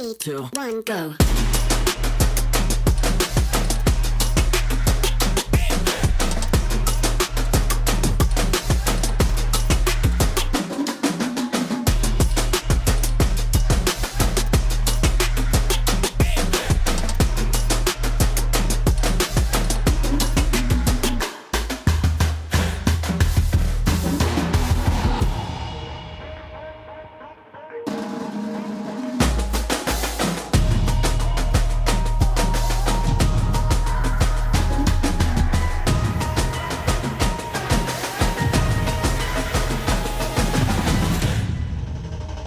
3, 2, 1, go.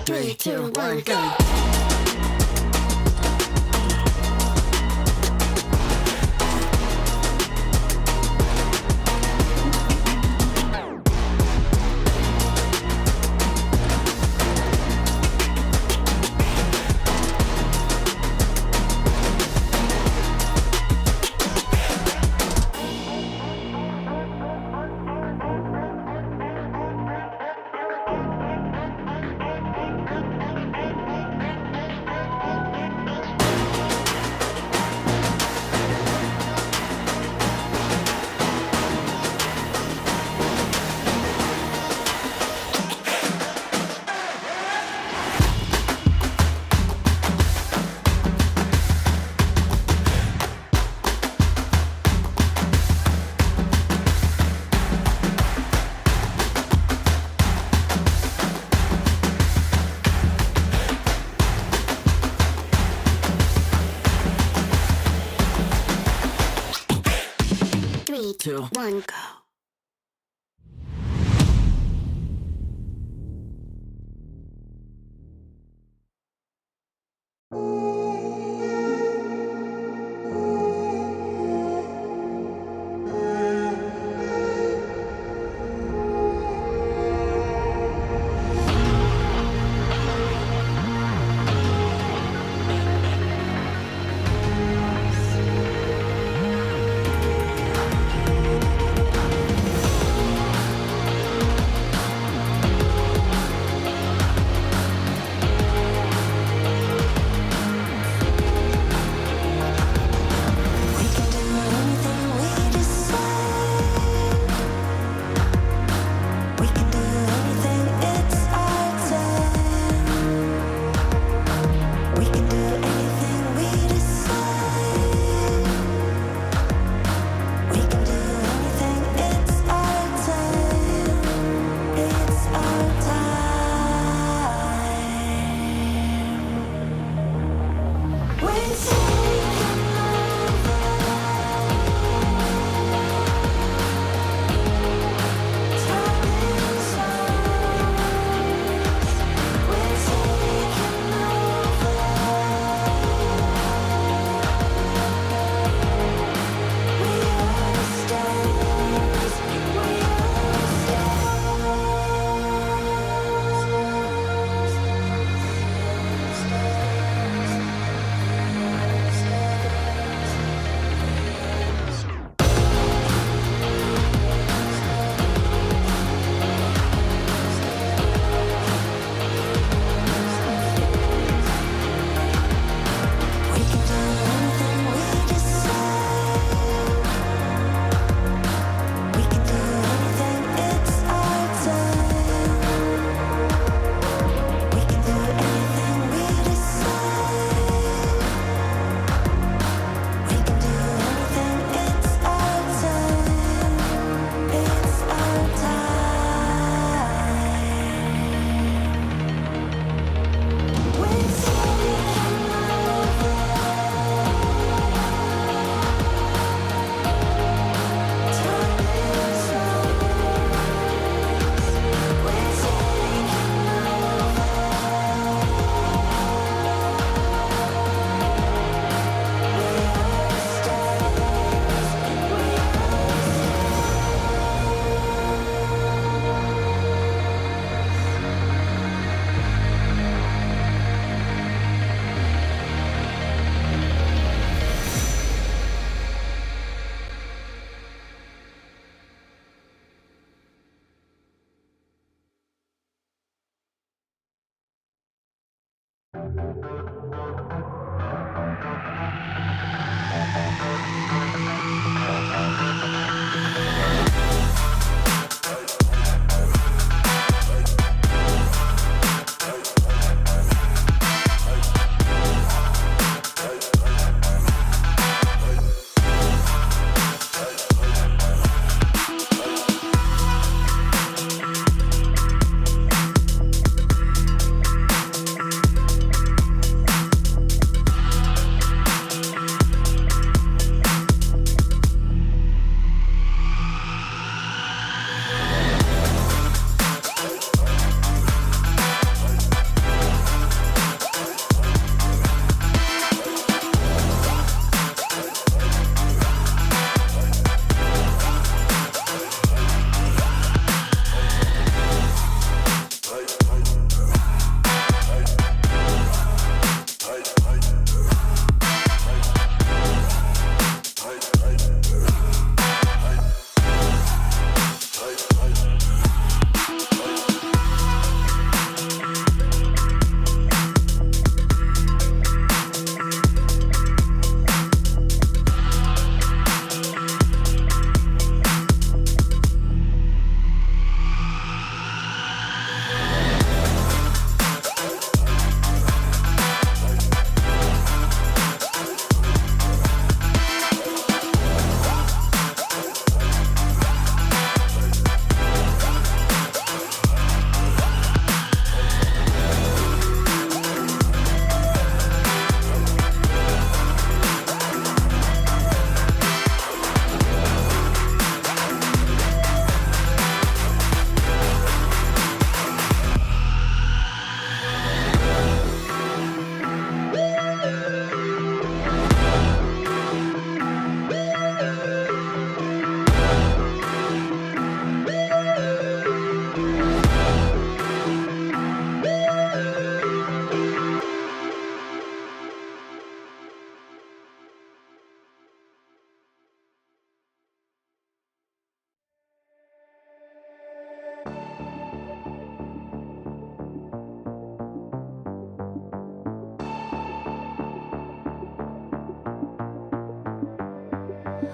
Three, two, one, go. Three, two, one, go.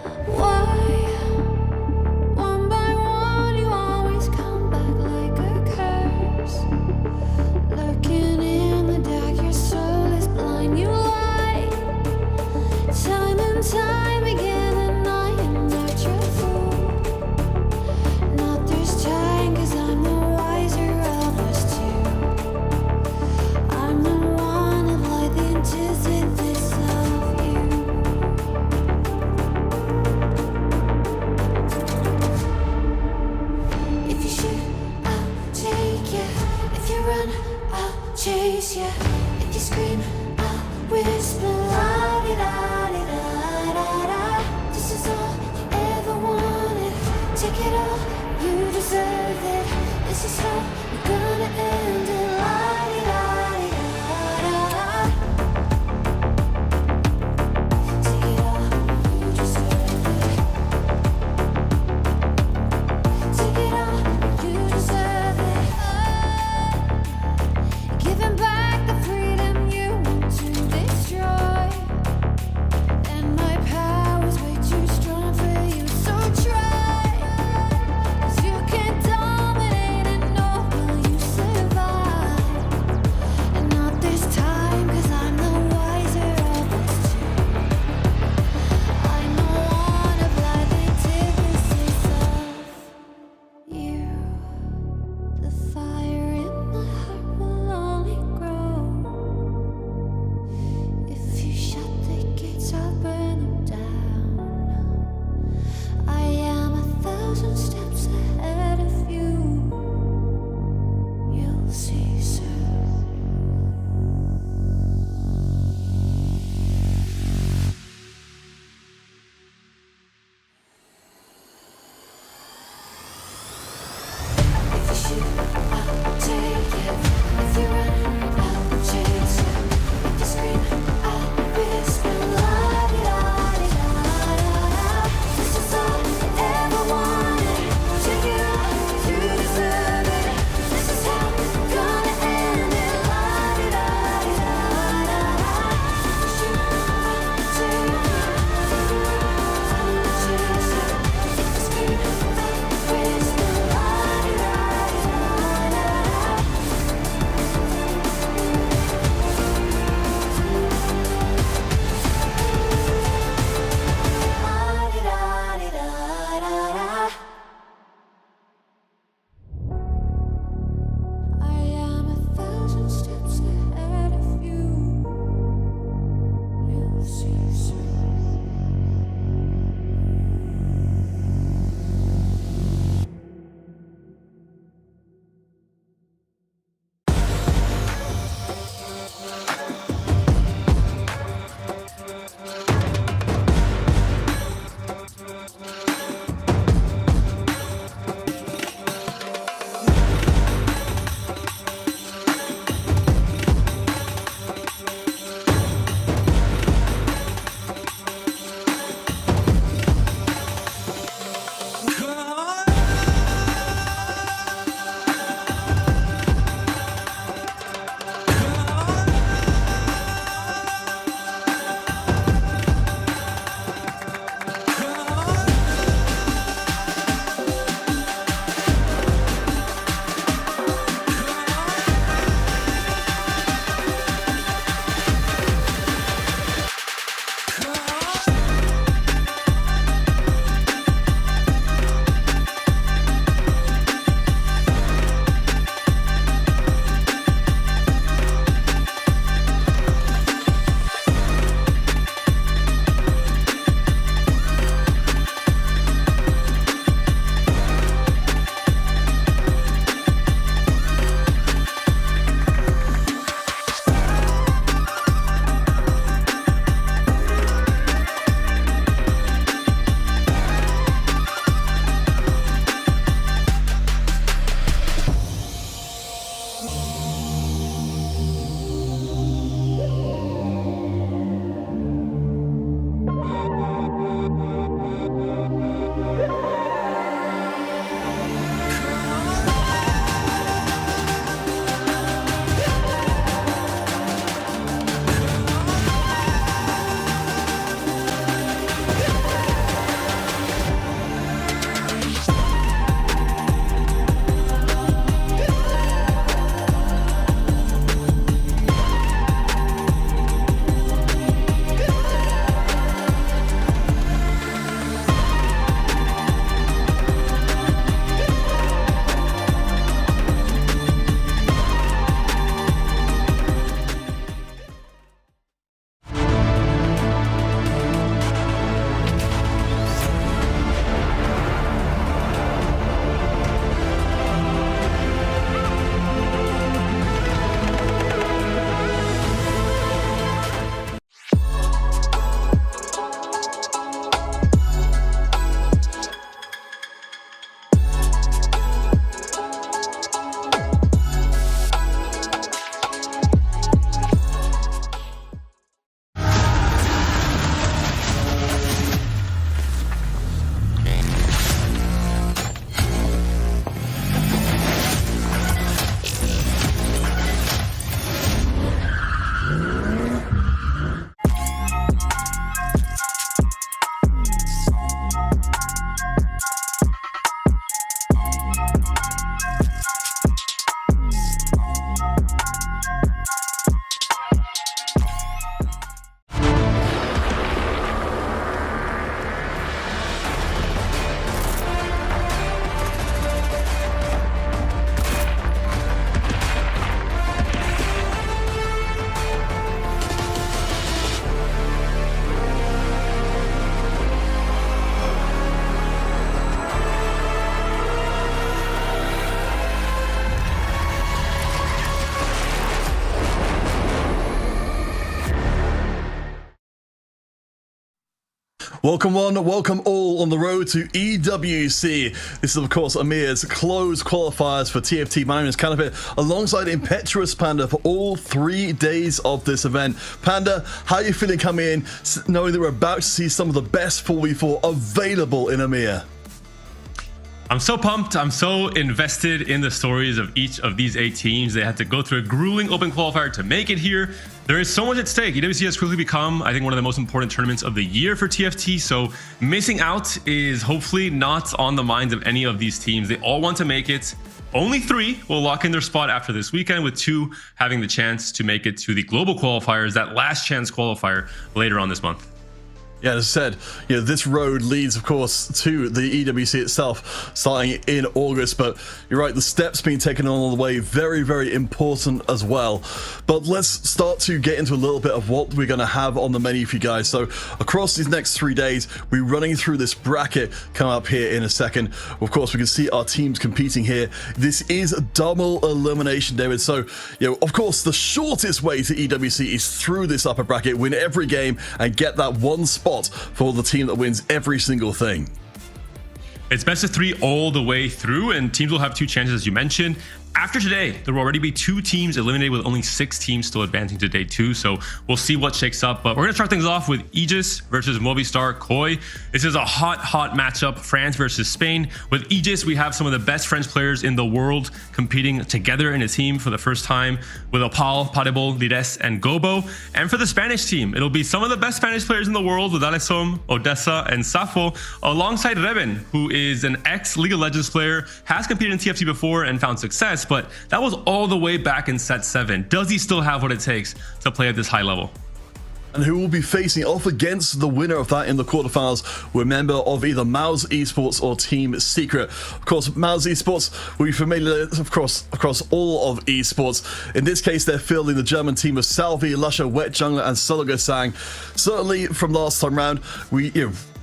Why, one by one, you always come back like a curse. Lurking in the dark, your soul is blind, you lie. Time and time again, and I am not your fool. Not this time, 'cause I'm the wiser of us two. I'm the one of like the antithesis of you. If you shoot, I'll take you. If you run, I'll chase you. If you scream, I'll whisper la di da di da da. Welcome one, welcome all on the road to EWC. This is of course EMEA's closed qualifiers for TFT. My name is Canopy, alongside Impetuous Panda for all 3 days of this event. Panda, how are you feeling coming in, knowing that we're about to see some of the best 4v4 available in EMEA? I'm so pumped. I'm so invested in the stories of each of these 8 teams. They had to go through a grueling open qualifier to make it here. There is so much at stake. EWC has quickly become, I think, one of the most important tournaments of the year for TFT. So missing out is hopefully not on the minds of any of these teams. They all want to make it. Only 3 will lock in their spot after this weekend, with 2 having the chance to make it to the global qualifiers, that last chance qualifier later on this month. Yeah, as I said, this road leads, of course, to the EWC itself, starting in August. But you're right, the steps being taken on the way, very, very important as well. But let's start to get into a little bit of what we're going to have on the menu for you guys. So across these next 3 days, we're running through this bracket coming up here in a second. Of course, we can see our teams competing here. This is a double elimination, David. So, of course, the shortest way to EWC is through this upper bracket, win every game and get that one spot for the team that wins every single thing. It's best of 3 all the way through, and teams will have 2 chances, as you mentioned. After today, there will already be 2 teams eliminated, with only 6 teams still advancing to day 2. So we'll see what shakes up. But we're going to start things off with Aegis versus Movistar Koi. This is a hot matchup, France versus Spain. With Aegis, we have some of the best French players in the world competing together in a team for the first time, with Opal, Padebol, Lires, and Gobo. And for the Spanish team, it'll be some of the best Spanish players in the world, with Alesom, Odessa, and Safo, alongside Reven, who is an ex-League of Legends player, has competed in TFT before and found success, but that was all the way back in set 7. Does he still have what it takes to play at this high level? And who will be facing off against the winner of that in the quarterfinals, were a member of either Mouse Esports or Team Secret. Of course, Mouse Esports will be familiar, across all of esports. In this case, they're fielding the German team of Salvi, Lusher, Wet Jungler, and Sologa Sang. Certainly, from last time round,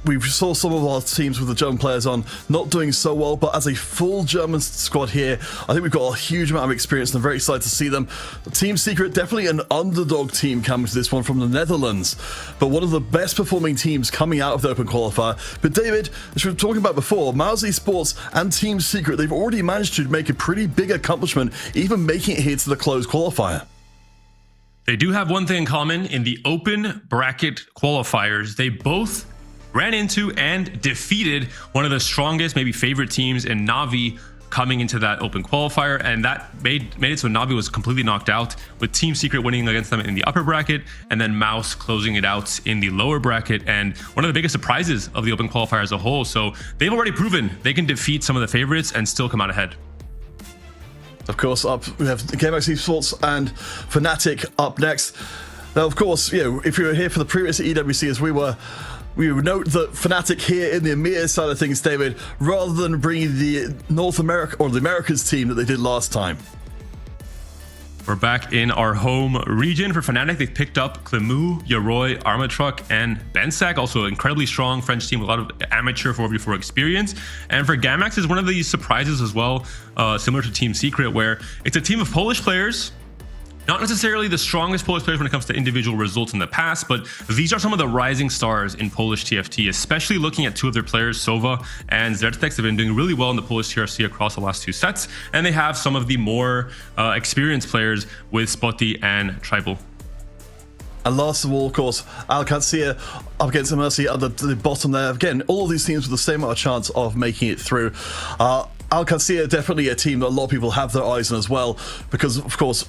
we saw some of our teams with the German players on not doing so well, but as a full German squad here, I think we've got a huge amount of experience and I'm very excited to see them. Team Secret, definitely an underdog team coming to this one from the Netherlands, but one of the best performing teams coming out of the open qualifier. But David, as we were talking about before, Mouse Esports and Team Secret, they've already managed to make a pretty big accomplishment, even making it here to the closed qualifier. They do have one thing in common. In the open bracket qualifiers, they both ran into and defeated one of the strongest, maybe favorite teams in Navi coming into that open qualifier, and that made it so Navi was completely knocked out, with Team Secret winning against them in the upper bracket, and then Mouse closing it out in the lower bracket, and one of the biggest surprises of the open qualifier as a whole. So they've already proven they can defeat some of the favorites and still come out ahead. Of course, up we have GameX Esports and Fnatic up next. Now, of course, if you were here for the previous EWC as we would note that Fnatic here in the EMEA side of things, David, rather than bringing the North America or the Americas team that they did last time. We're back in our home region for Fnatic. They've picked up Clemu, Yoroi, Armatruck, and Bensac, also an incredibly strong French team with a lot of amateur 4v4 experience. And for Gamax is one of these surprises as well, similar to Team Secret, where it's a team of Polish players. Not necessarily the strongest Polish players when it comes to individual results in the past, but these are some of the rising stars in Polish TFT, especially looking at 2 of their players, Sova and Zertex, have been doing really well in the Polish TRC across the last 2 sets, and they have some of the more experienced players with Spotty and Tribal. And last of all, of course, Alcancia up against Mercy at the bottom there. Again, all of these teams with the same amount of chance of making it through. Alcancia, definitely a team that a lot of people have their eyes on as well, because, of course,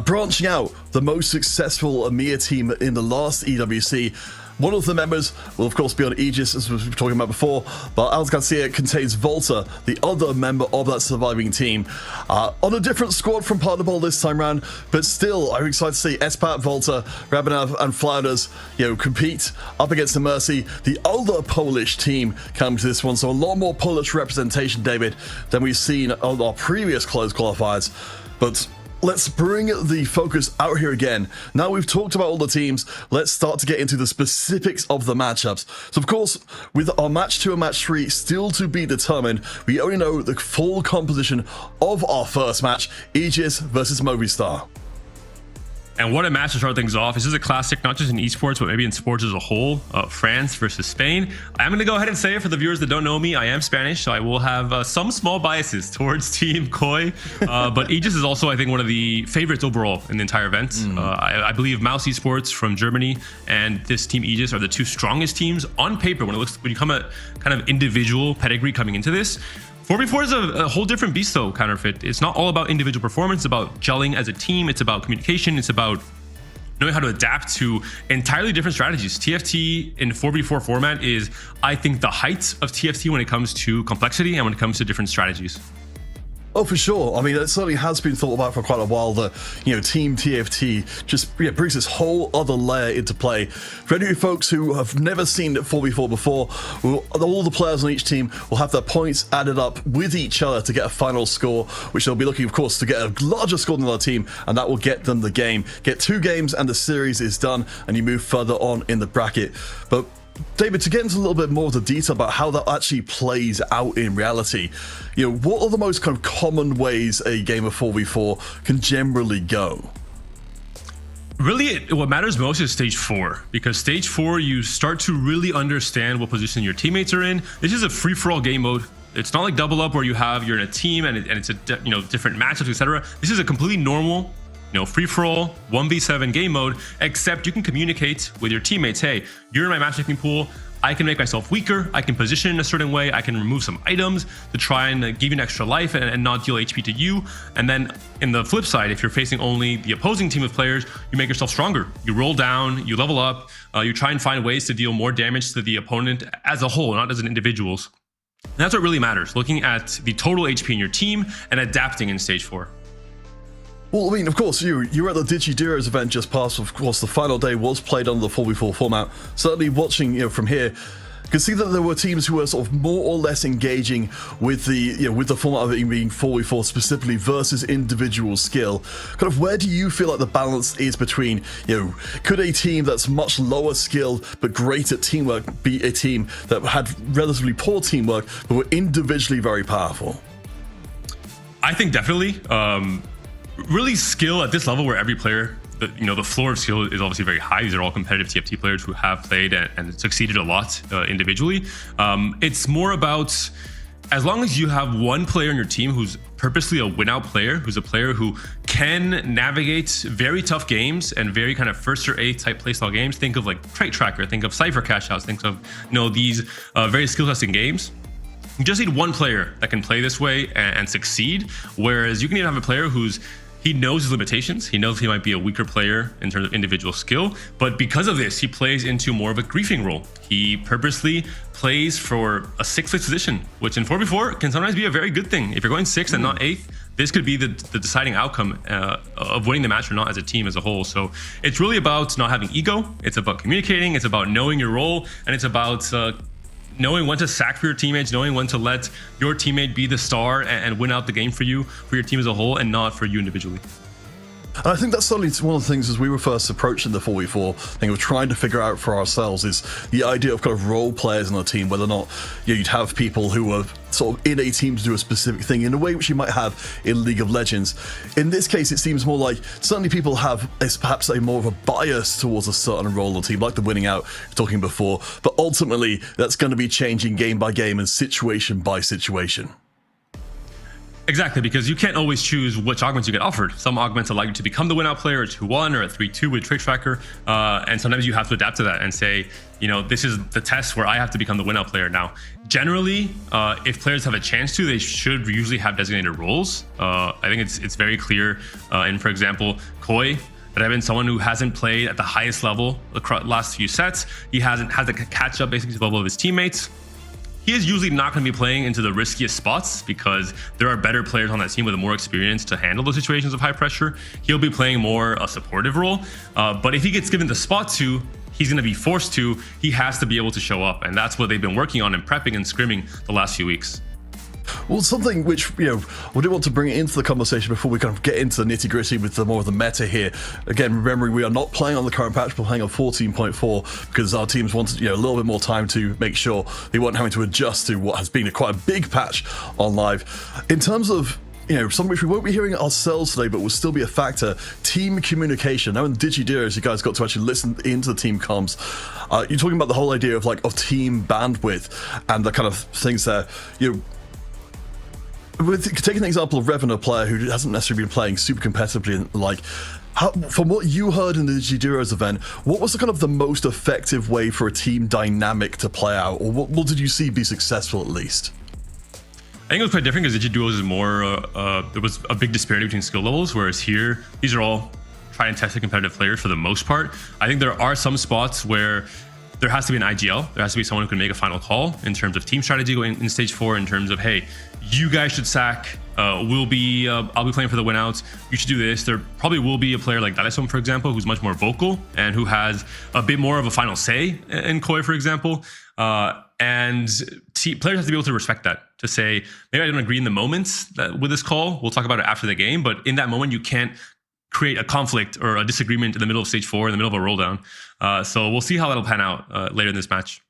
branching out, the most successful EMEA team in the last EWC. One of the members will, of course, be on Aegis, as we were talking about before, but Alcancia contains Volta, the other member of that surviving team, on a different squad from Partnerball this time round, but still, I'm excited to see Espat, Volta, Rabinav, and Flounders, compete up against the Mercy, the other Polish team coming to this one. So a lot more Polish representation, David, than we've seen on our previous closed qualifiers. But let's bring the focus out here again. Now we've talked about all the teams, let's start to get into the specifics of the matchups. So of course, with our match 2 and match 3 still to be determined, we only know the full composition of our first match, Aegis versus Movistar. And what a match to start things off. This is a classic, not just in esports, but maybe in sports as a whole. France versus Spain. I'm going to go ahead and say it for the viewers that don't know me. I am Spanish, so I will have some small biases towards Team Koi. But Aegis is also, I think, one of the favorites overall in the entire event. I believe Mouse Esports from Germany and this Team Aegis are the two strongest teams on paper when you come at kind of individual pedigree coming into this. 4v4 is a whole different beast though, Counterfeit. It's not all about individual performance, it's about gelling as a team, it's about communication, it's about knowing how to adapt to entirely different strategies. TFT in 4v4 format is, I think, the height of TFT when it comes to complexity and when it comes to different strategies. Oh, for sure. I mean, it certainly has been thought about for quite a while that, Team TFT just brings this whole other layer into play. For any folks who have never seen 4v4 before, all the players on each team will have their points added up with each other to get a final score, which they'll be looking, of course, to get a larger score than the other team, and that will get them the game. Get 2 games and the series is done, and you move further on in the bracket. But David, to get into a little bit more of the detail about how that actually plays out in reality, what are the most kind of common ways a game of 4v4 can generally go? Really, what matters most is stage 4, because stage 4, you start to really understand what position your teammates are in. This is a free-for-all game mode. It's not like Double Up where you're in a team and it's a different matchups, etc. This is a completely normal free-for-all 1v7 game mode, except you can communicate with your teammates. Hey, you're in my matchmaking pool. I can make myself weaker. I can position in a certain way. I can remove some items to try and give you an extra life and not deal HP to you. And then in the flip side, if you're facing only the opposing team of players, you make yourself stronger. You roll down, you level up, you try and find ways to deal more damage to the opponent as a whole, not as an individuals. And that's what really matters, looking at the total HP in your team and adapting in stage 4. Well, I mean, of course, you were at the DigiDuos event just past. Of course, the final day was played on the 4v4 format. Certainly watching, from here, you can see that there were teams who were sort of more or less engaging with the, with the format of it being 4v4 specifically versus individual skill. Kind of where do you feel like the balance is between, could a team that's much lower skilled but great at teamwork be a team that had relatively poor teamwork but were individually very powerful? I think definitely. Really, skill at this level where every player, the floor of skill is obviously very high. These are all competitive TFT players who have played and succeeded a lot individually. It's more about, as long as you have one player in your team who's purposely a win-out player, who's a player who can navigate very tough games and very kind of first or eighth type playstyle games. Think of like Trait Tracker, think of Cypher Cash Outs, think of these very skill testing games. You just need one player that can play this way and succeed. Whereas you can even have a player he knows his limitations. He knows he might be a weaker player in terms of individual skill, but because of this, he plays into more of a griefing role. He purposely plays for a 6th place position, which in 4v4 can sometimes be a very good thing. If you're going 6th and not 8th, this could be the deciding outcome of winning the match or not as a team as a whole. So it's really about not having ego. It's about communicating. It's about knowing your role, and it's about knowing when to sack for your teammates, knowing when to let your teammate be the star and win out the game for you, for your team as a whole, and not for you individually. And I think that's certainly one of the things as we were first approaching the 4v4 thing of trying to figure out for ourselves is the idea of kind of role players on a team, whether or not you'd have people who are sort of in a team to do a specific thing in a way which you might have in League of Legends. In this case, it seems more like certainly people have perhaps a more of a bias towards a certain role on the team, like the winning out talking before, but ultimately that's going to be changing game by game and situation by situation. Exactly, because you can't always choose which augments you get offered. Some augments allow you to become the win-out player, a 2-1 or a 3-2 with Trait Tracker, and sometimes you have to adapt to that and say, this is the test where I have to become the win-out player now. Generally, if players have a chance to, they should usually have designated roles. I think it's very clear in, for example, Koi, that I've been someone who hasn't played at the highest level across the last few sets. He had to catch up basically to the level of his teammates. He is usually not going to be playing into the riskiest spots because there are better players on that team with more experience to handle those situations of high pressure. He'll be playing more a supportive role. But if he gets given the spot to, he's going to be forced to, he has to be able to show up. And that's what they've been working on and prepping and scrimming the last few weeks. Well, something which, we do want to bring it into the conversation before we kind of get into the nitty-gritty with more of the meta here. Again, remembering we are not playing on the current patch, we're playing on 14.4 because our teams wanted, a little bit more time to make sure they weren't having to adjust to what has been quite a big patch on live. In terms of something which we won't be hearing ourselves today, but will still be a factor: team communication. Now in DigiDuos, you guys got to actually listen into the team comms. You're talking about the whole idea of team bandwidth and the kind of things there. With taking the example of Revan, a player who hasn't necessarily been playing super competitively, from what you heard in the DigiDuos event, what was the most effective way for a team dynamic to play out, or what did you see be successful at least? I think it was quite different because DigiDuos is more, there was a big disparity between skill levels, whereas here, these are all tried and tested competitive players for the most part. I think there are some spots where there has to be an IGL. There has to be someone who can make a final call in terms of team strategy going in stage 4, in terms of, hey, you guys should sack. I'll be playing for the win outs. You should do this. There probably will be a player like Dalesom, for example, who's much more vocal and who has a bit more of a final say in Koi, for example. And players have to be able to respect that, to say, maybe I don't agree in the moments with this call. We'll talk about it after the game. But in that moment, you can't create a conflict or a disagreement in the middle of stage 4, in the middle of a roll down. So we'll see how that'll pan out later in this match.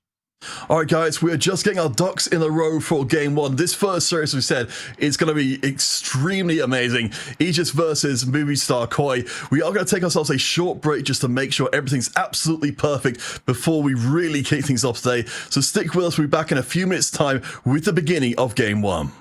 All right, guys, we're just getting our ducks in a row for game 1. This first series, we said, is going to be extremely amazing. Aegis versus movie star Koi. We are going to take ourselves a short break just to make sure everything's absolutely perfect before we really kick things off today. So stick with us. We'll be back in a few minutes' time with the beginning of game 1.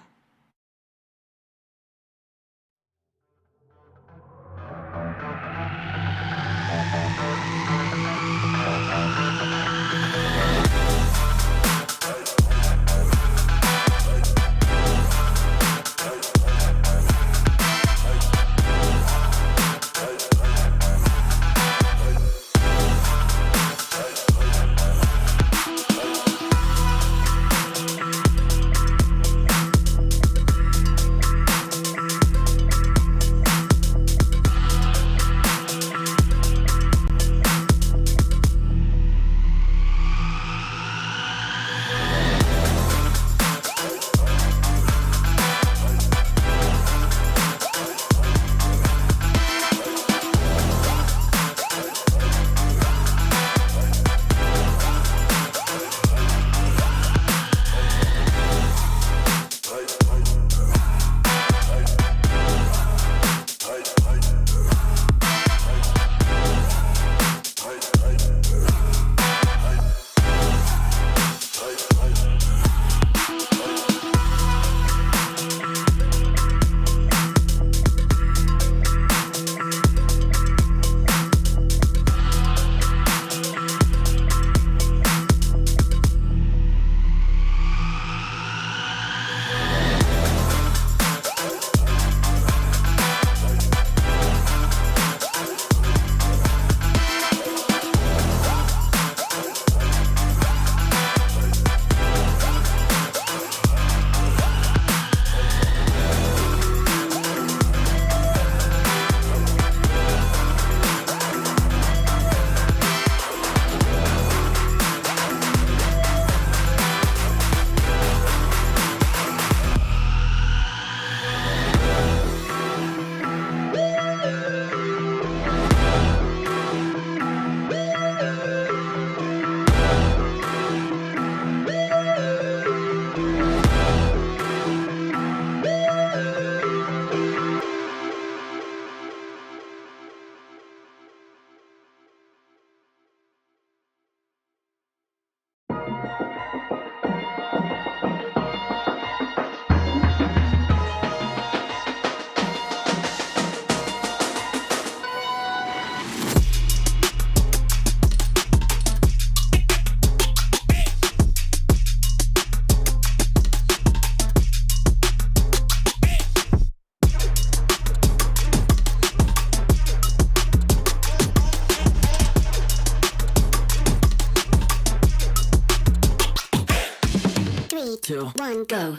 two, one, go.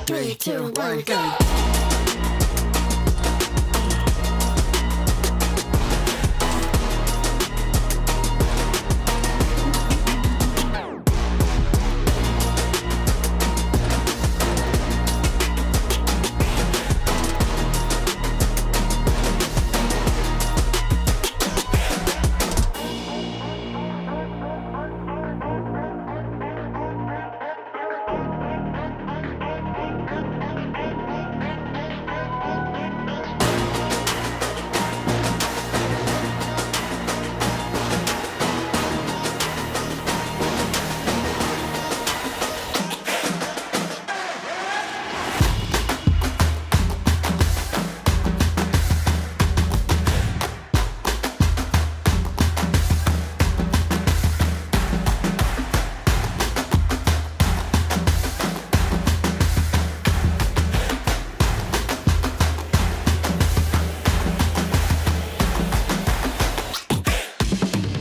3, 2, 1, go.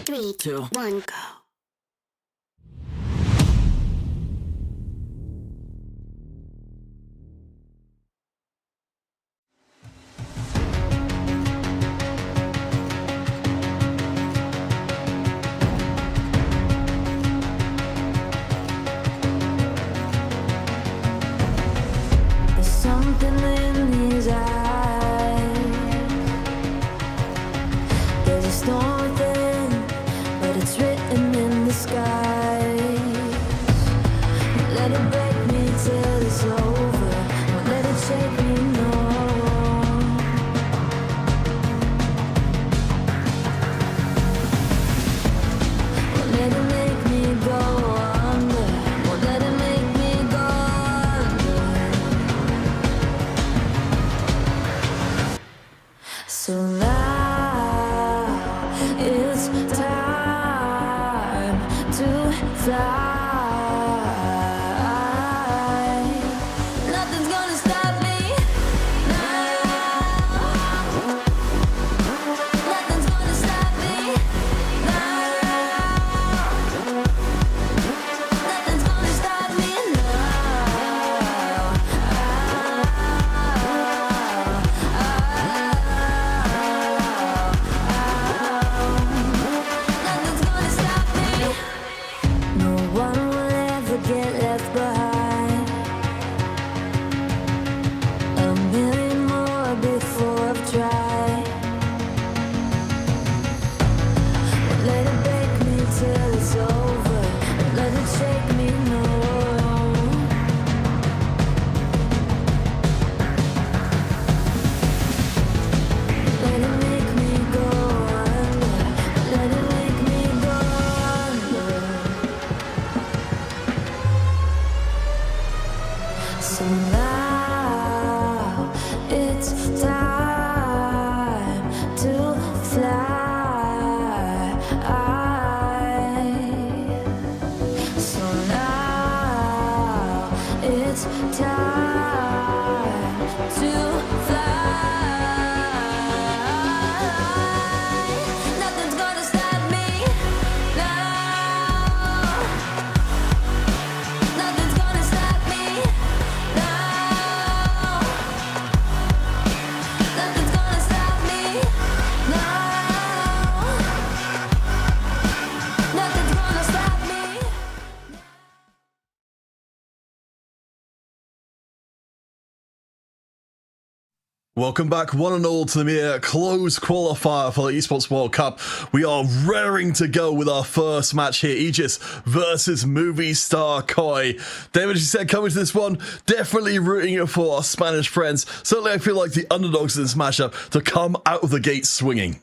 Three, two, one, go. There's something in his eyes. There's a storm within, but it's written in the skies. Let it break me till it's over. Don't let it shake me, no. Won't let it make me go under. Won't let it make me go under. So now it's time to fly. Nothing's gonna stop me now. Nothing's gonna stop me now. Nothing's gonna stop me Nothing's gonna stop me. No one will ever get left behind. A million more before I've tried. Won't let it break me till it's over. Won't let it shake me, no. Let it make me go under. Let it make me go under. So now it's time to fly. So now it's time to fly. Nothing's gonna stop me now. Nothing's gonna stop me now. Nothing's gonna stop me now. Nothing's gonna stop me. Welcome back, one and all, to the EMEA closed qualifier for the Esports World Cup. We are raring to go with our first match here, Aegis versus movie star Koi. David, as you said, coming to this one, definitely rooting for our Spanish friends. Certainly, I feel like the underdogs in this matchup to come out of the gate swinging.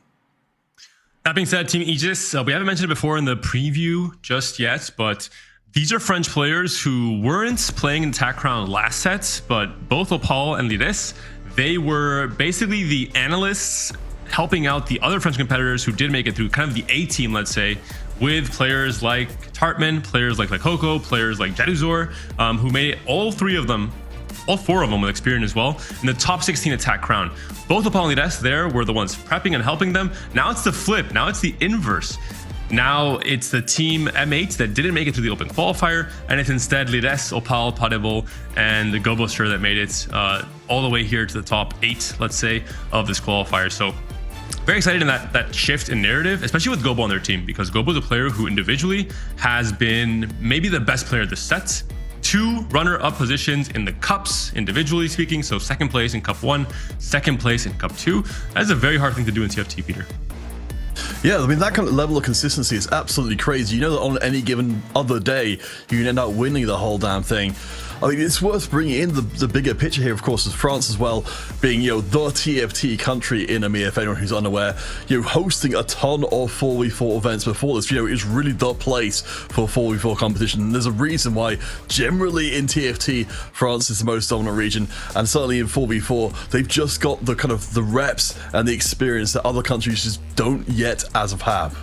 That being said, Team Aegis, we haven't mentioned it before in the preview just yet, but these are French players who weren't playing in attack round last set, but both Opal and Lides, they were basically the analysts helping out the other French competitors who did make it through kind of the A team, let's say, with players like Tartman, players like Coco, players like Jaduzor, who made all four of them with experience as well in the top 16 attack round. Both Opal and Lides there were the ones prepping and helping them. Now it's the flip. Now it's the inverse. Now it's the team M8 that didn't make it to the open qualifier, and it's instead Lires, Opal, Padevol, and the Gobosher that made it all the way here to the top 8, let's say, of this qualifier. So very excited in that shift in narrative, especially with Gobo on their team, because Gobo is a player who individually has been maybe the best player of the set. 2 runner-up positions in the cups, individually speaking. So 2nd place in Cup 1, 2nd place in Cup 2. That's a very hard thing to do in TFT, Peter. Yeah, I mean, that kind of level of consistency is absolutely crazy. You know that on any given other day, you can end up winning the whole damn thing. I mean, it's worth bringing in the bigger picture here, of course, is France as well, being, the TFT country in EMEA, if anyone who's unaware, hosting a ton of 4v4 events before this, is really the place for 4v4 competition. And there's a reason why, generally in TFT, France is the most dominant region, and certainly in 4v4, they've just got the kind of the reps and the experience that other countries just don't yet as of have.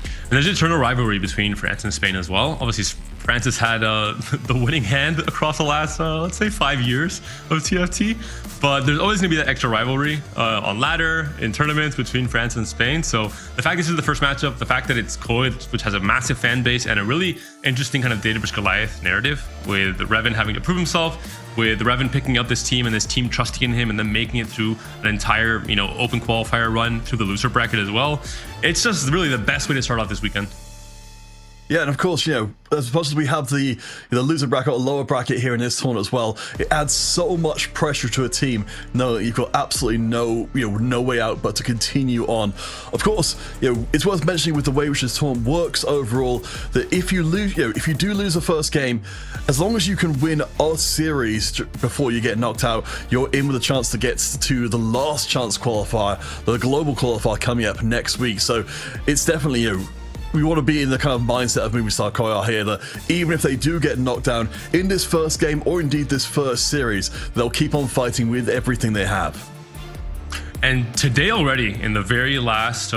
And there's an eternal rivalry between France and Spain as well. Obviously, France has had the winning hand across the last, let's say, 5 years of TFT. But there's always going to be that extra rivalry on ladder, in tournaments between France and Spain. So the fact this is the first matchup, the fact that it's Koi, which has a massive fan base and a really interesting kind of Data vs. Goliath narrative, with Revan having to prove himself, with Revan picking up this team and this team trusting in him and then making it through an entire, open qualifier run through the loser bracket as well. It's just really the best way to start off this weekend. Yeah, and of course, as much as we have the loser bracket or lower bracket here in this tournament as well, it adds so much pressure to a team knowing that you've got absolutely no way out but to continue on. Of course, it's worth mentioning with the way which this tournament works overall that if you lose, if you do lose the first game, as long as you can win a series before you get knocked out, you're in with a chance to get to the last chance qualifier, the global qualifier coming up next week. So it's definitely we want to be in the kind of mindset of Movistar Koya here that even if they do get knocked down in this first game or indeed this first series, they'll keep on fighting with everything they have. And today already, in the very last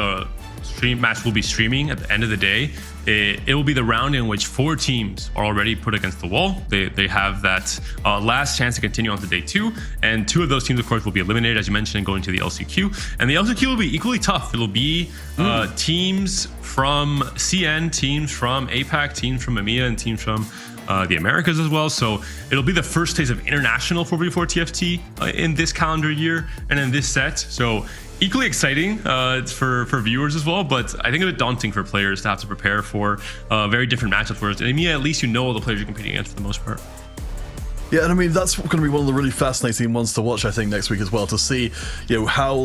stream match we'll be streaming at the end of the day, it will be the round in which 4 teams are already put against the wall. They have that last chance to continue on to day 2, and 2 of those teams, of course, will be eliminated, as you mentioned, and going to the LCQ. And the LCQ will be equally tough. It'll be teams from CN, teams from APAC, teams from EMEA, and teams from the Americas as well. So it'll be the first taste of international 4v4 TFT in this calendar year and in this set. So equally exciting for viewers as well, but I think a bit daunting for players to have to prepare for very different matchups. Whereas in EMEA, at least you know the players you're competing against for the most part. Yeah, and I mean, that's going to be one of the really fascinating ones to watch, I think, next week as well, to see, how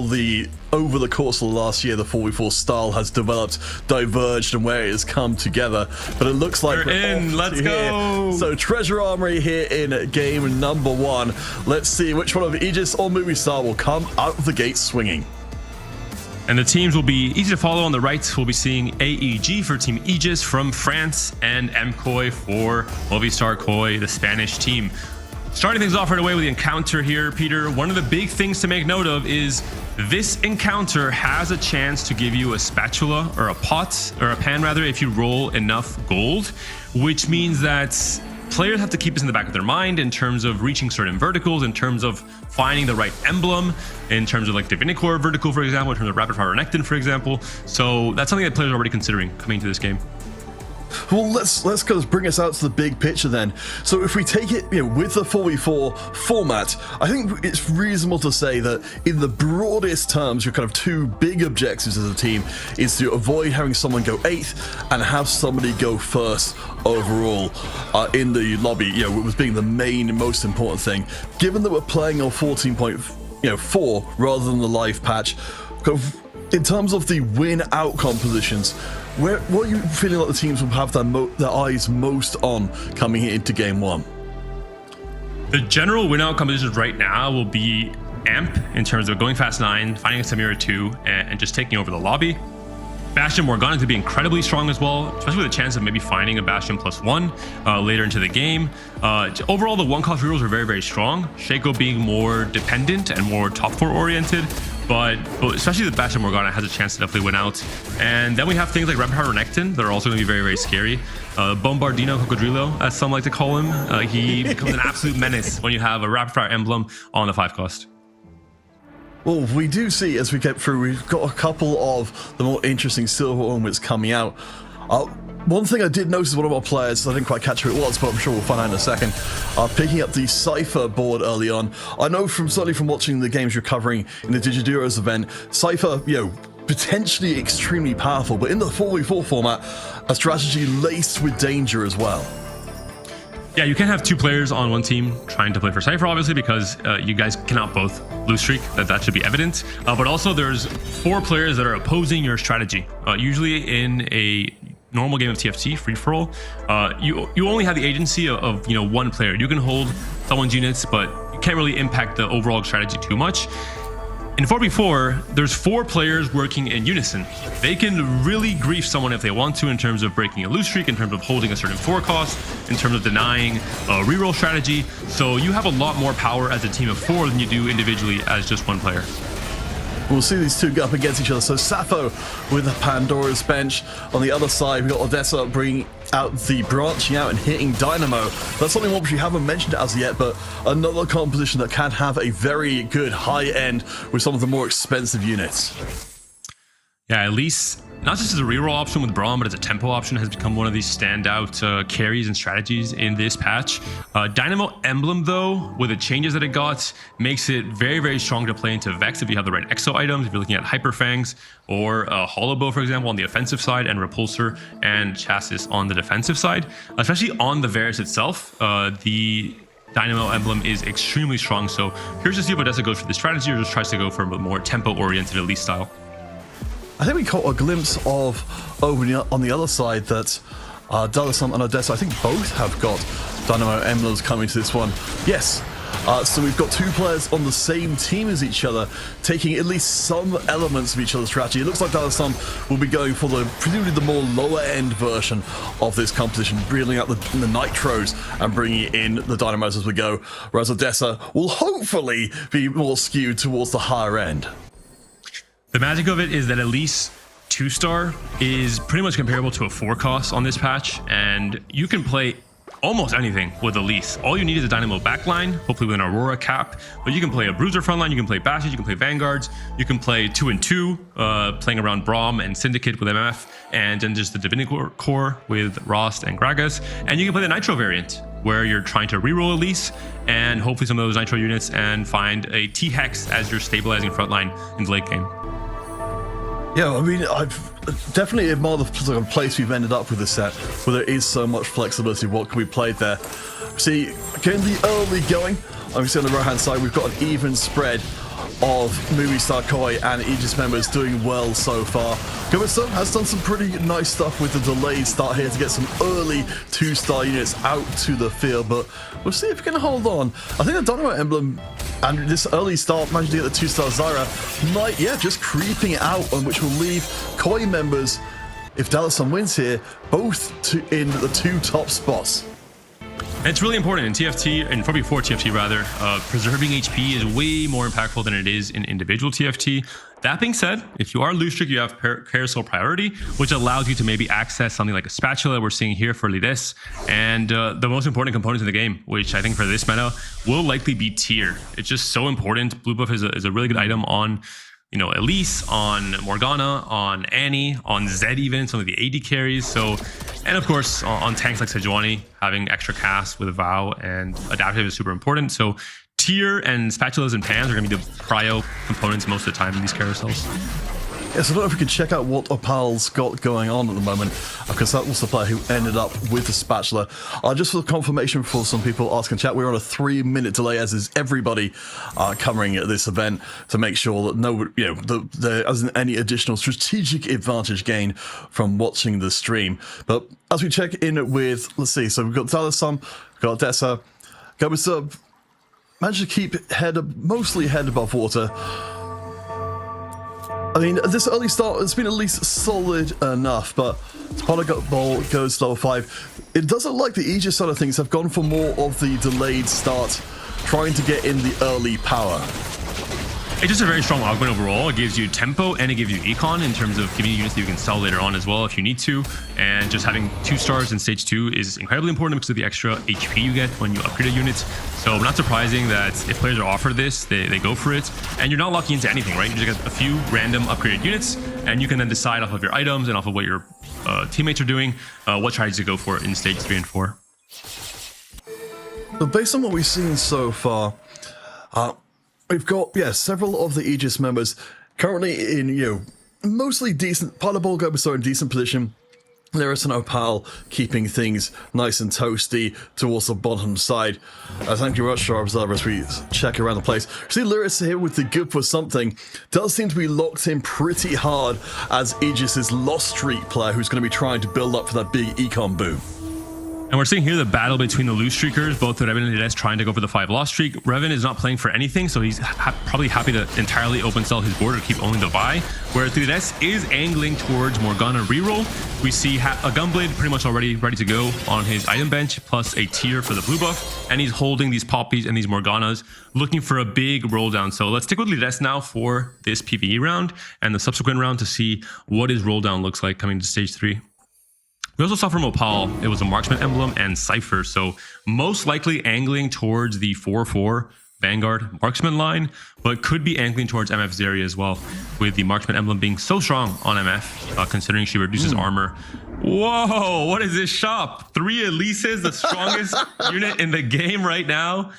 over the course of the last year, the 4v4 style has developed, diverged, and where it has come together. But it looks like we're in. Let's go. So Treasure Armory here in game number 1. Let's see which one of Aegis or Movistar will come out of the gate swinging. And the teams will be easy to follow. On the right, we'll be seeing AEG for Team Aegis from France and MKOI for Movistar Koi, the Spanish team. Starting things off right away with the encounter here, Peter. One of the big things to make note of is this encounter has a chance to give you a spatula or a pot or a pan rather if you roll enough gold, which means that players have to keep this in the back of their mind in terms of reaching certain verticals, in terms of finding the right emblem, in terms of like Divinicore vertical, for example, in terms of Rapid Fire Renekton, for example. So that's something that players are already considering coming to this game. Well, let's kind of bring us out to the big picture then. So if we take it, with the 4v4 format, I think it's reasonable to say that in the broadest terms, your kind of 2 big objectives as a team is to avoid having someone go 8th and have somebody go first overall in the lobby, with being the main, most important thing. Given that we're playing on 14.4 rather than the live patch, in terms of the win outcome positions, what are you feeling like the teams will have their eyes most on coming into game 1? The general win outcome positions right now will be AMP in terms of going fast 9, finding a Samira 2, and just taking over the lobby. Bastion Morgana to be incredibly strong as well, especially with a chance of maybe finding a Bastion +1 later into the game. Overall, the 1-cost rerolls are very, very strong. Shaco being more dependent and more top 4 oriented, but especially the Bastion Morgana has a chance to definitely win out. And then we have things like Rapid Fire Renekton that are also going to be very, very scary. Bombardino Cocodrilo, as some like to call him. He becomes an absolute menace when you have a Rapid Fire emblem on the 5-cost. Well, we do see as we get through, we've got a couple of the more interesting silver ornaments coming out. One thing I did notice, one of our players, I didn't quite catch who it was, but I'm sure we'll find out in a second, picking up the Cypher board early on. I know certainly from watching the games you're covering in the Digiduros event, Cypher, potentially extremely powerful, but in the 4v4 format, a strategy laced with danger as well. Yeah, you can't have two players on one team trying to play for Cypher, obviously, because you guys cannot both lose streak. That should be evident. But also, there's 4 players that are opposing your strategy. Usually in a normal game of TFT, free-for-all, you only have the agency of one player. You can hold someone's units, but you can't really impact the overall strategy too much. In 4v4, there's 4 players working in unison. They can really grief someone if they want to in terms of breaking a lose streak, in terms of holding a certain forecast, in terms of denying a reroll strategy. So you have a lot more power as a team of 4 than you do individually as just one player. We'll see these two go up against each other. So Sappho with the Pandora's Bench. On the other side, we've got Odessa bringing out the branching out and hitting Dynamo. That's something which we haven't mentioned as yet, but another composition that can have a very good high end with some of the more expensive units. Yeah, at least not just as a reroll option with Braum, but as a tempo option has become one of these standout carries and strategies in this patch. Dynamo Emblem, though, with the changes that it got, makes it very, very strong to play into Vex if you have the right exo items, if you're looking at Hyper Fangs or Hollow Bow, for example, on the offensive side, and Repulsor and Chassis on the defensive side. Especially on the Varus itself, the Dynamo Emblem is extremely strong. So here's to see if Odessa goes for this strategy or just tries to go for a more tempo-oriented Elite style. I think we caught a glimpse of over on the other side that Dalasam and Odessa, I think both have got Dynamo Emblems coming to this one. Yes, so we've got 2 players on the same team as each other, taking at least some elements of each other's strategy. It looks like Dalasam will be going for presumably the more lower end version of this composition, reeling out the Nitros and bringing in the Dynamos as we go, whereas Odessa will hopefully be more skewed towards the higher end. The magic of it is that at least 2-star is pretty much comparable to a 4-cost on this patch, and you can play almost anything with Elise. All you need is a Dynamo backline, hopefully with an Aurora cap, but you can play a Bruiser frontline, you can play Bashes, you can play Vanguards, you can play 2 and 2, playing around Braum and Syndicate with MF, and then just the Divinity Core with Rost and Gragas, and you can play the Nitro variant, where you're trying to reroll Elise and hopefully some of those Nitro units and find a T-Hex as your stabilizing frontline in the late game. Yeah, I mean, I've definitely admired the sort of place we've ended up with this set, where there is so much flexibility. What can be played there? See, getting the early going, obviously on the right-hand side, we've got an even spread of Movistar Koi and Aegis members doing well so far. Gomez has done some pretty nice stuff with the delayed start here to get some early 2-star units out to the field, but we'll see if we can hold on. I think the Dynamo Emblem and this early start managed to get the 2-star Zyra might, just creeping out, on which will leave Koi members, if Dalasam wins here, both in the 2 top spots. It's really important in TFT, and probably for TFT rather, preserving HP is way more impactful than it is in individual TFT. That being said, if you are lose streak, you have Carousel Priority, which allows you to maybe access something like a Spatula we're seeing here for Lides, and the most important components in the game, which I think for this meta will likely be Tier. It's just so important. Blue buff is a really good item on Elise, on Morgana, on Annie, on Zed even, some of the AD carries. So, and of course, on tanks like Sejuani, having extra cast with Vow and Adaptive is super important. So Tier and Spatulas and Pans are going to be the prio components most of the time in these carousels. Yes, I don't know if we can check out what Opal's got going on at the moment, because that was the player who ended up with the Spatula. Just for confirmation for some people asking chat, we're on a 3-minute delay, as is everybody covering this event, to make sure that there isn't any additional strategic advantage gained from watching the stream. But as we check in with, let's see, so we've got Dalasam, we've got Odessa, Gomez managed to keep mostly head above water. I mean, this early start has been at least solid enough, but Polygon Ball goes level 5. It doesn't look like the Aegis side of things have gone for more of the delayed start, trying to get in the early power. It's just a very strong augment overall. It gives you tempo and it gives you econ in terms of giving you units that you can sell later on as well if you need to. And just having 2 stars in stage 2 is incredibly important because of the extra HP you get when you upgrade a unit. So not surprising that if players are offered this, they go for it. And you're not locking into anything, right? You just get a few random upgraded units and you can then decide off of your items and off of what your teammates are doing, what strategies to go for in stage 3 and 4. But based on what we've seen so far, we've got, several of the Aegis members currently in, mostly decent, part of the ball going in decent position. Lyris and Opal keeping things nice and toasty towards the bottom side. Thank you very much to our observer as we check around the place. See Lyris here with the good for something. Does seem to be locked in pretty hard as Aegis' lost streak player who's going to be trying to build up for that big econ boom. And we're seeing here the battle between the loose streakers, both Revan and Lides trying to go for the 5 loss streak. Revan is not playing for anything, so he's probably happy to entirely open sell his board or keep only the buy. Whereas Lides is angling towards Morgana reroll. We see a Gunblade pretty much already ready to go on his item bench, plus a tier for the blue buff. And he's holding these Poppies and these Morganas, looking for a big roll down. So let's stick with Lides now for this PvE round and the subsequent round to see what his roll down looks like coming to stage 3. We also saw from Opal, it was a Marksman emblem and Cypher, so most likely angling towards the 4-4 Vanguard Marksman line, but could be angling towards MF Zarya as well, with the Marksman emblem being so strong on MF, considering she reduces armor. Whoa, what is this shop? 3 Elises, the strongest unit in the game right now.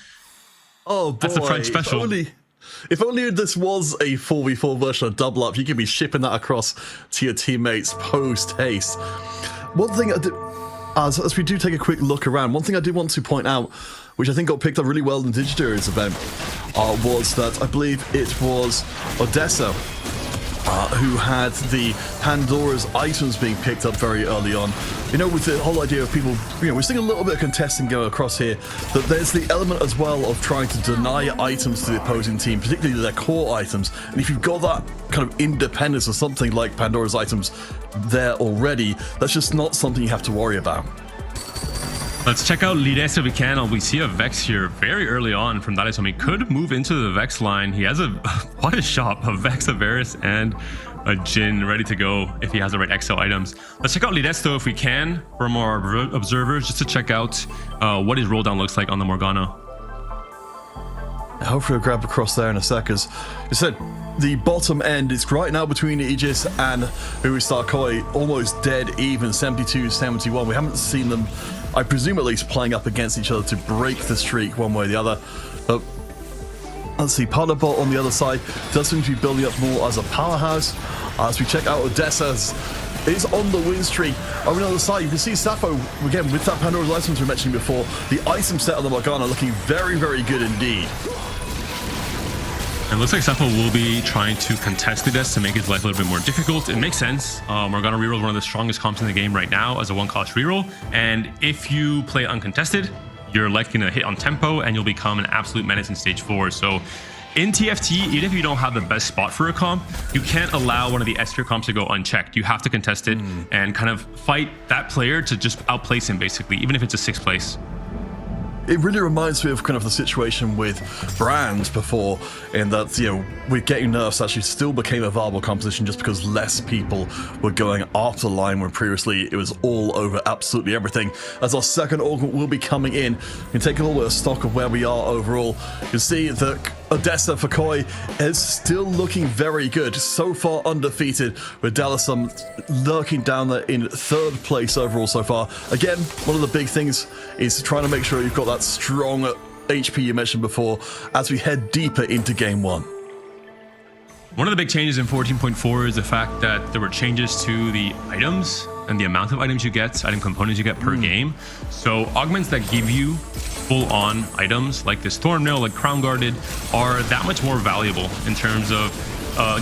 Oh boy, that's the French special. If only this was a 4v4 version of Double Up, you could be shipping that across to your teammates post-haste. One thing, as we do take a quick look around, one thing I did want to point out, which I think got picked up really well in the Digiduri's event, was that I believe it was Odessa who had the Pandora's items being picked up very early on. With the whole idea of people, we're seeing a little bit of contesting going across here, that there's the element as well of trying to deny items to the opposing team, particularly their core items. And if you've got that kind of independence or something like Pandora's items there already, that's just not something you have to worry about. Let's check out Lides if we can. We see a Vex here very early on from Dalisom. He could move into the Vex line. He has what a shop, a Vex, a Varus, and a Jhin ready to go if he has the right XL items. Let's check out Lides though if we can from our observers, just to check out what his roll down looks like on the Morgana. Hopefully we'll grab across there in a sec, as you said. The bottom end is right now between Aegis and Koi, almost dead even, 72-71. We haven't seen them, I presume at least, playing up against each other to break the streak one way or the other. But let's see, Paladbot on the other side does seem to be building up more as a powerhouse. As we check out Odessa is on the win streak. On the other side, you can see Sappho, again, with that Pandora's items we mentioned before, the item set on the Morgana looking very, very good indeed. It looks like Sappho will be trying to contest Lides to make his life a little bit more difficult. It makes sense. Morgana reroll is one of the strongest comps in the game right now as a 1-cost reroll. And if you play uncontested, you're likely to hit on tempo and you'll become an absolute menace in stage 4. So in TFT, even if you don't have the best spot for a comp, you can't allow one of the S tier comps to go unchecked. You have to contest it and kind of fight that player to just outplace him, basically, even if it's a 6th place. It really reminds me of kind of the situation with Brand before, in that, with getting nerfs actually still became a viable composition just because less people were going after the line when previously it was all over absolutely everything. As our second augment will be coming in, you can take a little bit of stock of where we are overall. You can see that Odessa for Koi is still looking very good. So far undefeated, with Dalisum lurking down there in 3rd place overall so far. Again, one of the big things is trying to make sure you've got that strong HP you mentioned before as we head deeper into game 1. One of the big changes in 14.4 is the fact that there were changes to the items and the amount of items you get, item components you get per game. So augments that give you full-on items like this Thornmail, like Crown Guarded, are that much more valuable in terms of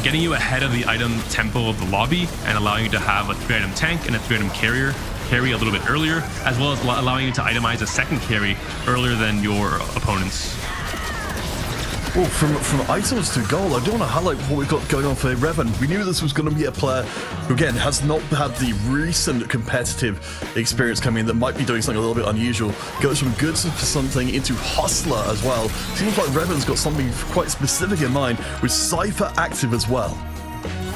getting you ahead of the item tempo of the lobby and allowing you to have a 3-item tank and a 3-item carry a little bit earlier, as well as allowing you to itemize a second carry earlier than your opponents. Well, from items to gold, I do want to highlight what we've got going on for Revan. We knew this was going to be a player who, again, has not had the recent competitive experience coming in that might be doing something a little bit unusual. Goes from good for something into hustler as well. Seems like Revan's got something quite specific in mind with Cypher active as well.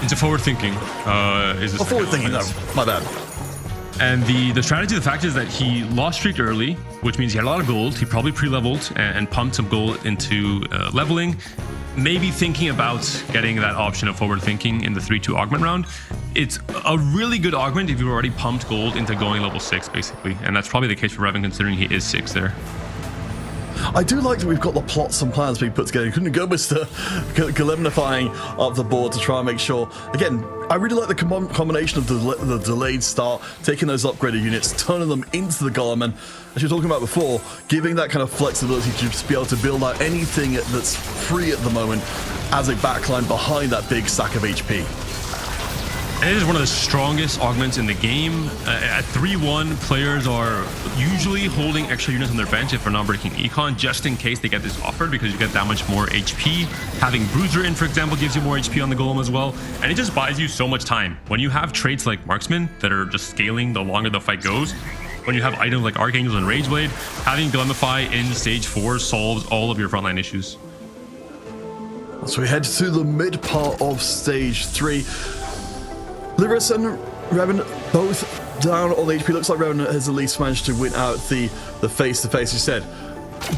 Into forward thinking. Forward thinking, no, my bad. And the strategy, the fact is that he lost streak early, which means he had a lot of gold. He probably pre-leveled and pumped some gold into leveling. Maybe thinking about getting that option of forward thinking in the 3-2 augment round. It's a really good augment if you've already pumped gold into going level 6, basically. And that's probably the case for Revan, considering he is 6 there. I do like that we've got the plots and plans being put together. Couldn't go Mr. Golemnifying up the board to try and make sure. Again, I really like the combination of the delayed start, taking those upgraded units, turning them into the Golem, and as you were talking about before, giving that kind of flexibility to just be able to build out anything that's free at the moment as a backline behind that big stack of HP. And it is one of the strongest augments in the game. At 3-1, players are usually holding extra units on their bench if they're not breaking econ, just in case they get this offered, because you get that much more HP. Having Bruiser in, for example, gives you more HP on the Golem as well. And it just buys you so much time. When you have traits like Marksman that are just scaling the longer the fight goes, when you have items like Archangels and Rageblade, having Golemnify in stage 4 solves all of your frontline issues. So we head to the mid part of stage 3. Lyris and Revan both down on the HP. Looks like Revan has at least managed to win out the face-to-face. You said,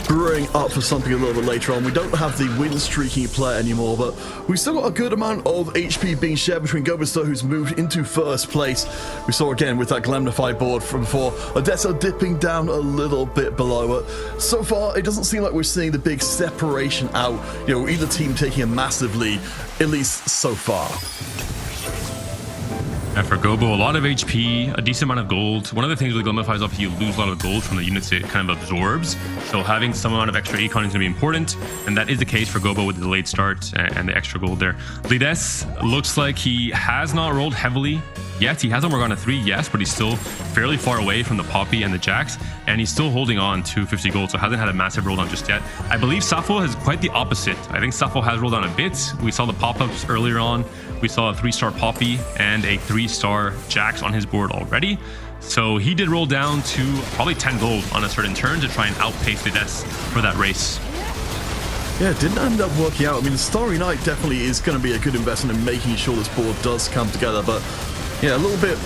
brewing up for something a little bit later on. We don't have the win-streaking player anymore, but we've still got a good amount of HP being shared between Gobester, who's moved into first place. We saw again with that Golemnify board from before, Odessa dipping down a little bit below, but so far it doesn't seem like we're seeing the big separation out. You know, either team taking a massive lead, at least so far. And for Gobo, a lot of HP, a decent amount of gold. One of the things with Golemnify is obviously you lose a lot of gold from the units it kind of absorbs. So having some amount of extra econ is going to be important. And that is the case for Gobo with the delayed start and the extra gold there. Lides looks like he has not rolled heavily yet. He has a Morgana 3, yes, but he's still fairly far away from the Poppy and the Jax. And he's still holding on to 50 gold, so hasn't had a massive roll down just yet. I believe Sappho has quite the opposite. I think Sappho has rolled down a bit. We saw the pop-ups earlier on. We saw a 3-star Poppy and a 3-star Jax on his board already. So he did roll down to probably 10 gold on a certain turn to try and outpace Lides for that race. Yeah, it didn't end up working out. I mean, the Starry Night definitely is going to be a good investment in making sure this board does come together, but yeah, a little bit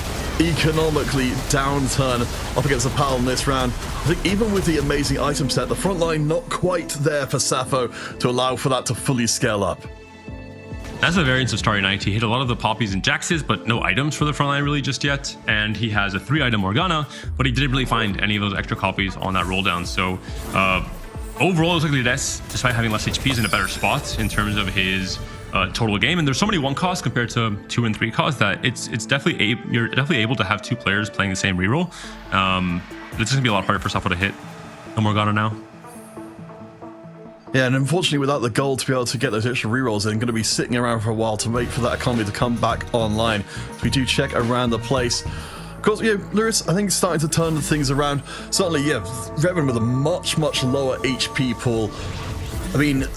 economically downturn up against the Pal in this round. I think even with the amazing item set, the front line not quite there for Sappho to allow for that to fully scale up. That's the variance of Starry Night. He hit a lot of the Poppies and Jaxes, but no items for the frontline really just yet. And he has a 3-item Morgana, but he didn't really find any of those extra copies on that roll down. So overall, it looks like Lides, despite having less HP, is in a better spot in terms of his total game. And there's so many 1 costs compared to 2 and 3 costs that it's definitely you're definitely able to have 2 players playing the same reroll. It's gonna be a lot harder for Sappho to hit the Morgana now. Yeah, and unfortunately without the gold to be able to get those extra rerolls in, going to be sitting around for a while to wait for that economy to come back online. So we do check around the place. Of course, yeah, Lyris, I think, is starting to turn the things around. Certainly, yeah, Revan with a much lower HP pool. I mean,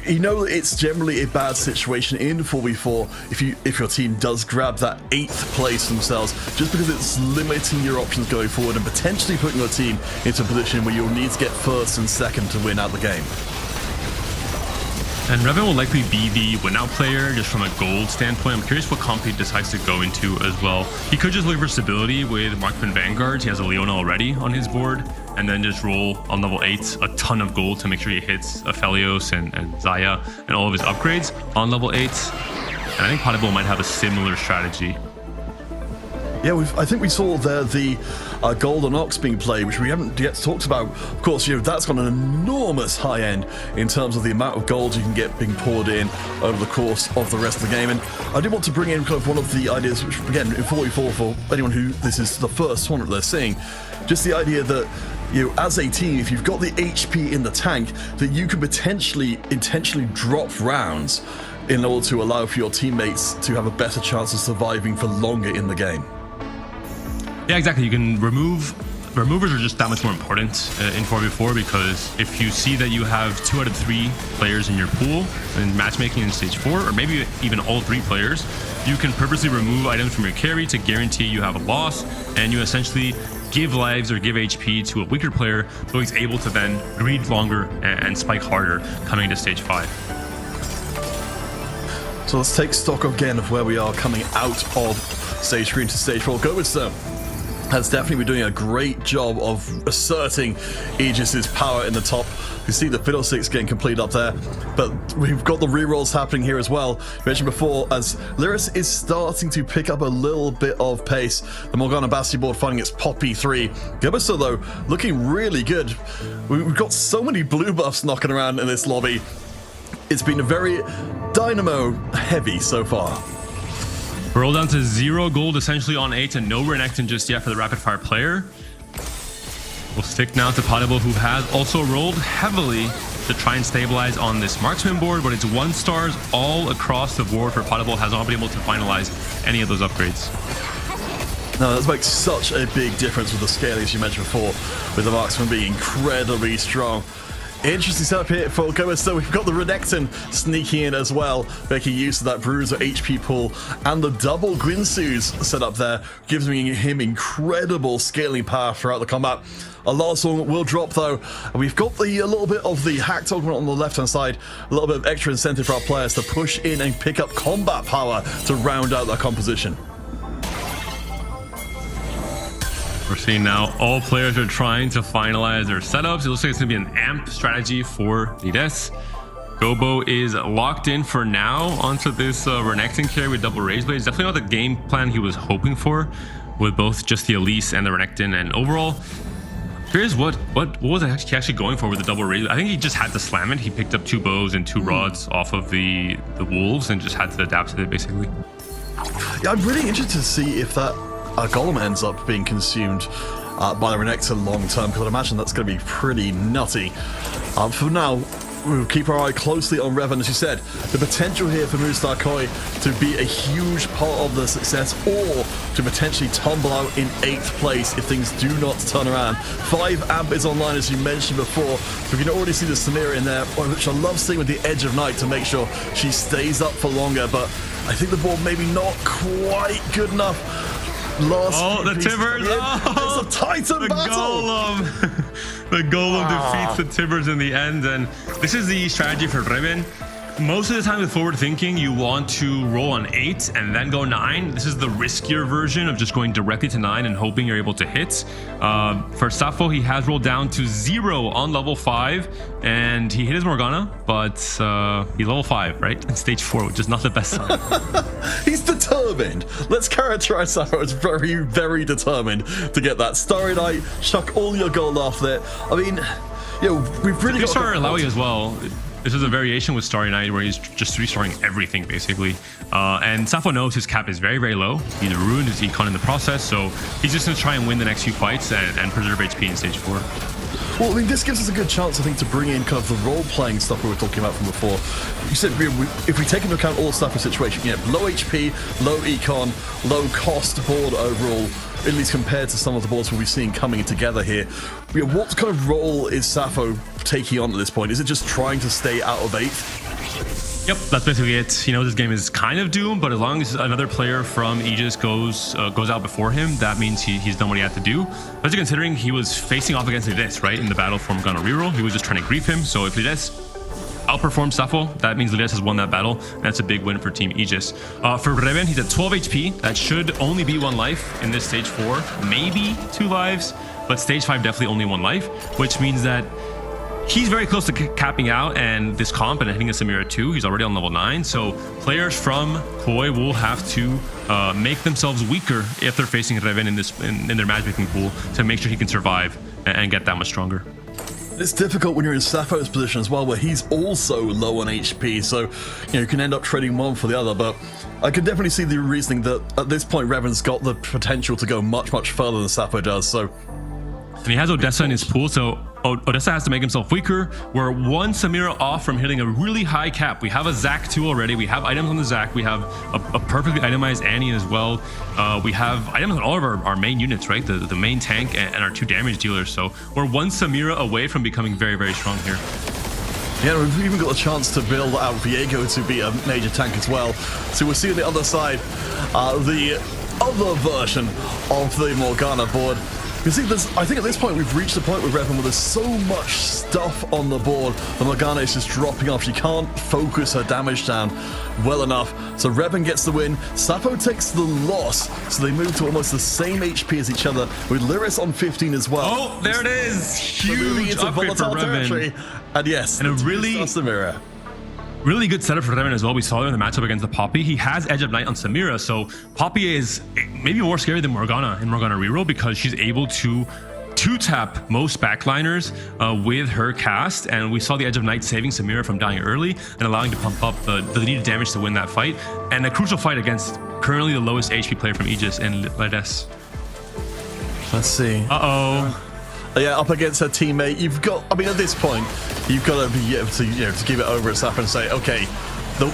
you know, it's generally a bad situation in 4v4 if your team does grab that 8th place themselves, just because it's limiting your options going forward and potentially putting your team into a position where you'll need to get 1st and 2nd to win out the game. And Revan will likely be the win-out player just from a gold standpoint. I'm curious what comp he decides to go into as well. He could just look for stability with Marksman Vanguards. He has a Leona already on his board. And then just roll on level 8 a ton of gold to make sure he hits Aphelios and Zaya and all of his upgrades on level 8. And I think Potable might have a similar strategy. Yeah, I think we saw there the Golden Ox being played, which we haven't yet talked about. Of course, you know, that's got an enormous high end in terms of the amount of gold you can get being poured in over the course of the rest of the game. And I did want to bring in kind of one of the ideas, which again, in 4v4, for anyone who this is the first one that they're seeing, just the idea that, you know, as a team, if you've got the HP in the tank, that you can potentially intentionally drop rounds in order to allow for your teammates to have a better chance of surviving for longer in the game. Yeah, exactly. You can remove removers are just that much more important in 4v4, because if you see that you have 2 out of 3 players in your pool in matchmaking in stage 4, or maybe even all 3 players, you can purposely remove items from your carry to guarantee you have a loss, and you essentially give lives or give HP to a weaker player, so he's able to then greed longer and spike harder coming into stage 5. So let's take stock again of where we are coming out of stage 3 into stage 4. Gomez has definitely been doing a great job of asserting Aegis's power in the top. You see the Fiddlesticks getting complete up there, but we've got the rerolls happening here as well. You mentioned before, as Lyris is starting to pick up a little bit of pace. The Morgana Bastion board finding its Poppy 3. Gomez though, looking really good. We've got so many blue buffs knocking around in this lobby. It's been very Dynamo heavy so far. We're all down to 0 gold essentially on 8 and no Renekton just yet for the rapid fire player. We'll stick now to Potable, who has also rolled heavily to try and stabilize on this marksman board, but it's 1 stars all across the board for Potable. Has not been able to finalize any of those upgrades. No, that makes such a big difference with the scaling, as you mentioned before, with the marksman being incredibly strong. Interesting setup here for Gomez. So we've got the Renekton sneaking in as well, making use of that Bruiser HP pool, and the double Gwynsu's set up there, gives him incredible scaling power throughout the combat. A last one will drop though, and we've got a little bit of the hacked augment on the left hand side, a little bit of extra incentive for our players to push in and pick up combat power to round out their composition. We're seeing now all players are trying to finalize their setups. It looks like it's going to be an amp strategy for Lides. Gobo is locked in for now onto this Renekton carry with double Rage Blades. Definitely not the game plan he was hoping for, with both just the Elise and the Renekton. And overall, here's what was he actually going for with the double Rage? I think he just had to slam it. He picked up 2 bows and 2 rods off of the wolves and just had to adapt to it basically. Yeah, I'm really interested to see if that Golem ends up being consumed by the Renekton long term, because I imagine that's going to be pretty nutty. For now, we'll keep our eye closely on Revan. As you said, the potential here for Moonstar Koi to be a huge part of the success, or to potentially tumble out in 8th place if things do not turn around. 5 amp is online, as you mentioned before. We can already see the Samira in there, which I love seeing with the Edge of Night to make sure she stays up for longer, but I think the board maybe not quite good enough. The Tibbers! It's a Titan battle! Golem! The Golem defeats the Tibbers in the end, and this is the strategy for Reven. Most of the time with forward thinking, you want to roll on 8 and then go 9. This is the riskier version of just going directly to 9 and hoping you're able to hit. For Sappho, he has rolled down to 0 on level 5, and he hit his Morgana, but he's level 5, right? In stage 4, which is not the best sign. He's determined. Let's characterize Sappho as very, very determined to get that. Starry Night, chuck all your gold off there. I mean, you know, we've really got... Starry Alawi as well. This is a variation with Starry Night where he's just restoring everything basically. And Sappho knows his cap is very, very low. He ruined his econ in the process, so he's just going to try and win the next few fights and preserve HP in stage 4. Well, I mean, this gives us a good chance, I think, to bring in kind of the role-playing stuff we were talking about from before. You said if we take into account all the stuff in the situation, you know, low HP, low econ, low cost board overall, at least compared to some of the boards we'll be seeing coming together here. You know, what kind of role is Sappho taking on at this point? Is it just trying to stay out of 8th? Yep, that's basically it. You know, this game is kind of doomed, but as long as another player from Aegis goes out before him, that means he's done what he had to do. Especially considering he was facing off against Lides, right, in the battle for Morgana reroll. He was just trying to grief him, so if Lides outperforms Sappho, that means Lides has won that battle, and that's a big win for Team Aegis. For Reven, he's at 12 HP. That should only be 1 life in this stage 4, maybe 2 lives, but stage 5 definitely only 1 life, which means that he's very close to capping out, and this comp and hitting a Samira 2, he's already on level 9, so players from Koi will have to make themselves weaker if they're facing Reven in their matchmaking pool to make sure he can survive and get that much stronger. It's difficult when you're in Sappho's position as well, where he's also low on HP, so you know you can end up trading one for the other. But I can definitely see the reasoning that at this point Reven's got the potential to go much, much further than Sappho does. So And he has Odessa in his pool, so Odessa has to make himself weaker. We're one Samira off from hitting a really high cap. We have a Zac 2 already. We have items on the Zac. We have a perfectly itemized Annie as well. We have items on all of our main units, right? The main tank and our 2 damage dealers. So we're one Samira away from becoming very, very strong here. Yeah, we've even got a chance to build out Viego to be a major tank as well. So we'll see on the other side, the other version of the Morgana board. You see, I think at this point we've reached the point with Revan where there's so much stuff on the board. The Morgana is just dropping off. She can't focus her damage down well enough. So Revan gets the win. Sappho takes the loss. So they move to almost the same HP as each other with Lyris on 15 as well. Oh, there it is. Huge upgrade for Revan. And yes, and a really really good setup for Revan as well. We saw it in the matchup against the Poppy. He has Edge of Night on Samira, so Poppy is maybe more scary than Morgana in Morgana reroll because she's able to two-tap most backliners with her cast, and we saw the Edge of Night saving Samira from dying early and allowing to pump up the needed damage to win that fight, and a crucial fight against currently the lowest HP player from Aegis in Ledes. Let's see. Yeah, up against her teammate. You've got, I mean, at this point, you've got to be able to, to give it over at Sappho and say, okay,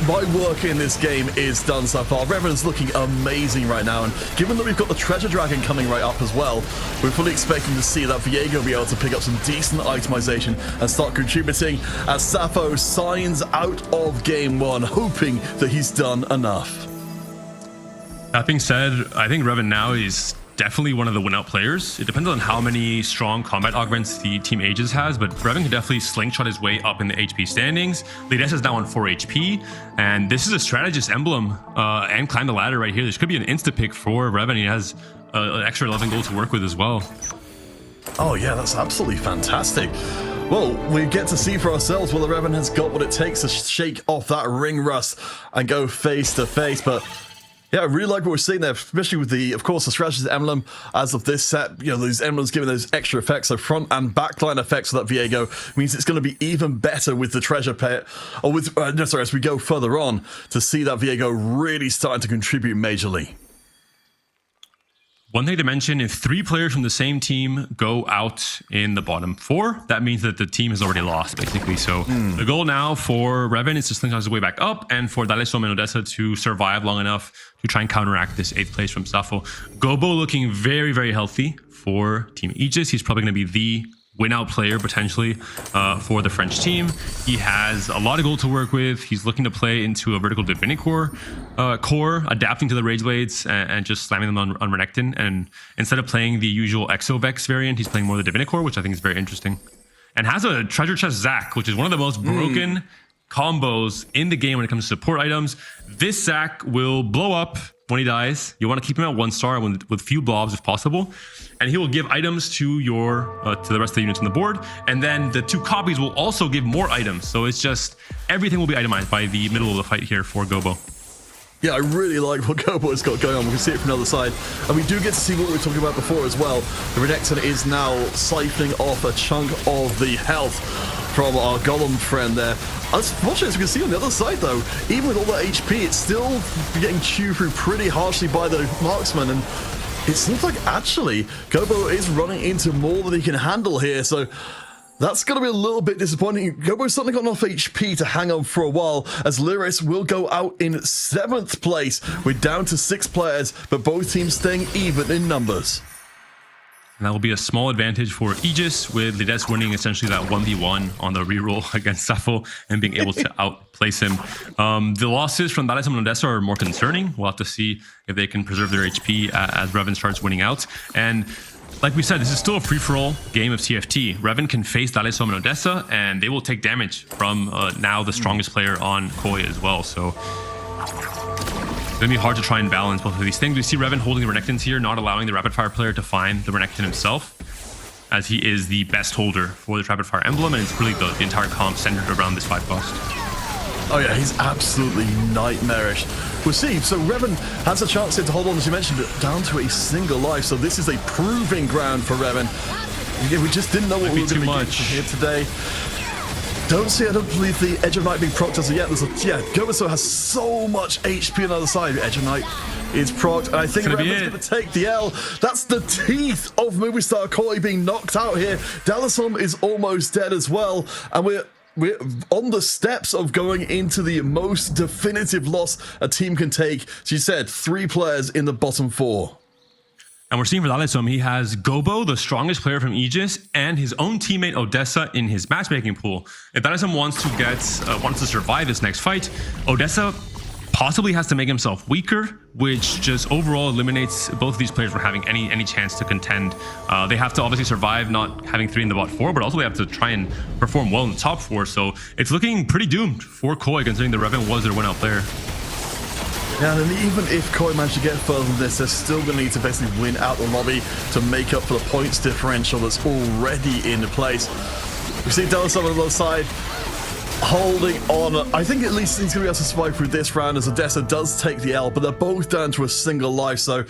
my work in this game is done so far. Revan's looking amazing right now, and given that we've got the Treasure Dragon coming right up as well, we're fully expecting to see that Viego be able to pick up some decent itemization and start contributing as Sappho signs out of game 1, hoping that he's done enough. That being said, I think Revan now is definitely one of the win-out players. It depends on how many strong combat augments the team Aegis has, but Revan can definitely slingshot his way up in the HP standings. Lides is now on 4 HP, and this is a strategist emblem and climb the ladder right here. This could be an insta-pick for Revan. He has an extra 11 gold to work with as well. Oh yeah, that's absolutely fantastic. Well, we get to see for ourselves whether Revan has got what it takes to shake off that ring rust and go face to face, but yeah, I really like what we're seeing there, especially with the, of course, the strategist emblem as of this set. Those emblems giving those extra effects, so front and backline effects for that Viego means it's going to be even better with the treasure pit, or with, as we go further on to see that Viego really starting to contribute majorly. One thing to mention, if 3 players from the same team go out in the bottom 4, that means that the team has already lost, basically. So the goal now for Revan is to slingshot his way back up, and for Dalesom and Odessa to survive long enough to try and counteract this 8th place from Sappho. Gobo looking very, very healthy for Team Aegis. He's probably going to be the win-out player, potentially, for the French team. He has a lot of gold to work with. He's looking to play into a vertical Divinity core, adapting to the Rage Blades and just slamming them on Renekton. And instead of playing the usual Exovex variant, he's playing more the Divinity core, which I think is very interesting. And has a Treasure Chest Zac, which is one of the most broken combos in the game when it comes to support items. This Zac will blow up when he dies. You want to keep him at 1 star with few blobs if possible, and he will give items to your to the rest of the units on the board, and then the 2 copies will also give more items. So it's just everything will be itemized by the middle of the fight here for Gobo. Yeah, I really like what Gobo has got going on. We can see it from the other side. And we do get to see what we were talking about before as well. The Renekton is now siphoning off a chunk of the health from our Golem friend there. Unfortunately, as we can see on the other side though, even with all that HP, it's still getting chewed through pretty harshly by the marksman. And it seems like actually Gobo is running into more than he can handle here. So that's going to be a little bit disappointing. Gobo's suddenly got enough HP to hang on for a while, as Lyris will go out in 7th place. We're down to 6 players, but both teams staying even in numbers. And that will be a small advantage for Aegis, with Lides winning essentially that 1v1 on the reroll against Sappho and being able to outplace him. The losses from Dalesom and Odessa are more concerning. We'll have to see if they can preserve their HP as Revan starts winning out. And like we said, this is still a free-for-all game of TFT. Revan can face Dalesom and Odessa, and they will take damage from now the strongest player on Koi as well. So it's going to be hard to try and balance both of these things. We see Revan holding the Renektons here, not allowing the rapid-fire player to find the Renekton himself, as he is the best holder for this rapid-fire emblem, and it's really the entire comp centered around this 5 cost. Oh yeah, he's absolutely nightmarish. We'll see. So Revan has a chance here to hold on, as you mentioned, down to a single life. So this is a proving ground for Revan. Yeah, we just didn't know what we were going to get here today. don't believe the Edge of Night being procced as of yet. Gomaso has so much HP on the other side. Edge of Night is procced, and I think Reven's going to take the L. That's the teeth of Movistar Koi being knocked out here. Dalasom is almost dead as well, and we're on the steps of going into the most definitive loss a team can take. She said 3 players in the bottom 4. And we're seeing for Dalasom, he has Gobo, the strongest player from Aegis, and his own teammate Odessa in his matchmaking pool. If Dalasom wants to survive this next fight, Odessa possibly has to make himself weaker, which just overall eliminates both of these players from having any chance to contend. They have to obviously survive not having 3 in the bot 4, but also they have to try and perform well in the top 4. So it's looking pretty doomed for Koi, considering the Revan was their win-out player. Yeah, and even if Koi manage to get further than this, they're still going to need to basically win out the lobby to make up for the points differential that's already in place. We see Dalasom on the other side holding on. I think at least he's going to be able to survive through this round as Odessa does take the L, but they're both down to a single life. So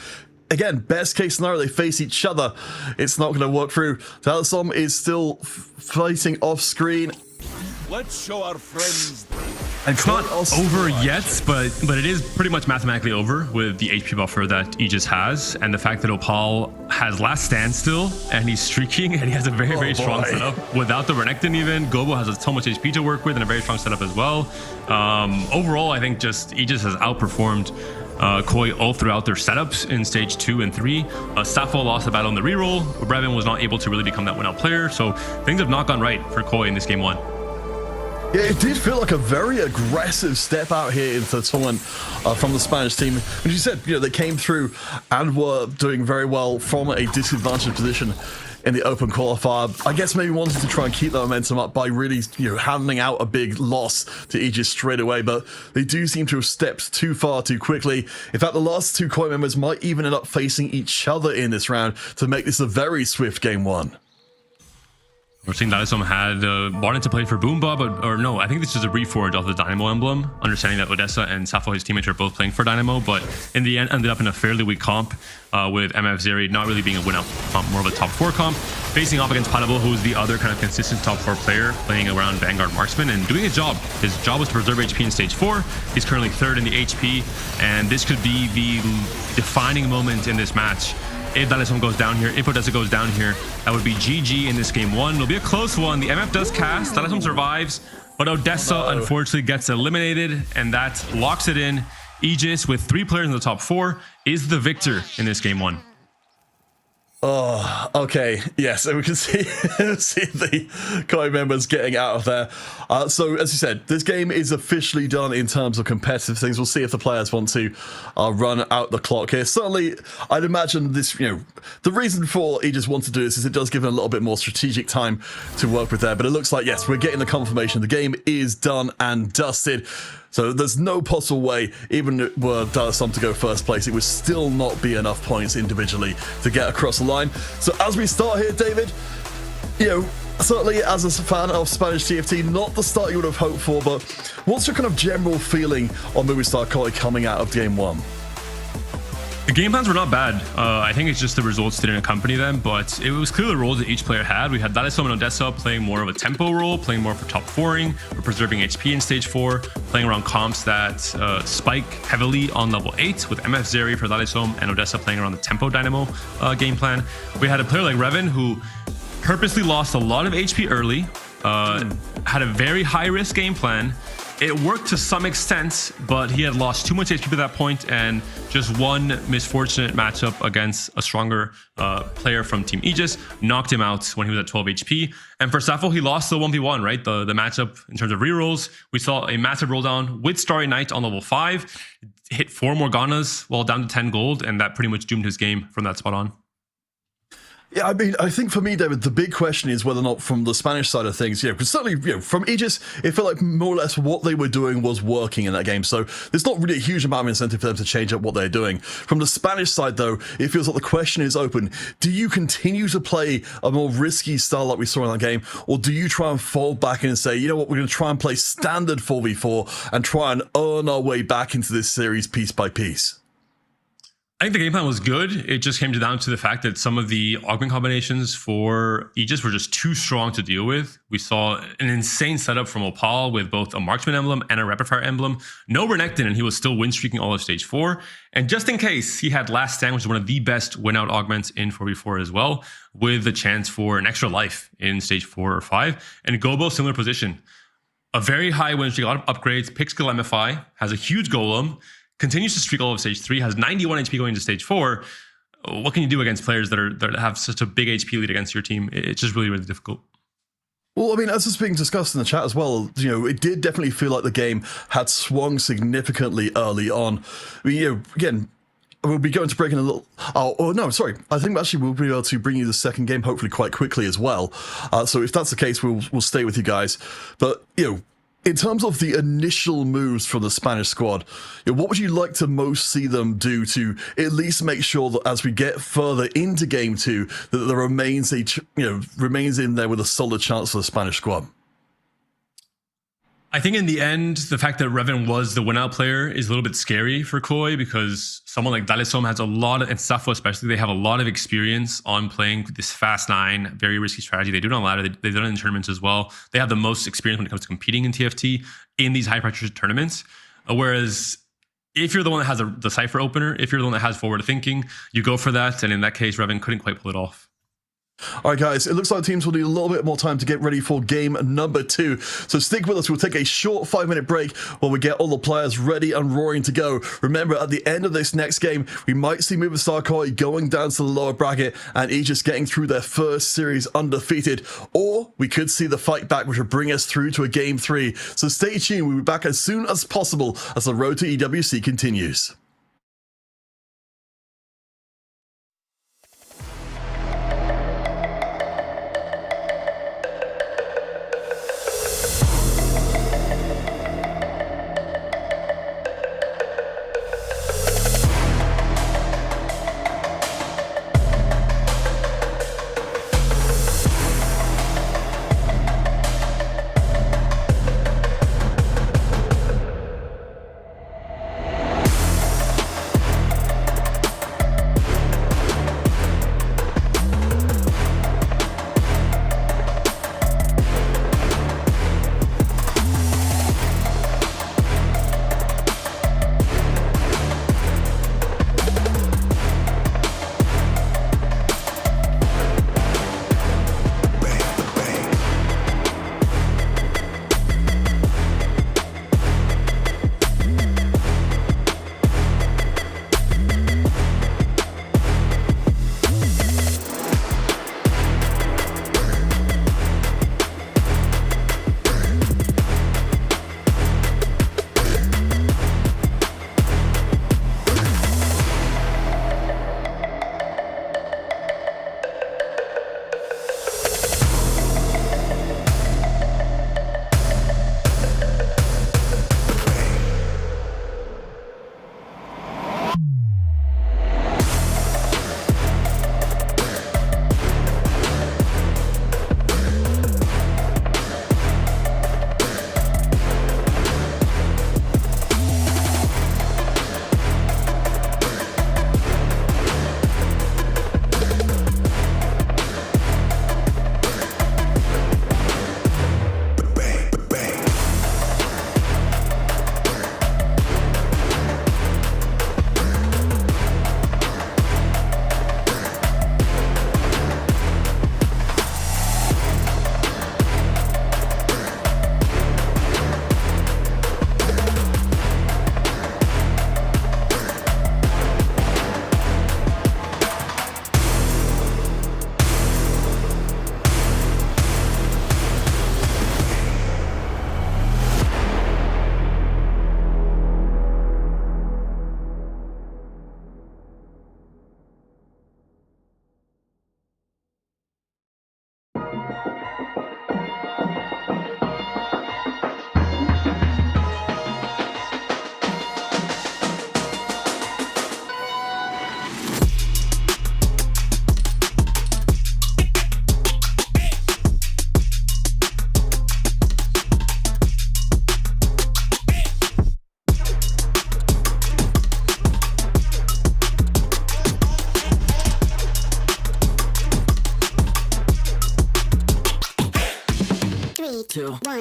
again, best case scenario, they face each other. It's not going to work through. Dalasom is still fighting off screen. Let's show our friends. And it's not over yet, but it is pretty much mathematically over with the HP buffer that Aegis has, and the fact that Opal has last stand still, and he's streaking, and he has a very strong setup without the Renekton even. Gobo has so much HP to work with and a very strong setup as well. Overall, I think just Aegis has outperformed Koi all throughout their setups in stage 2 and 3. Sappho lost the battle in the reroll. Revan was not able to really become that win-out player, so things have not gone right for Koi in this game 1. Yeah, it did feel like a very aggressive step out here into the tournament from the Spanish team. As you said, they came through and were doing very well from a disadvantaged position in the open qualifier. I guess maybe wanted to try and keep that momentum up by really, handing out a big loss to Aegis straight away, but they do seem to have stepped too far too quickly. In fact, the last 2 Koi members might even end up facing each other in this round to make this a very swift game 1. We're seeing Dalasom had wanted to play for Boomba, or no, I think this is a reforge of the Dynamo emblem, understanding that Odessa and Sappho, his teammates, are both playing for Dynamo, but in the end ended up in a fairly weak comp with MF Zeri not really being a win-out comp, more of a top 4 comp, facing off against Padabo, who's the other kind of consistent top 4 player, playing around Vanguard Marksman and doing his job. His job was to preserve HP in stage 4. He's currently 3rd in the HP, and this could be the defining moment in this match. If Dalasom goes down here, if Odessa goes down here, that would be GG in this game 1. It'll be a close one. The MF does cast, Dalasom survives, but Odessa unfortunately gets eliminated, and that locks it in. Aegis, with 3 players in the top 4, is the victor in this game 1. Oh, okay. Yes, and we can see the Koi members getting out of there. So, as you said, this game is officially done in terms of competitive things. We'll see if the players want to run out the clock here. Certainly, I'd imagine this, the reason for Aegis want to do this is it does give them a little bit more strategic time to work with there. But it looks like, yes, we're getting the confirmation. The game is done and dusted. So there's no possible way, even were Dalasom to go first place, it would still not be enough points individually to get across the line. So as we start here, David, certainly as a fan of Spanish TFT, not the start you would have hoped for, but what's your kind of general feeling on Movistar Koi coming out of game 1? The game plans were not bad. I think it's just the results didn't accompany them, but it was clear the roles that each player had. We had Dalasom and Odessa playing more of a tempo role, playing more for top 4ing, or preserving HP in stage 4, playing around comps that spike heavily on level 8, with MF Zeri for Dalasom and Odessa playing around the tempo dynamo game plan. We had a player like Revan who purposely lost a lot of HP early, had a very high-risk game plan. It worked to some extent, but he had lost too much HP at that point, and just one misfortunate matchup against a stronger player from Team Aegis knocked him out when he was at 12 HP. And for Sappho, he lost the 1v1, right? The matchup in terms of rerolls. We saw a massive roll down with Starry Knight on level 5, hit 4 Morganas while down to 10 gold, and that pretty much doomed his game from that spot on. Yeah, I mean, I think for me, David, the big question is whether or not from the Spanish side of things, because certainly, from Aegis, it felt like more or less what they were doing was working in that game. So there's not really a huge amount of incentive for them to change up what they're doing. From the Spanish side, though, it feels like the question is open. Do you continue to play a more risky style like we saw in that game, or do you try and fall back in and say, you know what, we're going to try and play standard 4v4 and try and earn our way back into this series piece by piece? I think the game plan was good. It just came down to the fact that some of the augment combinations for Aegis were just too strong to deal with. We saw an insane setup from Opal with both a marksman emblem and a rapid fire emblem. No Renekton, and he was still win streaking all of stage 4. And just in case, he had Last Stand, which is one of the best win out augments in 4v4 as well, with the chance for an extra life in stage 4 or 5. And Gobo, similar position. A very high win streak, a lot of upgrades, picks Galemify, has a huge golem, continues to streak all of stage 3, has 91 HP going into stage 4. What can you do against players that have such a big HP lead against your team? It's just really, really difficult. Well, I mean, as is being discussed in the chat as well, you know, it did definitely feel like the game had swung significantly early on. I mean, you know, again, we'll be going to break in a little... Oh, no, sorry. I think actually we'll be able to bring you the second game hopefully quite quickly as well. So if that's the case, we'll stay with you guys. But, you know, in terms of the initial moves from the Spanish squad, you know, what would you like to most see them do to at least make sure that as we get further into Game 2, that there remains remains in there with a solid chance for the Spanish squad? I think in the end, the fact that Revan was the win-out player is a little bit scary for Koi, because someone like Dalisom has a lot of, and Safo especially, they have a lot of experience on playing this fast 9, very risky strategy. They do it on ladder, they've done it in tournaments as well. They have the most experience when it comes to competing in TFT in these high-pressure tournaments. Whereas if you're the one that has the Cypher opener, if you're the one that has forward thinking, you go for that, and in that case, Revan couldn't quite pull it off. All right, guys, it looks like teams will need a little bit more time to get ready for game number 2. So stick with us. We'll take a short 5-minute break while we get all the players ready and roaring to go. Remember, at the end of this next game, we might see Movistar Koi going down to the lower bracket and Aegis getting through their first series undefeated. Or we could see the fight back, which will bring us through to a game 3. So stay tuned. We'll be back as soon as possible as the road to EWC continues.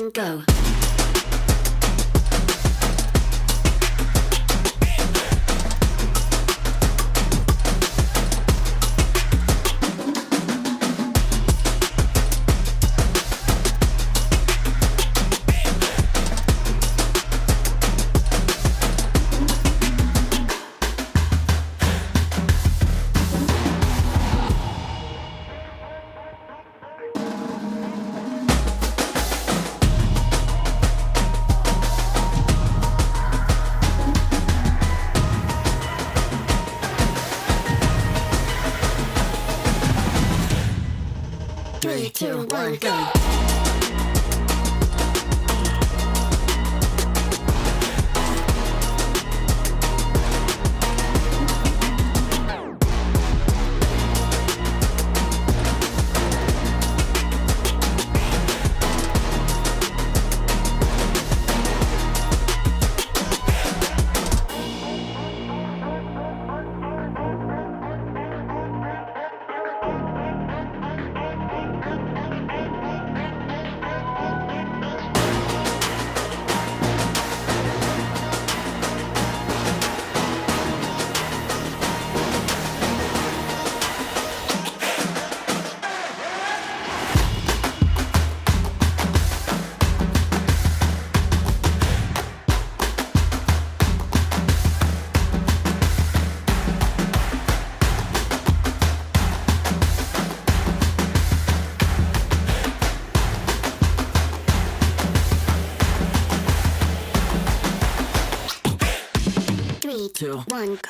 1, go. 3, 2, 1, go. Three, two, 1, go.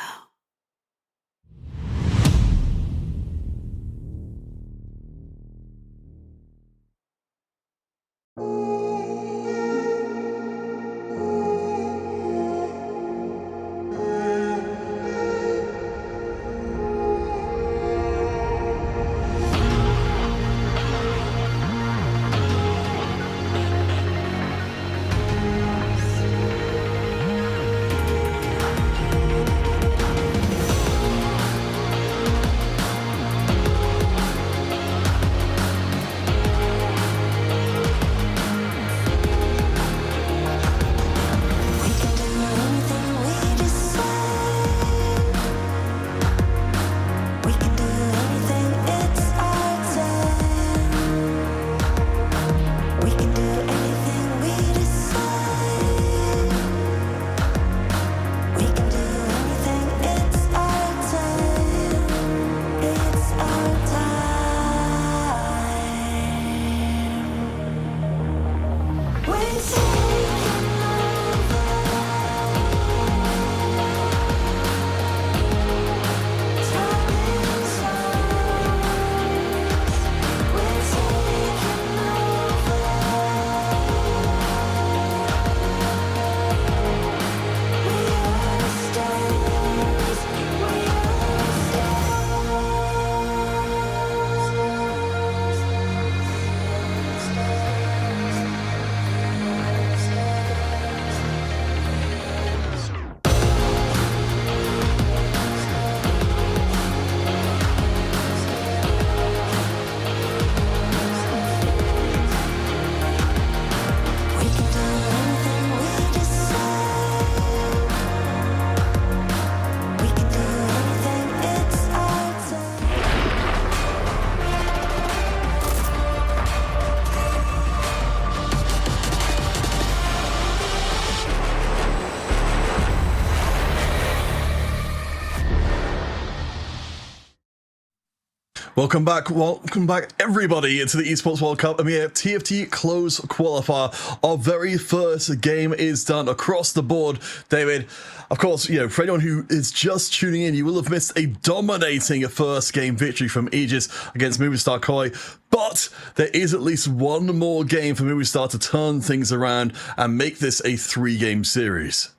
Welcome back everybody into the Esports World Cup EMEA TFT Close Qualifier. Our very first game is done across the board, David. Of course, you know, for anyone who is just tuning in, you will have missed a dominating first game victory from Aegis against Movistar Koi. But there is at least one more game for Movistar to turn things around and make this a 3-game series.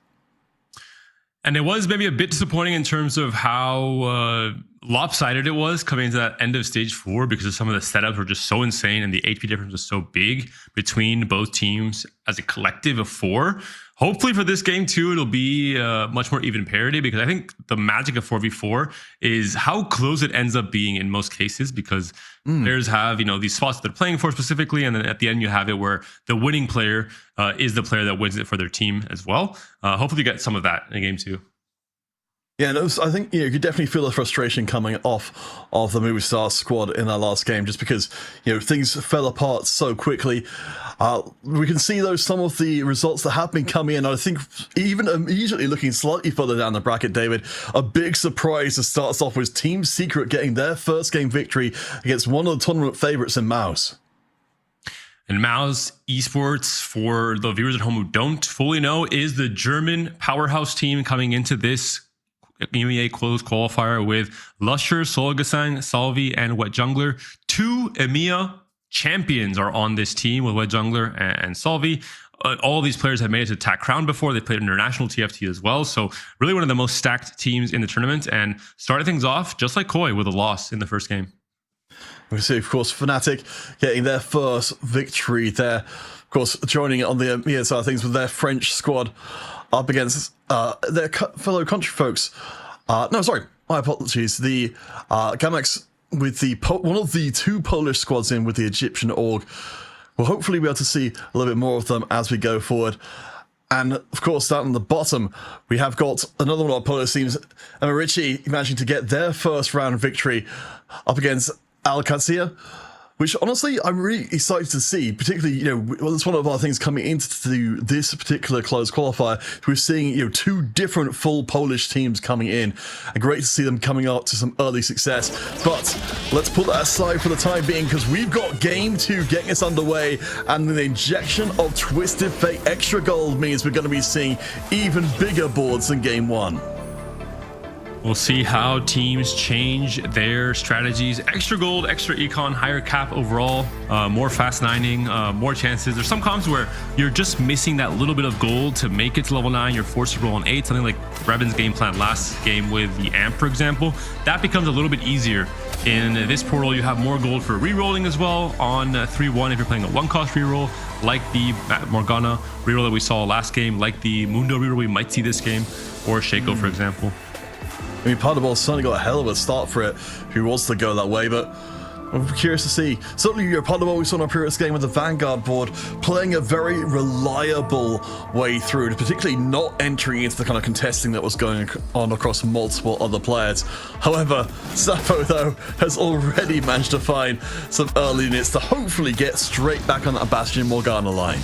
And it was maybe a bit disappointing in terms of how lopsided it was coming into that end of stage 4 because of some of the setups were just so insane and the HP difference was so big between both teams as a collective of 4. Hopefully for this game too, it'll be much more even parity, because I think the magic of 4v4 is how close it ends up being in most cases, because players have, you know, these spots that they're playing for specifically, and then at the end you have it where the winning player is the player that wins it for their team as well. Hopefully you get some of that in game 2. Yeah, no, I think you could definitely feel the frustration coming off of the Movie Star squad in that last game, just because things fell apart so quickly. We can see though some of the results that have been coming in. I think even immediately looking slightly further down the bracket, David, a big surprise to start us off was Team Secret getting their first game victory against one of the tournament favorites in Maus. And Maus Esports, for the viewers at home who don't fully know, is the German powerhouse team coming into this EMEA closed qualifier with Lusher, Solgesang, Salvi, and Wet Jungler. 2 EMEA champions are on this team with Wet Jungler and Salvi. All of these players have made it to TAC Crown before. They played international TFT as well. So really one of the most stacked teams in the tournament, and started things off just like Koi with a loss in the first game. We see, of course, Fnatic getting their first victory there. Of course, joining it on the EMEA side of things with their French squad up against their fellow country folks. No, sorry, my apologies. The Gamex with the one of the 2 Polish squads in with the Egyptian org. We'll hopefully be able to see a little bit more of them as we go forward. And of course, down on the bottom, we have got another one of our Polish teams, Emerici, managing to get their first round victory up against Al-Qadsia, which honestly I'm really excited to see. Particularly, it's one of our things coming into this particular closed qualifier. We're seeing 2 different full Polish teams coming in, and great to see them coming up to some early success. But let's put that aside for the time being, because we've got game 2 getting us underway, and the injection of Twisted Fate Extra Gold means we're going to be seeing even bigger boards than game 1. We'll see how teams change their strategies. Extra gold, extra econ, higher cap overall, more fast nining, more chances. There's some comps where you're just missing that little bit of gold to make it to level 9. You're forced to roll on 8, something like Revan's game plan last game with the Amp, for example. That becomes a little bit easier. In this portal, you have more gold for rerolling as well on 3-1 if you're playing a 1-cost reroll, like the Morgana reroll that we saw last game, like the Mundo reroll we might see this game, or Shaco, for example. I mean, Paderball's certainly got a hell of a start for it if he wants to go that way, but I'm curious to see. Certainly, Paderball we saw in our previous game with the Vanguard board playing a very reliable way through, particularly not entering into the kind of contesting that was going on across multiple other players. However, Sappho, though, has already managed to find some early units to hopefully get straight back on that Bastion Morgana line.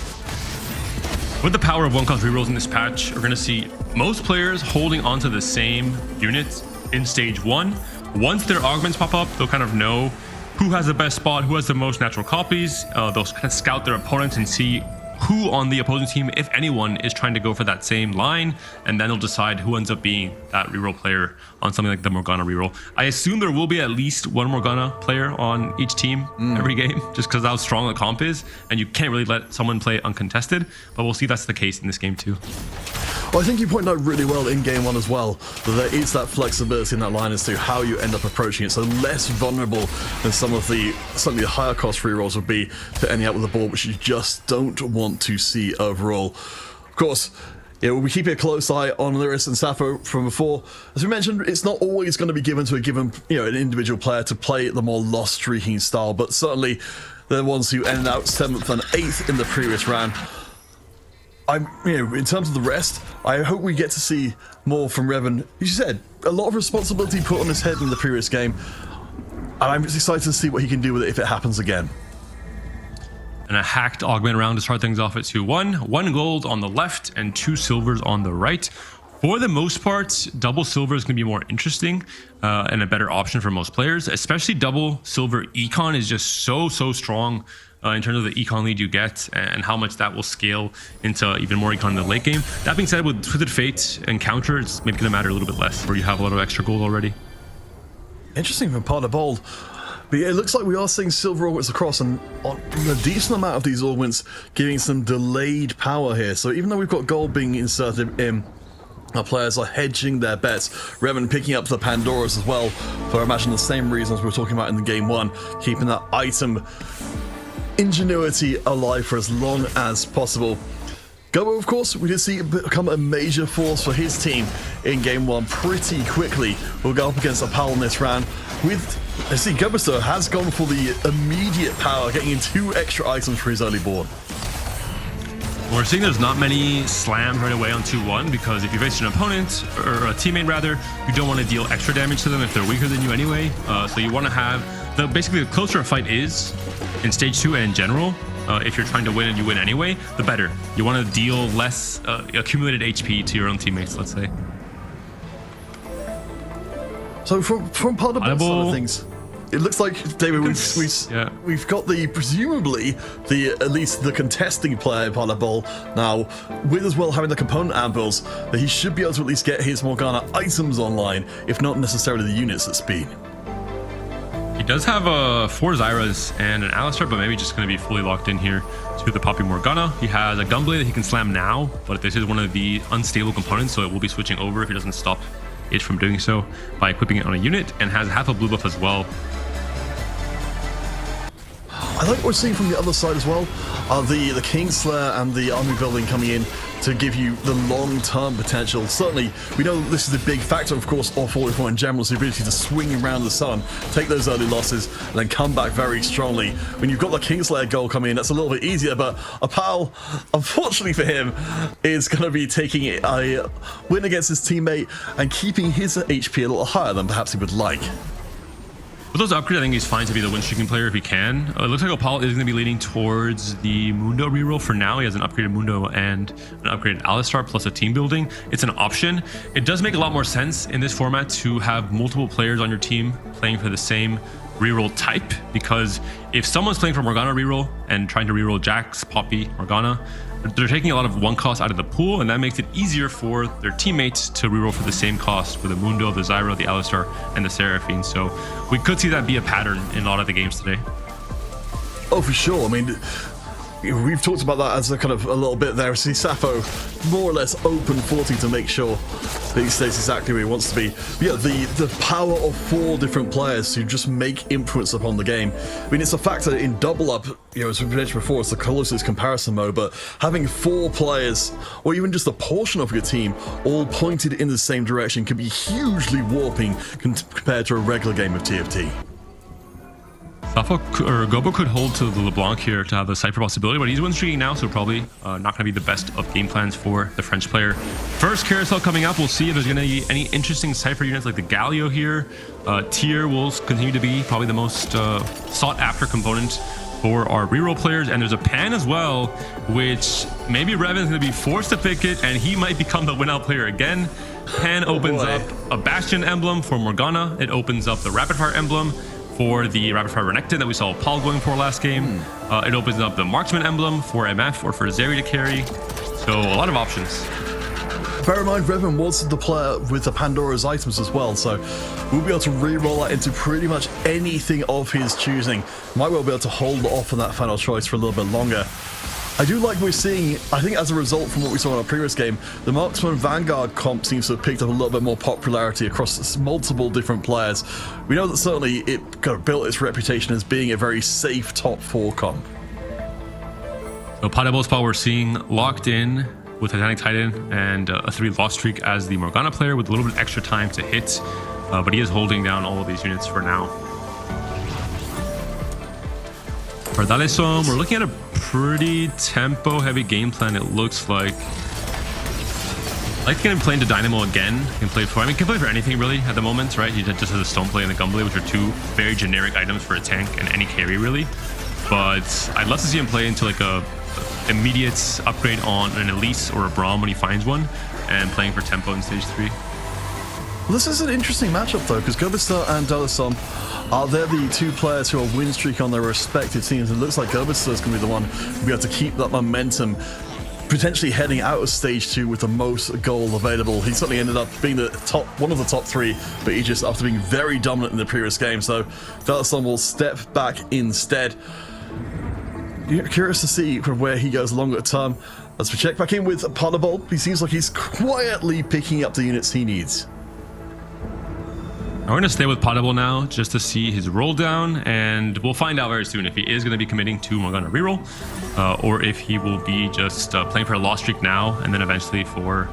With the power of 1-cost rerolls in this patch, we're going to see most players holding onto the same units in stage 1. Once their augments pop up, they'll kind of know who has the best spot, who has the most natural copies. They'll kind of scout their opponents and see who on the opposing team, if anyone, is trying to go for that same line, and then they'll decide who ends up being that reroll player on something like the Morgana reroll. I assume there will be at least 1 Morgana player on each team every game, just because how strong the comp is, and you can't really let someone play uncontested, but we'll see if that's the case in this game too. Well, I think you pointed out really well in game 1 as well, that there is that flexibility in that line as to how you end up approaching it, so less vulnerable than some of the higher cost rerolls would be to ending up with a board which you just don't want to see overall. Of course, we keep a close eye on Lyris and Sappho from before. As we mentioned, it's not always going to be given to an individual player to play the more lost streaking style, but certainly they're the ones who ended out 7th and 8th in the previous round. In terms of the rest, I hope we get to see more from Revan. As you said, a lot of responsibility put on his head in the previous game, and I'm just excited to see what he can do with it if it happens again. And a hacked augment round to start things off at 2-1. 1 gold on the left and 2 silvers on the right. For the most part, double silver is going to be more interesting and a better option for most players, especially double silver econ is just so strong in terms of the econ lead you get and how much that will scale into even more econ in the late game. That being said, with Twisted Fate and counter, it's maybe going to matter a little bit less where you have a lot of extra gold already. Interesting from part of Bold. But yeah, it looks like we are seeing silver augments across, and a decent amount of these augments giving some delayed power here. So even though we've got gold being inserted in Our players are hedging their bets. Revan picking up the Pandoras as well, for I imagine the same reasons we were talking about in the game one, keeping that item ingenuity alive for as long as possible. Gobo, of course, we did see it become a major force for his team in game one pretty quickly. We'll go up against Apal in this round with, let's see, Gobster has gone for the immediate power, getting in 2 extra items for his early board. We're seeing there's not many slams right away on 2-1 because if you face an opponent, or a teammate rather, you don't want to deal extra damage to them if they're weaker than you anyway. So you want to have, basically the closer a fight is in stage 2 and in general, if you're trying to win and you win anyway, the better. You want to deal less accumulated HP to your own teammates, let's say. So from part of the side of things, it looks like, David, we've got the, presumably, at least the contesting player part of Ball now, with as well having the component ambuls, that he should be able to at least get his Morgana items online, if not necessarily the units at speed. He does have 4 Zyras and an Alistar, but maybe just going to be fully locked in here to the Poppy Morgana. He has a Gunblade that he can slam now, but this is one of the unstable components, so it will be switching over if he doesn't stop it from doing so by equipping it on a unit, and has half a blue buff as well. I like what we're seeing from the other side as well. The Kingslayer and the army building coming in to give you the long-term potential. Certainly, we know this is a big factor, of course, of 44 in general, is the ability to swing around the sun, take those early losses, and then come back very strongly. When you've got the Kingslayer goal coming in, that's a little bit easier, but Apal, unfortunately for him, is going to be taking a win against his teammate and keeping his HP a little higher than perhaps he would like. With those upgrades, I think he's fine to be the win-streaking player if he can. It looks like Opal is going to be leaning towards the Mundo reroll for now. He has an upgraded Mundo and an upgraded Alistar plus a team building. It's an option. It does make a lot more sense in this format to have multiple players on your team playing for the same reroll type, because if someone's playing for Morgana reroll and trying to reroll Jax, Poppy, Morgana, they're taking a lot of one cost out of the pool, and that makes it easier for their teammates to reroll for the same cost with the Mundo, the Zyra, the Alistar, and the Seraphine. So we could see that be a pattern in a lot of the games today. Oh, for sure. I mean, we've talked about that as a kind of a little bit there. See Sappho more or less open 40 to make sure that he stays exactly where he wants to be. But yeah, the power of 4 different players who just make influence upon the game. I mean, it's a factor in double up, as we mentioned before, it's the closest comparison mode, but having 4 players, or even just a portion of your team, all pointed in the same direction can be hugely warping compared to a regular game of TFT. Gobo could hold to the LeBlanc here to have the Cypher possibility, but he's win streaking now, so probably not going to be the best of game plans for the French player. First carousel coming up, we'll see if there's going to be any interesting Cypher units like the Galio here. Tier will continue to be probably the most sought after component for our reroll players, and there's a Pan as well, which maybe Revan's going to be forced to pick it, and he might become the win-out player again. Pan opens up a Bastion emblem for Morgana. It opens up the Rapid Fire emblem for the Rapid Fire Renekton that we saw Paul going for last game. It opens up the Marksman emblem for MF or for Zeri to carry. So a lot of options. Bear in mind, Revan was the player with the Pandora's items as well, so we'll be able to re-roll that into pretty much anything of his choosing. Might well be able to hold off on that final choice for a little bit longer. I do like we're seeing, I think as a result from what we saw in our previous game, the Marksman Vanguard comp seems to have picked up a little bit more popularity across multiple different players. We know that certainly it kind of built its reputation as being a very safe top 4 comp. So Padabospa we're seeing locked in with Titanic Titan and a 3 loss streak as the Morgana player with a little bit extra time to hit, but he is holding down all of these units for now. For Dalesom, we're looking at a pretty tempo-heavy game plan, it looks like. I like to get him playing to Dynamo again. He can play for, he can play for anything really at the moment, right? He just has a Stone Play and a Gunblade, which are 2 very generic items for a tank and any carry really. But I'd love to see him play into like a immediate upgrade on an Elise or a Braum when he finds one, and playing for tempo in stage 3. Well, this is an interesting matchup though, because Gobster and Dalesom they're the 2 players who are win streak on their respective teams. It looks like Gobster is going to be the one who'll be able to keep that momentum, potentially heading out of stage 2 with the most goal available. He certainly ended up being one of the top 3, but he just, after being very dominant in the previous game, so Dalesom will step back instead. Curious to see where he goes longer term. As we check back in with Potterball, he seems like he's quietly picking up the units he needs. We're going to stay with Potable now just to see his roll down, and we'll find out very soon if he is going to be committing to Morgana reroll, or if he will be just playing for a loss streak now and then eventually for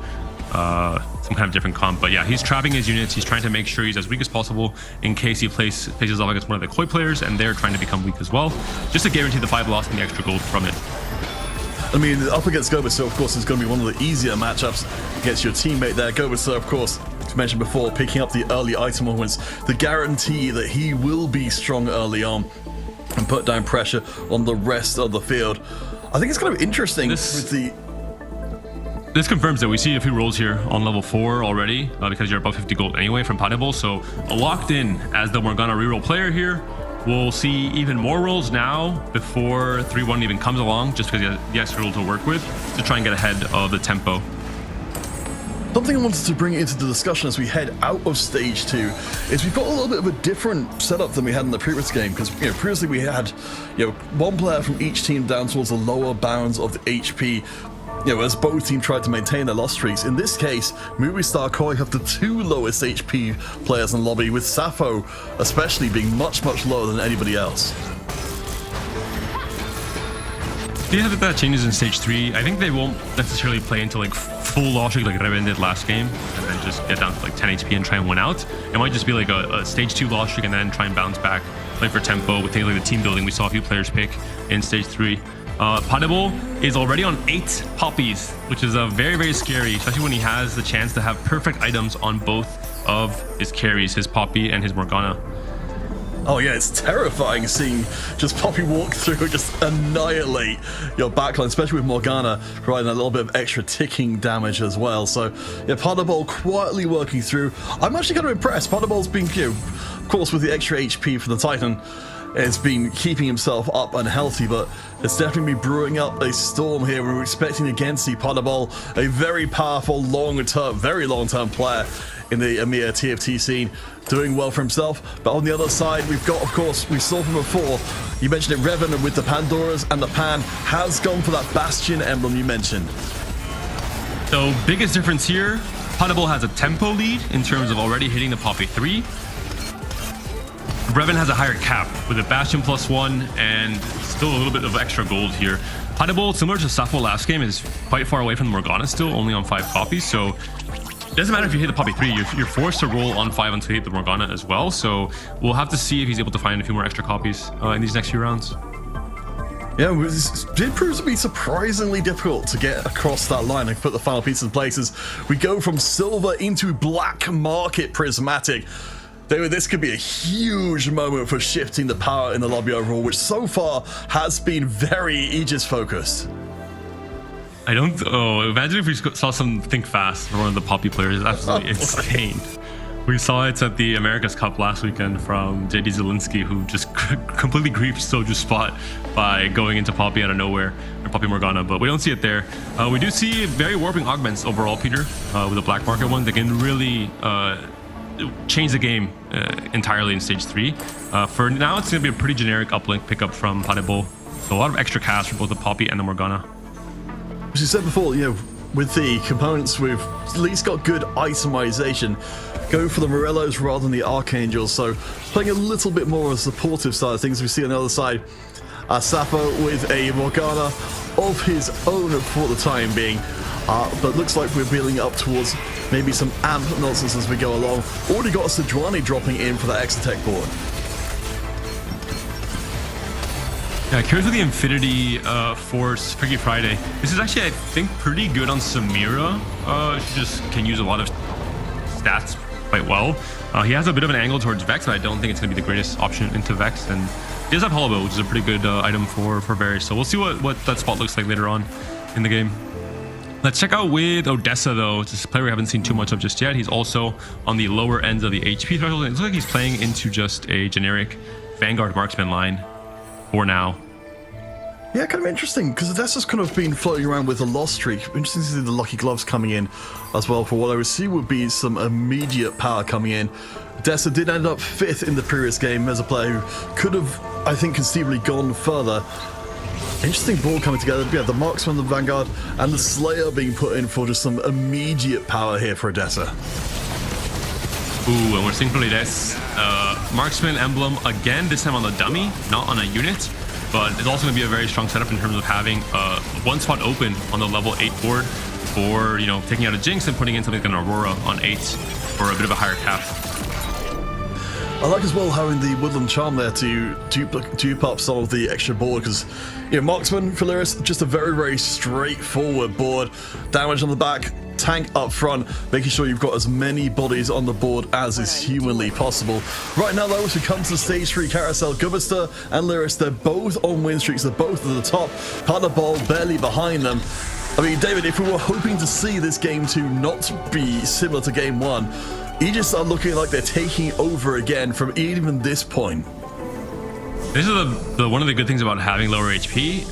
some kind of different comp. But yeah, he's trapping his units. He's trying to make sure he's as weak as possible in case he faces off against one of the Koi players and they're trying to become weak as well, just to guarantee the 5 loss and the extra gold from it. I mean, up against Gobitzer, of course, is going to be one of the easier matchups against your teammate there. Gobitzer, of course, as mentioned before, picking up the early item moments, the guarantee that he will be strong early on and put down pressure on the rest of the field. I think it's kind of interesting with the... This confirms that we see a few rolls here on level 4 already, because you're above 50 gold anyway from Potable. So locked in as the Morgana reroll player here. We'll see even more rolls now before 3-1 even comes along, just because he has the extra roll to work with to try and get ahead of the tempo. Something I wanted to bring into the discussion as we head out of stage 2 is we've got a little bit of a different setup than we had in the previous game, because previously we had one player from each team down towards the lower bounds of the HP. As both teams tried to maintain their loss streaks. In this case, Movie Star Koi have the 2 lowest HP players in the lobby, with Sappho especially being much, much lower than anybody else. Do you have that changes in stage 3? I think they won't necessarily play into like full loss streak like Reven did last game, and then just get down to like 10 HP and try and win out. It might just be like a stage 2 loss streak and then try and bounce back, play for tempo with things like the team building we saw a few players pick in stage 3. Potable is already on 8 poppies, which is very, very scary, especially when he has the chance to have perfect items on both of his carries, his Poppy and his Morgana. Oh yeah, it's terrifying seeing just Poppy walk through and just annihilate your backline, especially with Morgana providing a little bit of extra ticking damage as well. So yeah, Potable quietly working through. I'm actually kind of impressed. Potable's been, of course, with the extra HP from the Titan, has been keeping himself up and healthy, but it's definitely been brewing up a storm here. We're expecting again to see Potable, a very powerful, very long-term player in the EMEA TFT scene, doing well for himself. But on the other side, we've got, of course, we saw from before, you mentioned it, Revan with the Pandoras, and the Pan has gone for that Bastion emblem you mentioned. So biggest difference here, Potable has a tempo lead in terms of already hitting the Poppy 3. Revan has a higher cap with a Bastion +1 and still a little bit of extra gold here. Potable, similar to Sappho last game, is quite far away from the Morgana still, only on 5 copies. So it doesn't matter if you hit the Poppy 3, you're forced to roll on 5 until you hit the Morgana as well. So we'll have to see if he's able to find a few more extra copies in these next few rounds. Yeah, it did prove to be surprisingly difficult to get across that line and put the final pieces in places. We go from silver into black market prismatic. David, this could be a huge moment for shifting the power in the lobby overall, which so far has been very Aegis focused. Imagine if we saw some Think Fast for one of the Poppy players. It's absolutely insane. We saw it at the Americas Cup last weekend from JD Zielinski, who just completely griefed Soju's spot by going into Poppy out of nowhere, or Poppy Morgana, but we don't see it there. We do see very warping augments overall, Peter, with the black market one. They can really change the game entirely in stage 3. For now, it's going to be a pretty generic uplink pickup from Potable. So a lot of extra cast for both the Poppy and the Morgana. As you said before, with the components, we've at least got good itemization. Go for the Morellos rather than the Archangels, so playing a little bit more of a supportive side of things. We see on the other side, Sappho with a Morgana of his own for the time being. But looks like we're building up towards maybe some amp nonsense as we go along. Already got a Sejuani dropping in for that extra tech board. Yeah, curious with the Infinity Force Freaky Friday. This is actually, I think, pretty good on Samira. She just can use a lot of stats quite well. He has a bit of an angle towards Vex, but I don't think it's going to be the greatest option into Vex. And he does have Hollow, which is a pretty good item for Varys. So we'll see what that spot looks like later on in the game. Let's check out with Odessa, though. It's a player we haven't seen too much of just yet. He's also on the lower ends of the HP threshold. It looks like he's playing into just a generic Vanguard Marksman line for now. Yeah, kind of interesting, because Odessa's kind of been floating around with a loss streak. Interesting to see the Lucky Gloves coming in as well for what I would see would be some immediate power coming in. Odessa did end up 5th in the previous game as a player who could have, I think, conceivably gone further. Interesting board coming together. Yeah, the Marksman, the Vanguard, and the Slayer being put in for just some immediate power here for Odessa. Ooh, and we're seeing Flores. Marksman emblem again, this time on the dummy, not on a unit. But it's also going to be a very strong setup in terms of having one spot open on the level 8 board for, you know, taking out a Jinx and putting in something like an Aurora on 8 for a bit of a higher cap. I like as well having the Woodland Charm there to dupe up some of the extra board because, you know, Marksman, Phaleris, just a very, very straightforward board. Damage on the back, tank up front, making sure you've got as many bodies on the board as is humanly possible. Right now, though, as we come to the stage 3 carousel, Gubister and Lyris, they're both on win streaks, they're both at the top, Partner Ball barely behind them. I mean, David, if we were hoping to see this game 2 not be similar to game 1, Aegis are looking like they're taking over again from even this point. This is one of the good things about having lower HP.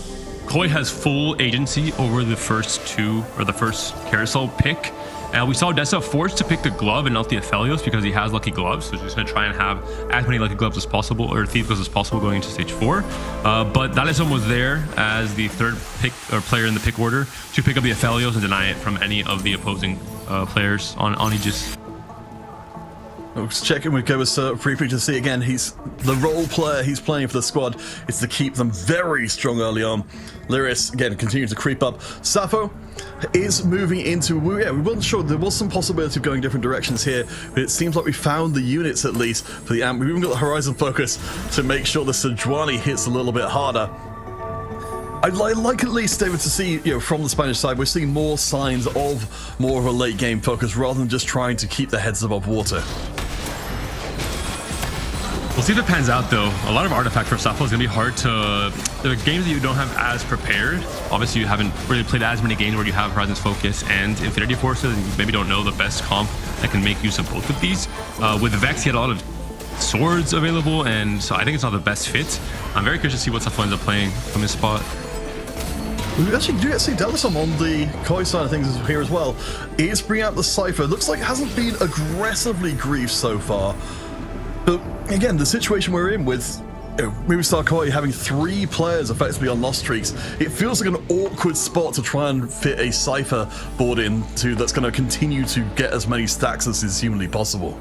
Koi has full agency over the first two, or the first carousel pick. And we saw Odessa forced to pick the glove and not the Aphelios because he has lucky gloves. So he's just going to try and have as many lucky gloves as possible, or thief gloves as possible going into stage 4. But Dalisson was there as the third pick or player in the pick order to pick up the Aphelios and deny it from any of the opposing players on Aegis. I was checking with Gobus briefly to see again, he's the role player he's playing for the squad is to keep them very strong early on. Lyris, again, continues to creep up. Sappho is moving into, yeah, we weren't sure, there was some possibility of going different directions here, but it seems like we found the units at least for the amp. We've even got the Horizon Focus to make sure the Sejuani hits a little bit harder. I'd like at least, David, to see, you know, from the Spanish side, we're seeing more signs of more of a late game focus rather than just trying to keep their heads above water. We'll see if it pans out, though. A lot of artifact for Sappho is going to be hard to... The games that you don't have as prepared. Obviously, you haven't really played as many games where you have Horizon's Focus and Infinity Forces, and you maybe don't know the best comp that can make use of both of these. With Vex, he had a lot of swords available, and so I think it's not the best fit. I'm very curious to see what Sappho ends up playing from his spot. We actually do get to see Dalisson on the Koi side of things here as well. He is bringing out the Cypher. Looks like it hasn't been aggressively griefed so far. But again, the situation we're in with Movistar Koi having 3 players effectively on lost streaks, it feels like an awkward spot to try and fit a Cypher board into that's going to continue to get as many stacks as is humanly possible.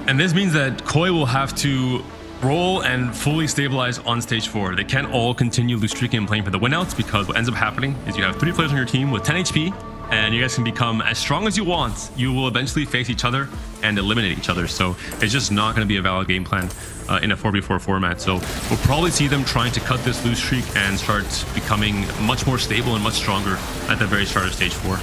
And this means that Koi will have to roll and fully stabilize on stage 4. They can't all continue loose streaking and playing for the winouts, because what ends up happening is you have 3 players on your team with 10 HP, and you guys can become as strong as you want. You will eventually face each other and eliminate each other. So it's just not going to be a valid game plan in a 4v4 format. So we'll probably see them trying to cut this loose streak and start becoming much more stable and much stronger at the very start of stage 4.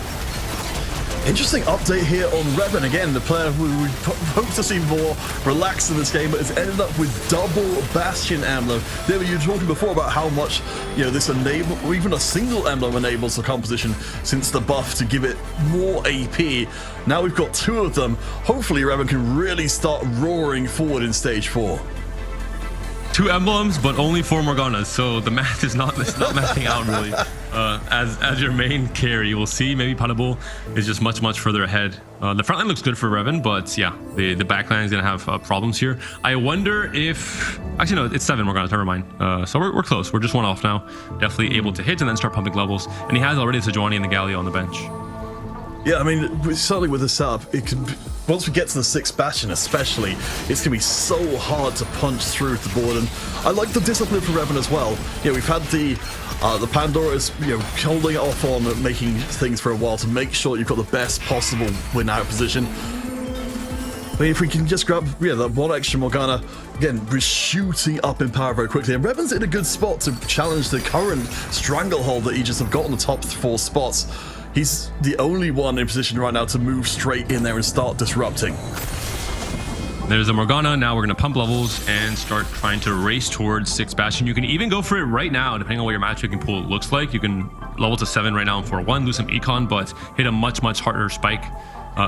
Interesting update here on Revan. Again, the player who we hope to see more relaxed in this game, but has ended up with double Bastion emblem. David, you were talking before about how much, you know, this enable, or even a single emblem enables the composition since the buff to give it more AP. Now we've got 2 of them. Hopefully Revan can really start roaring forward in stage 4. 2 emblems, but only 4 Morganas, so the math is not mathing out really. As your main carry, we'll see. Maybe Panabul is just much further ahead. The front line looks good for Revan, but yeah, the back line is gonna have problems here. I wonder if actually no, it's 7 Morganas. Never mind. So we're close. We're just 1 off now. Definitely able to hit and then start pumping levels. And he has already the Sejuani and the Galio on the bench. Yeah, I mean, certainly with the setup, it can. Once we get to the 6th Bastion especially, it's going to be so hard to punch through the board, and I like the discipline for Revan as well. You know, we've had the Pandoras, you know, holding off on making things for a while to make sure you've got the best possible win-out position. I mean, if we can just grab, yeah, that 1 extra Morgana, again, we're shooting up in power very quickly, and Revan's in a good spot to challenge the current stranglehold that Aegis have got on the top 4 spots. He's the only one in position right now to move straight in there and start disrupting. There's a Morgana. Now we're going to pump levels and start trying to race towards 6 Bastion. You can even go for it right now, depending on what your matchmaking pool looks like. You can level to 7 right now in 4-1, lose some econ, but hit a much harder spike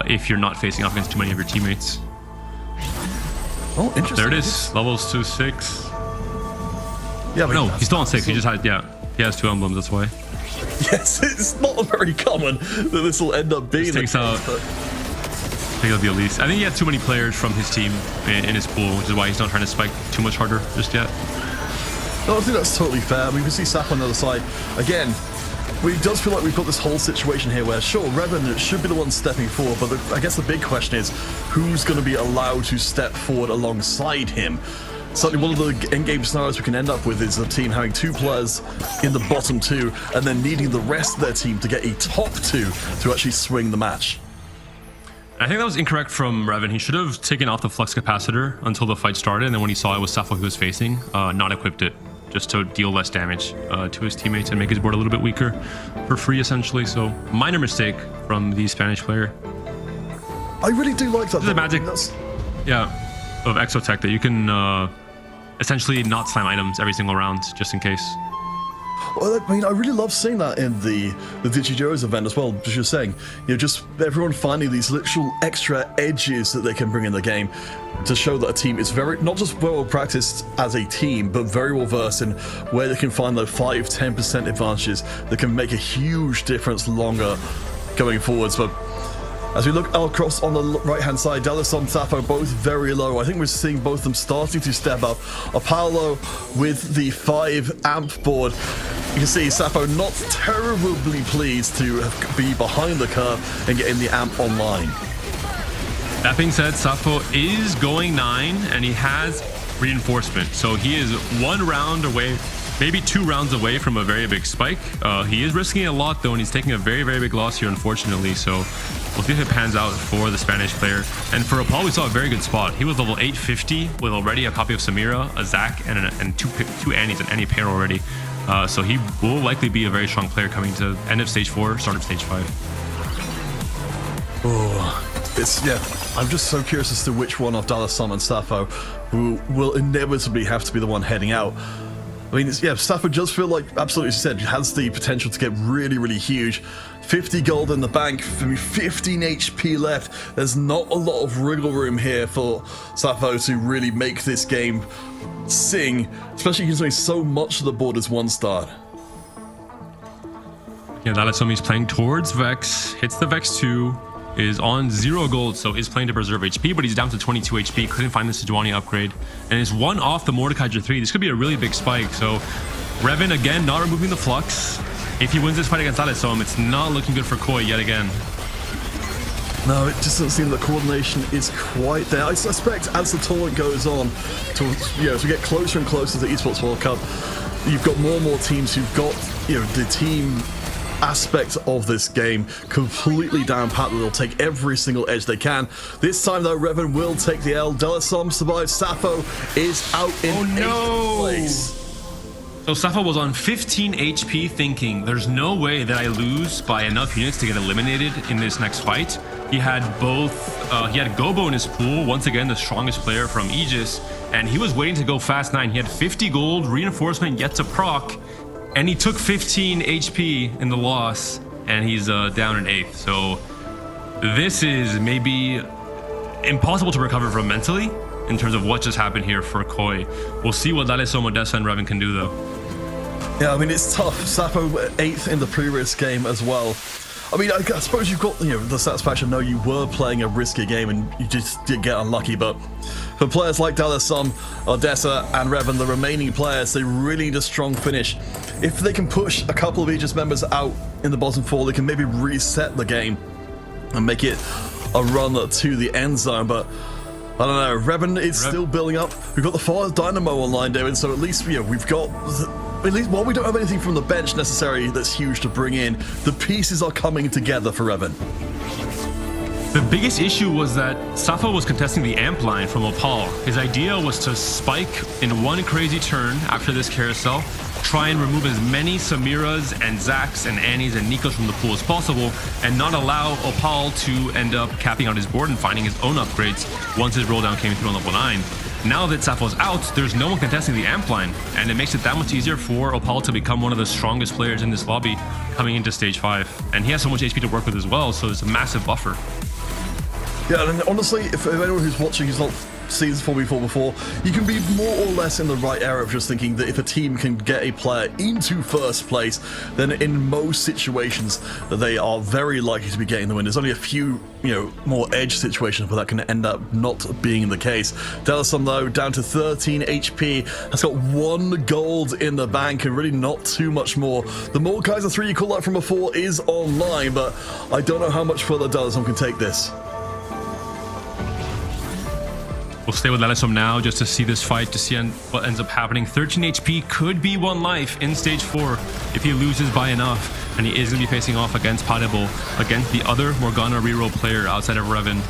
if you're not facing off against too many of your teammates. Oh, interesting. There it is. Levels to 6. Yeah, no, he's still on 6. He just had, yeah, he has 2 emblems, that's why. Yes, it's not very common that this will end up being takes out the Elise. I think he had too many players from his team in his pool, which is why he's not trying to spike too much harder just yet. No, I think that's totally fair. I mean, we can see Sap on the other side. Again, it does feel like we've got this whole situation here where, sure, Revan should be the one stepping forward, but I guess the big question is, who's going to be allowed to step forward alongside him? Certainly one of the in-game scenarios we can end up with is a team having 2 players in the bottom 2 and then needing the rest of their team to get a top 2 to actually swing the match. I think that was incorrect from Revan. He should have taken off the flux capacitor until the fight started, and then when he saw it was Safo he was facing, not equipped it, just to deal less damage to his teammates and make his board a little bit weaker for free, essentially. So minor mistake from the Spanish player. I really do like that. The magic, of Exotech that you can essentially not slam items every single round, just in case. Well, I mean, I really love seeing that in the DigiJoes event as well, as you're saying. You know, just everyone finding these literal extra edges that they can bring in the game to show that a team is very, not just well practiced as a team, but very well versed in where they can find those 5-10% advantages that can make a huge difference longer going forwards. But as we look across on the right-hand side, Delasom and Safo both very low. I think we're seeing both of them starting to step up. Apollo with the 5 amp board. You can see Safo not terribly pleased to be behind the curve and getting the amp online. That being said, Safo is going 9 and he has reinforcement. So he is 1 round away, maybe 2 rounds away from a very big spike. He is risking a lot though, and he's taking a very, very big loss here, unfortunately. So we'll see if it pans out for the Spanish player. And for Apollo, we saw a very good spot. He was level 850 with already a copy of Samira, a Zac, and two Annies, an Annie pair already. So he will likely be a very strong player coming to end of stage 4, start of stage 5. Oh, I'm just so curious as to which one of Dalasom and Safo who will inevitably have to be the one heading out. I mean, Safo does feel like, absolutely as you said, has the potential to get really, really huge. 50 gold in the bank, 15 HP left. There's not a lot of wriggle room here for Safo to really make this game sing, especially considering so much of the board is 1 star. Yeah, Dalasomi's playing towards Vex, hits the Vex 2, is on 0 gold, so is playing to preserve HP, but he's down to 22 HP, couldn't find the Sejuani upgrade, and is 1 off the Mordekaiser 3. This could be a really big spike, so Revan again not removing the flux. If he wins this fight against Dalasom, it's not looking good for Koi yet again. No, it just doesn't seem the coordination is quite there. I suspect as the tournament goes on, as we get closer and closer to the Esports World Cup, you've got more and more teams who've got the team aspect of this game completely down pat, that they'll take every single edge they can. This time though, Revan will take the L. Delasom survives. Safo is out in 8th place. So Safo was on 15 HP thinking, there's no way that I lose by enough units to get eliminated in this next fight. He had he had Gobo in his pool, once again the strongest player from Aegis, and he was waiting to go fast 9. He had 50 gold, reinforcement yet to proc, and he took 15 HP in the loss, and he's down in 8th. So this is maybe impossible to recover from mentally in terms of what just happened here for Koi. We'll see what Dalasom, Odessa, and Revan can do though. Yeah, I mean, it's tough. Safo 8th in the pre-risk game as well. I mean, I suppose you've got the satisfaction, no, you were playing a risky game and you just did get unlucky, but for players like Dalasom, Odessa, and Revan, the remaining players, they really need a strong finish. If they can push a couple of Aegis members out in the bottom 4, they can maybe reset the game and make it a run to the end zone, but I don't know. Revan is still building up. We've got the Fire Dynamo online, David, so at least we've got... At least, while we don't have anything from the bench necessarily that's huge to bring in, the pieces are coming together for Revan. The biggest issue was that Safo was contesting the amp line from Opal. His idea was to spike in one crazy turn after this carousel, try and remove as many Samiras and Zacs and Annies and Nikos from the pool as possible, and not allow Opal to end up capping out his board and finding his own upgrades once his roll down came through on level 9. Now that Safo's out, there's no one contesting the amp line, and it makes it that much easier for Opal to become one of the strongest players in this lobby coming into stage 5. And he has so much HP to work with as well, so there's a massive buffer. Yeah, and honestly, if anyone who's watching who's not seen 4v4 before, you can be more or less in the right area of just thinking that if a team can get a player into first place, then in most situations they are very likely to be getting the win. There's only a few, more edge situations where that can end up not being the case. Delasom, though, down to 13 HP, has got 1 gold in the bank and really not too much more. The Mordekaiser 3 you called out from before is online, but I don't know how much further Delasom can take this. We'll stay with Delasom now just to see this fight, to see what ends up happening. 13 HP could be 1 life in stage 4 if he loses by enough. And he is going to be facing off against Potable, against the other Morgana reroll player outside of Revan.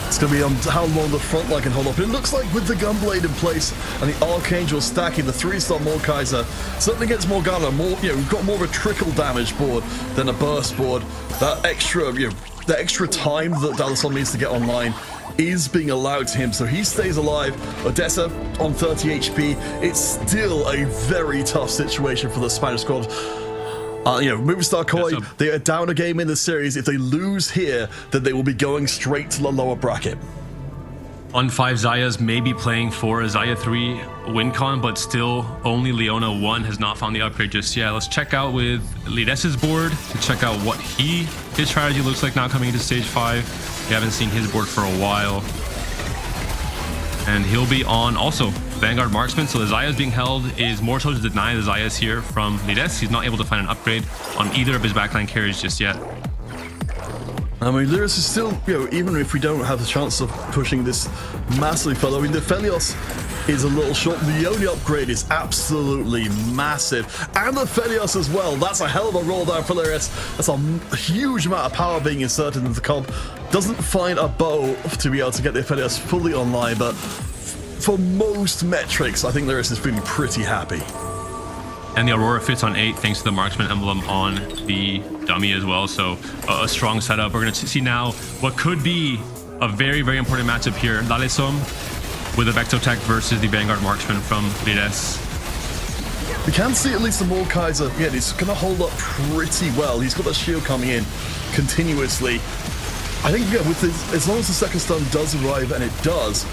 It's going to be on how long the front line can hold up. It looks like with the Gunblade in place and the Archangel stacking, the 3-star Mordekaiser certainly gets Morgana more, we've got more of a trickle damage board than a burst board. That extra, that extra time that Delasom needs to get online is being allowed to him, so he stays alive. Odessa on 30 HP. It's still a very tough situation for the Spanish squad. Movistar Koi, they are down a game in the series. If they lose here, then they will be going straight to the lower bracket. On 5 Zaya's may be playing for a Zaya 3 WinCon, but still only Leona 1 has not found the upgrade just yet. Let's check out with Lides's board to check out what his strategy looks like now coming into stage 5. We haven't seen his board for a while. And he'll be on also Vanguard Marksman, so the Zaya's being held is more so to deny the Zaya's here from Lides. He's not able to find an upgrade on either of his backline carries just yet. I mean, Lyris is still, even if we don't have the chance of pushing this massively further, I mean, the Felios is a little short. The only upgrade is absolutely massive. And the Felios as well. That's a hell of a roll down for Lyris. That's a huge amount of power being inserted into the comp. Doesn't find a bow to be able to get the Felios fully online, but for most metrics, I think Lyris is feeling pretty happy. And the Aurora fits on 8 thanks to the Marksman emblem on the dummy as well. So a strong setup. We're going to see now what could be a very, very important matchup here. Delasom with the Vectotech versus the Vanguard Marksman from Lides. We can see at least the Mordekaiser, he's going to hold up pretty well. He's got the shield coming in continuously. I think, with this, as long as the second stun does arrive, and it does,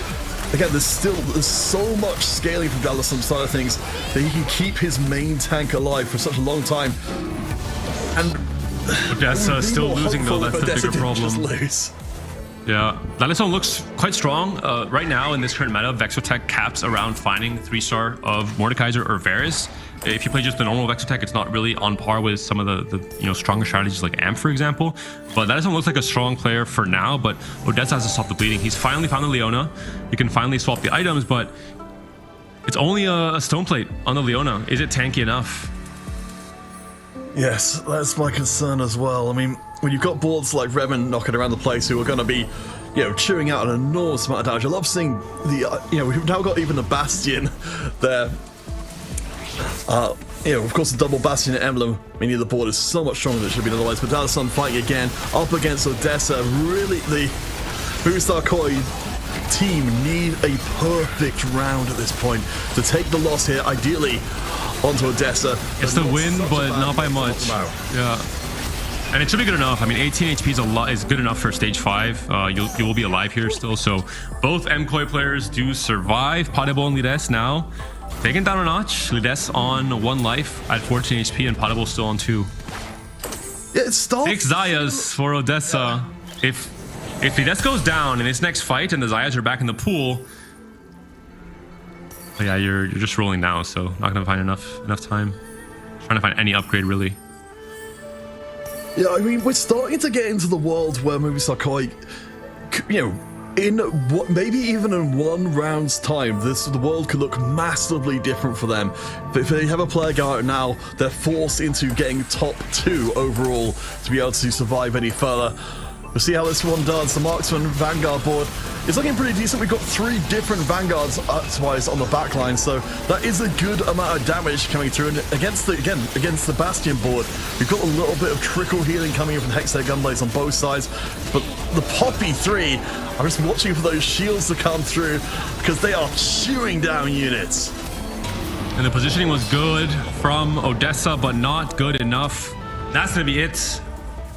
again, there's so much scaling from Delasom's side of things that he can keep his main tank alive for such a long time. And Odessa still losing though, that's the bigger problem. Just lose. Yeah, Delasom looks quite strong right now in this current meta. Vexotech caps around finding 3-star of Mordekaiser or Varus. If you play just the normal Vexotech, it's not really on par with some of the stronger strategies like Amp, for example. But Delasom looks like a strong player for now, but Odessa has to stop the bleeding. He's finally found the Leona. You can finally swap the items, but it's only a stone plate on the Leona. Is it tanky enough? Yes, that's my concern as well. I mean, when you've got boards like Revan knocking around the place who are going to be, chewing out an enormous amount of damage. I love seeing the, we've now got even the Bastion there. Of course, the double Bastion emblem, meaning the board is so much stronger than it should be otherwise. But Delasom fighting again, up against Odessa. Really, the Movistar Koi team need a perfect round at this point to take the loss here, ideally onto Odessa. It's the win, but not by much. Yeah. And it should be good enough. I mean, 18 HP is good enough for stage 5. You will be alive here still. So both MKOI players do survive. Potable and Lides now taken down a notch. Lides on 1 life at 14 HP and Potable still on 2. Yeah, it stopped. 6 Zayas for Odessa. If Lides goes down in this next fight and the Zayas are back in the pool, yeah, you're just rolling now. So not gonna find enough time. Trying to find any upgrade really. Yeah, I mean, we're starting to get into the world where Movistar Koi, in what, maybe even in 1 round's time, the world could look massively different for them. But if they have a player go out now, they're forced into getting top 2 overall to be able to survive any further. We'll see how this one does. The Marksman Vanguard board is looking pretty decent. We've got 3 different Vanguards wise on the backline, so that is a good amount of damage coming through. And against the Bastion board, we've got a little bit of trickle healing coming in from Hextech Gunblades on both sides. But the Poppy 3, I'm just watching for those shields to come through because they are chewing down units. And the positioning was good from Odessa, but not good enough. That's gonna be it.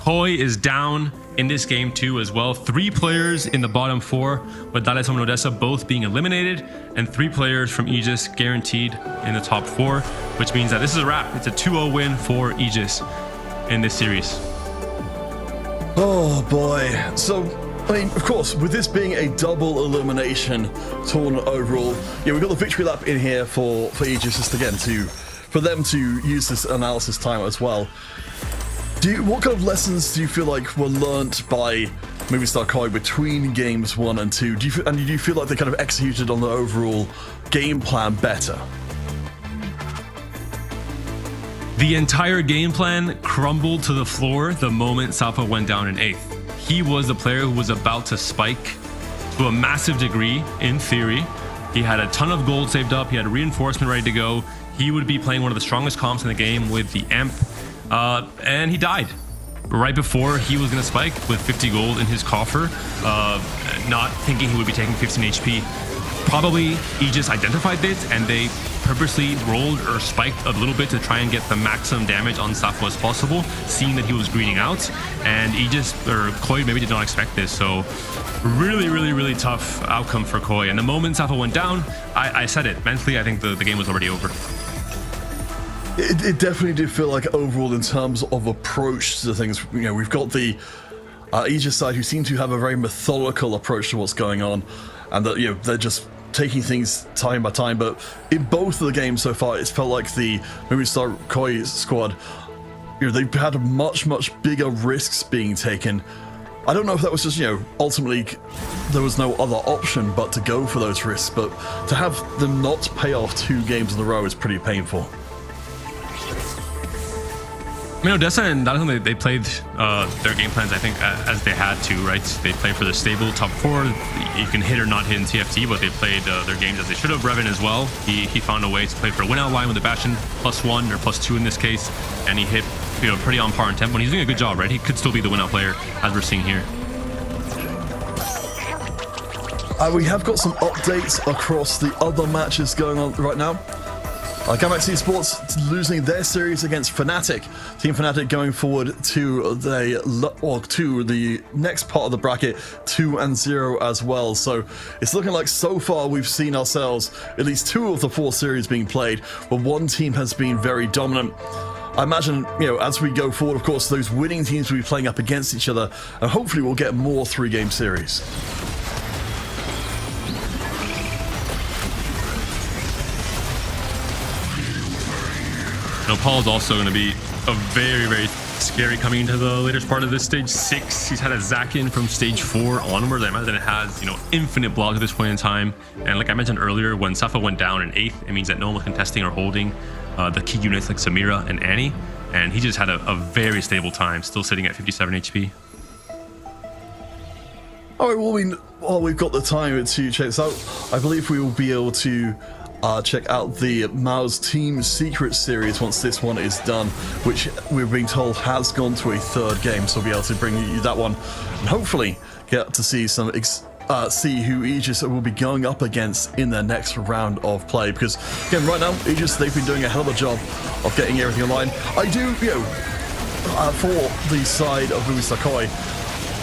Koi is down in this game too as well. 3 players in the bottom 4, with Dales and Odessa both being eliminated, and 3 players from Aegis guaranteed in the top 4, which means that this is a wrap. It's a 2-0 win for Aegis in this series. Oh boy. So, I mean, of course, with this being a double elimination tournament overall, yeah, we've got the victory lap in here for Aegis, just again for them to use this analysis time as well. What kind of lessons do you feel like were learnt by Movistar Koi between games 1 and 2? Do you feel like they kind of executed on the overall game plan better? The entire game plan crumbled to the floor the moment Safa went down in 8th. He was the player who was about to spike to a massive degree, in theory. He had a ton of gold saved up. He had reinforcement ready to go. He would be playing one of the strongest comps in the game with the Amp. And he died right before he was going to spike with 50 gold in his coffer, not thinking he would be taking 15 HP. Probably Aegis identified this and they purposely rolled or spiked a little bit to try and get the maximum damage on Safa as possible, seeing that he was greeting out. And Aegis, or Koi, maybe did not expect this. So really tough outcome for Koi. And the moment Safa went down, I said it. Mentally, I think the game was already over. It definitely did feel like overall in terms of approach to things, you know, we've got the Aegis side who seem to have a very methodical approach to what's going on, and that, you know, they're just taking things time by time. But in both of the games so far, it's felt like the Movistar Koi squad, you know, they've had much bigger risks being taken. I don't know if that was just, you know, ultimately there was no other option but to go for those risks, but to have them not pay off 2 games in a row is pretty painful. I mean, Odessa and Dales, they played their game plans, I think, as they had to, right? They played for the stable top 4. You can hit or not hit in TFT, but they played their games as they should have. Revan as well. He found a way to play for a win-out line with the Bastion, +1 or +2 in this case, and he hit, you know, pretty on par in tempo. And he's doing a good job, right? He could still be the win-out player, as we're seeing here. We have got some updates across the other matches going on right now. Galaxy Esports losing their series against Fnatic. Team Fnatic going forward to the next part of the bracket, 2-0 as well. So it's looking like so far we've seen ourselves at least 2 of the 4 series being played, where one team has been very dominant. I imagine, you know, as we go forward, of course, those winning teams will be playing up against each other, and hopefully we'll get more 3-game series. Paul is also going to be a very scary coming into the later part of this stage 6. He's had a Zakin from stage 4 onwards. I imagine it has, you know, infinite blocks at this point in time. And like I mentioned earlier, when Safa went down in 8th, it means that no one was contesting or holding the key units like Samira and Annie. And he just had a very stable time, still sitting at 57 HP. All right, well, while we've got the time to check this out, I believe we will be able to check out the Mao's Team Secret series once this one is done, which we're being told has gone to a 3rd game, so we'll be able to bring you that one and hopefully get to see see who Aegis will be going up against in their next round of play. Because again, right now Aegis, they've been doing a hell of a job of getting everything online. I do, you know, for the side of Movistar Koi,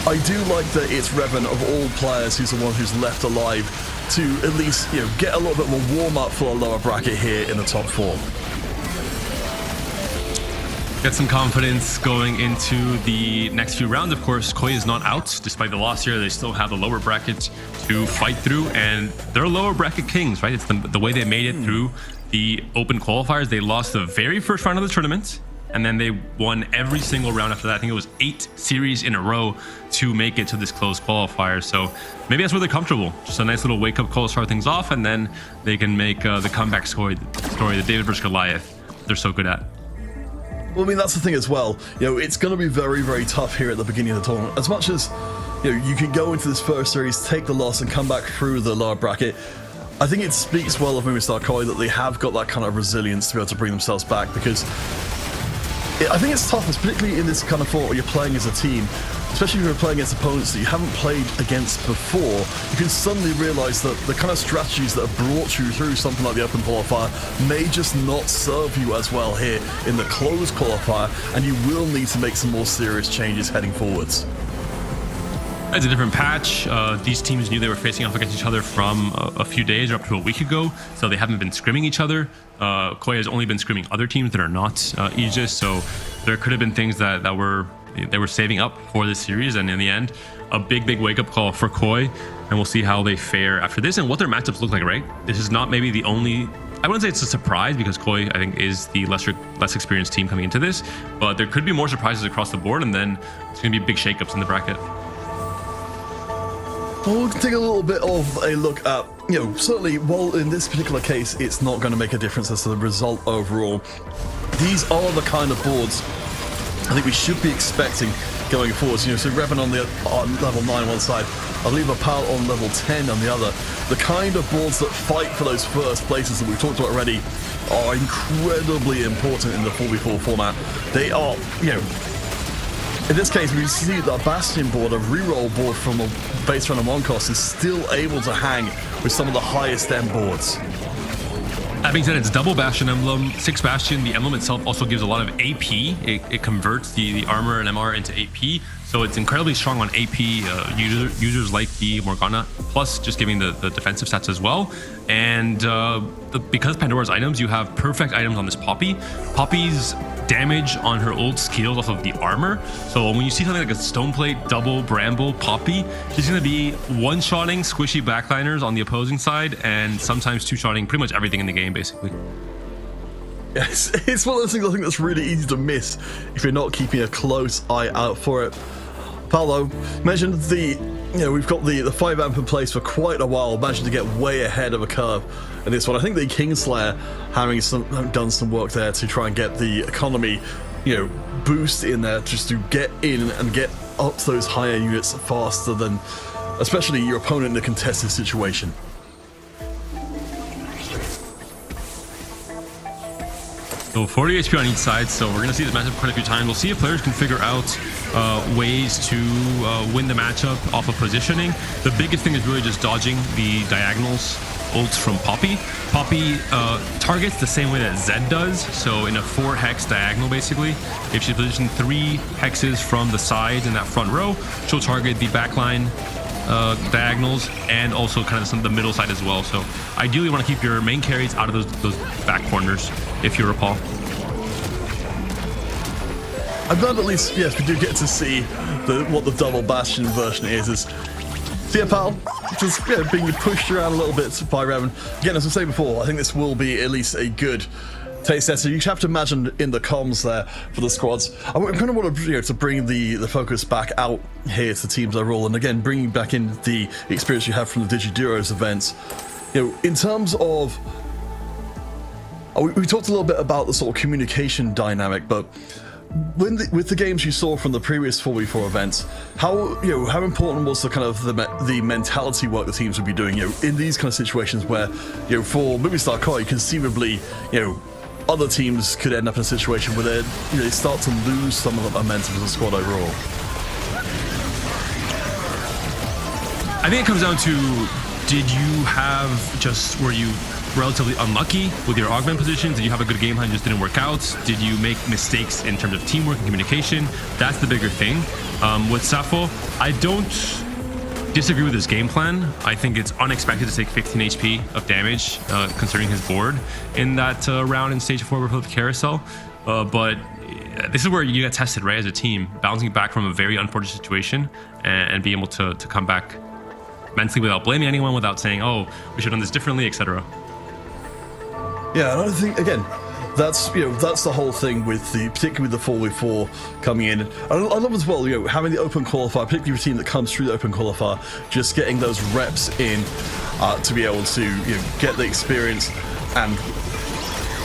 I do like that it's Revan of all players who's the one who's left alive to at least, you know, get a little bit more warm up for a lower bracket here in the top 4. Get some confidence going into the next few rounds. Of course, Koi is not out. Despite the loss here, they still have the lower bracket to fight through, and they're lower bracket kings, right? It's the way they made it through the open qualifiers. They lost the very first round of the tournament, and then they won every single round after that. I think it was 8 series in a row to make it to this close qualifier. So maybe that's where they're comfortable. Just a nice little wake-up call to start things off, and then they can make the comeback story, the David versus Goliath, they're so good at. Well, I mean, that's the thing as well. You know, it's going to be very tough here at the beginning of the tournament. As much as, you know, you can go into this first series, take the loss, and come back through the lower bracket, I think it speaks well of Movistar Koi that they have got that kind of resilience to be able to bring themselves back, because I think it's tough, particularly in this kind of format where you're playing as a team, especially if you're playing against opponents that you haven't played against before. You can suddenly realize that the kind of strategies that have brought you through something like the Open Qualifier may just not serve you as well here in the closed qualifier, and you will need to make some more serious changes heading forwards. It's a different patch. These teams knew they were facing off against each other from a few days or up to a week ago, so they haven't been scrimming each other. Koi has only been scrimming other teams that are not Aegis, so there could have been things that they were saving up for this series, and in the end, a big wake-up call for Koi, and we'll see how they fare after this and what their matchups look like, right? This is not maybe the only... I wouldn't say it's a surprise because Koi, I think, is the less experienced team coming into this, but there could be more surprises across the board, and then it's going to be big shakeups in the bracket. We'll take a little bit of a look at, certainly, while in this particular case, it's not going to make a difference as to the result overall. These are the kind of boards I think we should be expecting going forward. So Revan on level 9 on one side, I believe Apal on level 10 on the other. The kind of boards that fight for those first places that we've talked about already are incredibly important in the 4v4 format. They are, in this case, we see that Bastion board, a reroll board from a base run and 1 cost, is still able to hang with some of the highest end boards. That being said, it's double Bastion emblem, 6 Bastion. The emblem itself also gives a lot of AP. It converts the armor and MR into AP. So it's incredibly strong on AP. Users like the Morgana, plus just giving the defensive stats as well. And because Pandora's items, you have perfect items on this Poppy. Poppy's damage on her ult scales off of the armor. So when you see something like a Stoneplate, double Bramble, Poppy, she's going to be one-shotting squishy backliners on the opposing side and sometimes two-shotting pretty much everything in the game, basically. Yes, it's one of those things I think that's really easy to miss if you're not keeping a close eye out for it. Paolo mentioned we've got the 5 amp in place for quite a while, managed to get way ahead of a curve in this one. I think the Kingslayer having done some work there to try and get the economy, boost in there, just to get in and get up to those higher units faster than, especially your opponent in a contested situation. So 40 HP on each side, so we're going to see this matchup quite a few times. We'll see if players can figure out ways to win the matchup off of positioning. The biggest thing is really just dodging the diagonals ults from Poppy. Poppy targets the same way that Zed does, so in a 4-hex diagonal basically. If she's positioned 3 hexes from the sides in that front row, she'll target the backline diagonals and also kind of the middle side as well. So ideally you want to keep your main carries out of those back corners if you recall. I'm glad at least, yes, we do get to see what the double Bastion version is. See, pal, just being pushed around a little bit by Revan. Again, as I said before, I think this will be at least a good taste tester. You have to imagine in the comms there for the squads. I kind of want to bring the focus back out here to teams overall, and again bringing back in the experience you have from the DigiDuos events. In terms of, we talked a little bit about the sort of communication dynamic, but with the games you saw from the previous 4v4 events, how important was the kind of the mentality work the teams would be doing in these kind of situations where for Movistar Koi, conceivably other teams could end up in a situation where they start to lose some of the momentum as a squad overall. I think it comes down to, were you relatively unlucky with your augment positions? Did you have a good game plan, just didn't work out? Did you make mistakes in terms of teamwork and communication? That's the bigger thing. With Safo, I don't disagree with his game plan. I think it's unexpected to take 15 HP of damage considering his board in that round in stage 4 with Carousel. But this is where you get tested, right, as a team, bouncing back from a very unfortunate situation and being able to come back mentally without blaming anyone, without saying, oh, we should have done this differently, etc. Yeah, I think, again, that's the whole thing with particularly with the 4v4 coming in. I love as well, having the open qualifier, particularly for a team that comes through the open qualifier, just getting those reps in to be able to get the experience and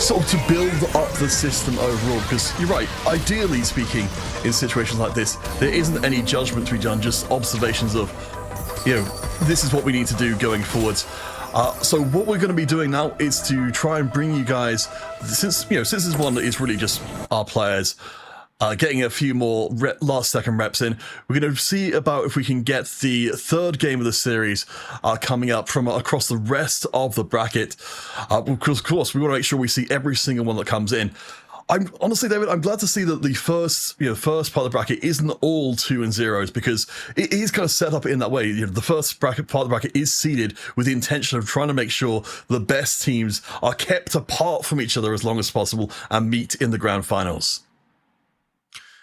sort of to build up the system overall. Because you're right, ideally speaking, in situations like this, there isn't any judgment to be done, just observations of, this is what we need to do going forwards. So what we're going to be doing now is to try and bring you guys, since this is one that is really just our players, getting a few more last second reps in. We're going to see about if we can get the third game of the series coming up from across the rest of the bracket. Because, of course, we want to make sure we see every single one that comes in. I'm honestly, David, I'm glad to see that the first part of the bracket isn't all 2 and 0s, because it is kind of set up in that way. The first part of the bracket is seeded with the intention of trying to make sure the best teams are kept apart from each other as long as possible and meet in the grand finals.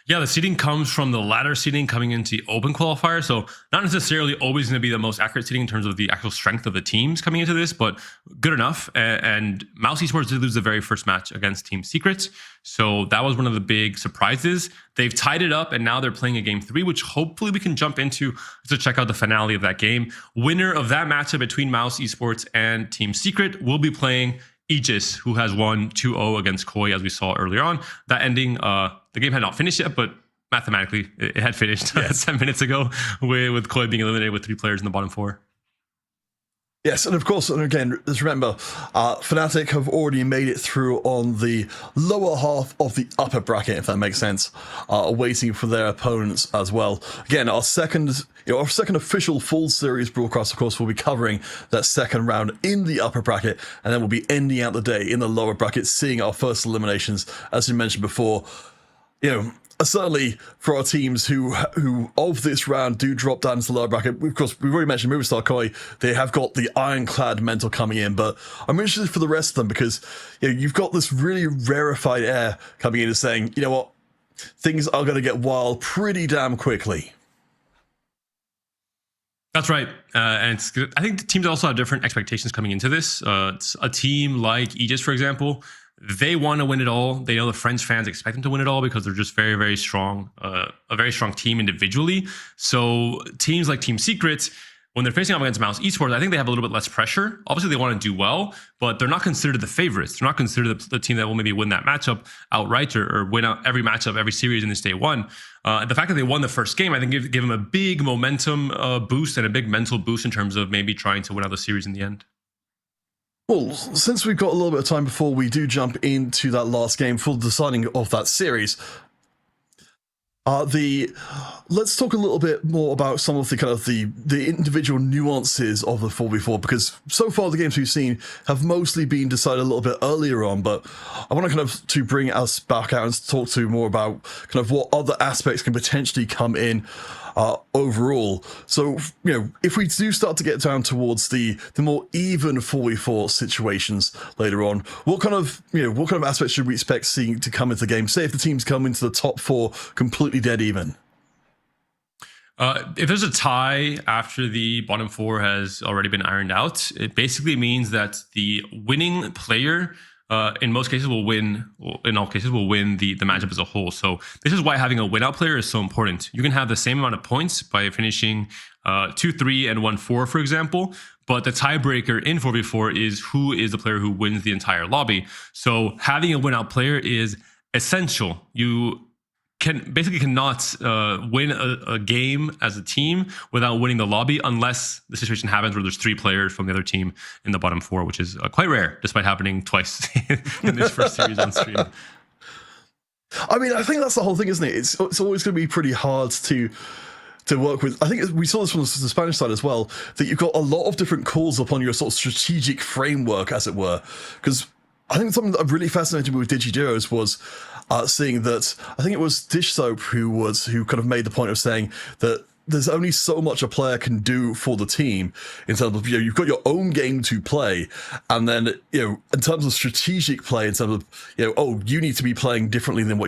Yeah, the seeding comes from the ladder seeding coming into the open qualifier. So not necessarily always going to be the most accurate seeding in terms of the actual strength of the teams coming into this, but good enough. And Mouse Esports did lose the very first match against Team Secret. So that was one of the big surprises. They've tied it up and now they're playing a game 3, which hopefully we can jump into to check out the finale of that game. Winner of that matchup between Mouse Esports and Team Secret will be playing Aegis, who has won 2-0 against Koi, as we saw earlier on. That ending, the game had not finished yet, but mathematically, it had finished 7 minutes ago, with Koi being eliminated with 3 players in the bottom 4. Yes, and of course, and again, just remember, Fnatic have already made it through on the lower half of the upper bracket, if that makes sense, waiting for their opponents as well. Again, our second official full series broadcast, of course, will be covering that second round in the upper bracket, and then we'll be ending out the day in the lower bracket, seeing our first eliminations, as you mentioned before. Certainly for our teams who of this round do drop down into the lower bracket. Of course, we've already mentioned Movistar Koi. They have got the ironclad mental coming in, but I'm interested for the rest of them because you've got this really rarefied air coming in and saying, you know what, things are going to get wild pretty damn quickly. That's right. And I think the teams also have different expectations coming into this. It's a team like Aegis, for example. They want to win it all. They know the French fans expect them to win it all because they're just very, very strong, a very strong team individually. So teams like Team Secret, when they're facing off against Mouse Esports, I think they have a little bit less pressure. Obviously, they want to do well, but they're not considered the favorites. They're not considered the team that will maybe win that matchup outright or win out every matchup, every series in this day one. The fact that they won the first game, I think, give them a big momentum boost and a big mental boost in terms of maybe trying to win out the series in the end. Well, since we've got a little bit of time before we do jump into that last game for the deciding of that series, let's talk a little bit more about some of the kind of the individual nuances of the 4v4, because so far the games we've seen have mostly been decided a little bit earlier on, but I want to kind of to bring us back out and talk to more about kind of what other aspects can potentially come in overall. So, if we do start to get down towards the more even 4v4 situations later on, what kind of aspects should we expect seeing to come into the game? Say if the teams come into the top 4 completely dead even. If there's a tie after the bottom 4 has already been ironed out, it basically means that the winning player in most cases will win, in all cases will win the matchup as a whole. So this is why having a win out player is so important. You can have the same amount of points by finishing 2-3 and 1-4, for example, but the tiebreaker in 4v4 is who is the player who wins the entire lobby. So having a win out player is essential. You cannot win a game as a team without winning the lobby, unless the situation happens where there's 3 players from the other team in the bottom 4, which is quite rare, despite happening twice in this first series on stream. I mean, I think that's the whole thing, isn't it? It's always going to be pretty hard to work with. I think we saw this from the Spanish side as well, that you've got a lot of different calls upon your sort of strategic framework, as it were. Because I think something that I'm really fascinated with DigiDuos was seeing that, I think it was Dish Soap who kind of made the point of saying that there's only so much a player can do for the team in terms of, you've got your own game to play, and then, in terms of strategic play, in terms of, you need to be playing differently than what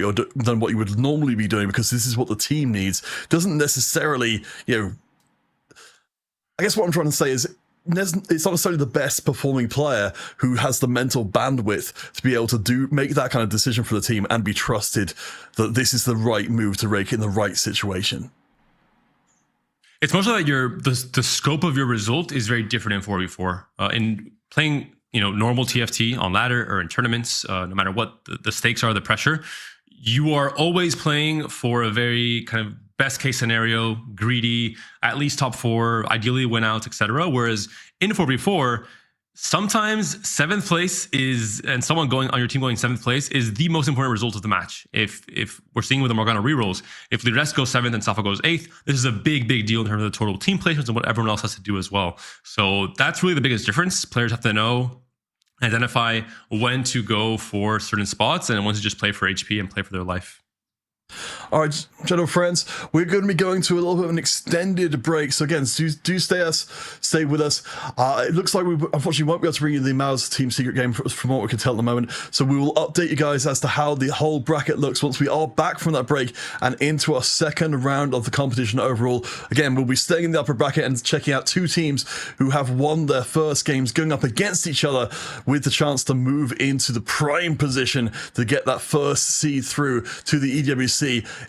you would normally be doing because this is what the team needs, doesn't necessarily, I guess what I'm trying to say is, it's not necessarily the best performing player who has the mental bandwidth to be able to make that kind of decision for the team and be trusted that this is the right move to make in the right situation. It's mostly that the scope of your result is very different in 4v4. In playing, normal TFT on ladder or in tournaments, no matter what the stakes are, the pressure, you are always playing for a very kind of best case scenario, greedy, at least top 4, ideally win out, etc. Whereas in 4v4, sometimes 7th place and someone going on your team going 7th place is the most important result of the match. If we're seeing with the Morgana rerolls, if Lires goes 7th and Safa goes 8th, this is a big deal in terms of the total team placements and what everyone else has to do as well. So that's really the biggest difference. Players have to know, identify when to go for certain spots and when to just play for HP and play for their life. All right, general friends, we're going to be going to a little bit of an extended break. So again, do stay with us. It looks like we unfortunately won't be able to bring you the Mouse Team Secret game from what we can tell at the moment. So we will update you guys as to how the whole bracket looks once we are back from that break and into our second round of the competition overall. Again, we'll be staying in the upper bracket and checking out 2 teams who have won their first games, going up against each other with the chance to move into the prime position to get that first seed through to the EWC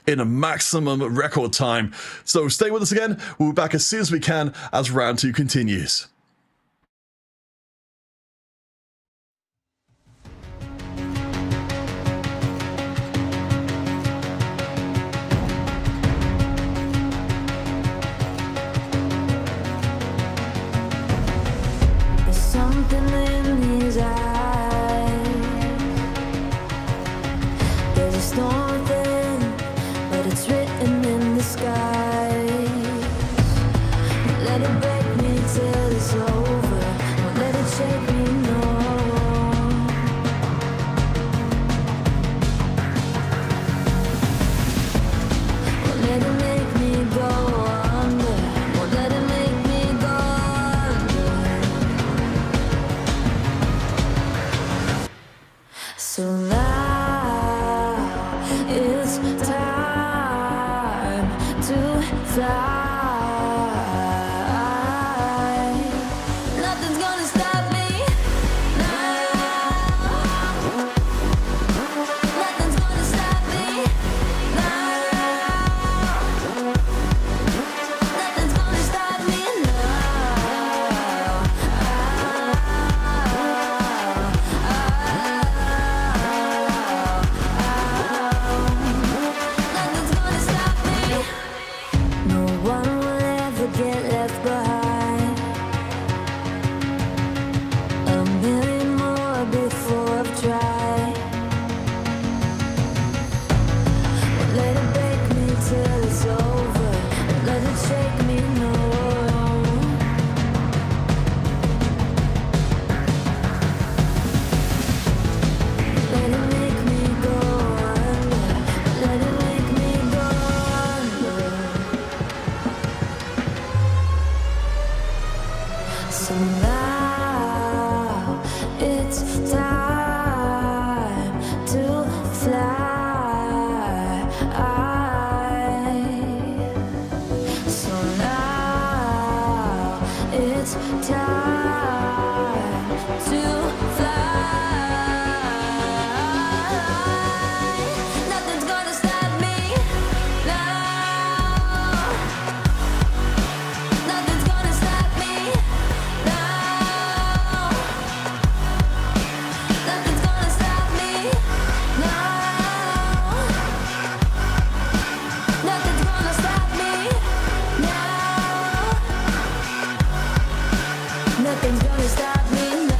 in a maximum record time. So stay with us again. We'll be back as soon as we can as round 2 continues. There's something in his eyes. There's a storm thing, but it's written in the skies. Let it break me till it's over. Don't let it shake me, no. Won't let it make me go under. Won't let it make me go under. So now it's time to fly. Nothing's gonna stop me now. Nothing's gonna stop me now. Nothing's gonna stop me Nothing's gonna stop me. No one will ever get left behind. A million more before I've tried. Won't let it break me till it's over. Won't let it shake me, no. Let it make me go under. Let it make me go under. So now it's time to fly. So now it's time to fly. Nothing's gonna stop me now. Nothing's gonna stop me now. Nothing's gonna stop me now. Nothing's gonna stop me now. Nothing's gonna stop me now. Nothing's gonna stop me Nothing's gonna stop me now.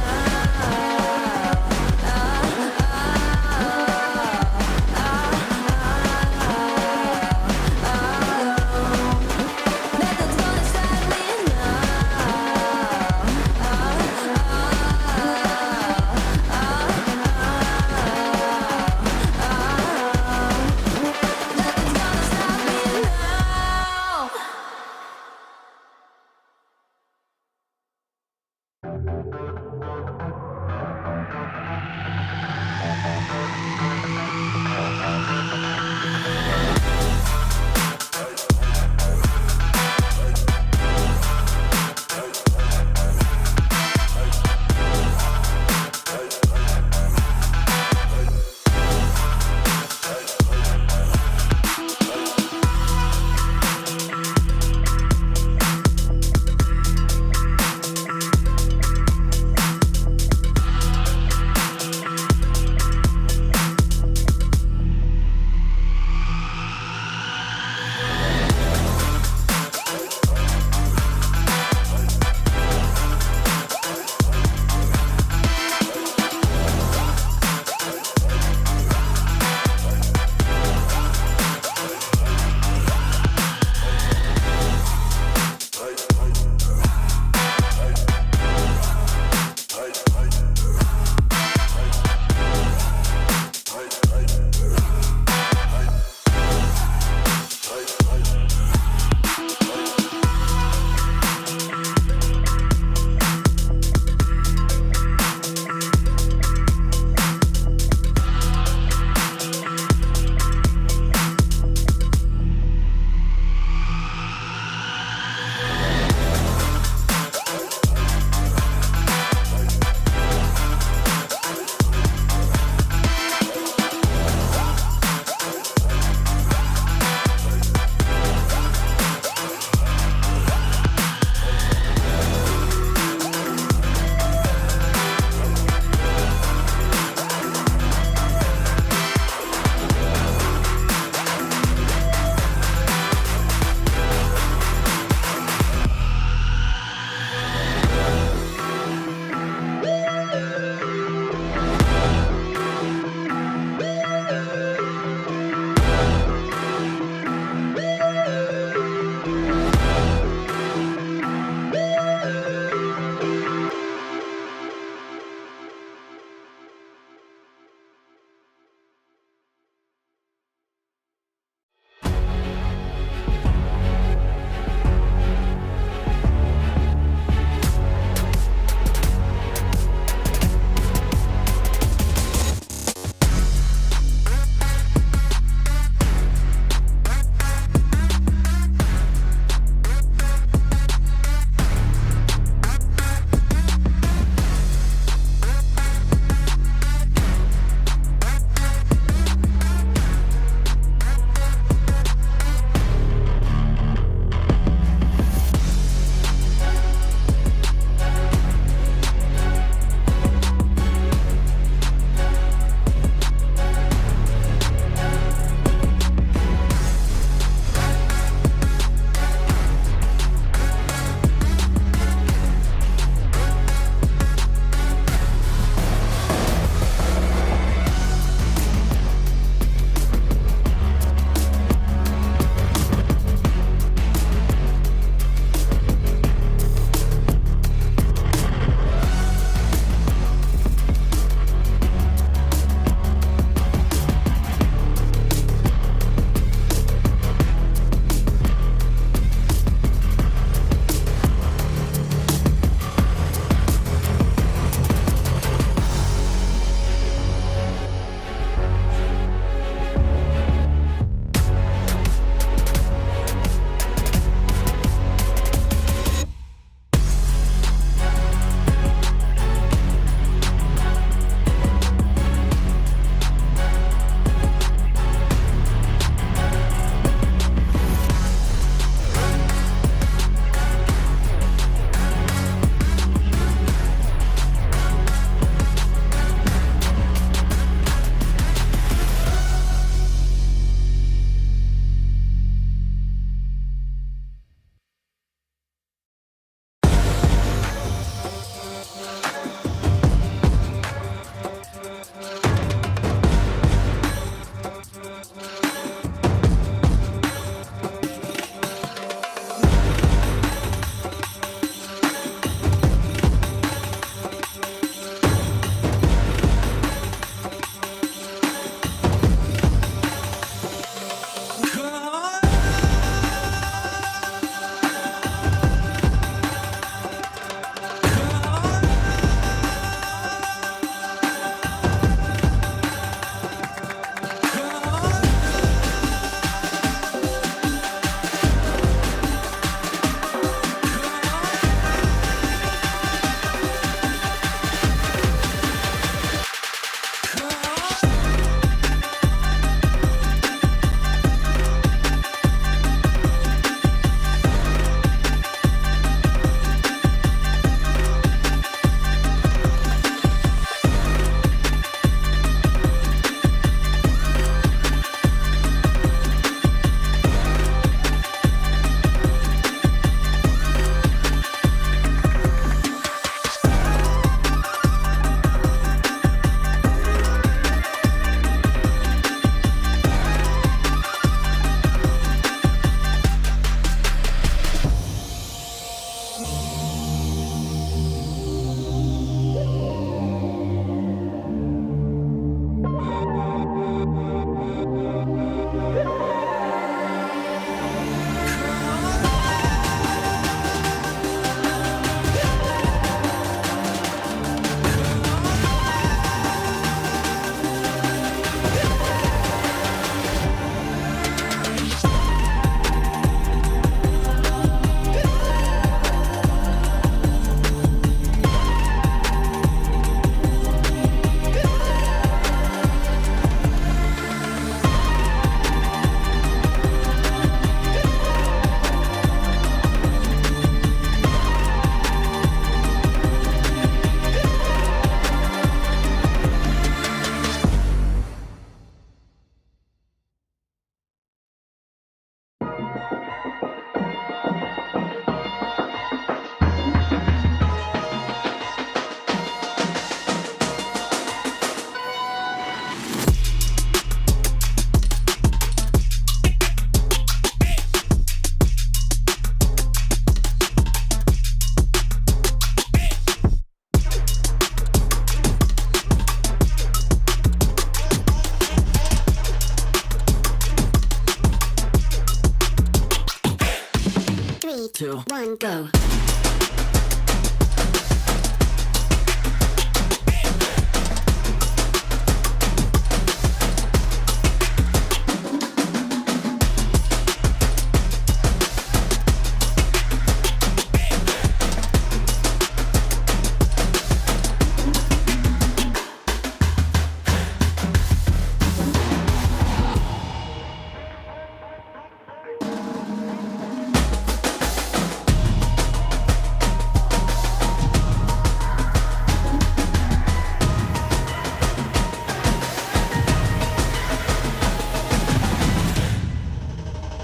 3, 2, 1, go.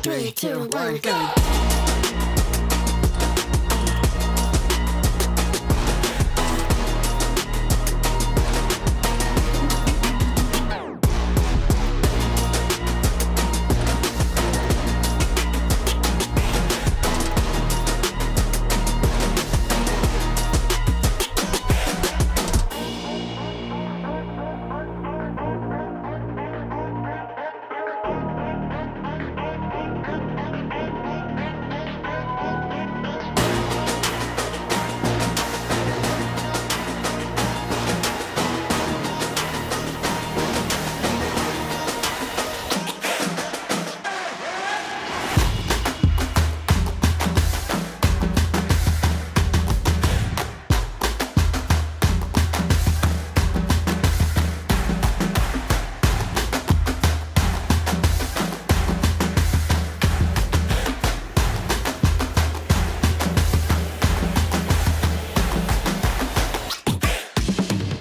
Three, two, one, go.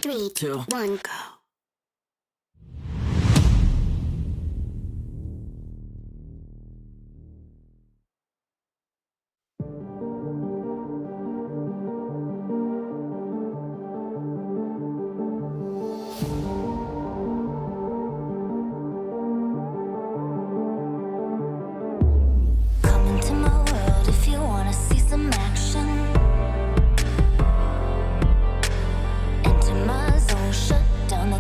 Three, two, one, go. Come into my world if you wanna see some action. Enter my zone, shut down the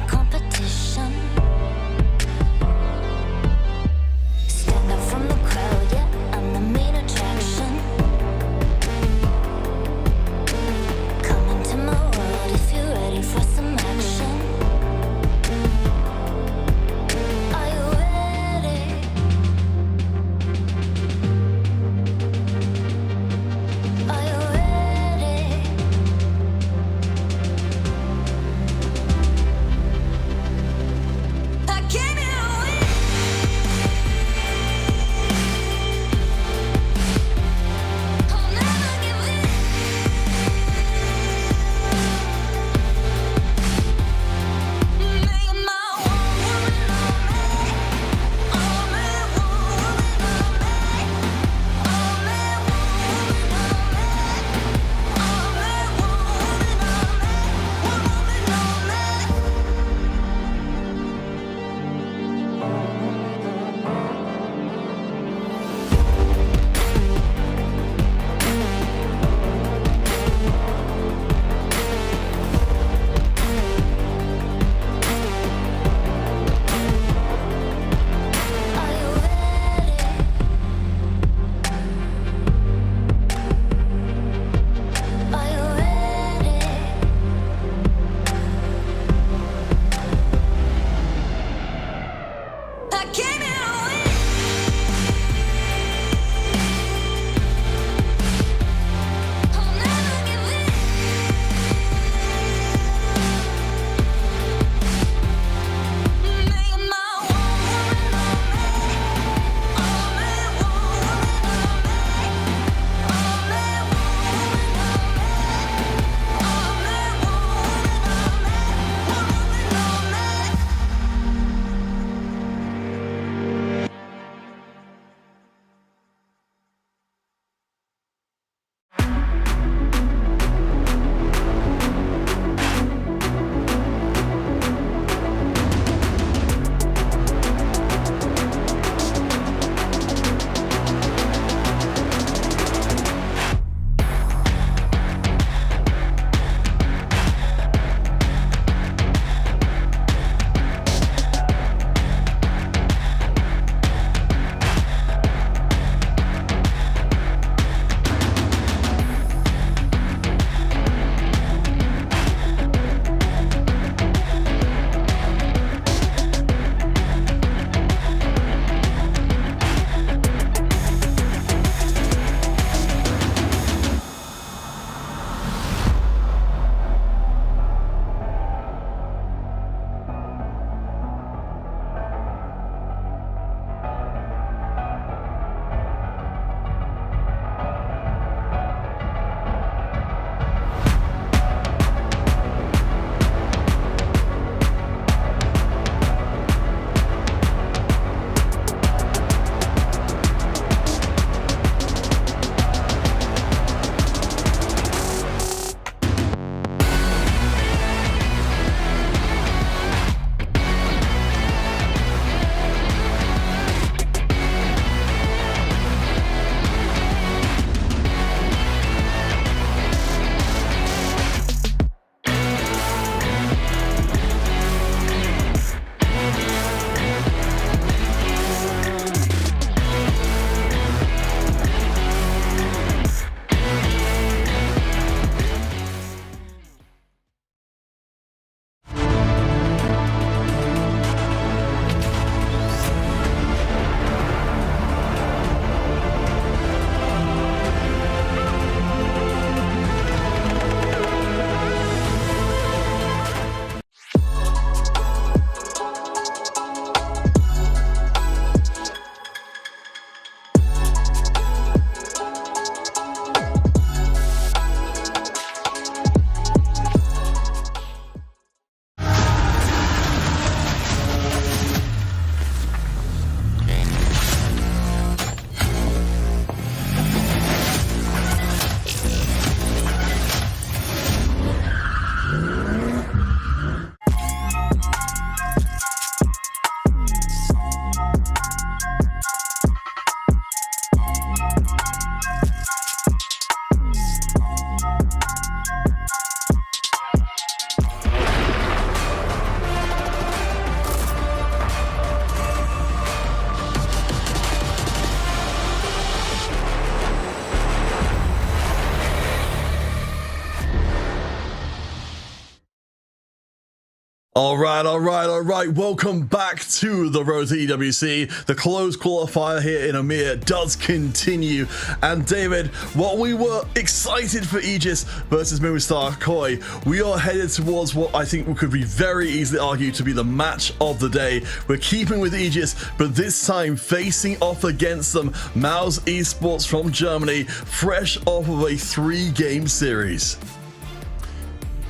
All right. Welcome back to the road to EWC. The closed qualifier here in EMEA does continue. And David, while we were excited for Aegis versus Movistar Koi, we are headed towards what I think could be very easily argued to be the match of the day. We're keeping with Aegis, but this time facing off against them, Maus Esports from Germany, fresh off of a 3-game series.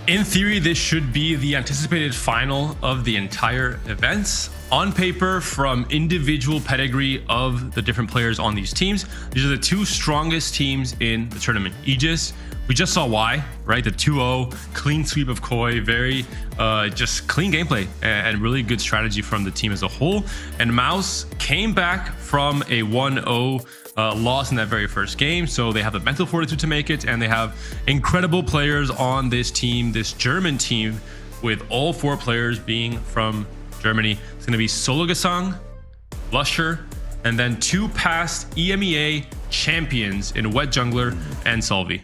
In theory, this should be the anticipated final of the entire events. On paper, from individual pedigree of the different players on these teams, these are the two strongest teams in the tournament. Aegis, we just saw why, right? The 2-0 clean sweep of Koi, very just clean gameplay and really good strategy from the team as a whole. And Maus came back from a 1-0 loss in that very first game, so they have the mental fortitude to make it, and they have incredible players on this team, this German team, with all 4 players being from Germany. It's going to be Sologasang, Lusher, and then 2 past EMEA champions in Wet Jungler and Solvi.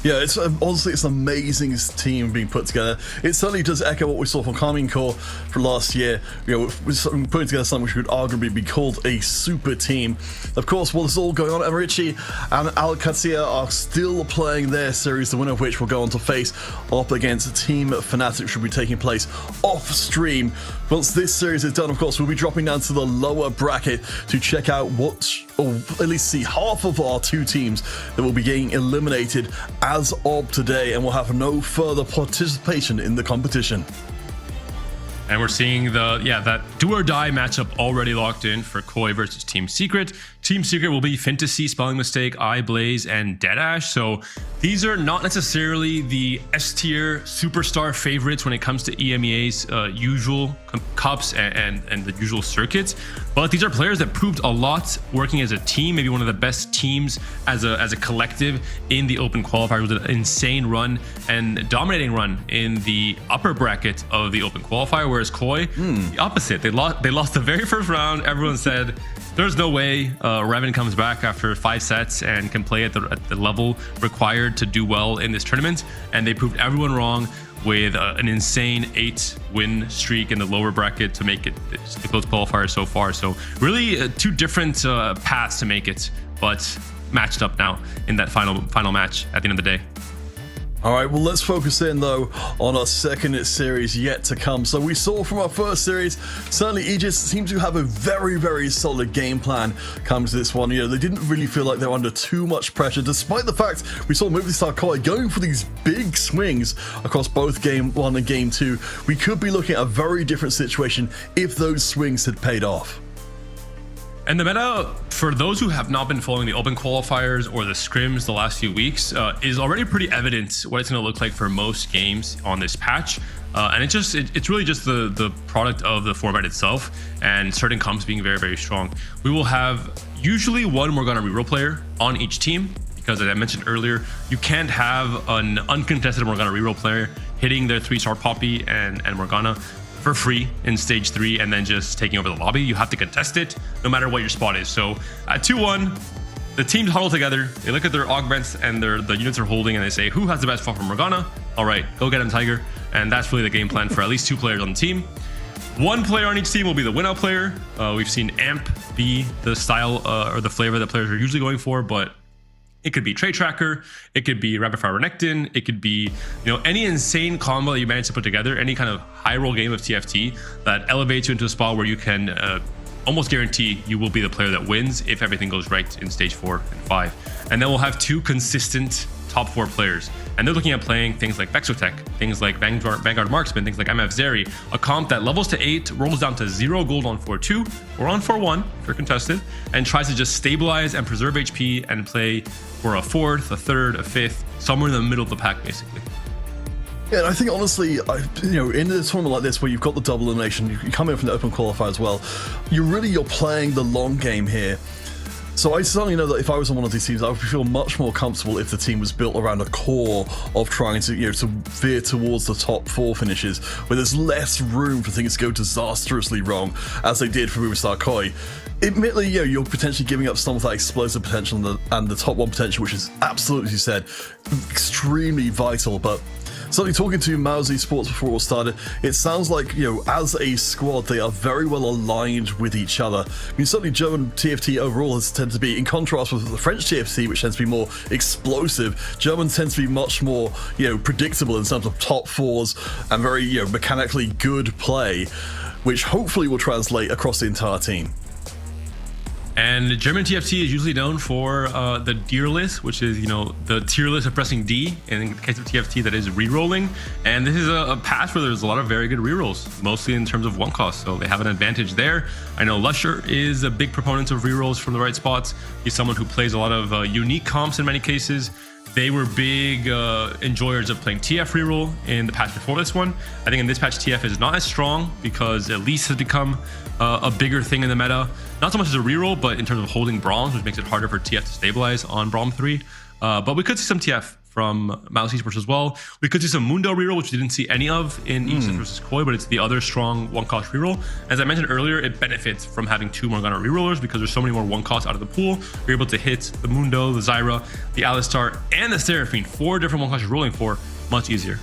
Yeah, it's honestly, it's an amazing team being put together. It certainly does echo what we saw from Karmine Corps from last year. You know, we're putting together something which would arguably be called a super team. Of course, while this is all going on, Emerici and Al-Qadsiya are still playing their series, the winner of which will go on to face up against Team Fnatic, which will be taking place off stream. Once this series is done, of course, we'll be dropping down to the lower bracket to check out what, or at least see half of our 2 teams that will be getting eliminated as of today, and will have no further participation in the competition. And we're seeing that do or die matchup already locked in for Koi versus Team Secret. Team Secret will be Fantasy, Spelling Mistake, iBlaze, and Deadash. So these are not necessarily the S-tier superstar favorites when it comes to EMEA's usual cups and the usual circuits. But these are players that proved a lot working as a team, maybe one of the best teams as a collective in the open qualifier, with an insane run and dominating run in the upper bracket of the open qualifier. Whereas Koi, the opposite. They lost the very first round. Everyone said there's no way Revan comes back after 5 sets and can play at the level required to do well in this tournament. And they proved everyone wrong with an insane 8-win streak in the lower bracket to make it the close qualifier so far. So really 2 different paths to make it, but matched up now in that final match at the end of the day. All right, well, let's focus in, though, on our second series yet to come. So we saw from our first series, certainly Aegis seems to have a very, very solid game plan comes to this one. You know, they didn't really feel like they were under too much pressure, despite the fact we saw Movistar Koi going for these big swings across both Game 1 and Game 2. We could be looking at a very different situation if those swings had paid off. And the meta, for those who have not been following the open qualifiers or the scrims the last few weeks, is already pretty evident what it's going to look like for most games on this patch. And it's really just the product of the format itself, and certain comps being very, very strong. We will have usually 1 Morgana reroll player on each team, because as I mentioned earlier, you can't have an uncontested Morgana reroll player hitting their 3-star Poppy and Morgana for free in stage 3 and then just taking over the lobby. You have to contest it no matter what your spot is. So at 2-1, the teams huddle together, they look at their augments and the units are holding, and they say, who has the best spot for Morgana? All right, go get him, Tiger. And that's really the game plan for at least 2 players on the team. 1 player on each team will be the win-out player. We've seen Amp be the style or the flavor that players are usually going for, but it could be Trade Tracker, it could be Rapid Fire Renekton, it could be, you know, any insane combo that you manage to put together, any kind of high roll game of TFT that elevates you into a spot where you can almost guarantee you will be the player that wins if everything goes right in stage 4 and 5. And then we'll have 2 consistent top 4 players, and they're looking at playing things like Vexotech, things like Vanguard Marksman, things like MF Zeri, a comp that levels to 8, rolls down to 0 gold on 4-2 or on 4-1 for contested, and tries to just stabilize and preserve HP and play for a 4th, a 3rd, a 5th, somewhere in the middle of the pack, basically. Yeah, and I think honestly, in a tournament like this where you've got the double elimination, you come in from the open qualifier as well, you're playing the long game here. So I certainly know that if I was on one of these teams, I would feel much more comfortable if the team was built around a core of trying to, to veer towards the top 4 finishes, where there's less room for things to go disastrously wrong, as they did for Movistar Koi. Admittedly, you're potentially giving up some of that explosive potential and the top 1 potential, which is absolutely, as you said, extremely vital. But Certainly talking to Mouse Esports before we started, it sounds like, as a squad, they are very well aligned with each other. I mean, certainly German TFT overall has tended to be, in contrast with the French TFT, which tends to be more explosive, German tends to be much more, predictable in terms of top fours and very, mechanically good play, which hopefully will translate across the entire team. And German TFT is usually known for the deer list, which is, the tier list of pressing D. And in the case of TFT, that is rerolling. And this is a patch where there's a lot of very good rerolls, mostly in terms of one cost. So they have an advantage there. I know Lusher is a big proponent of rerolls from the right spots. He's someone who plays a lot of unique comps in many cases. They were big enjoyers of playing TF reroll in the patch before this one. I think in this patch, TF is not as strong because Elise has become a bigger thing in the meta. Not so much as a reroll, but in terms of holding Bronze, which makes it harder for TF to stabilize on Brom 3. But we could see some TF from Mouse Esports as well. We could see some Mundo reroll, which we didn't see any of in Aegis versus Koi, but it's the other strong one-cost reroll. As I mentioned earlier, it benefits from having 2 Morgana rerollers because there's so many more one-costs out of the pool. You're able to hit the Mundo, the Zyra, the Alistar, and the Seraphine, 4 different one-costs you're rolling for, much easier.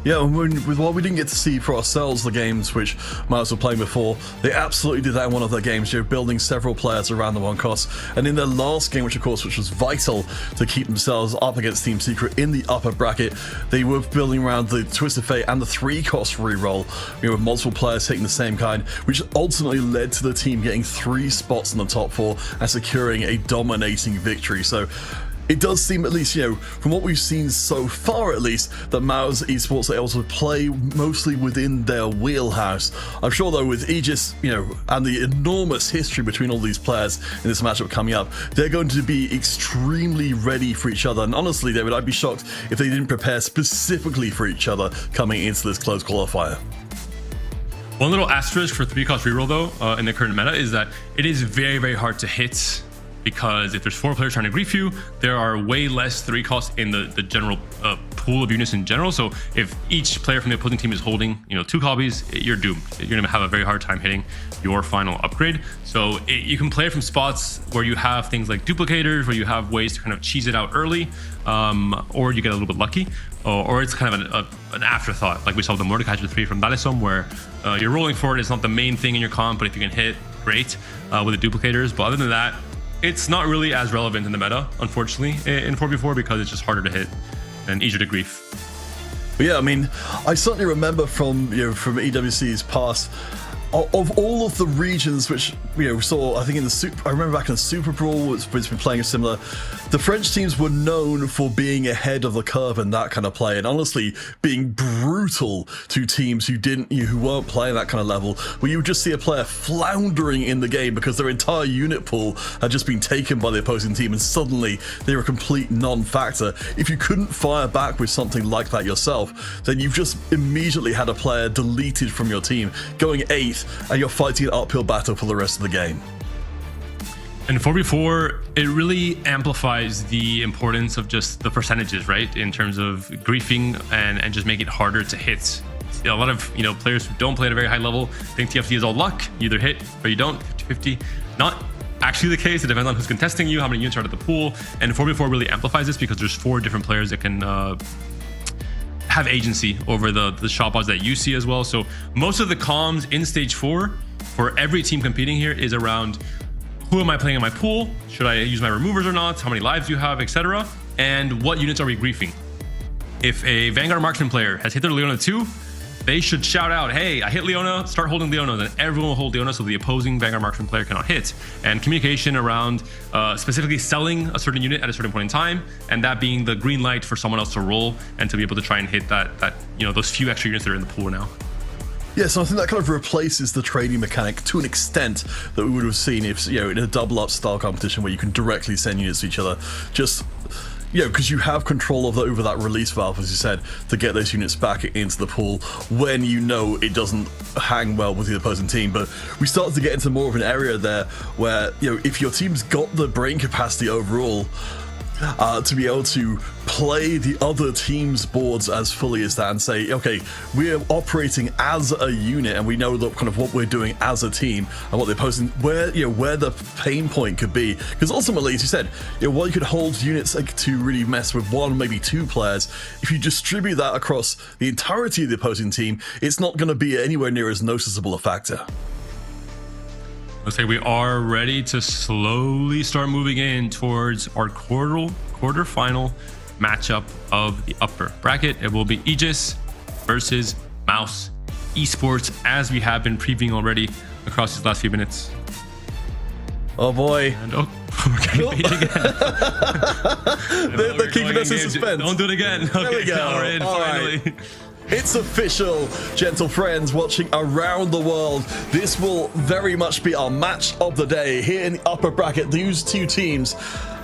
Yeah, with what we didn't get to see for ourselves, the games which Miles were playing before, they absolutely did that in one of their games, building several players around the one cost. And in their last game, which was vital to keep themselves up against Team Secret in the upper bracket, they were building around the Twisted Fate and the 3-cost reroll, with multiple players taking the same kind, which ultimately led to the team getting 3 spots in the top 4 and securing a dominating victory. So it does seem, at least, from what we've seen so far at least, that Mouse Esports are able to play mostly within their wheelhouse. I'm sure, though, with Aegis, and the enormous history between all these players in this matchup coming up, they're going to be extremely ready for each other. And honestly, David, I'd be shocked if they didn't prepare specifically for each other coming into this closed qualifier. One little asterisk for 3-cost reroll, though, in the current meta is that it is very, very hard to hit, because if there's 4 players trying to grief you, there are way less 3 costs in the general pool of units in general. So if each player from the opposing team is holding, 2 copies, you're doomed. You're going to have a very hard time hitting your final upgrade. So you can play from spots where you have things like duplicators, where you have ways to kind of cheese it out early, or you get a little bit lucky, or it's kind of an afterthought, like we saw the Mordecai 3 from Balisom, where you're rolling for it. It's not the main thing in your comp, but if you can hit, great, with the duplicators. But other than that, it's not really as relevant in the meta, unfortunately, in 4v4, because it's just harder to hit and easier to grief. But yeah, I mean, I certainly remember from EWC's past, of all of the regions which we saw, I think I remember back in the Super Brawl, it's been playing a similar. The French teams were known for being ahead of the curve in that kind of play, and honestly being brutal to teams who weren't playing that kind of level, where you would just see a player floundering in the game because their entire unit pool had just been taken by the opposing team, and suddenly they were a complete non-factor. If you couldn't fire back with something like that yourself, then you've just immediately had a player deleted from your team, going 8th, and you're fighting an uphill battle for the rest of the game. And 4v4, it really amplifies the importance of just the percentages, right? In terms of griefing and just make it harder to hit. A lot of players who don't play at a very high level think TFT is all luck. You either hit or you don't, 50-50. Not actually the case. It depends on who's contesting you, how many units are out of the pool. And 4v4 really amplifies this because there's 4 different players that can have agency over the shot odds that you see as well. So most of the comms in stage 4 for every team competing here is around: who am I playing in my pool? Should I use my removers or not? How many lives do you have, etc. And what units are we griefing? If a Vanguard Marksman player has hit their Leona 2, they should shout out, hey, I hit Leona, start holding Leona. Then everyone will hold Leona so the opposing Vanguard Marksman player cannot hit. And communication around specifically selling a certain unit at a certain point in time, and that being the green light for someone else to roll and to be able to try and hit that those few extra units that are in the pool now. Yeah, so I think that kind of replaces the trading mechanic to an extent that we would have seen if, in a double-up style competition where you can directly send units to each other. Just, because you have control over that release valve, as you said, to get those units back into the pool when it doesn't hang well with the opposing team. But we started to get into more of an area there where, if your team's got the brain capacity overall, to be able to play the other team's boards as fully as that and say, okay, we're operating as a unit and we know that kind of what we're doing as a team and what they're posting, where the pain point could be. Because ultimately, as you said, while you could hold units like, to really mess with one, maybe two players, if you distribute that across the entirety of the opposing team, it's not going to be anywhere near as noticeable a factor. Let's say we are ready to slowly start moving in towards our quarterfinal matchup of the upper bracket. It will be Aegis versus Mouse Esports, as we have been previewing already across these last few minutes. Oh boy. And we're getting bait again. They're keeping us in suspense. Don't do it again. There we go. Now we're in, All finally. right. It's official, gentle friends watching around the world. This will very much be our match of the day here in the upper bracket. These two teams,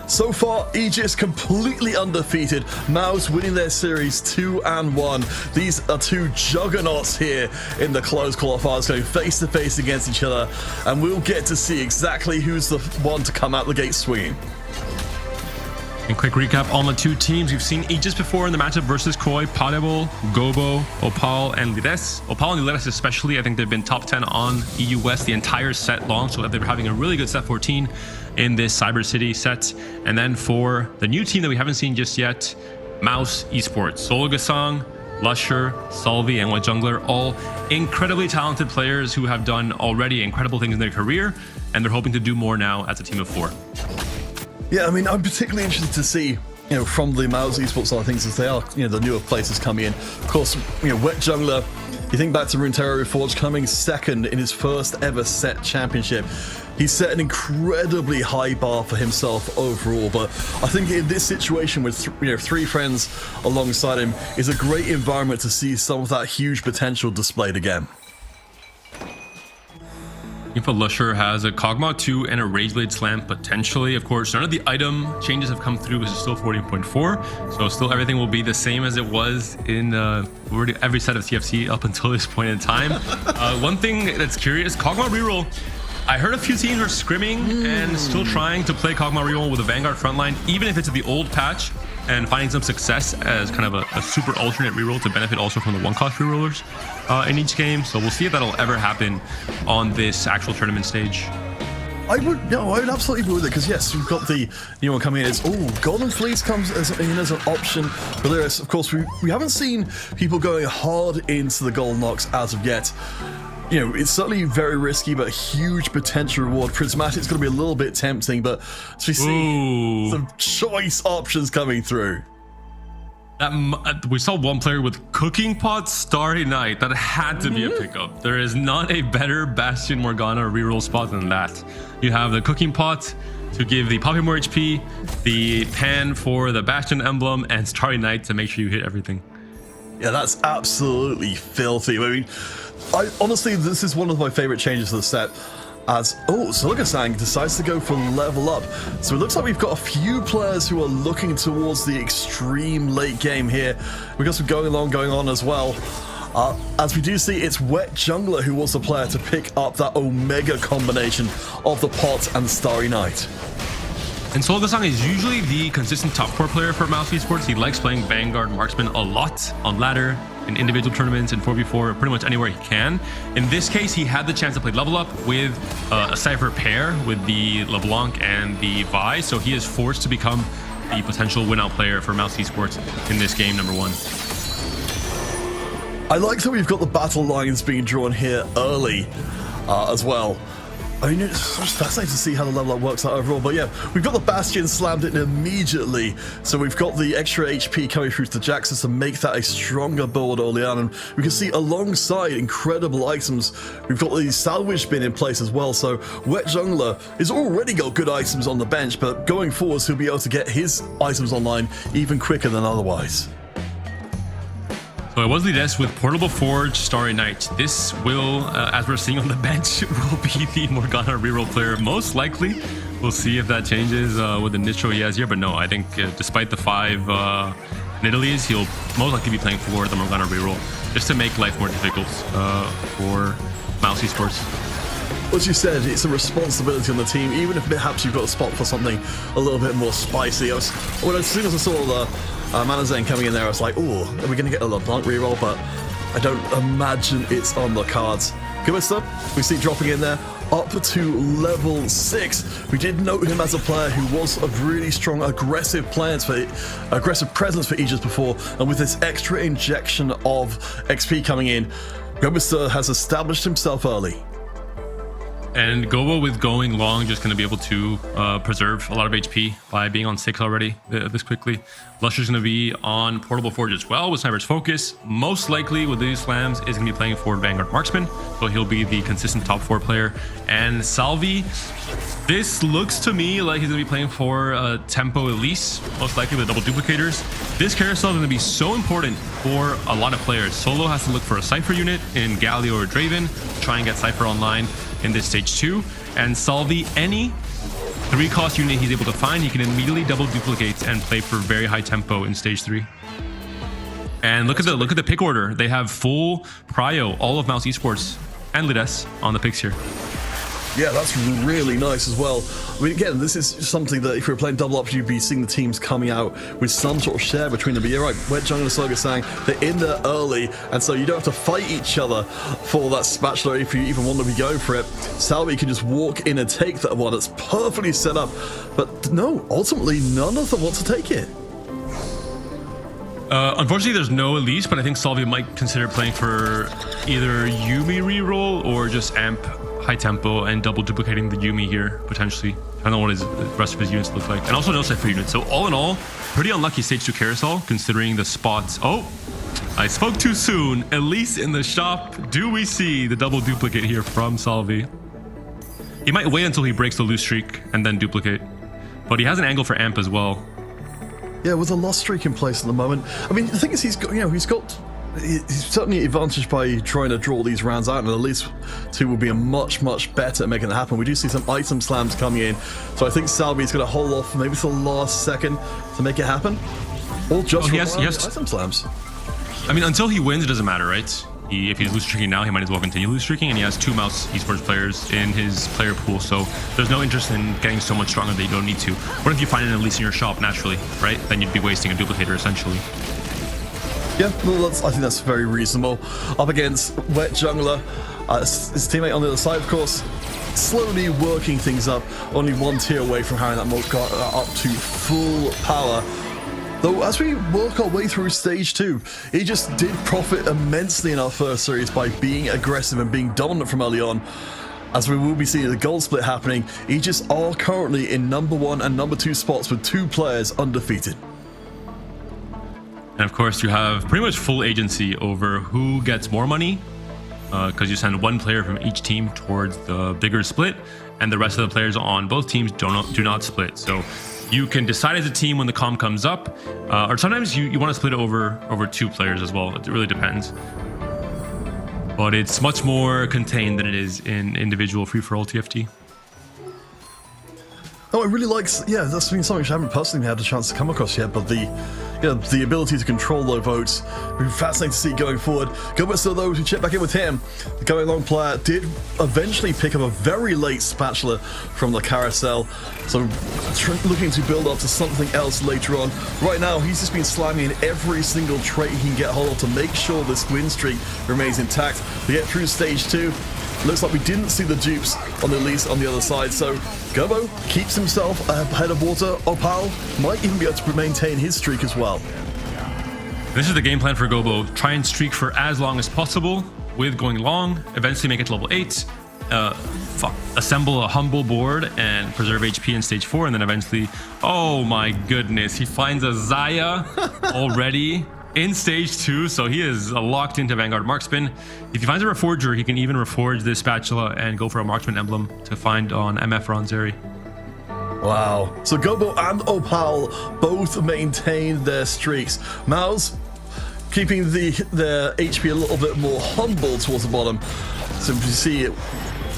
so far, Aegis completely undefeated. Mouse winning their series 2-1. These are two juggernauts here in the closed qualifiers going face to face against each other. And we'll get to see exactly who's the one to come out the gate swinging. And quick recap on the two teams. We've seen Aegis before in the matchup versus Koi, Padable, Gobo, Opal, and Lides. Opal and Lides especially, I think they've been top 10 on EU West the entire set long, so they're having a really good set 14 in this Cyber City set. And then for the new team that we haven't seen just yet, Mouse Esports. Solo Gasang, Lusher, Salvi, and White Jungler, all incredibly talented players who have done already incredible things in their career, and they're hoping to do more now as a team of 4. Yeah, I mean, I'm particularly interested to see, from the Mouse Esports side of things, as they are, the newer places coming in. Of course, Wet Jungler, you think back to Runeterra Reforged coming second in his first ever set championship. He's set an incredibly high bar for himself overall, but I think in this situation with three friends alongside him is a great environment to see some of that huge potential displayed again. Info Lusher has a Kog'Maw 2 and a Rageblade Slam potentially. Of course, none of the item changes have come through. This is still 14.4, so still everything will be the same as it was in every set of TFC up until this point in time. One thing that's curious, Kog'Maw reroll. I heard a few teams are scrimming and still trying to play Kog'Maw reroll with a Vanguard frontline, even if it's the old patch, and finding some success as kind of a super alternate reroll to benefit also from the one-cost rerollers in each game. So we'll see if that'll ever happen on this actual tournament stage. I would absolutely be with it, because yes, we've got the new one coming in. It's Golden Fleece comes as an option. Valeris, of course, we haven't seen people going hard into the Golden Ox as of yet. It's certainly very risky, but a huge potential reward. Prismatic's going to be a little bit tempting, but as we see some choice options coming through. We saw one player with Cooking Pot Starry Night. That had to be a pickup. There is not a better Bastion Morgana reroll spot than that. You have the Cooking Pot to give the Poppy more HP, the Pan for the Bastion emblem, and Starry Night to make sure you hit everything. Yeah, that's absolutely filthy. I mean, honestly, this is one of my favorite changes to the set. As Siligasang decides to go for level up. So it looks like we've got a few players who are looking towards the extreme late game here. We've got some going on as well. As we do see, it's Wet Jungler who was the player to pick up that Omega combination of the Pot and Starry Night. And Solgasang is usually the consistent top 4 player for Mouse Esports. He likes playing Vanguard Marksman a lot on ladder, in individual tournaments, in 4v4, pretty much anywhere he can. In this case, he had the chance to play level up with a Cypher pair with the LeBlanc and the Vi, so he is forced to become the potential win-out player for Mouse Esports in this game, number 1. I like that we've got the battle lines being drawn here early as well. I mean, it's fascinating to see how the level up works out overall, but yeah, we've got the Bastion slammed in immediately, so we've got the extra HP coming through to the Jaxus to make that a stronger build early on, and we can see alongside incredible items, we've got the salvage bin in place as well, so Wet Jungler has already got good items on the bench, but going forwards he'll be able to get his items online even quicker than otherwise. So it was Lides with Portable Forge, Starry Night. This will, as we're seeing on the bench, will be the Morgana reroll player most likely. We'll see if that changes with the Nitro he has here, but no, I think despite the 5 Nidalees, he'll most likely be playing for the Morgana reroll, just to make life more difficult for Mouse Esports. as you said, it's a responsibility on the team, even if perhaps you've got a spot for something a little bit more spicy. As soon as I saw the Manazen coming in there, I was like, oh, are we going to get a LeBlanc reroll? But I don't imagine it's on the cards. Gubista, we see dropping in there, up to level 6. We did note him as a player who was a really strong, aggressive presence for Aegis before, and with this extra injection of XP coming in, Gubista has established himself early. And Gobo with going long, just going to be able to preserve a lot of HP by being on 6 already this quickly. Lusher's going to be on Portable Forge as well with Sniper's Focus. Most likely with these slams is going to be playing for Vanguard Marksman, so he'll be the consistent top 4 player. And Salvi, this looks to me like he's going to be playing for Tempo Elise, most likely with double duplicators. This carousel is going to be so important for a lot of players. Solo has to look for a Cypher unit in Galio or Draven, try and get Cypher online in this stage 2, and Salvi, any 3-cost unit he's able to find, he can immediately double duplicate and play for very high tempo in stage 3. And look at the pick order. They have full prio, all of Mouse Esports and Lides on the picks here. Yeah, that's really nice as well. I mean, again, this is something that if you're playing double up, you'd be seeing the teams coming out with some sort of share between them. But you're right, Wet Jungle and Soga saying they're in there early, and so you don't have to fight each other for that spatula if you even want to be going for it. Salvi can just walk in and take that one. It's perfectly set up. But no, ultimately, none of them want to take it. Unfortunately, there's no Elise, but I think Salvi might consider playing for either Yuumi reroll or just amp high tempo and double duplicating the Yuumi here, potentially. I don't know what the rest of his units look like. And also no Cypher units. So all in all, pretty unlucky stage 2 carousel, considering the spots. Oh, I spoke too soon. Elise in the shop. Do we see the double duplicate here from Salvi? He might wait until he breaks the loose streak and then duplicate. But he has an angle for amp as well. Yeah, with a lost streak in place at the moment. I mean, the thing is, he's certainly advantaged by trying to draw these rounds out, and at least 2 will be much better at making it happen. We do see some item slams coming in, so I think Salvi's going to hold off maybe to the last second to make it happen. Or just he has item slams. I mean, until he wins, it doesn't matter, right? If he's loose streaking now, he might as well continue loose streaking, and he has 2 Mouse Esports players in his player pool, so there's no interest in getting so much stronger that you don't need to. What if you find an Elise in your shop naturally, right? Then you'd be wasting a duplicator essentially. Yeah, well, I think that's very reasonable. Up against Wet Jungler, his teammate on the other side, of course, slowly working things up, only 1 tier away from having that Molgar up to full power. Though, as we work our way through stage 2, he just did profit immensely in our first series by being aggressive and being dominant from early on. As we will be seeing the gold split happening, Aegis are currently in number 1 and number 2 spots with 2 players undefeated. And of course, you have pretty much full agency over who gets more money, because you send 1 player from each team towards the bigger split, and the rest of the players on both teams do not split. So you can decide as a team when the comm comes up, or sometimes you want to split it over 2 players as well. It really depends. But it's much more contained than it is in individual free-for-all TFT. Oh, I really like, yeah, that's been something I haven't personally had a chance to come across yet, but the ability to control those votes will be fascinating to see going forward. Gilbert's though, to check back in with him, the going long player did eventually pick up a very late spatula from the carousel, so looking to build up to something else later on. Right now, he's just been slamming in every single trait he can get hold of to make sure this win streak remains intact. To get through stage 2, looks like we didn't see the dupes on the Elise on the other side, so Gobo keeps himself ahead of water. Opal might even be able to maintain his streak as well. This is the game plan for Gobo. Try and streak for as long as possible with going long, eventually make it to level 8, assemble a humble board and preserve HP in stage 4, and then eventually, oh my goodness, he finds a Xayah already in stage 2, so he is locked into Vanguard Marksman. If he finds a Reforger, he can even reforge this spatula and go for a Marksman emblem to find on MF or on Zeri. Wow. So Gobo and Opal both maintained their streaks. Mouse keeping their HP a little bit more humble towards the bottom. So you see it,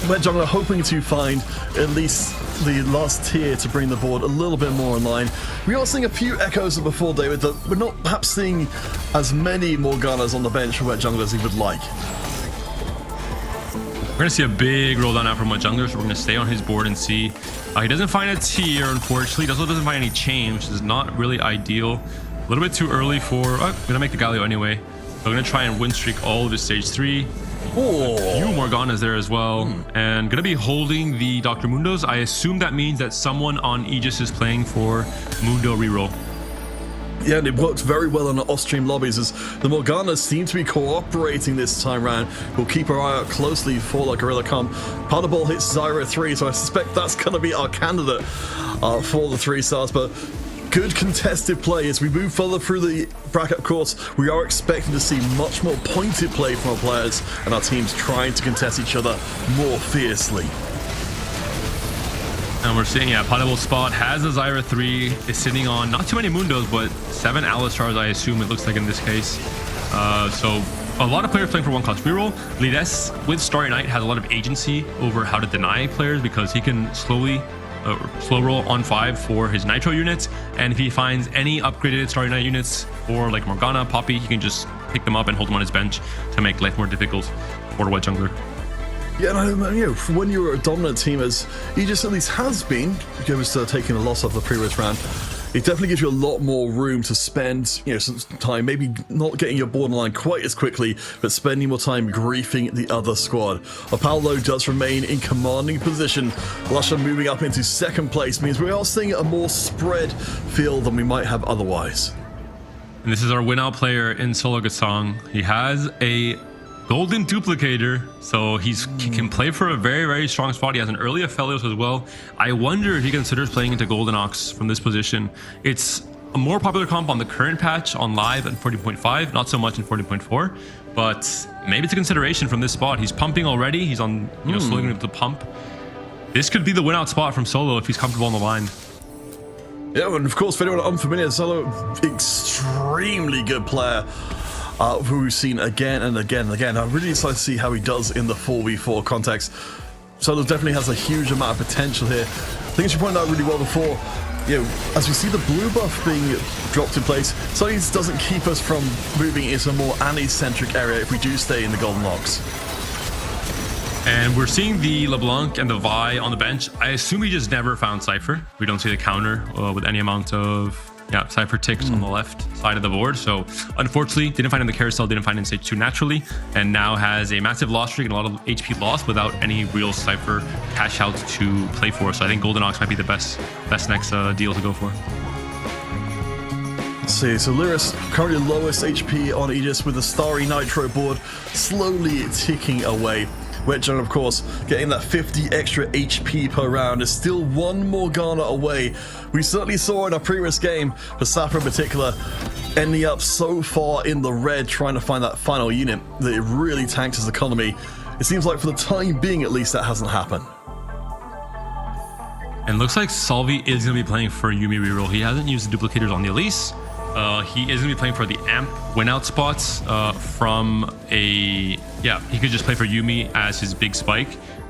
Wet Jungler hoping to find at least the last tier to bring the board a little bit more in line. We are seeing a few echoes of before, David, that we're not perhaps seeing as many Morganas on the bench for Wet Jungler as he would like. We're gonna see a big roll down now from a jungler, so we're gonna stay on his board and see. He doesn't find a tier, unfortunately. He also doesn't find any chain, which is not really ideal. A little bit too early for. Oh, gonna make the Galio anyway. So we're gonna try and win streak all of his stage 3. Oh, A few Morganas there as well, and gonna be holding the Dr. Mundos. I assume that means that someone on Aegis is playing for Mundo reroll. yeah, and it worked very well in the off-stream lobbies as the Morganas seem to be cooperating this time round. We'll keep our eye out closely for the Gorilla Comp. Part of the ball hits Zyra 3, so I suspect that's going to be our candidate for the 3 stars, but good contested play. As we move further through the bracket, of course, we are expecting to see much more pointed play from our players and our teams trying to contest each other more fiercely. And we're seeing, yeah, Potable Spot has a Zyra 3, is sitting on not too many Mundos, but 7 Alistars, I assume it looks like in this case. So a lot of players playing for 1-cost reroll. Lides with Starry Night has a lot of agency over how to deny players because he can slow roll on 5 for his Nitro units, and if he finds any upgraded Starry Night units or like Morgana, Poppy, he can just pick them up and hold them on his bench to make life more difficult for the White Jungler. Yeah, and you know, when you're a dominant team, as Aegis at least has been, goes taking a loss off the previous round, it definitely gives you a lot more room to spend, you know, some time, maybe not getting your borderline quite as quickly, but spending more time griefing the other squad. Apollo does remain in commanding position. Lusher moving up into 2nd place means we are seeing a more spread field than we might have otherwise. And this is our win out player in Solo Gasong. He has a Golden Duplicator, so he can play for a very, very strong spot. He has an early Aphelios as well. I wonder if he considers playing into Golden Ox from this position. It's a more popular comp on the current patch on live at 14.5, not so much in 14.4, but maybe it's a consideration from this spot. He's pumping already. He's on, you know, slowly going to pump. This could be the win out spot from Solo if he's comfortable on the line. Yeah, and of course, for anyone unfamiliar, Solo, extremely good player. Who we've seen again and again and again. I'm really excited to see how he does in the 4v4 context. Solo definitely has a huge amount of potential here. I think as you pointed out really well before, you know, as we see the blue buff being dropped in place, something doesn't keep us from moving into a more Annie-centric area if we do stay in the Golden Ox. And we're seeing the LeBlanc and the Vi on the bench. I assume he just never found Cypher. We don't see the counter with any amount of Cypher ticks on the left side of the board. So unfortunately, didn't find him in the carousel, didn't find him in stage 2 naturally, and now has a massive loss streak and a lot of HP loss without any real Cypher cash out to play for. So I think Golden Ox might be the best next deal to go for. Let's see, so Lyris currently lowest HP on Aegis with the Starry Nitro board slowly ticking away. Wetjun, of course, getting that 50 extra HP per round is still one Morgana away. We certainly saw in our previous game, for Sappho in particular, ending up so far in the red trying to find that final unit that it really tanked his economy. It seems like for the time being, at least, that hasn't happened. And looks like Salvi is going to be playing for Yuumi reroll. He hasn't used the duplicators on the Elise. He is going to be playing for the AMP win-out spots from a... Yeah, he could just play for Yuumi as his big spike.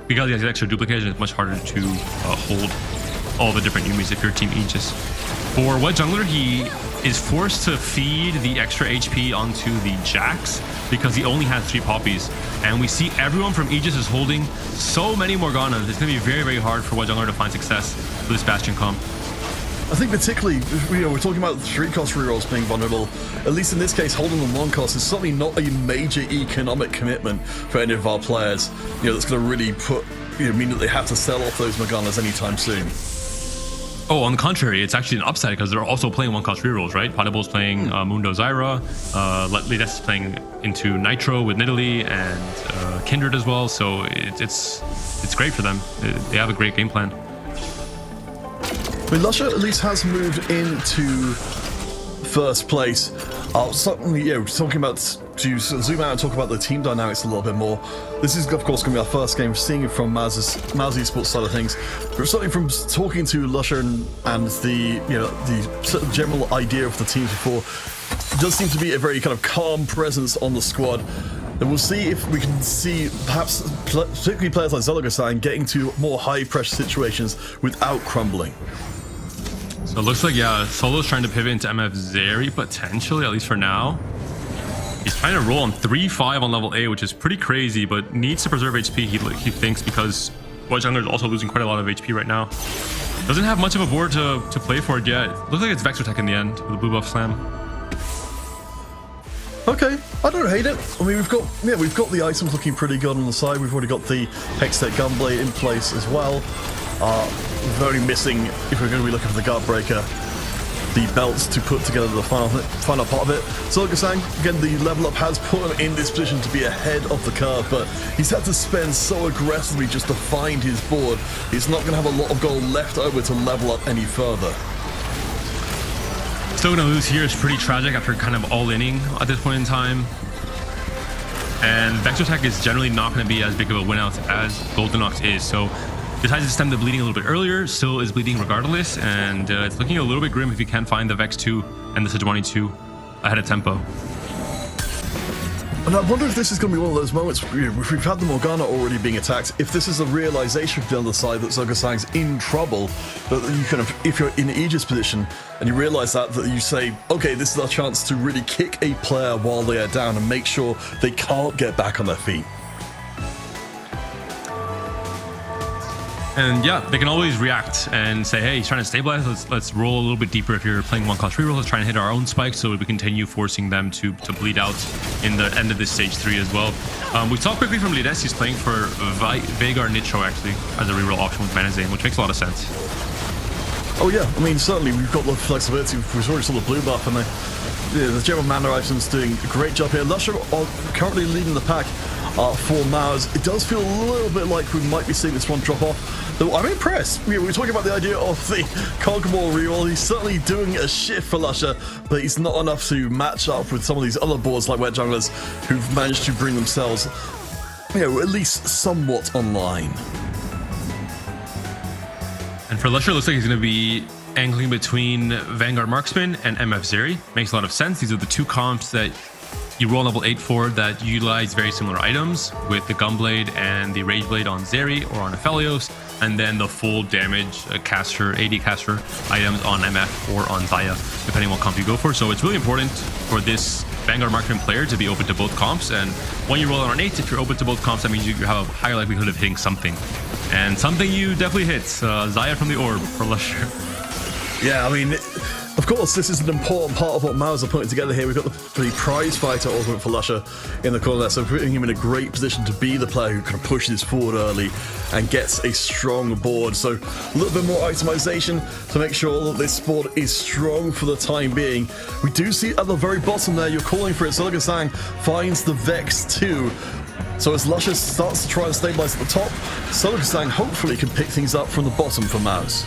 Because he has extra duplicators, it's much harder to hold all the different Yuumis if you're Team Aegis. For White Jungler, he is forced to feed the extra HP onto the Jax because he only has 3 Poppies. And we see everyone from Aegis is holding so many Morganas. It's going to be very, very hard for White Jungler to find success with this Bastion comp. I think particularly, you know, we're talking about 3-cost rerolls being vulnerable. At least in this case, holding them 1-cost is certainly not a major economic commitment for any of our players. You know, that's going to really mean that they have to sell off those Morganas anytime soon. Oh, on the contrary, it's actually an upside because they're also playing 1-cost rerolls, right? Potible's playing Mundo Zyra, Lides is playing into Nitro with Nidalee and Kindred as well. So it's great for them. They have a great game plan. I mean, Lusher at least has moved into 1st place. Certainly, you know, talking about, to zoom out and talk about the team dynamics a little bit more. This is, of course, going to be our first game, seeing it from Maz Esports side of things. But certainly from talking to Lusher and the general idea of the team before, it does seem to be a very kind of calm presence on the squad. And we'll see if we can see perhaps particularly players like Zologasan getting to more high pressure situations without crumbling. So it looks like, yeah, Solo's trying to pivot into MF Zeri, potentially, at least for now. He's trying to roll on 3-5 on level A, which is pretty crazy, but needs to preserve HP, he thinks, because Wedge Jungler is also losing quite a lot of HP right now. Doesn't have much of a board to play for it yet. Looks like it's Vexor Tech in the end with a blue buff slam. Okay, I don't hate it. I mean, we've got the items looking pretty good on the side. We've already got the Hextech Gunblade in place as well. We're only missing, if we're going to be looking for the Guard Breaker, the belts to put together the final part of it. So like I was saying, again, the level up has put him in this position to be ahead of the curve, but he's had to spend so aggressively just to find his board. He's not going to have a lot of gold left over to level up any further. Still gonna lose here is pretty tragic after kind of all-inning at this point in time. And Vexor Tech is generally not going to be as big of a win out as Golden Ox is, so decides to stem the bleeding a little bit earlier, still is bleeding regardless, and it's looking a little bit grim if you can't find the Vex 2 and the Sejuani 2 ahead of tempo. And I wonder if this is going to be one of those moments, if we've had the Morgana already being attacked, if this is a realization from the other side that Zogosang's in trouble, that you kind of, if you're in Aegis position and you realize that you say, okay, this is our chance to really kick a player while they are down and make sure they can't get back on their feet. And yeah, they can always react and say, hey, he's trying to stabilize, let's roll a little bit deeper. If you're playing 1-cost reroll, let's try and hit our own spikes so we continue forcing them to bleed out in the end of this stage 3 as well. We saw quickly from Lides, he's playing for Veigar Nicho actually as a reroll option with Manazane, which makes a lot of sense. Oh yeah, I mean, certainly we've got the flexibility. We've already saw the blue buff, and the general mana items doing a great job here. Lusher are currently leading the pack for Mars. It does feel a little bit like we might be seeing this one drop off. Though I'm impressed. We were talking about the idea of the Conqueror reroll. He's certainly doing a shift for Lusher, but he's not enough to match up with some of these other boards like Wedge Junglers who've managed to bring themselves, at least somewhat online. And for Lusher, it looks like he's going to be angling between Vanguard Marksman and MF Zeri. Makes a lot of sense. These are the two comps that you roll level 8 for that utilize very similar items, with the Gunblade and the Rage Blade on Zeri or on Aphelios, and then the full damage caster, AD caster items on MF or on Xayah, depending on what comp you go for. So it's really important for this Vanguard Marksman player to be open to both comps, and when you roll it on 8, if you're open to both comps, that means you have a higher likelihood of hitting something. And something you definitely hit, Xayah from the Orb for Lusher. Yeah, I mean, of course, this is an important part of what Mars are putting together here. We've got the prize fighter ultimate for Lusher in the corner there, so putting him in a great position to be the player who kind of pushes forward early and gets a strong board. So a little bit more itemization to make sure that this board is strong for the time being. We do see at the very bottom there, you're calling for it. Zogosang finds the Vex 2. So as Lusher starts to try and stabilize at the top, Zogosang hopefully can pick things up from the bottom for Mars.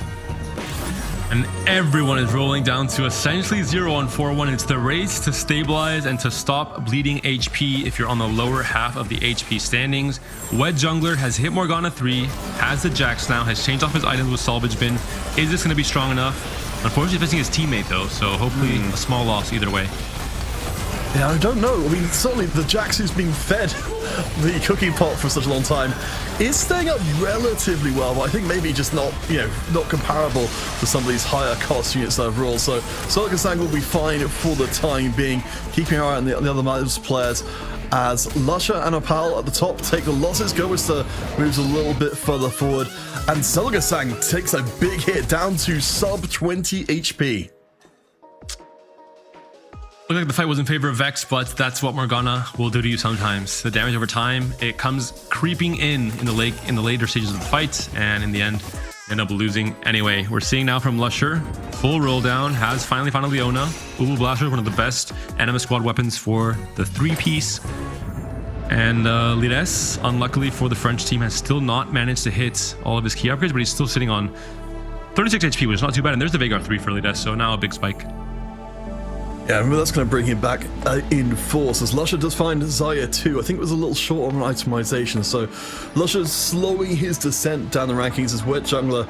And everyone is rolling down to essentially 0 on 4-1. It's the race to stabilize and to stop bleeding HP if you're on the lower half of the HP standings. Wedge Jungler has hit Morgana 3, has the Jax now, has changed off his items with Salvage Bin. Is this going to be strong enough? Unfortunately, facing his teammate though, so hopefully a small loss either way. Yeah, I don't know. I mean, certainly the Jax who's been fed the cooking pot for such a long time is staying up relatively well, but I think maybe just not, not comparable to some of these higher cost units overall. So Zogosang will be fine for the time being, keeping an eye on the other Mars players as Lusher and Opal at the top take the losses. Gowister moves a little bit further forward, and Zogosang takes a big hit down to sub 20 HP. Looked like the fight was in favor of Vex, but that's what Morgana will do to you sometimes. The damage over time, it comes creeping in the later stages of the fight, and in the end, end up losing anyway. We're seeing now from Lusher, full roll down, has finally found Leona. Ubu Blaster, one of the best enemy squad weapons for the 3-piece. And Lides, unluckily for the French team, has still not managed to hit all of his key upgrades, but he's still sitting on 36 HP, which is not too bad. And there's the Veigar 3 for Lides, so now a big spike. Yeah, remember that's going to bring him back in force, as Lusher does find Xayah 2. I think it was a little short on itemization, so Lusher's slowing his descent down the rankings as Wedge Jungler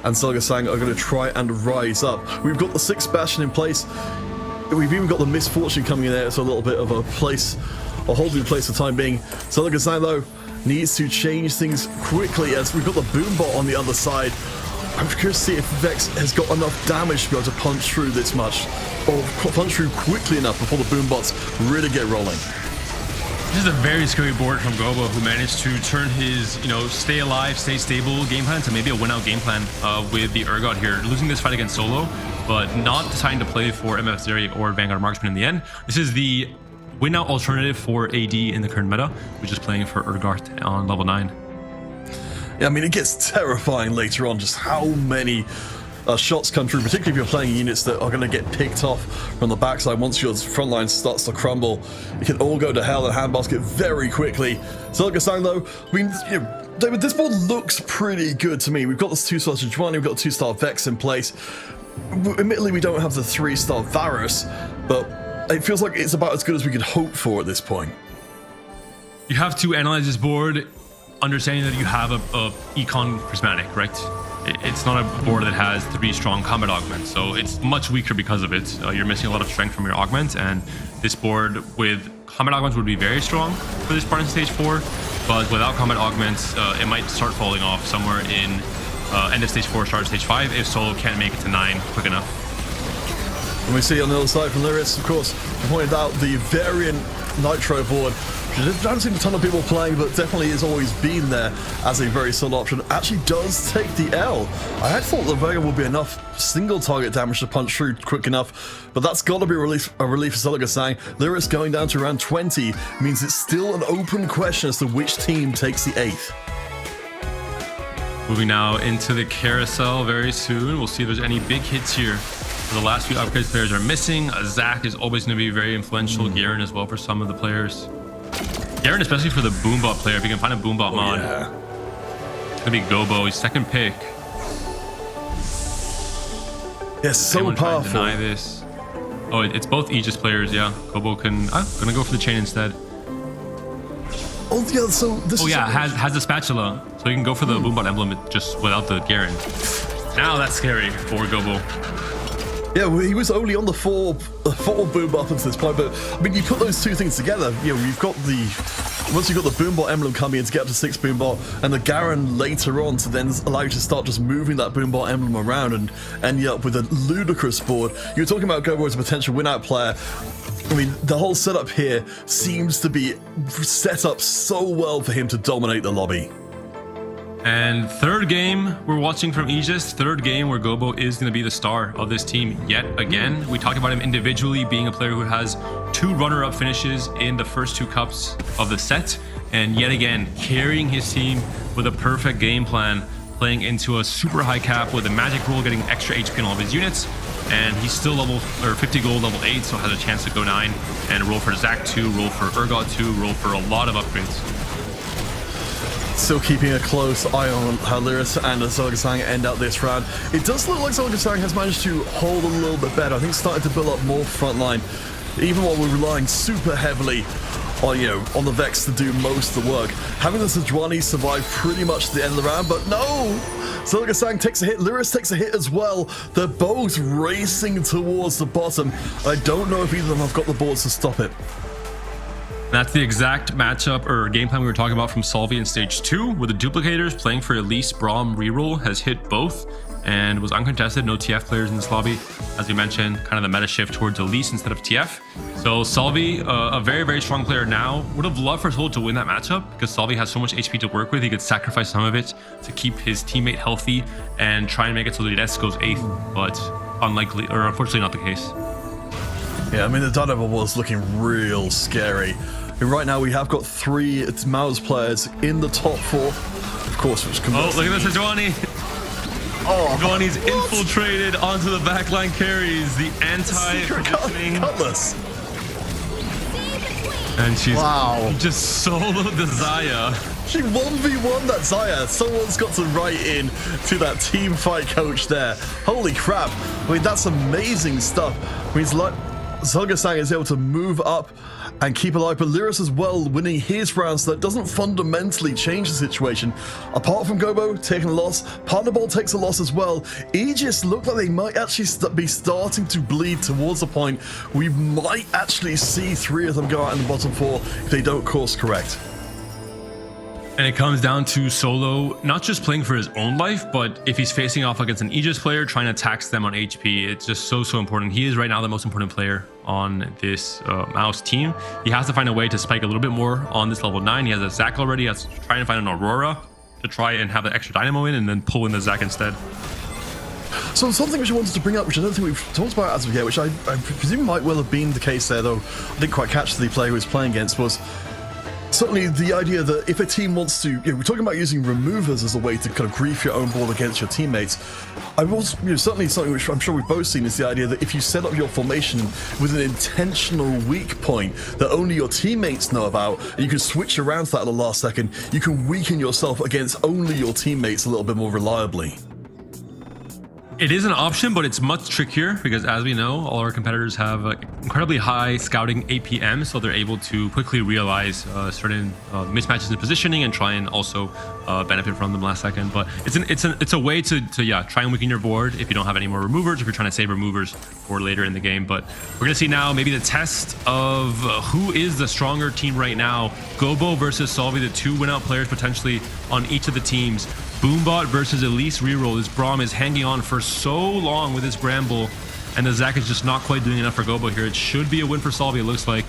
and Zogosang are going to try and rise up. We've got the 6th Bastion in place. We've even got the Misfortune coming in there, so a little bit of a holding place for the time being. Zogosang, though, needs to change things quickly, as we've got the Boombot on the other side. I'm curious to see if Vex has got enough damage to be able to punch through this much, or punch through quickly enough before the boombots really get rolling. This is a very scary board from Gobo, who managed to turn his, stay alive, stay stable game plan to maybe a win-out game plan with the Urgot here. Losing this fight against Solo, but not deciding to play for MF Zeri or Vanguard Marksman in the end. This is the win-out alternative for AD in the current meta, which is playing for Urgot on level 9. Yeah, I mean, it gets terrifying later on just how many shots come through, particularly if you're playing units that are going to get picked off from the backside. Once your front line starts to crumble, it can all go to hell in a handbasket very quickly. Zolgasang, though, I mean, David, this board looks pretty good to me. We've got this 2-star Sejuani, we've got 2-star Vex in place. Admittedly, we don't have the 3-star Varus, but it feels like it's about as good as we could hope for at this point. You have to analyze this board, understanding that you have a econ prismatic, right? It's not a board that has 3 strong combat augments, so it's much weaker because of it. You're missing a lot of strength from your augments, and this board with combat augments would be very strong for this part in stage 4, but without combat augments, it might start falling off somewhere in end of stage 4, start of stage 5, if Solo can't make it to 9 quick enough. And we see on the other side from Lyris, of course, we pointed out the variant Nitro board. I haven't seen a ton of people playing, but definitely has always been there as a very solid option. Actually does take the L. I had thought the Vega would be enough single target damage to punch through quick enough, but that's got to be a relief for Zolgasang. Lyris going down to around 20 means it's still an open question as to which team takes the 8th. Moving now into the carousel very soon. We'll see if there's any big hits here. The last few upgrades players are missing. Zach is always going to be very influential. Garen as well for some of the players. Garen, especially for the Boombot player, if you can find a Boombot mod. Yeah. It's going to be Gobo, his second pick. Yeah, so Anyone try and powerful. deny this? Oh, it's both Aegis players, yeah. Gobo can... I'm going to go for the chain instead. Oh, yeah, so this is... has the spatula. So you can go for the Boombot emblem just without the Garen. Now that's scary for Gobo. Yeah, well, he was only on the four Boombot up to this point, but I mean, you put those two things together, you've got once you've got the Boombot emblem coming in to get up to 6 Boombot, and the Garen later on to then allow you to start just moving that Boombot emblem around and end you up with a ludicrous board. You were talking about Gobo as a potential win-out player. I mean, the whole setup here seems to be set up so well for him to dominate the lobby. And third game we're watching from Aegis, third game where Gobo is going to be the star of this team yet again. We talked about him individually being a player who has 2 runner-up finishes in the first 2 cups of the set, and yet again carrying his team with a perfect game plan, playing into a super high cap with a magic roll, getting extra HP on all of his units, and he's still 50 gold, level 8, so has a chance to go 9 and roll for Zac 2, roll for Urgot 2, roll for a lot of upgrades. Still keeping a close eye on how Lyris and Zolgasang end out this round. It does look like Zolgasang has managed to hold a little bit better. I think starting to build up more frontline, even while we're relying super heavily on, on the Vex to do most of the work. Having the Sejuani survive pretty much to the end of the round, but no! Zolgasang takes a hit, Lyris takes a hit as well. They're both racing towards the bottom. I don't know if either of them have got the boards to stop it. That's the exact matchup or game plan we were talking about from Solvi in stage 2, where the duplicators playing for Elise Braum reroll has hit both and was uncontested. No TF players in this lobby. As we mentioned, kind of the meta shift towards Elise instead of TF. So Solvi, a very, very strong player now. Would have loved for Solo to win that matchup because Solvi has so much HP to work with. He could sacrifice some of it to keep his teammate healthy and try and make it so that Lides goes 8th, but unlikely, or unfortunately not the case. Yeah, I mean, the Daredevil was looking real scary. And right now, we have got 3 Mouse players in the top 4. Of course, which comes. Oh, look at this, Sejuani. Oh, Sejuani's infiltrated onto the backline carries, the anti-positioning. Cutlass. And she's just soloed the Xayah. She 1v1 that Xayah. Someone's got to write in to that team fight coach there. Holy crap. I mean, that's amazing stuff. I mean, it's like Zolgasang is able to move up and keep alive, but Lyris as well winning his round, so that doesn't fundamentally change the situation. Apart from Gobo taking a loss, Partnerball takes a loss as well. Aegis look like they might actually be starting to bleed towards the point we might actually see 3 of them go out in the bottom 4 if they don't course correct. And it comes down to Solo not just playing for his own life, but if he's facing off against an Aegis player, trying to tax them on HP. It's just so important. He is right now the most important player on this Mouse team. He has to find a way to spike a little bit more on this level 9. He has a Zac already. He has to try and find an Aurora to try and have the extra dynamo in and then pull in the Zac instead. So something which I wanted to bring up, which I don't think we've talked about as of yet, which I presume might well have been the case there, though I didn't quite catch the player who was playing against, was certainly the idea that if a team wants to, we're talking about using removers as a way to kind of grief your own board against your teammates. I was, certainly something which I'm sure we've both seen is the idea that if you set up your formation with an intentional weak point that only your teammates know about, and you can switch around to that at the last second, you can weaken yourself against only your teammates a little bit more reliably. It is an option, but it's much trickier because, as we know, all our competitors have incredibly high scouting APM, so they're able to quickly realize certain mismatches in positioning and try and also benefit from them last second. But it's a way to try and weaken your board if you don't have any more removers, if you're trying to save removers for later in the game. But we're gonna see now maybe the test of who is the stronger team right now. Gobo versus Solvi, the two win-out players potentially on each of the teams. Boombot versus Elise reroll. This Braum is hanging on for so long with his Bramble, and the Zac is just not quite doing enough for Gobo here. It should be a win for Solvi, it looks like.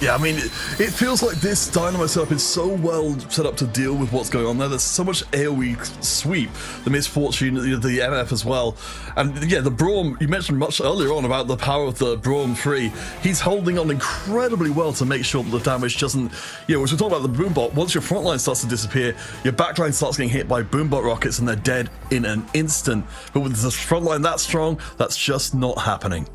Yeah, I mean, it feels like this Dynamo setup is so well set up to deal with what's going on there. There's so much AoE sweep, the Misfortune, the MF as well. And yeah, the Braum, you mentioned much earlier on about the power of the Braum 3. He's holding on incredibly well to make sure that the damage doesn't, as we're talking about the Boombot, once your front line starts to disappear, your back line starts getting hit by Boombot rockets and they're dead in an instant. But with the front line that strong, that's just not happening.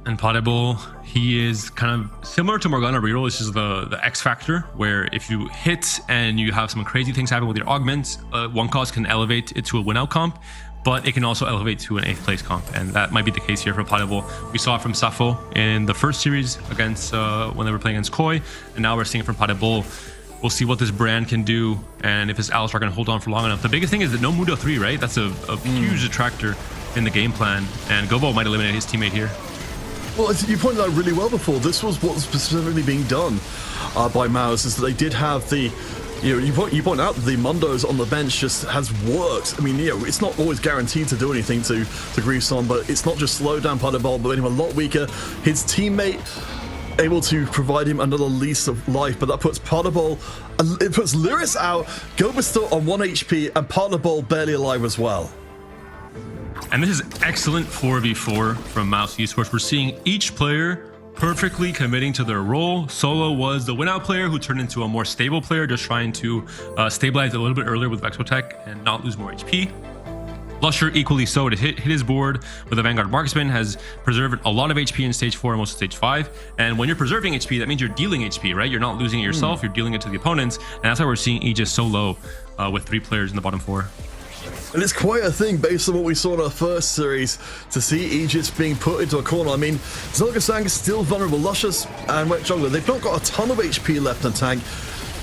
And Potable, he is kind of similar to Morgana reroll. This is the X factor, where if you hit and you have some crazy things happen with your augments, one cost can elevate it to a win-out comp, but it can also elevate to an 8th place comp, and that might be the case here for Potable. We saw it from Safo in the first series against when they were playing against Koi, and now we're seeing it from Potable. We'll see what this brand can do, and if his Alistar can hold on for long enough. The biggest thing is that no Mudo 3, right? That's a huge detractor in the game plan, and Gobo might eliminate his teammate here. Well, you pointed out really well before, this was what was specifically being done by Maus, is that they did have the, you point out that the Mundos on the bench just has worked. I mean, it's not always guaranteed to do anything to Grease on, but it's not just slow down Potable, but made him a lot weaker. His teammate able to provide him another lease of life, but that puts Potable, it puts Lyris out, Goba's still on 1 HP, and Potable barely alive as well. And this is excellent 4v4 from Mouse Esports. We're seeing each player perfectly committing to their role. Solo was the win-out player who turned into a more stable player, just trying to stabilize a little bit earlier with Vexotech and not lose more HP. Lusher equally so, to hit his board with a Vanguard Marksman, has preserved a lot of HP in stage 4 and most of stage 5. And when you're preserving HP, that means you're dealing HP, right? You're not losing it yourself, you're dealing it to the opponents. And that's why we're seeing Aegis so low with 3 players in the bottom 4. And it's quite a thing based on what we saw in our first series to see Aegis being put into a corner. I mean, Zolgasang is still vulnerable. Luscious and Wet Jungler, they've not got a ton of HP left in tank,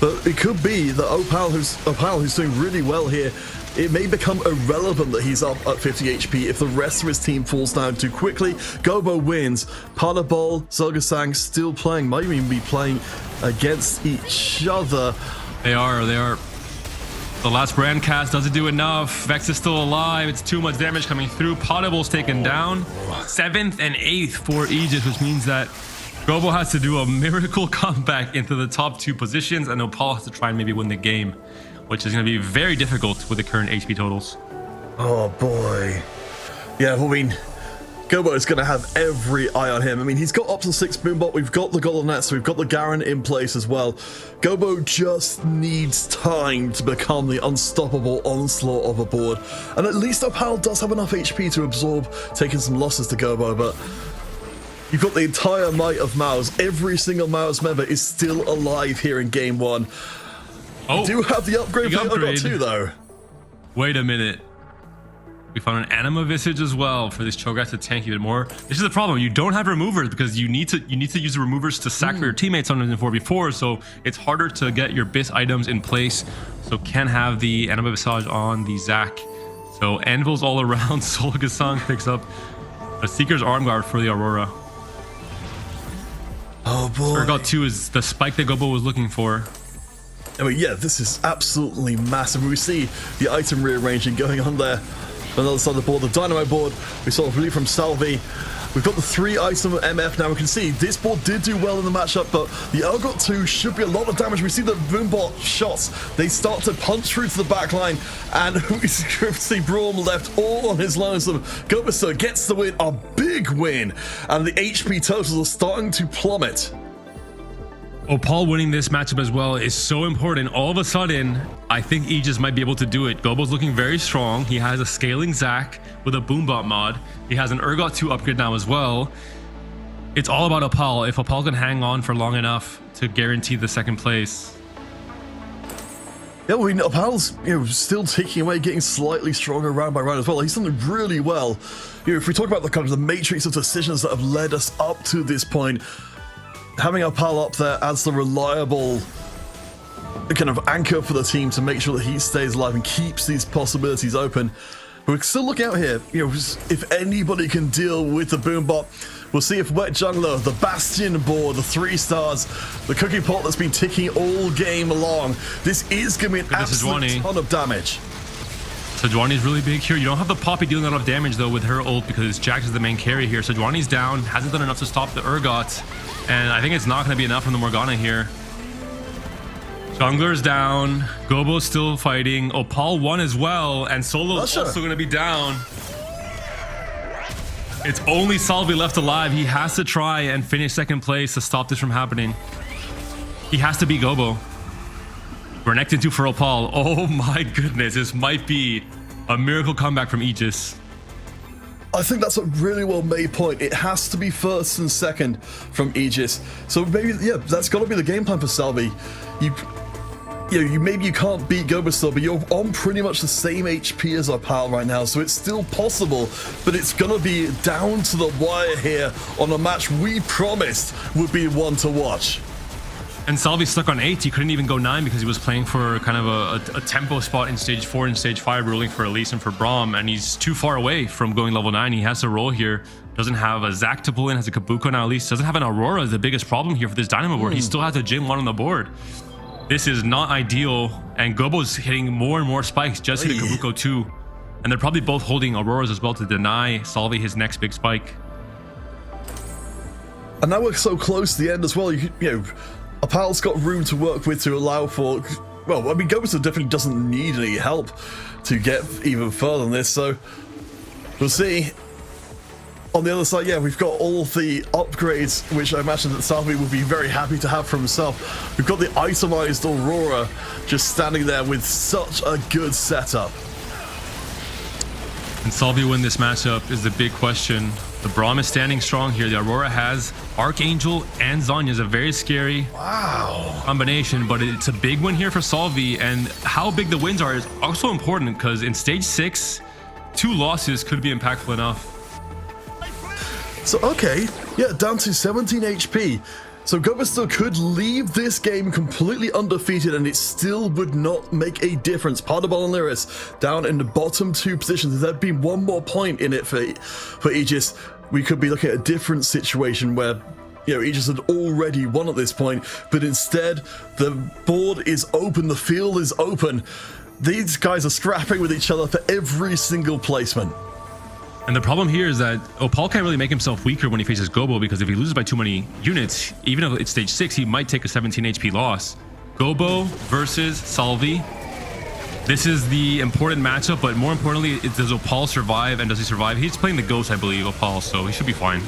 but it could be that Opal, who's doing really well here, it may become irrelevant that he's up at 50 HP if the rest of his team falls down too quickly. Gobo wins. Parabol, Zolgasang still playing, might even be playing against each other. They are. The last brand cast doesn't do enough. Vex is still alive. It's too much damage coming through. Potable's taken down. 7th and 8th for Aegis, which means that Gobo has to do a miracle comeback into the top 2 positions, and Opal has to try and maybe win the game, which is going to be very difficult with the current HP totals. Oh boy. Yeah, I mean, Gobo is going to have every eye on him. I mean, he's got up to 6 Boombot, we've got the Golonets, we've got the Garen in place as well. Gobo just needs time to become the unstoppable onslaught of a board. And at least Opal does have enough HP to absorb taking some losses to Gobo, but you've got the entire might of Maus. Every single Maus member is still alive here in game 1. Oh, do have the upgrade for Ogot 2 though. Wait a minute. We found an Anima Visage as well for this Cho'Gath to tank even more. This is the problem. You don't have removers because you need to use the removers to sack for your teammates on the 4v4, so it's harder to get your BIS items in place. So can have the Anima Visage on the Zac. So anvils all around. Solgasang picks up a Seeker's Arm Guard for the Aurora. Oh boy. Urgot 2 is the spike that Gobo was looking for. I mean, yeah, this is absolutely massive. We see the item rearranging going on there. On the other side of the board, the Dynamo board, we saw a relief from Salvi. We've got the 3 item MF now. We can see this board did do well in the matchup, but the Urgot 2 should be a lot of damage. We see the Boombot shots. They start to punch through to the back line, and we see Braum left all on his lonesome. Gobister gets the win, a big win, and the HP totals are starting to plummet. Opal winning this matchup as well is so important. All of a sudden, I think Aegis might be able to do it. Gobo's looking very strong. He has a scaling Zac with a Boombot mod. He has an Urgot 2 upgrade now as well. It's all about Opal. If Opal can hang on for long enough to guarantee the second place. Yeah, well, I mean, Opal's still ticking away, getting slightly stronger round by round as well. He's done really well. If we talk about the kind of the matrix of decisions that have led us up to this point, having Opal up there as the reliable kind of anchor for the team to make sure that he stays alive and keeps these possibilities open. But we're still looking out here. If anybody can deal with the Boombot, we'll see if Wet Jungler, the Bastion board, the 3 stars, the cookie pot that's been ticking all game long. This is going to be an absolute ton of damage. Sejuani's really big here. You don't have the Poppy dealing a lot of damage though with her ult because Jax is the main carry here. Sejuani's down, hasn't done enough to stop the Urgot. And I think it's not going to be enough from the Morgana here. Jungler's down. Gobo's still fighting. Opal won as well. And Solo's also going to be down. It's only Salvi left alive. He has to try and finish second place to stop this from happening. He has to beat Gobo. Renekton 2 for Opal. Oh my goodness. This might be a miracle comeback from Aegis. I think that's a really well made point. It has to be first and second from Aegis. So maybe, yeah, that's got to be the game plan for Salvi. Maybe you can't beat Gobister, but you're on pretty much the same HP as Opal right now, so it's still possible, but it's going to be down to the wire here on a match we promised would be one to watch. And Salvi's stuck on 8. He couldn't even go 9 because he was playing for kind of a tempo spot in stage 4 and stage 5, ruling for Elise and for Braum, and he's too far away from going level 9. He has to roll here. Doesn't have a Zac to pull in, has a Kabuko now at least. Doesn't have an Aurora is the biggest problem here for this Dynamo board. He still has a Jin 1 on the board. This is not ideal, and Gobo's hitting more and more spikes. Just hit a Kabuko 2, and they're probably both holding Auroras as well to deny Salvi his next big spike. And now we're so close to the end as well. Opal's got room to work with to allow for, well, I mean, Gobister definitely doesn't need any help to get even further than this, so we'll see. On the other side, yeah, we've got all of the upgrades, which I imagine that Salvi would be very happy to have for himself. We've got the itemized Aurora just standing there with such a good setup. And Salvi win this matchup is the big question. The Braum is standing strong here. The Aurora has Archangel and Zhonya. Is a very scary combination, but it's a big win here for Salvi. And how big the wins are is also important because in stage 6, 2 losses could be impactful enough. So, okay, yeah, down to 17 HP. So Gobister could leave this game completely undefeated and it still would not make a difference. Pardabal and Lyris down in the bottom 2 positions. If there'd been one more point in it for Aegis, we could be looking at a different situation where, Aegis had already won at this point, but instead the board is open, the field is open. These guys are scrapping with each other for every single placement. And the problem here is that Opal can't really make himself weaker when he faces Gobo, because if he loses by too many units, even if it's stage 6, he might take a 17 HP loss. Gobo versus Salvi. This is the important matchup, but more importantly, does Opal survive, and does he survive? He's playing the Ghost, I believe, Opal, so he should be fine.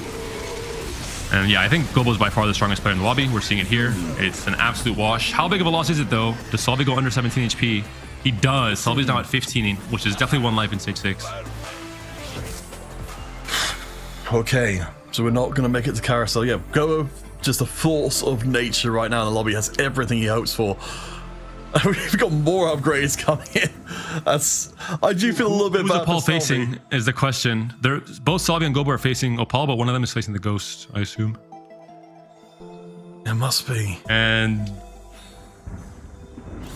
And yeah, I think Gobo is by far the strongest player in the lobby. We're seeing it here. It's an absolute wash. How big of a loss is it, though? Does Salvi go under 17 HP? He does. Salvi's now at 15, which is definitely 1 life in stage 6. Okay, so we're not going to make it to Carousel. Yeah, Gobo, just a force of nature right now in the lobby, has everything he hopes for. We've got more upgrades coming in. I do feel a little bit bad. Who's Opal facing is the question. Both Salvi and Gobo are facing Opal, but one of them is facing the Ghost, I assume. It must be. And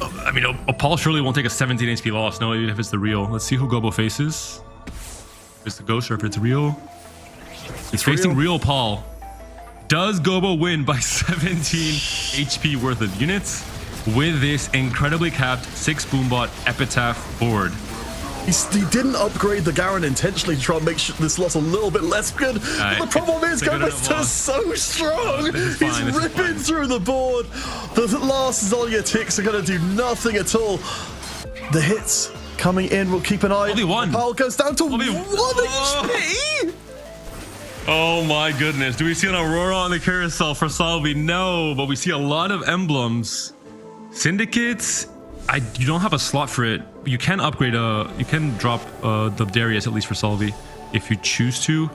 I mean, Opal surely won't take a 17 HP loss, no, even if it's the real. Let's see who Gobo faces. If it's the Ghost or if it's real. He's facing real Opal. Does Gobo win by 17 HP worth of units? with this incredibly capped 6 Boombot Epitaph board. He didn't upgrade the Garen intentionally to try and make this loss a little bit less good. But the problem is, Gomez's so strong. He's ripping through the board. The last Zolya ticks are going to do nothing at all. The hits coming in. We'll keep an eye. Only one. Power goes down to 1 HP. Oh my goodness. Do we see an Aurora on the carousel for Salvi? No, but we see a lot of emblems. Syndicates, you don't have a slot for it. You can upgrade, you can drop the Darius, at least for Salvi, if you choose to.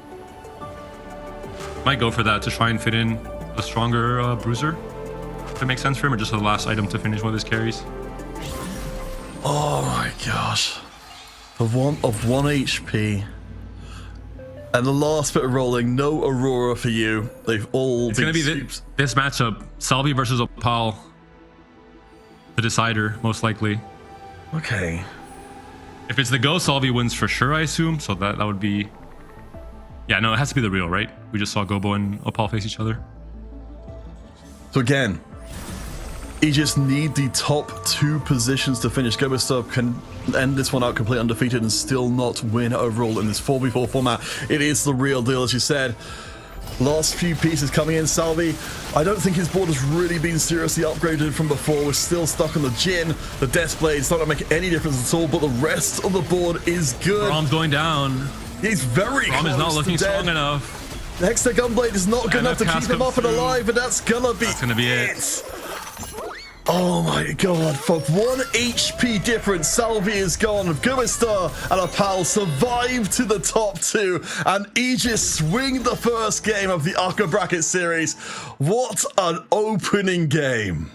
Might go for that to try and fit in a stronger bruiser, if it makes sense for him, or just the last item to finish one of his carries. Oh my gosh. Of 1 HP. And the last bit of rolling, no Aurora for you. They've all It's going to be this matchup, Salvi versus Opal. The decider, most likely. Okay. If it's the go, Salvi wins for sure, I assume. So that would be... Yeah, no, it has to be the real, right? We just saw Gobo and Opal face each other. So again, you just need the top 2 positions to finish. Gobestar can end this one out completely undefeated and still not win overall in this 4v4 format. It is the real deal, as you said. Last few pieces coming in. Salvi, I don't think his board has really been seriously upgraded from before. We're still stuck on the Jhin, the Death Blade. It's not going to make any difference at all, but the rest of the board is good. Brom's going down. He's very close. Brom is not looking strong enough. The Hextech Gunblade is not good enough to keep him up and alive, and that's gonna be it. Oh my god, for 1 HP difference, Salvi is gone. Gummistar and Opal survive to the top 2, and Aegis swing the first game of the Upper Bracket Series. What an opening game.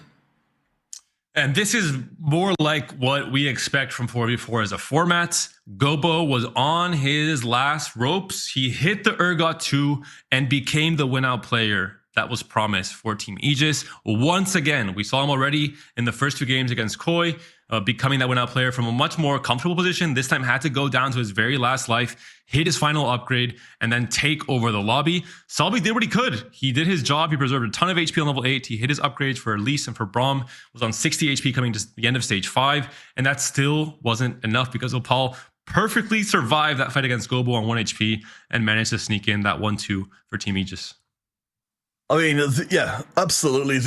And this is more like what we expect from 4v4 as a format. Gobo was on his last ropes. He hit the Urgot 2 and became the win-out player that was promised for Team Aegis. Once again, we saw him already in the first 2 games against Koi, becoming that win-out player from a much more comfortable position. This time had to go down to his very last life, hit his final upgrade, and then take over the lobby. Salvi did what he could. He did his job. He preserved a ton of HP on level 8. He hit his upgrades for Elise and for Braum. Was on 60 HP coming to the end of stage 5. And that still wasn't enough because Opal perfectly survived that fight against Gobo on 1 HP and managed to sneak in that 1-2 for Team Aegis. I mean, yeah, absolutely.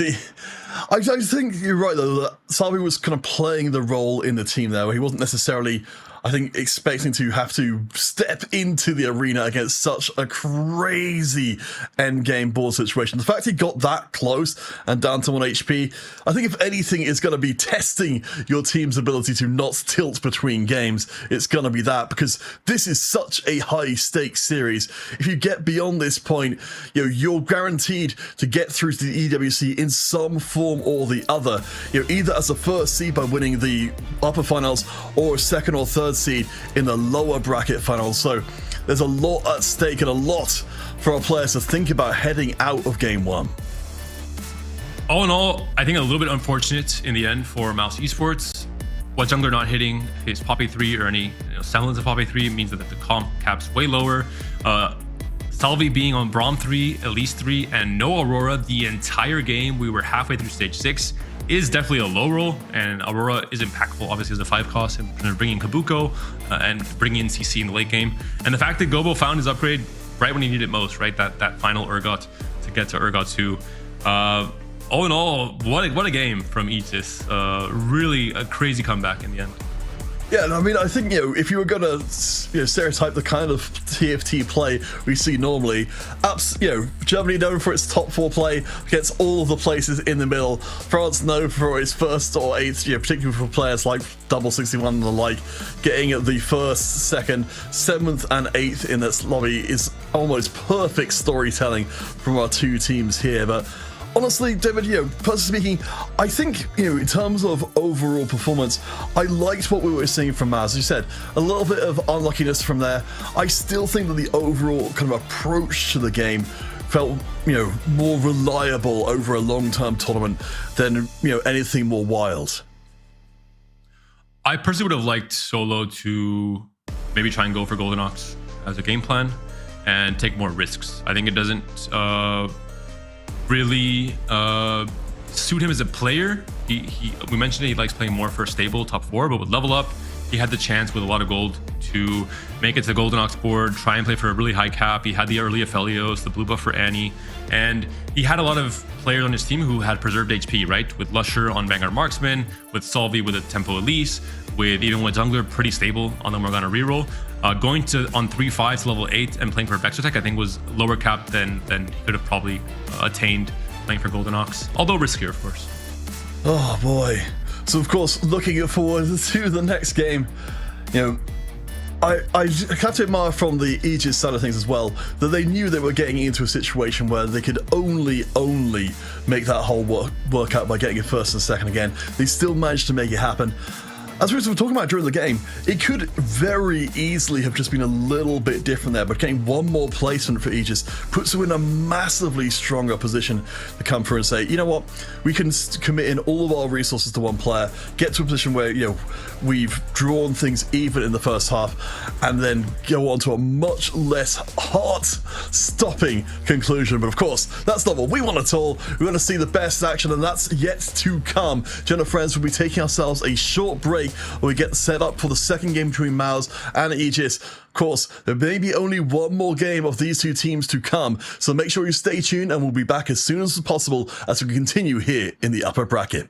I think you're right, though, that Salvi was kind of playing the role in the team there, where he wasn't necessarily, I think, expecting to have to step into the arena against such a crazy endgame board situation. The fact he got that close and down to 1 HP, I think if anything is going to be testing your team's ability to not tilt between games, it's going to be that, because this is such a high stakes series. If you get beyond this point, you're guaranteed to get through to the EWC in some form or the other. Either as a first seed by winning the upper finals, or a second or third seed in the lower bracket finals. So there's a lot at stake and a lot for our players to think about heading out of game 1. All in all, I think a little bit unfortunate in the end for Mouse Esports. What Jungler not hitting his Poppy 3 or any semblance of Poppy 3 means that the comp cap's way lower. Salvi being on Braum 3, Elise 3, and no Aurora the entire game. We were halfway through stage 6. Is definitely a low roll, and Aurora is impactful, obviously, as a 5 cost, and bringing Kabuko and bringing in CC in the late game. And the fact that Gobo found his upgrade right when he needed it most, right? That final Urgot to get to Urgot 2. All in all, what a game from Aegis. Really a crazy comeback in the end. Yeah, and I mean, I think, if you were going to stereotype the kind of TFT play we see normally, Germany known for its top 4 play, gets all of the places in the middle. France known for its first or 8th, particularly for players like Double 61 and the like, getting the 1st, 2nd, 7th and 8th in this lobby is almost perfect storytelling from our 2 teams here. But honestly, David, personally speaking, I think, in terms of overall performance, I liked what we were seeing from Maz. As you said, a little bit of unluckiness from there. I still think that the overall kind of approach to the game felt, more reliable over a long-term tournament than, anything more wild. I personally would have liked Solo to maybe try and go for Golden Ox as a game plan and take more risks. I think it doesn't really suit him as a player. We mentioned that he likes playing more for a stable top 4, but with level up, he had the chance with a lot of gold to make it to the Golden Ox board, try and play for a really high cap. He had the early Aphelios, the blue buff for Annie, and he had a lot of players on his team who had preserved HP, right? With Lusher on Vanguard Marksman, with Solvi with a Tempo Elise, even with Jungler pretty stable on the Morgana reroll. Going to on 3-5 to level 8 and playing for Vexotech, I think was lower cap than he could have probably attained playing for Golden Ox, although riskier, of course. Oh boy. So of course, looking forward to the next game, you know, I have to admire from the Aegis side of things as well that they knew they were getting into a situation where they could only make that whole work out by getting it first and second again. They still managed to make it happen. As we were talking about during the game, it could very easily have just been a little bit different there, but getting one more placement for Aegis puts you in a massively stronger position to come through and say, you know what, we can commit in all of our resources to one player, get to a position where, you know, we've drawn things even in the first half, and then go on to a much less heart-stopping conclusion. But of course, that's not what we want at all. We want to see the best action, and that's yet to come. General friends, we'll be taking ourselves a short break where we get set up for the second game between Maus and Aegis. Of course, there may be only one more game of these two teams to come, so make sure you stay tuned, and we'll be back as soon as possible as we continue here in the upper bracket.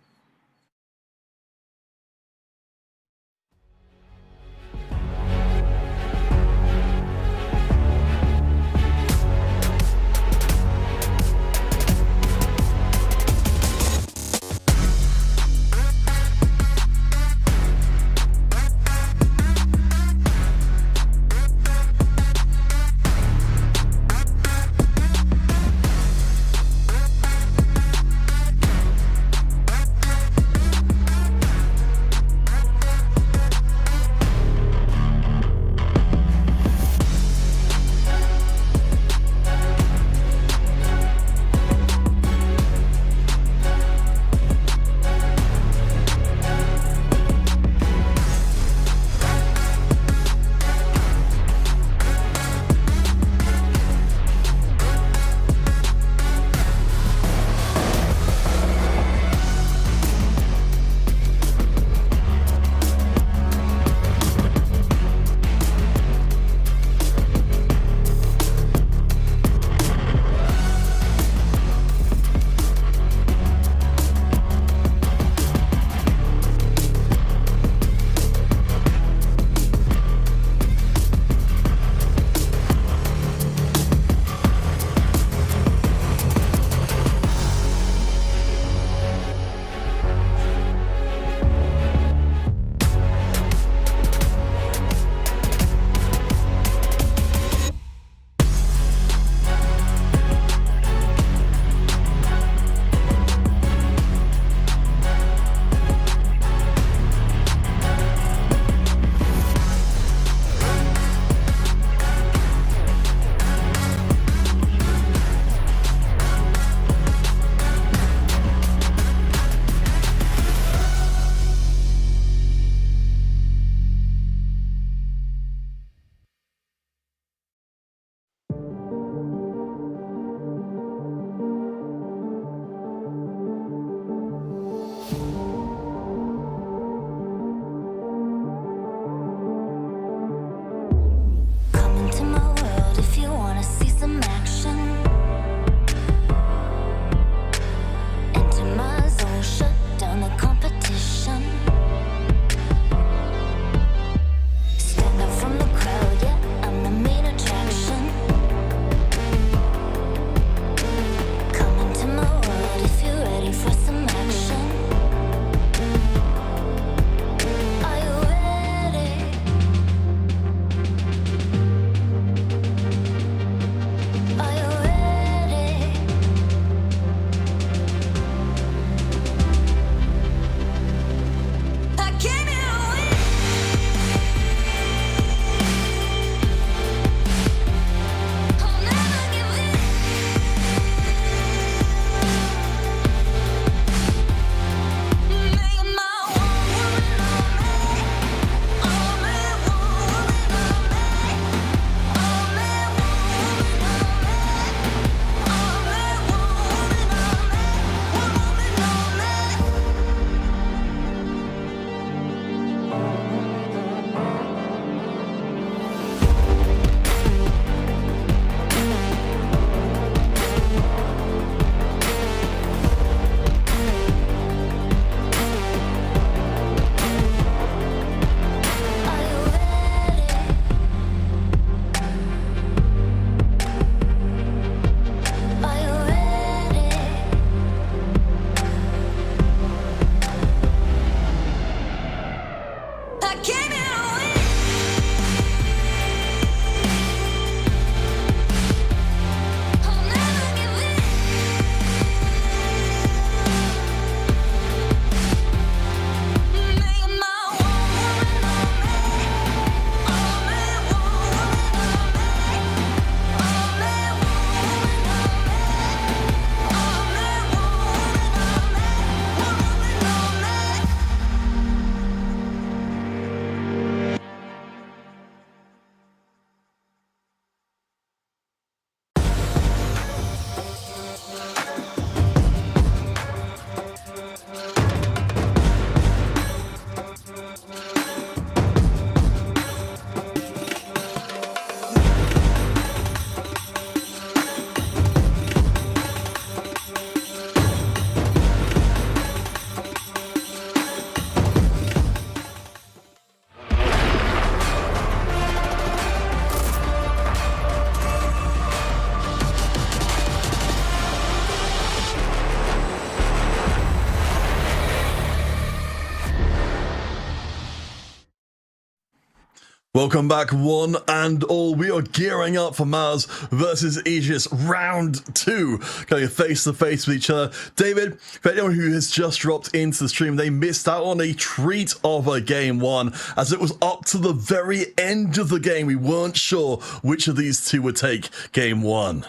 Welcome back, one and all. We are gearing up for Mars versus Aegis round 2, going face to face with each other. David, for anyone who has just dropped into the stream, they missed out on a treat of a game 1, as it was up to the very end of the game. We weren't sure which of these two would take game 1.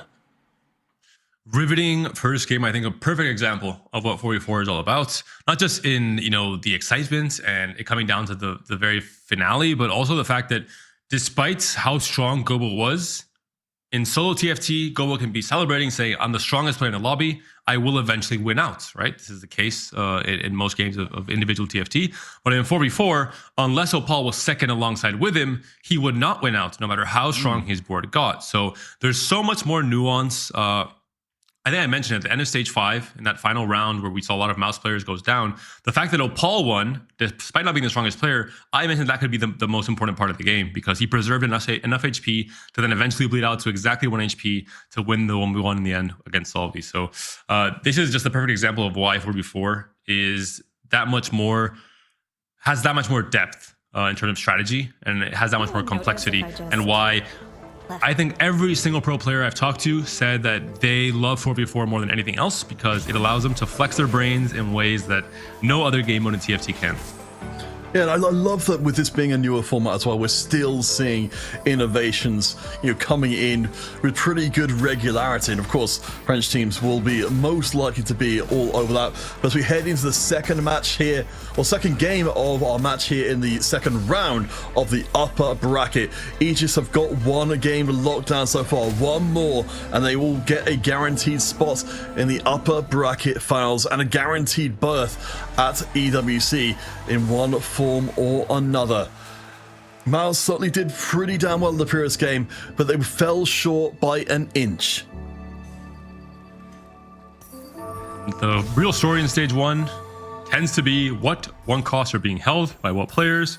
Riveting first game. I think a perfect example of what 4v4 is all about. Not just in, the excitement and it coming down to the very finale, but also the fact that despite how strong Global was, in solo TFT, Global can be celebrating, saying, I'm the strongest player in the lobby, I will eventually win out, right? This is the case in most games of individual TFT. But in 4v4, unless Opal was second alongside with him, he would not win out, no matter how strong his board got. So there's so much more nuance. I think I mentioned at the end of stage 5, in that final round where we saw a lot of mouse players goes down, the fact that Opal won, despite not being the strongest player, I mentioned that could be the most important part of the game, because he preserved enough HP to then eventually bleed out to exactly 1 HP to win the 1v1 in the end against Solvi. So this is just a perfect example of why 4v4 is that much more, has that much more depth in terms of strategy, and it has that much more complexity, and why I think every single pro player I've talked to said that they love 4v4 more than anything else, because it allows them to flex their brains in ways that no other game mode in TFT can. Yeah, and I love that with this being a newer format as well, we're still seeing innovations, coming in with pretty good regularity. And of course, French teams will be most likely to be all over that. But as we head into the second match here, or second game of our match here in the second round of the upper bracket, Aegis have got one game locked down so far, one more, and they will get a guaranteed spot in the upper bracket finals and a guaranteed berth at EWC in one form or another. Miles certainly did pretty damn well in the previous game, but they fell short by an inch. The real story in stage 1 tends to be what one costs are being held by what players,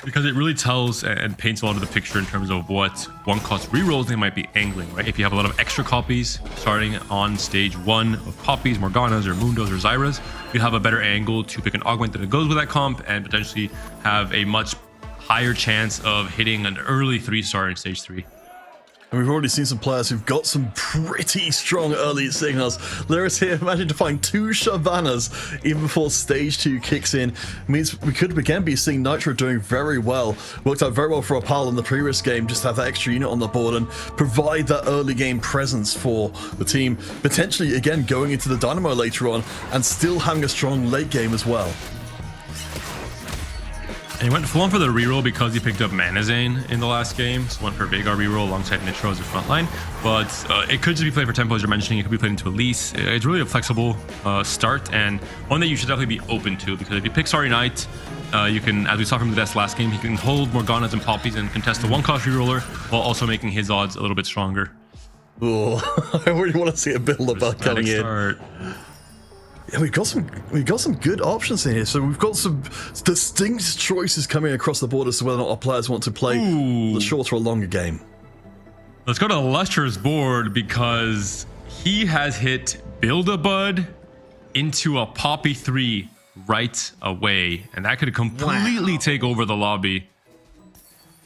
because it really tells and paints a lot of the picture in terms of what one cost rerolls they might be angling, right? If you have a lot of extra copies starting on stage 1 of Poppies, Morganas, or Mundos, or Zyras, you have a better angle to pick an augment that goes with that comp and potentially have a much higher chance of hitting an early 3-star in stage 3. And we've already seen some players who've got some pretty strong early signals. Lyris here managing to find 2 Shyvanas even before stage 2 kicks in. It means we could again be seeing Nitro doing very well. Worked out very well for Opal in the previous game, just to have that extra unit on the board and provide that early game presence for the team. Potentially again going into the Dynamo later on and still having a strong late game as well. And he went full on for the reroll because he picked up Manazane in the last game. So went for Veigar reroll alongside Nitro as a front line. But it could just be played for tempo, as you're mentioning. It could be played into Elise. It's really a flexible start, and one that you should definitely be open to, because if you pick Starry Knight, you can, as we saw from the Death's last game, he can hold Morganas and Poppies and contest the 1-cost reroller while also making his odds a little bit stronger. Oh, I really want to see a build-up coming in. Yeah, we've got some good options in here. So we've got some distinct choices coming across the board as to whether or not our players want to play the shorter or longer game. Let's go to Luster's board, because he has hit Build-A-Bud into a Poppy 3 right away, and that could completely take over the lobby.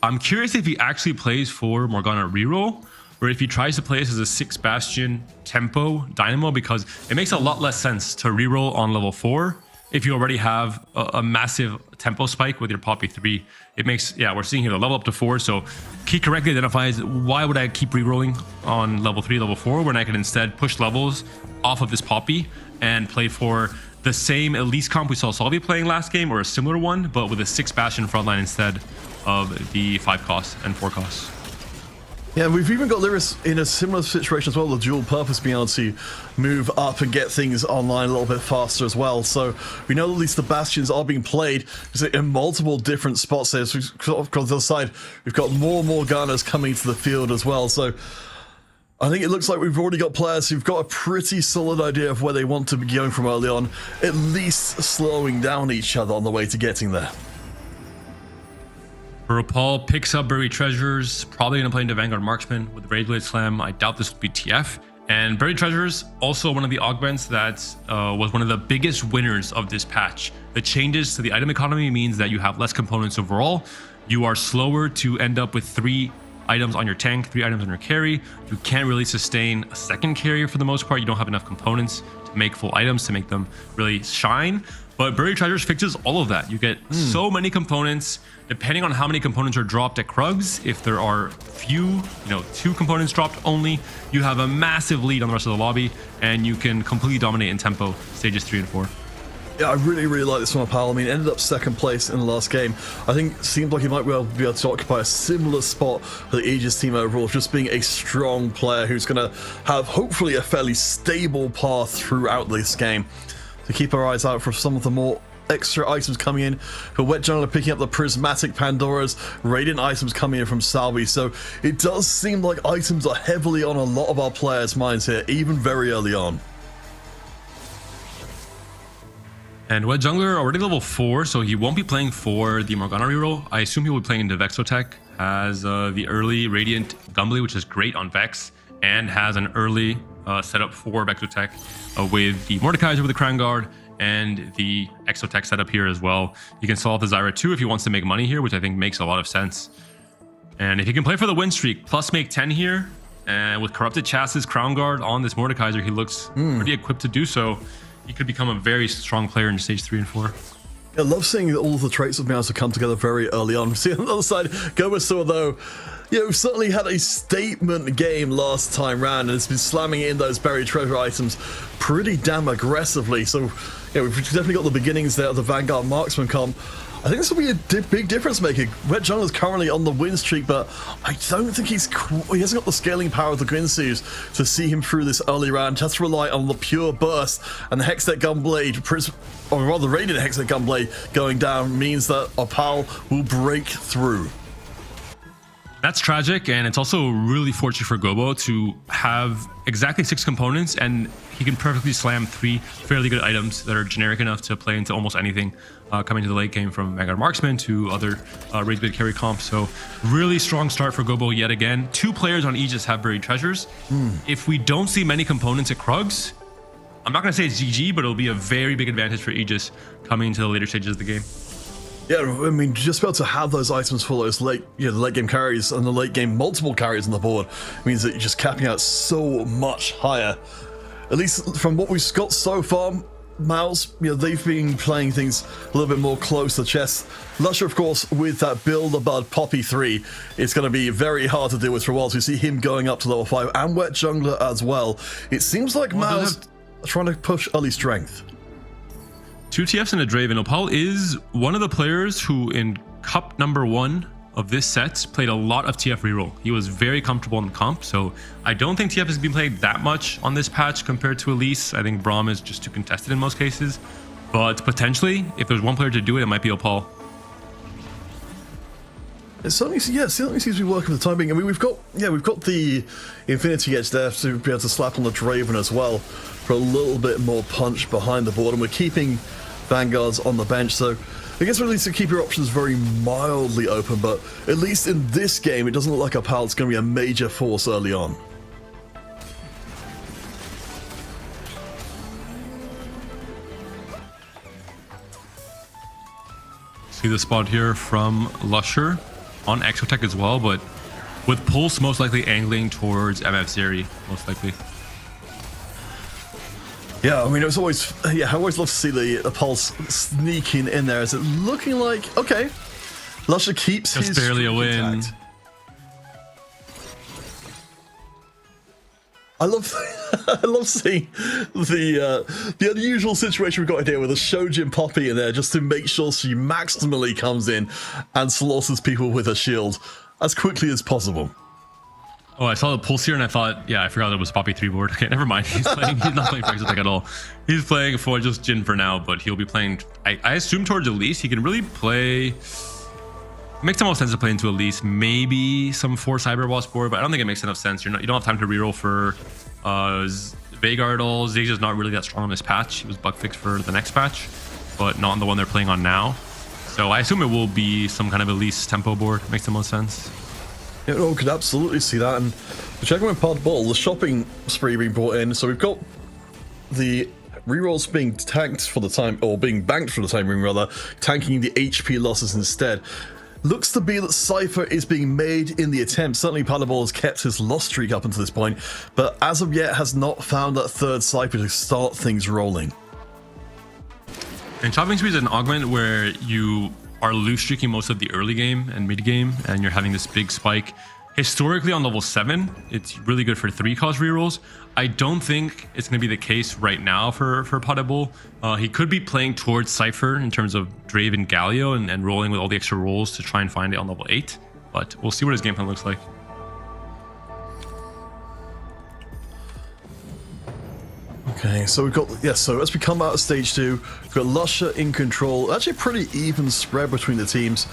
I'm curious if he actually plays for Morgana reroll, or if he tries to play this as a 6 Bastion tempo Dynamo, because it makes a lot less sense to reroll on level 4 if you already have a massive tempo spike with your Poppy 3. It makes, we're seeing here the level up to 4, so he correctly identifies, why would I keep rerolling on level 3, level 4, when I could instead push levels off of this Poppy and play for the same Elise comp we saw Solvi playing last game, or a similar one, but with a 6 Bastion frontline instead of the 5 costs and 4 costs. Yeah, we've even got Lyris in a similar situation as well, the dual purpose, being able to move up and get things online a little bit faster as well. So we know at least the Bastions are being played in multiple different spots there. So on the other side, we've got more Morganas coming to the field as well. So I think it looks like we've already got players who've got a pretty solid idea of where they want to be going from early on, at least slowing down each other on the way to getting there. Paul picks up Buried Treasures, probably going to play into Vanguard Marksman with Rageblade Slam. I doubt this will be TF. And Buried Treasures, also one of the augments that was one of the biggest winners of this patch. The changes to the item economy means that you have less components overall. You are slower to end up with 3 items on your tank, 3 items on your carry. You can't really sustain a second carrier for the most part. You don't have enough components to make full items to make them really shine. But Buried Treasures fixes all of that. You get so many components, depending on how many components are dropped at Krugs. If there are few, 2 components dropped only, you have a massive lead on the rest of the lobby, and you can completely dominate in tempo, stages 3 and 4. Yeah, I really like this one, Pal. I mean, ended up second place in the last game. I think it seemed like he might be able to occupy a similar spot for the Aegis team overall, just being a strong player who's going to have hopefully a fairly stable path throughout this game. To keep our eyes out for some of the more extra items coming in. For Wet Jungler picking up the Prismatic Pandoras, Radiant items coming in from Salvi. So it does seem like items are heavily on a lot of our players' minds here, even very early on. And Wet Jungler already level 4, so he won't be playing for the Morgana reroll. I assume he will be playing into Vexotech, has the early Radiant Gumbly, which is great on Vex, and has an early setup for Vexotech with the Mordekaiser with the Crown Guard and the Exotech setup here as well. You can solve the Zyra too if he wants to make money here, which I think makes a lot of sense. And if he can play for the win streak, plus make 10 here, and with Corrupted Chassis, Crown Guard on this Mordekaiser, he looks pretty equipped to do so. He could become a very strong player in stage 3 and 4. I love seeing all of the traits of Meows have come together very early on. See, on the other side, Gomasaur, though, certainly had a statement game last time round and has been slamming in those buried treasure items pretty damn aggressively. So, we've definitely got the beginnings there of the Vanguard Marksman comp. I think this will be a big difference maker. Wet Jungler is currently on the win streak, but I don't think he hasn't got the scaling power of the Guinsoo's to see him through this early round. Just rely on the pure burst and the Hextech Gunblade, or rather Radiant Hextech Gunblade going down means that our pal will break through. That's tragic, and it's also really fortunate for Gobo to have exactly 6 components, and he can perfectly slam 3 fairly good items that are generic enough to play into almost anything coming to the late game, from Vanguard Marksman to other Rage Bid carry comps. So really strong start for Gobo yet again. 2 players on Aegis have buried treasures. If we don't see many components at Krugs, I'm not going to say it's GG, but it'll be a very big advantage for Aegis coming into the later stages of the game. Yeah, I mean, just be able to have those items for those late game carries and the late game multiple carries on the board means that you're just capping out so much higher. At least from what we've got so far, Mouse, they've been playing things a little bit more close to the chest. Lusher, of course, with that Build a Bud Poppy 3, it's going to be very hard to deal with for a while. So you see him going up to level 5 and Wet Jungler as well. It seems like Mouse are trying to push early strength. 2 TFs and a Draven. Opal is one of the players who in Cup number 1 of this set played a lot of TF reroll. He was very comfortable in the comp, so I don't think TF has been played that much on this patch compared to Elise. I think Braum is just too contested in most cases, but potentially, if there's one player to do it, it might be Opal. It certainly seems to be working for the time being. I mean, we've got the Infinity Edge there to be able to slap on the Draven as well for a little bit more punch behind the board, and we're keeping Vanguards on the bench, so I guess we're at least to keep your options very mildly open, but at least in this game, it doesn't look like our pal's going to be a major force early on. See the spot here from Lusher on Exotech as well, but with Pulse most likely angling towards MF Zeri, most likely. Yeah, I mean, it was always, I always love to see the Pulse sneaking in there. Is it looking like, okay, Lusher keeps just his barely a win. Intact. I love seeing the unusual situation we've got here with a Shojin Poppy in there just to make sure she maximally comes in and slaughters people with a shield as quickly as possible. Oh, I saw the Pulse here and I thought, I forgot it was Poppy 3 board. Okay, never mind. He's not playing for Exotech at all. He's playing for just Jhin for now, but he'll be playing, I assume towards Elise. He can really play, makes the most sense to play into Elise. Maybe some 4 Cyber Boss board, but I don't think it makes enough sense. You don't have time to reroll for Veigar at all. Ziggs is not really that strong on this patch. He was bug fixed for the next patch, but not on the one they're playing on now. So I assume it will be some kind of Elise tempo board. Makes the most sense. Yeah, no, we could absolutely see that. And checking with Pod Ball, the shopping spree being brought in. So we've got the rerolls being tanked for the time, or being banked for the time being rather, tanking the HP losses instead. Looks to be that Cypher is being made in the attempt. Certainly Paddleball has kept his loss streak up until this point, but as of yet has not found that third Cypher to start things rolling. And shopping spree is an augment where you are loose streaking most of the early game and mid game, and you're having this big spike. Historically on level 7, it's really good for 3-cost rerolls. I don't think it's going to be the case right now for Potable. He could be playing towards Cypher in terms of Drave and Galio and rolling with all the extra rolls to try and find it on level 8. But we'll see what his game plan looks like. Okay, so we've got, yeah, so as we come out of stage 2, we've got Lusher in control. Actually a pretty even spread between the teams.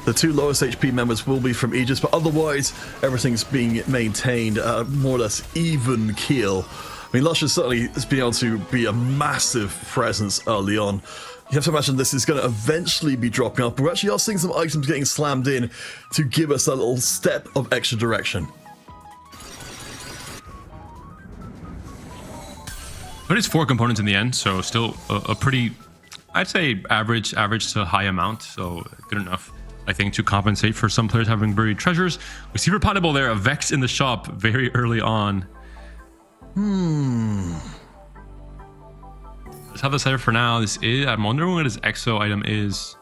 The 2 lowest HP members will be from Aegis, but otherwise everything's being maintained more or less even keel. I mean, Lusher certainly has been able to be a massive presence early on. You have to imagine this is going to eventually be dropping off, but we actually are seeing some items getting slammed in to give us a little step of extra direction. But it's 4 components in the end, so still a pretty, I'd say average to high amount, so good enough, I think, to compensate for some players having buried treasures. We see for Potable there, a Vex in the shop very early on. Let's have the setup for now. This is, I'm wondering what his EXO item is.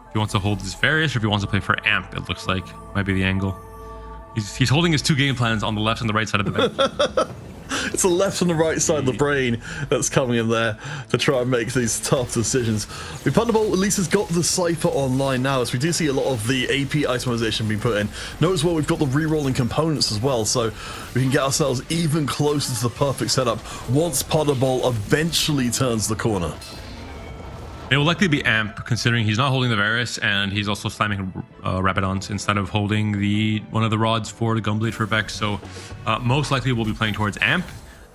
If he wants to hold his Various or if he wants to play for Amp, it looks like. Might be the angle. He's holding his 2 game plans on the left and the right side of the bench. It's the left and the right side of the brain that's coming in there to try and make these tough decisions. The Thunderbolt at least has got the Cypher online now, as we do see a lot of the AP itemization being put in. Note as well we've got the re-rolling components as well, so we can get ourselves even closer to the perfect setup once Potterball eventually turns the corner. It will likely be Amp, considering he's not holding the Varus and he's also slamming Rabadons instead of holding one of the rods for the Gunblade for Vex. So most likely we'll be playing towards Amp.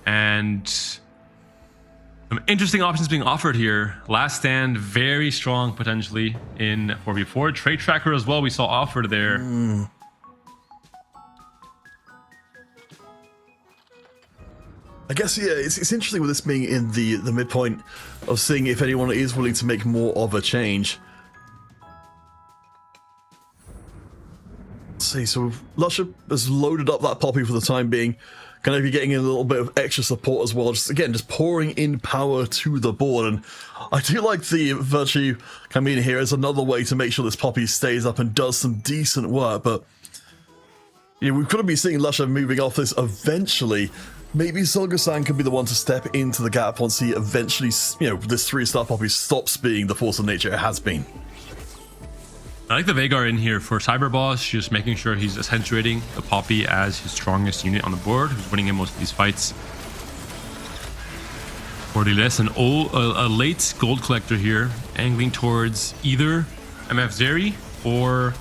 And some interesting options being offered here. Last Stand, very strong potentially in 4v4. Trade Tracker as well, we saw offered there. I guess, yeah, it's interesting with this being in the midpoint of seeing if anyone is willing to make more of a change. Let's see, so Lusher has loaded up that Poppy for the time being. Going to be getting a little bit of extra support as well. Just pouring in power to the board. And I do like the Virtue coming in here as another way to make sure this Poppy stays up and does some decent work. But you know, we've got to be seeing Lusher moving off this eventually. Maybe Zolga-san could be the one to step into the gap once he eventually, you know, this 3-star Poppy stops being the force of nature it has been. I like the Vagar in here for Cyber Boss, just making sure he's accentuating the Poppy as his strongest unit on the board, who's winning in most of these fights. Bordeles, a late gold collector here, angling towards either MF Zeri or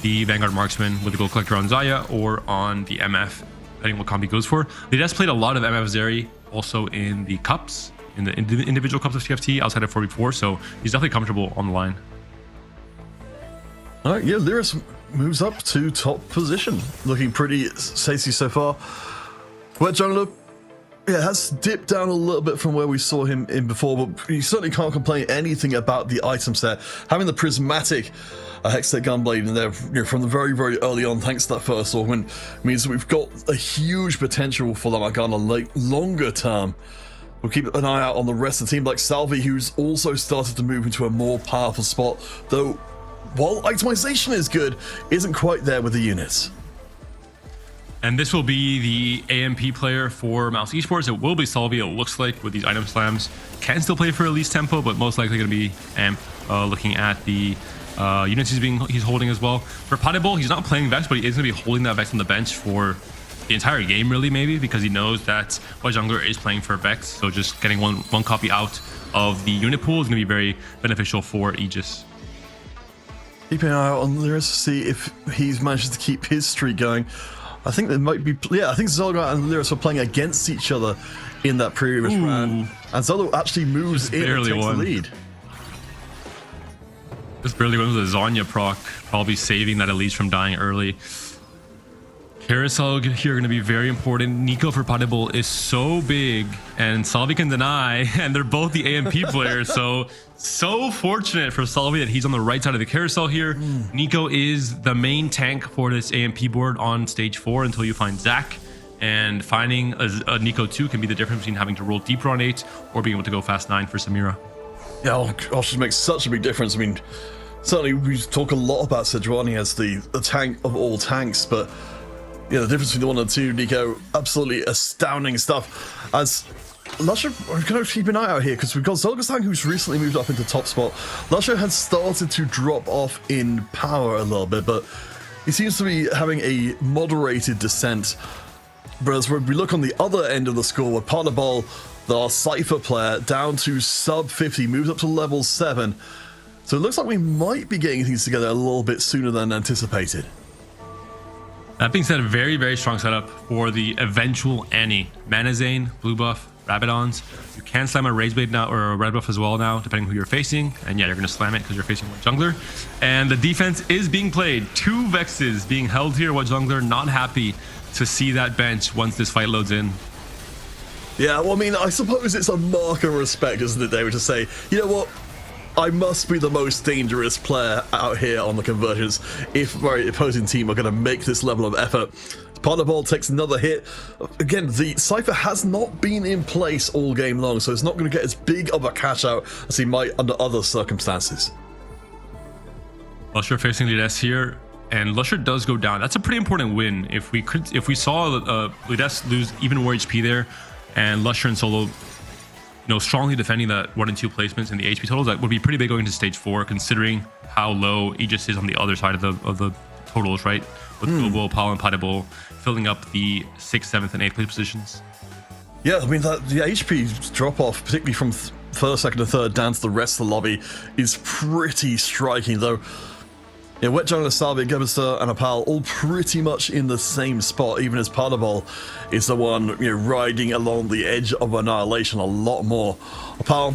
the Vanguard Marksman with the gold collector on Zaya or on the MF, depending what comp he goes for. They just played a lot of MF Zeri also in the cups, in the individual cups of TFT outside of 4v4, so he's definitely comfortable on the line. All right, yeah, Lyris moves up to top position, looking pretty safety so far. Wet Jungler, yeah, has dipped down a little bit from where we saw him in before, but you certainly can't complain anything about the item set. Having the prismatic Hextech Gunblade in there, you know, from the very, very early on, thanks to that first augment, means that we've got a huge potential for the Morgana like longer term. We'll keep an eye out on the rest of the team, like Salvi, who's also started to move into a more powerful spot, though while itemization is good, isn't quite there with the units. And this will be the AMP player for Mouse Esports. It will be Salvi, it looks like, with these item slams. Can still play for Elise Tempo, but most likely going to be Amp, looking at the units he's holding as well. For Potable, he's not playing Vex, but he is going to be holding that Vex on the bench for the entire game, really, maybe, because he knows that White Jungler is playing for Vex. So just getting one copy out of the unit pool is going to be very beneficial for Aegis. Keeping an eye out on Lyris to see if he's managed to keep his streak going. I think there might be, yeah, I think Zolga and Lyris were playing against each other in that previous round, and Zolga actually moves in and takes the lead. Just barely went with a Zhonya proc, probably saving that Elise from dying early. Carousel here going to be very important. Nico for Potable is so big, and Salvi can deny, and they're both the AMP players. So fortunate for Salvi that he's on the right side of the carousel here. Nico is the main tank for this AMP board on stage 4 until you find Zach. And finding a Nico 2 can be the difference between having to roll deeper on 8 or being able to go fast 9 for Samira. Yeah, oh gosh, it makes such a big difference. I mean, certainly we talk a lot about Sejuani as the tank of all tanks, but yeah, the difference between the 1 and 2, Nico, absolutely astounding stuff. As Lusher, we're going to keep an eye out here because we've got Zolgastang, who's recently moved up into top spot. Lusher has started to drop off in power a little bit, but he seems to be having a moderated descent. Whereas when we look on the other end of the score, with Potterball, the Cypher player, down to sub 50, moves up to level 7. So it looks like we might be getting things together a little bit sooner than anticipated. That being said, a very, very strong setup for the eventual Annie. Mana Zane, blue buff, Rabidons. You can slam a Raise Blade now, or a red buff as well now, depending who you're facing. And yeah, you're going to slam it because you're facing one jungler. And the defense is being played. 2 Vexes being held here. One jungler not happy to see that bench once this fight loads in. Yeah, well, I mean, I suppose it's a mark of respect, isn't it, David, to say, you know what? I must be the most dangerous player out here on the Convergence if my opposing team are going to make this level of effort. Potterball takes another hit. Again, the Cypher has not been in place all game long, so it's not going to get as big of a cash out as he might under other circumstances. Lusher facing Lides here, and Lusher does go down. That's a pretty important win. If we saw Lides lose even more HP there, and Lusher and Solo, strongly defending that 1 and 2 placements in the HP totals, that would be pretty big going into stage 4, considering how low Aegis is on the other side of the totals, right? With Global, Paul, and Potable filling up the 6th, 7th, and 8th place positions. Yeah, I mean, the HP drop off, particularly from first, second, and third down to the rest of the lobby, is pretty striking, though. Yeah, Wet Jungler, Salvi, Gebster, and Apal all pretty much in the same spot, even as Potterball is the one riding along the edge of annihilation a lot more. Apal,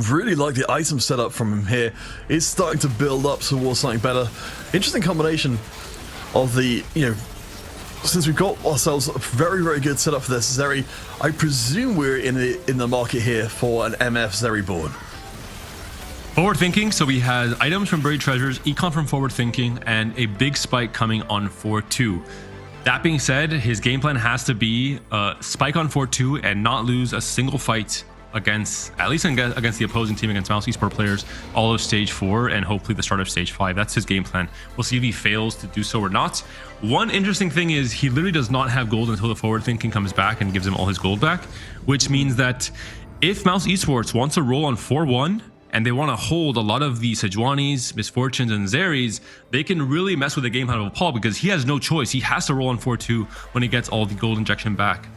really like the item setup from him here. It's starting to build up towards something better. Interesting combination of the, since we've got ourselves a very, very good setup for this Zeri, I presume we're in the market here for an MF Zeri board. Forward thinking, so we had items from Buried Treasures, econ from Forward Thinking, and a big spike coming on 4-2. That being said, his game plan has to be spike on 4-2 and not lose a single fight against, at least against the opposing team, against Mouse Esports players, all of stage 4 and hopefully the start of stage 5. That's his game plan. We'll see if he fails to do so or not. One interesting thing is he literally does not have gold until the Forward Thinking comes back and gives him all his gold back, which means that if Mouse Esports wants to roll on 4-1, and they want to hold a lot of the Sejuanis, Misfortunes, and Zeris, they can really mess with the game plan of Paul because he has no choice. He has to roll on 4-2 when he gets all the gold injection back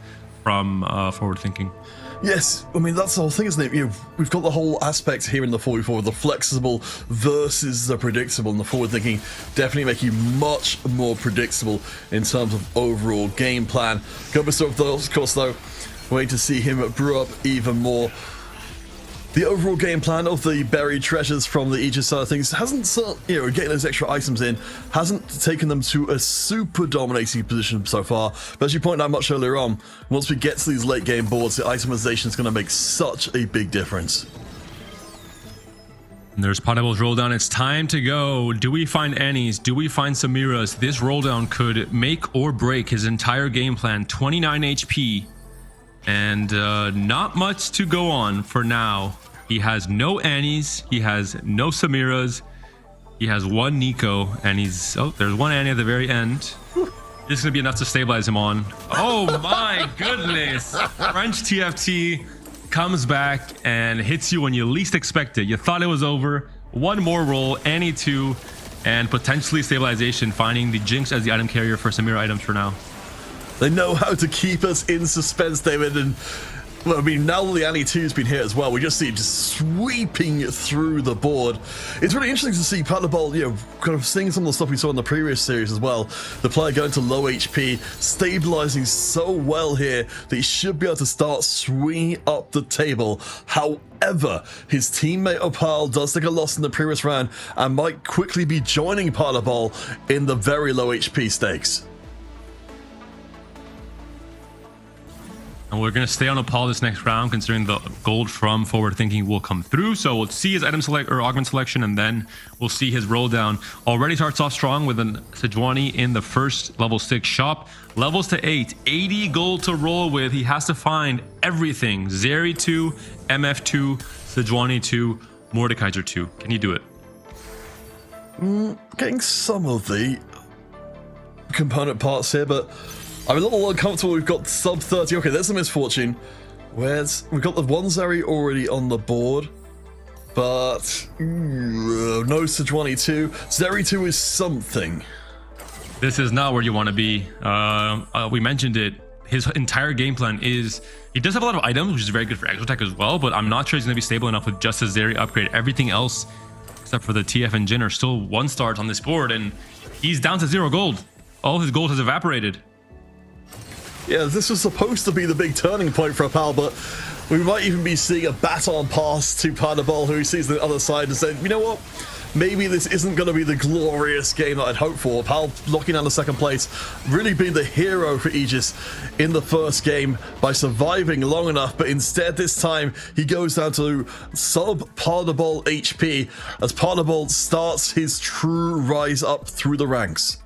from Forward Thinking. Yes, I mean, that's the whole thing, isn't it? We've got the whole aspect here in the 4v4, the flexible versus the predictable, and the Forward Thinking definitely make you much more predictable in terms of overall game plan. Gobster, of course, though, waiting to see him brew up even more. The overall game plan of the buried treasures from the Aegis side of things hasn't, getting those extra items in, hasn't taken them to a super dominating position so far. But as you pointed out much earlier on, once we get to these late game boards, the itemization is going to make such a big difference. And there's Pottable's roll down. It's time to go. Do we find Annie's? Do we find Samira's? This roll down could make or break his entire game plan. 29 HP. And not much to go on for now. He has no Annies. He has no Samiras. He has one Nico. And there's one Annie at the very end. This is going to be enough to stabilize him on. Oh my goodness. French TFT comes back and hits you when you least expect it. You thought it was over. One more roll. Annie 2. And potentially stabilization. Finding the Jinx as the item carrier for Samira items for now. They know how to keep us in suspense, David, and well, I mean, now that the Annie 2's been here as well, we just see it just sweeping through the board. It's really interesting to see Potterball, kind of seeing some of the stuff we saw in the previous series as well. The player going to low HP, stabilizing so well here that he should be able to start swinging up the table. However, his teammate Opal does take a loss in the previous round and might quickly be joining Potterball in the very low HP stakes. And we're going to stay on a Paul this next round, considering the gold from forward thinking will come through. So we'll see his item select or augment selection, and then we'll see his roll down. Already starts off strong with an Sejuani in the first level 6 shop. Levels to 8, 80 gold to roll with. He has to find everything. Zeri 2, MF 2, Sejuani 2, Mordekaiser 2. Can you do it? Getting some of the component parts here, but I'm a little uncomfortable. We've got sub 30. Okay, there's a misfortune. We've got the one Zeri already on the board, but no Sejuani 2. Zeri 2 is something. This is not where you want to be. We mentioned it. His entire game plan is, he does have a lot of items, which is very good for extra tech as well, but I'm not sure he's going to be stable enough with just a Zeri upgrade. Everything else, except for the TF and Jin, are still 1-stars on this board, and he's down to 0 gold. All his gold has evaporated. Yeah, this was supposed to be the big turning point for Pal, but we might even be seeing a baton pass to Panabol, who he sees the other side and said, you know what? Maybe this isn't going to be the glorious game that I'd hoped for. Pal locking down the second place, really being the hero for Aegis in the first game by surviving long enough, but instead this time he goes down to sub Panabol HP as Panabol starts his true rise up through the ranks.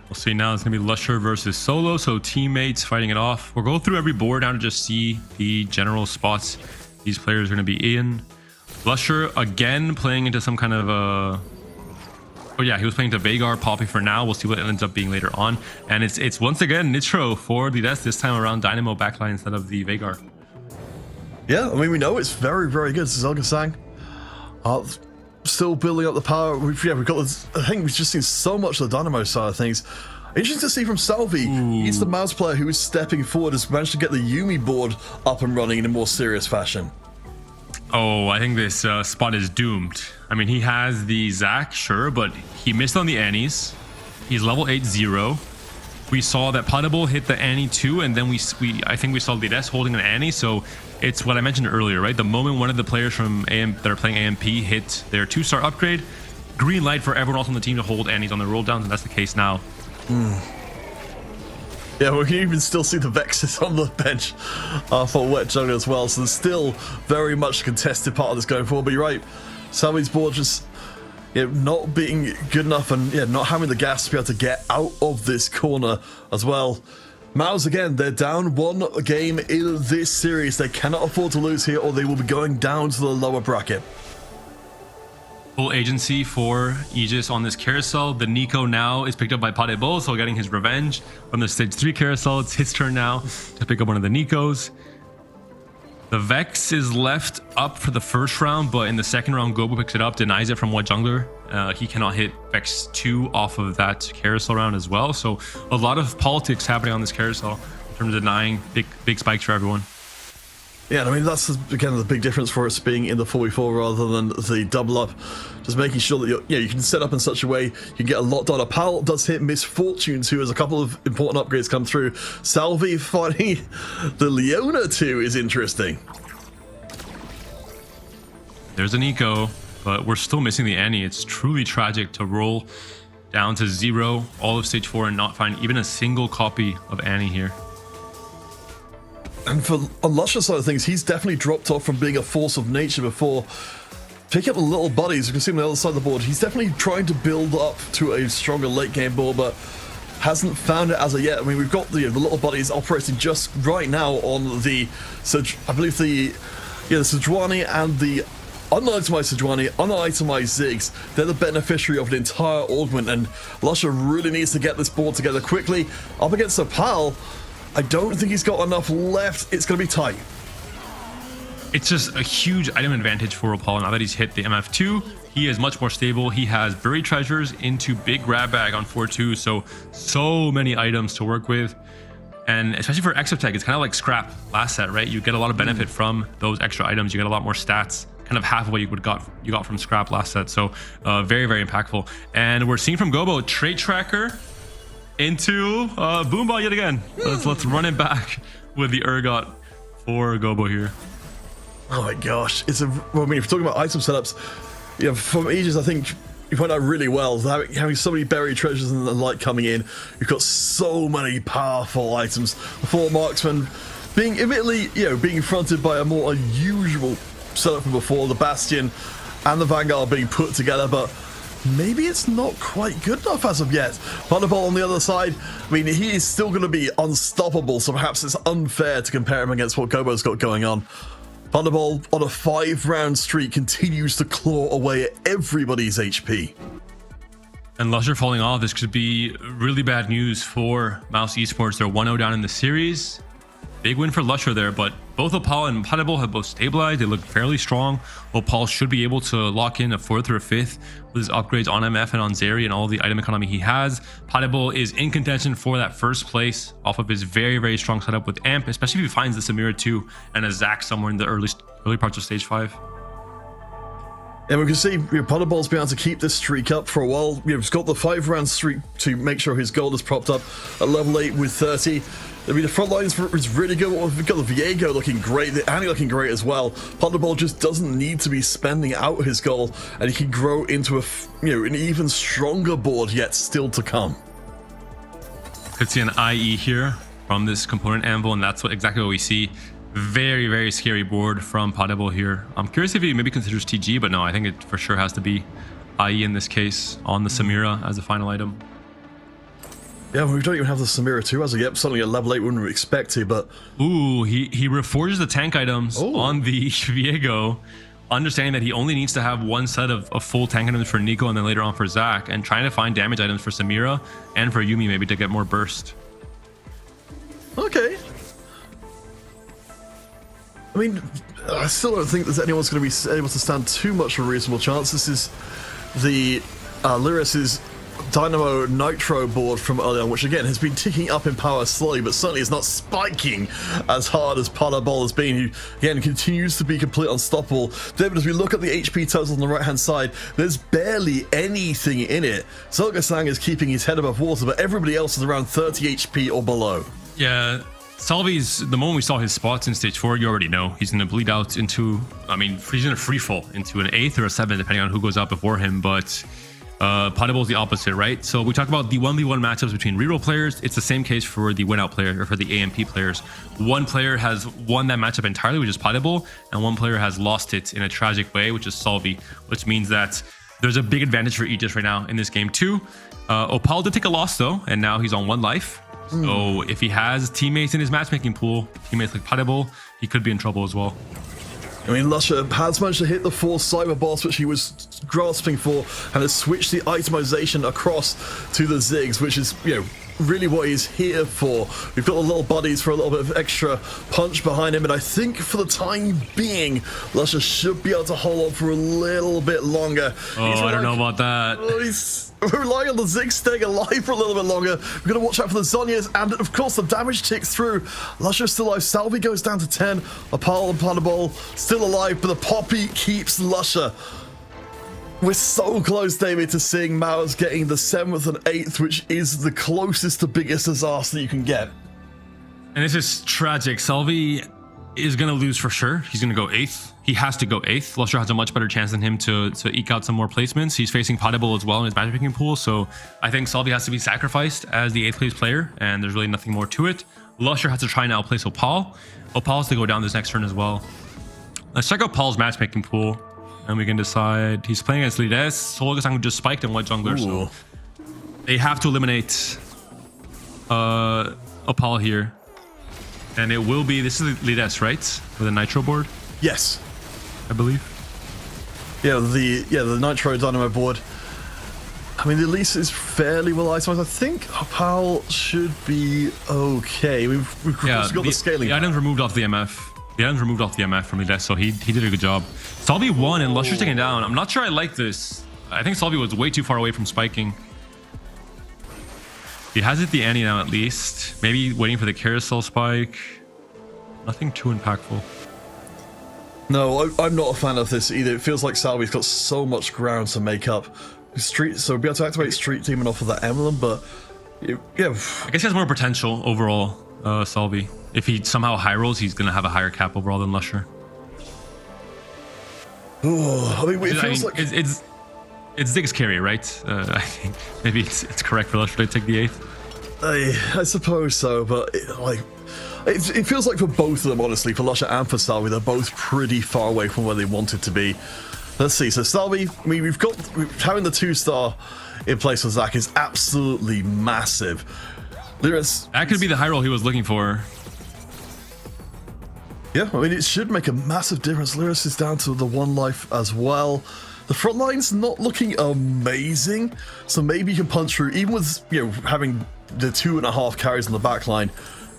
We'll see now. It's going to be Lusher versus Solo, so teammates fighting it off. We'll go through every board now to just see the general spots these players are going to be in. Lusher again playing into some kind of oh yeah, he was playing to Veigar, Poppy for now. We'll see what it ends up being later on. And it's once again Nitro for the Des, this time around Dynamo backline instead of the Veigar. Yeah, I mean, we know it's very, very good. Zelga Sang. Still building up the power. We've got this, I think we've just seen so much of the Dynamo side of things. Interesting to see from Salvi. He's the mouse player who is stepping forward, has managed to get the Yumi board up and running in a more serious fashion. Oh, I think this spot is doomed. I mean, he has the Zac, sure, but he missed on the Annies. He's level 8-0. We saw that Potable hit the Annie too, and then I think we saw Lides holding an Annie, so it's what I mentioned earlier, right? The moment one of the players from that are playing AMP hit their 2-star upgrade, green light for everyone else on the team to hold Annies on their roll downs, and that's the case now. Yeah, we can even still see the Vexes on the bench for Wet Jungle as well, so there's still very much a contested part of this going forward, but you're right, Salvi's board just not being good enough and not having the gas to be able to get out of this corner as well. Mouse again, they're down 1 game in this series. They cannot afford to lose here or they will be going down to the lower bracket. Full agency for Aegis on this carousel. The Nico now is picked up by Padebo, so getting his revenge from the stage 3 carousel. It's his turn now to pick up one of the Nikos. The Vex is left up for the first round, but in the second round, Gobu picks it up, denies it from What Jungler. He cannot hit Vex 2 off of that carousel round as well. So a lot of politics happening on this carousel in terms of denying big spikes for everyone. Yeah, I mean, that's, again, the big difference for us being in the 4v4 rather than the double up. Just making sure that you can set up in such a way you can get a lot done. Pal does hit Misfortune too, as a couple of important upgrades come through. Salvi fighting the Leona 2 is interesting. There's a Nico, but we're still missing the Annie. It's truly tragic to roll down to 0 all of stage 4 and not find even a single copy of Annie here. And for on Lusher's side of things, he's definitely dropped off from being a force of nature before. Pick up the little buddies, you can see him on the other side of the board. He's definitely trying to build up to a stronger late game board, but hasn't found it as of yet. I mean, we've got the little buddies operating just right now on the, I believe the Sejuani and the unitemized Sejuani, unitemized Ziggs. They're the beneficiary of an entire augment, and Lusher really needs to get this board together quickly. Up against a Pal, I don't think he's got enough left. It's going to be tight. It's just a huge item advantage for Rapal now that he's hit the MF2. He is much more stable. He has buried treasures into big grab bag on 4-2. So many items to work with. And especially for extra tech, it's kind of like scrap last set, right? You get a lot of benefit from those extra items. You get a lot more stats, kind of half of what you got from scrap last set. So very, very impactful. And we're seeing from Gobo, trait tracker into Boombah yet again. Let's run it back with the Urgot for Gobo here. Oh my gosh, I mean, if we're talking about item setups, from Aegis, I think went out really well. Having so many buried treasures and the light coming in, you've got so many powerful items. The 4 marksmen being admittedly, being fronted by a more unusual setup from before, the Bastion and the Vanguard being put together, but maybe it's not quite good enough as of yet. Thunderbolt on the other side, I mean, he is still going to be unstoppable, so perhaps it's unfair to compare him against what Gobo's got going on. Thunderbolt on a 5-round streak continues to claw away at everybody's HP. And Lusher falling off, this could be really bad news for Mouse Esports. They're 1-0 down in the series. Big win for Lusher there, but both Opal and Potable have both stabilized. They look fairly strong. Opal should be able to lock in a 4th or a 5th with his upgrades on MF and on Zeri and all the item economy he has. Potable is in contention for that first place off of his very, very strong setup with Amp, especially if he finds the Samira 2 and a Zac somewhere in the early parts of stage 5. And we can see Pottable's been able to keep this streak up for a while. He's got the 5-round streak to make sure his gold is propped up at level 8 with 30. I mean, the front line is really good. We've got the Viego looking great, the Annie looking great as well. Potable just doesn't need to be spending out his gold, and he can grow into an even stronger board yet still to come. Could see an IE here from this component anvil, and that's exactly what we see. Very, very scary board from Potable here. I'm curious if he maybe considers TG, but no, I think it for sure has to be IE in this case on the Samira as a final item. Yeah, we don't even have the Samira 2 as of yet. Suddenly at level 8 wouldn't expect to, but... Ooh, he reforges the tank items on the Viego, understanding that he only needs to have one set of full tank items for Nico and then later on for Zac, and trying to find damage items for Samira and for Yuumi maybe to get more burst. Okay. I mean, I still don't think that anyone's going to be able to stand too much of a reasonable chance. This is the Lyris's Dynamo Nitro board from earlier on, which again has been ticking up in power slowly, but certainly is not spiking as hard as Potable has been, who again continues to be completely unstoppable. David, as we look at the HP total on the right hand side, there's barely anything in it. Zolgasang is keeping his head above water, but everybody else is around 30 HP or below. Yeah, Salvi's, the moment we saw his spots in stage 4, you already know he's going to bleed out into, I mean, he's going to free fall into an 8th or a 7th, depending on who goes out before him, but Potable is the opposite, right? So we talk about the 1v1 matchups between reroll players. It's the same case for the win-out player or for the AMP players. One player has won that matchup entirely, which is Potable, and one player has lost it in a tragic way, which is Salvi, which means that there's a big advantage for Aegis right now in this game too. Opal did take a loss though, and now he's on 1 life. So if he has teammates in his matchmaking pool, teammates like Potable, he could be in trouble as well. I mean, Lusher has managed to hit the 4th cyber boss, which he was grasping for, and has switched the itemization across to the Ziggs, which is, really what he's here for. We've got the little buddies for a little bit of extra punch behind him, and I think for the time being, Lusher should be able to hold on for a little bit longer. Oh, I don't know about that. He's relying on the Ziggs staying alive for a little bit longer. We've got to watch out for the Zonyas, and of course the damage ticks through. Lusher's still alive. Salvi goes down to 10. Opal and Planable still alive, but the Poppy keeps Lusher. We're so close, David, to seeing Mowers getting the 7th and 8th, which is the closest to biggest disaster you can get. And this is tragic. Salvi is going to lose for sure. He's going to go 8th. He has to go 8th. Lusher has a much better chance than him to eke out some more placements. He's facing Potable as well in his matchmaking pool, so I think Salvi has to be sacrificed as the 8th place player, and there's really nothing more to it. Lusher has to try and outplace Opal. Opal has to go down this next turn as well. Let's check out Paul's matchmaking pool. And we can decide he's playing against Lides. Solgasang just spiked in white jungler, so they have to eliminate Opal here. And it will be, this is Lides, right? With a Nitro board? Yes. I believe. Yeah, the Nitro Dynamo board. I mean, the Elise is fairly well itemized. I think Opal should be okay. We've got the scaling. The items removed off the MF. The items removed off the MF from Lides, so he did a good job. Salvi won and Lusher's taken down. I'm not sure I like this. I think Salvi was way too far away from spiking. He has it the Annie now at least. Maybe waiting for the carousel spike. Nothing too impactful. No, I'm not a fan of this either. It feels like Salvi's got so much ground to make up. So be able to activate Street Demon off of that emblem, but yeah. I guess he has more potential overall, Salvi. If he somehow high rolls, he's going to have a higher cap overall than Lusher. Oh, I mean, it feels like... It's Zig's carry, right? I think maybe it's correct for Lush to take the 8th. I suppose so, but it feels like for both of them, honestly, for Lusher and for Salvi, they're both pretty far away from where they wanted to be. Let's see. So Salvi, I mean, having the 2-star in place of Zach is absolutely massive. That could be the high roll he was looking for. Yeah, I mean, it should make a massive difference. Lyris is down to the 1 life as well. The front line's not looking amazing, so maybe you can punch through, even with, you know, having the 2.5 carries on the back line.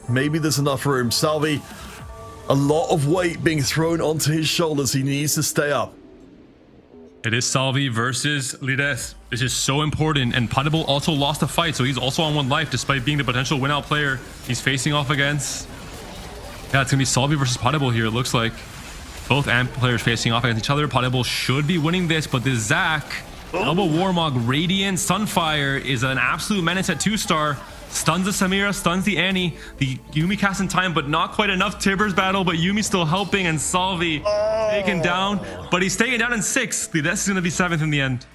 Maybe there's enough room. Salvi, a lot of weight being thrown onto his shoulders. He needs to stay up. It is Salvi versus Lyris. This is so important, and Potable also lost a fight, so he's also on 1 life despite being the potential win-out player he's facing off against. Yeah, it's gonna be Salvi versus Potable here, it looks like. Both AMP players facing off against each other. Potable should be winning this, but this Zach, Elbow Warmog, Radiant, Sunfire is an absolute menace at 2-star. Stuns the Samira, stuns the Annie. The Yuumi cast in time, but not quite enough. Tibbers battle, but Yuumi still helping, and Salvi taken down. But he's taken down in 6th. This is going to be 7th in the end.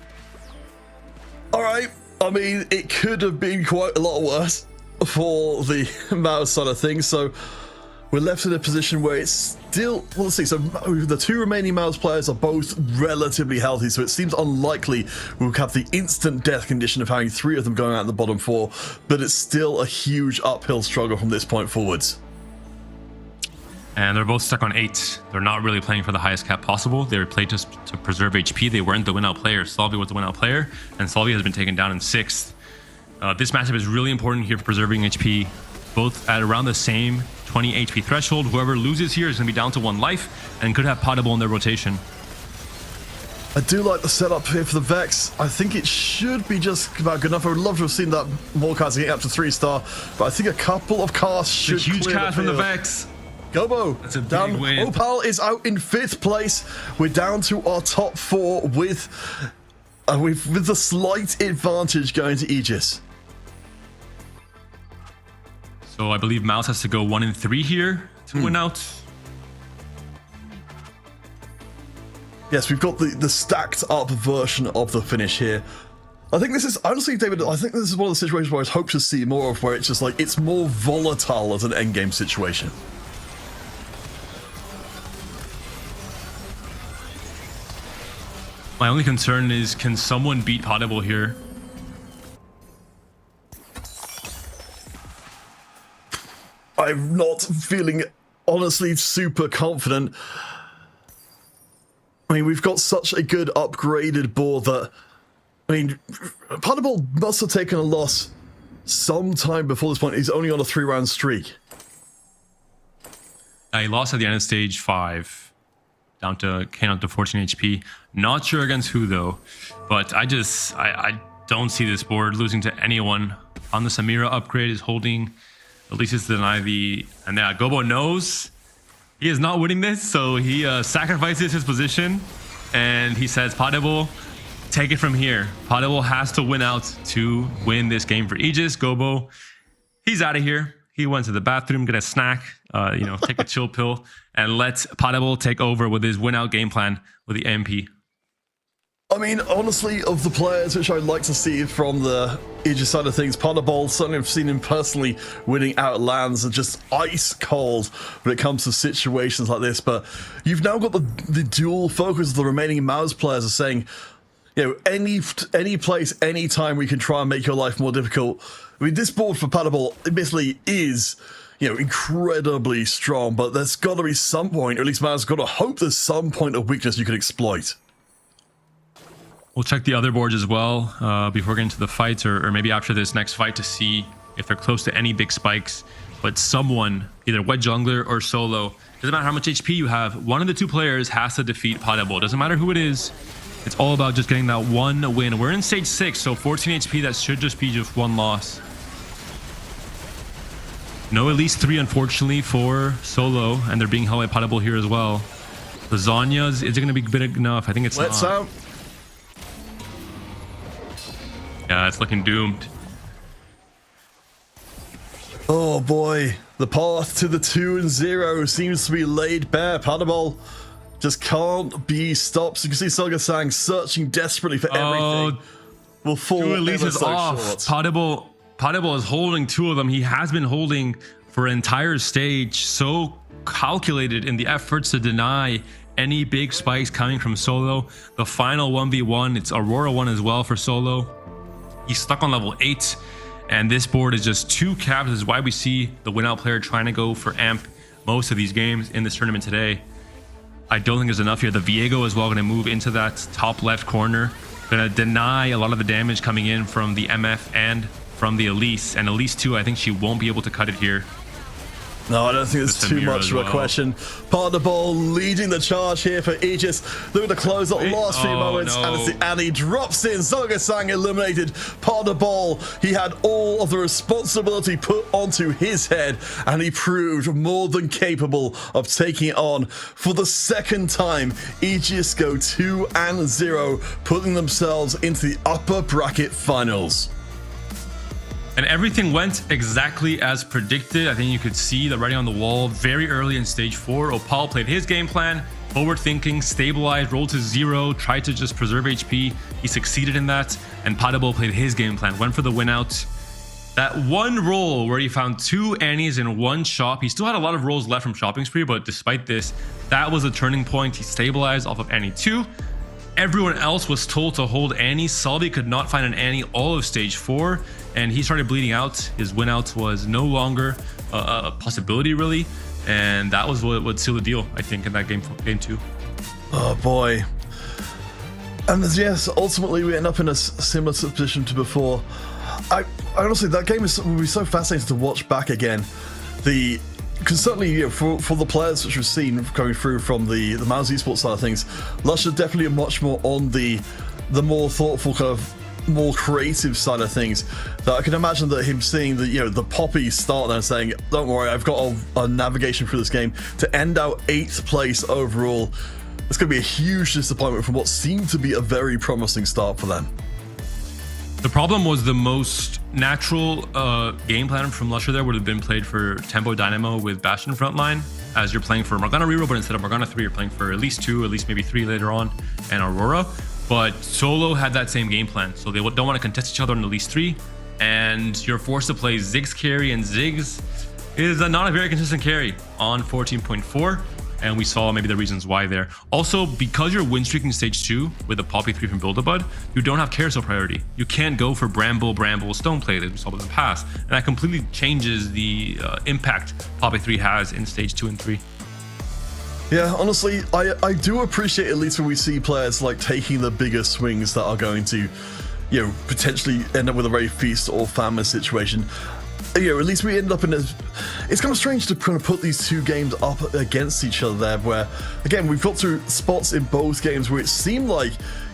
All right. I mean, it could have been quite a lot worse for the Mouse side of things. So we're left in a position where it's still, well, let's see. So the 2 remaining Mouse players are both relatively healthy, so it seems unlikely we'll have the instant death condition of having 3 of them going out in the bottom 4, but it's still a huge uphill struggle from this point forwards. And they're both stuck on 8. They're not really playing for the highest cap possible. They were played just to preserve HP. They weren't the win-out player. Salvi was the win-out player, and Salvi has been taken down in 6th. This matchup is really important here for preserving HP, both at around the same 20 HP threshold. Whoever loses here is going to be down to 1 life and could have Potable in their rotation. I do like the setup here for the Vex. I think it should be just about good enough. I would love to have seen that Morkaz get up to 3-star, but I think a couple of casts should huge clear cast from the Vex. Gobo, that's a big win. Opal is out in 5th place. We're down to our top 4 with the slight advantage going to Aegis. So I believe Mouse has to go 1 in 3 here to win out. Yes, we've got the stacked up version of the finish here. I think this is, honestly, David, I think this is one of the situations where I hope to see more of, where it's just like, it's more volatile as an endgame situation. My only concern is, can someone beat Potable here? I'm not feeling, honestly, super confident. I mean, we've got such a good upgraded board that, I mean, Potable must have taken a loss sometime before this point. He's only on a 3-round streak. He lost at the end of stage 5, came down to 14 HP. Not sure against who though, but I don't see this board losing to anyone. On the Samira upgrade is holding, at least it's deny the, and yeah, Gobo knows he is not winning this, so he sacrifices his position and he says, Potable, take it from here. Potable has to win out to win this game for Aegis. Gobo, he's out of here. He went to the bathroom, get a snack, take a chill pill, and let Potable take over with his win-out game plan with the MP. I mean, honestly, of the players which I'd like to see from the Aegis side of things, Potable, certainly I've seen him personally winning out lands and just ice cold when it comes to situations like this. But you've now got the dual focus of the remaining Mouse players are saying, any place, any time we can try and make your life more difficult. I mean, this board for Potable admittedly is, incredibly strong, but there's got to be some point, or at least Mouse got to hope there's some point of weakness you can exploit. We'll check the other boards as well before getting to the fights, or maybe after this next fight, to see if they're close to any big spikes. But someone, either Wedge Jungler or Solo, doesn't matter how much HP you have, one of the 2 players has to defeat Potable. Doesn't matter who it is. It's all about just getting that 1 win. We're in stage 6, so 14 HP, that should just be just 1 loss. No at least 3, unfortunately, for Solo, and they're being held by Potable here as well. Lasagnas, is it going to be big enough? I think it's Let's not. out. Yeah, it's looking doomed. Oh boy, the path to the 2-0 seems to be laid bare. Potable just can't be stopped. So you can see Soga-sang searching desperately for everything. Will fall Two elites ever is so off. short. Potable is holding two of them. He has been holding for an entire stage. So calculated in the efforts to deny any big spikes coming from Solo. The final 1v1, it's Aurora 1 as well for Solo. He's stuck on level 8, and this board is just 2 caps. This is why we see the win out player trying to go for amp most of these games in this tournament today. I don't think there's enough here. The Viego as well going to move into that top left corner. Going to deny a lot of the damage coming in from the MF and from the Elise. And Elise too, I think she won't be able to cut it here. No, I don't think it's too much of a question. Partner Ball leading the charge here for Aegis. Looking to close the last few moments. No. And he drops in. Soga-sang eliminated. Partner Ball, he had all of the responsibility put onto his head, and he proved more than capable of taking it on. For the second time, Aegis go 2-0, putting themselves into the upper bracket finals. And everything went exactly as predicted. I think you could see the writing on the wall very early in stage 4. Opal played his game plan, forward thinking, stabilized, rolled to 0, tried to just preserve HP. He succeeded in that. And Potable played his game plan, went for the win out. That one roll where he found 2 Annies in one shop. He still had a lot of rolls left from Shopping Spree, but despite this, that was a turning point. He stabilized off of Annie 2. Everyone else was told to hold Annie. Salvi could not find an Annie all of stage 4, and he started bleeding out. His win out was no longer a possibility, really, and that was what sealed the deal, I think, in that game 2. Oh boy. And yes, ultimately we end up in a similar position to before. I honestly, that game will be so fascinating to watch back again. Because certainly, you know, for the players which we've seen coming through from the Mouse Esports side of things, Lush are definitely much more on the more thoughtful, kind of more creative side of things. That I can imagine that him seeing the Poppy start there and saying, "Don't worry, I've got a navigation through this game," to end out 8th place overall. It's going to be a huge disappointment from what seemed to be a very promising start for them. The problem was the most natural game plan from Lusher there would have been played for Tempo Dynamo with Bastion frontline, as you're playing for Morgana reroll, but instead of Morgana 3, you're playing for at least 2, at least maybe 3 later on, and Aurora. But Solo had that same game plan, so they don't want to contest each other in at least 3, and you're forced to play Ziggs carry, and Ziggs is not a very consistent carry on 14.4. And we saw maybe the reasons why there. Also, because you're win streaking stage 2 with a Poppy 3 from Build-A-Bud, you don't have carousel priority. You can't go for Bramble, Stoneplate, as we saw in the past. And that completely changes the impact Poppy 3 has in stage 2 and 3. Yeah, honestly, I do appreciate at least when we see players like taking the bigger swings that are going to, you know, potentially end up with a very feast or famine situation. You know, at least we end up in a... It's kind of strange to kind of put these two games up against each other there, where, again, we've got through spots in both games where it seemed like,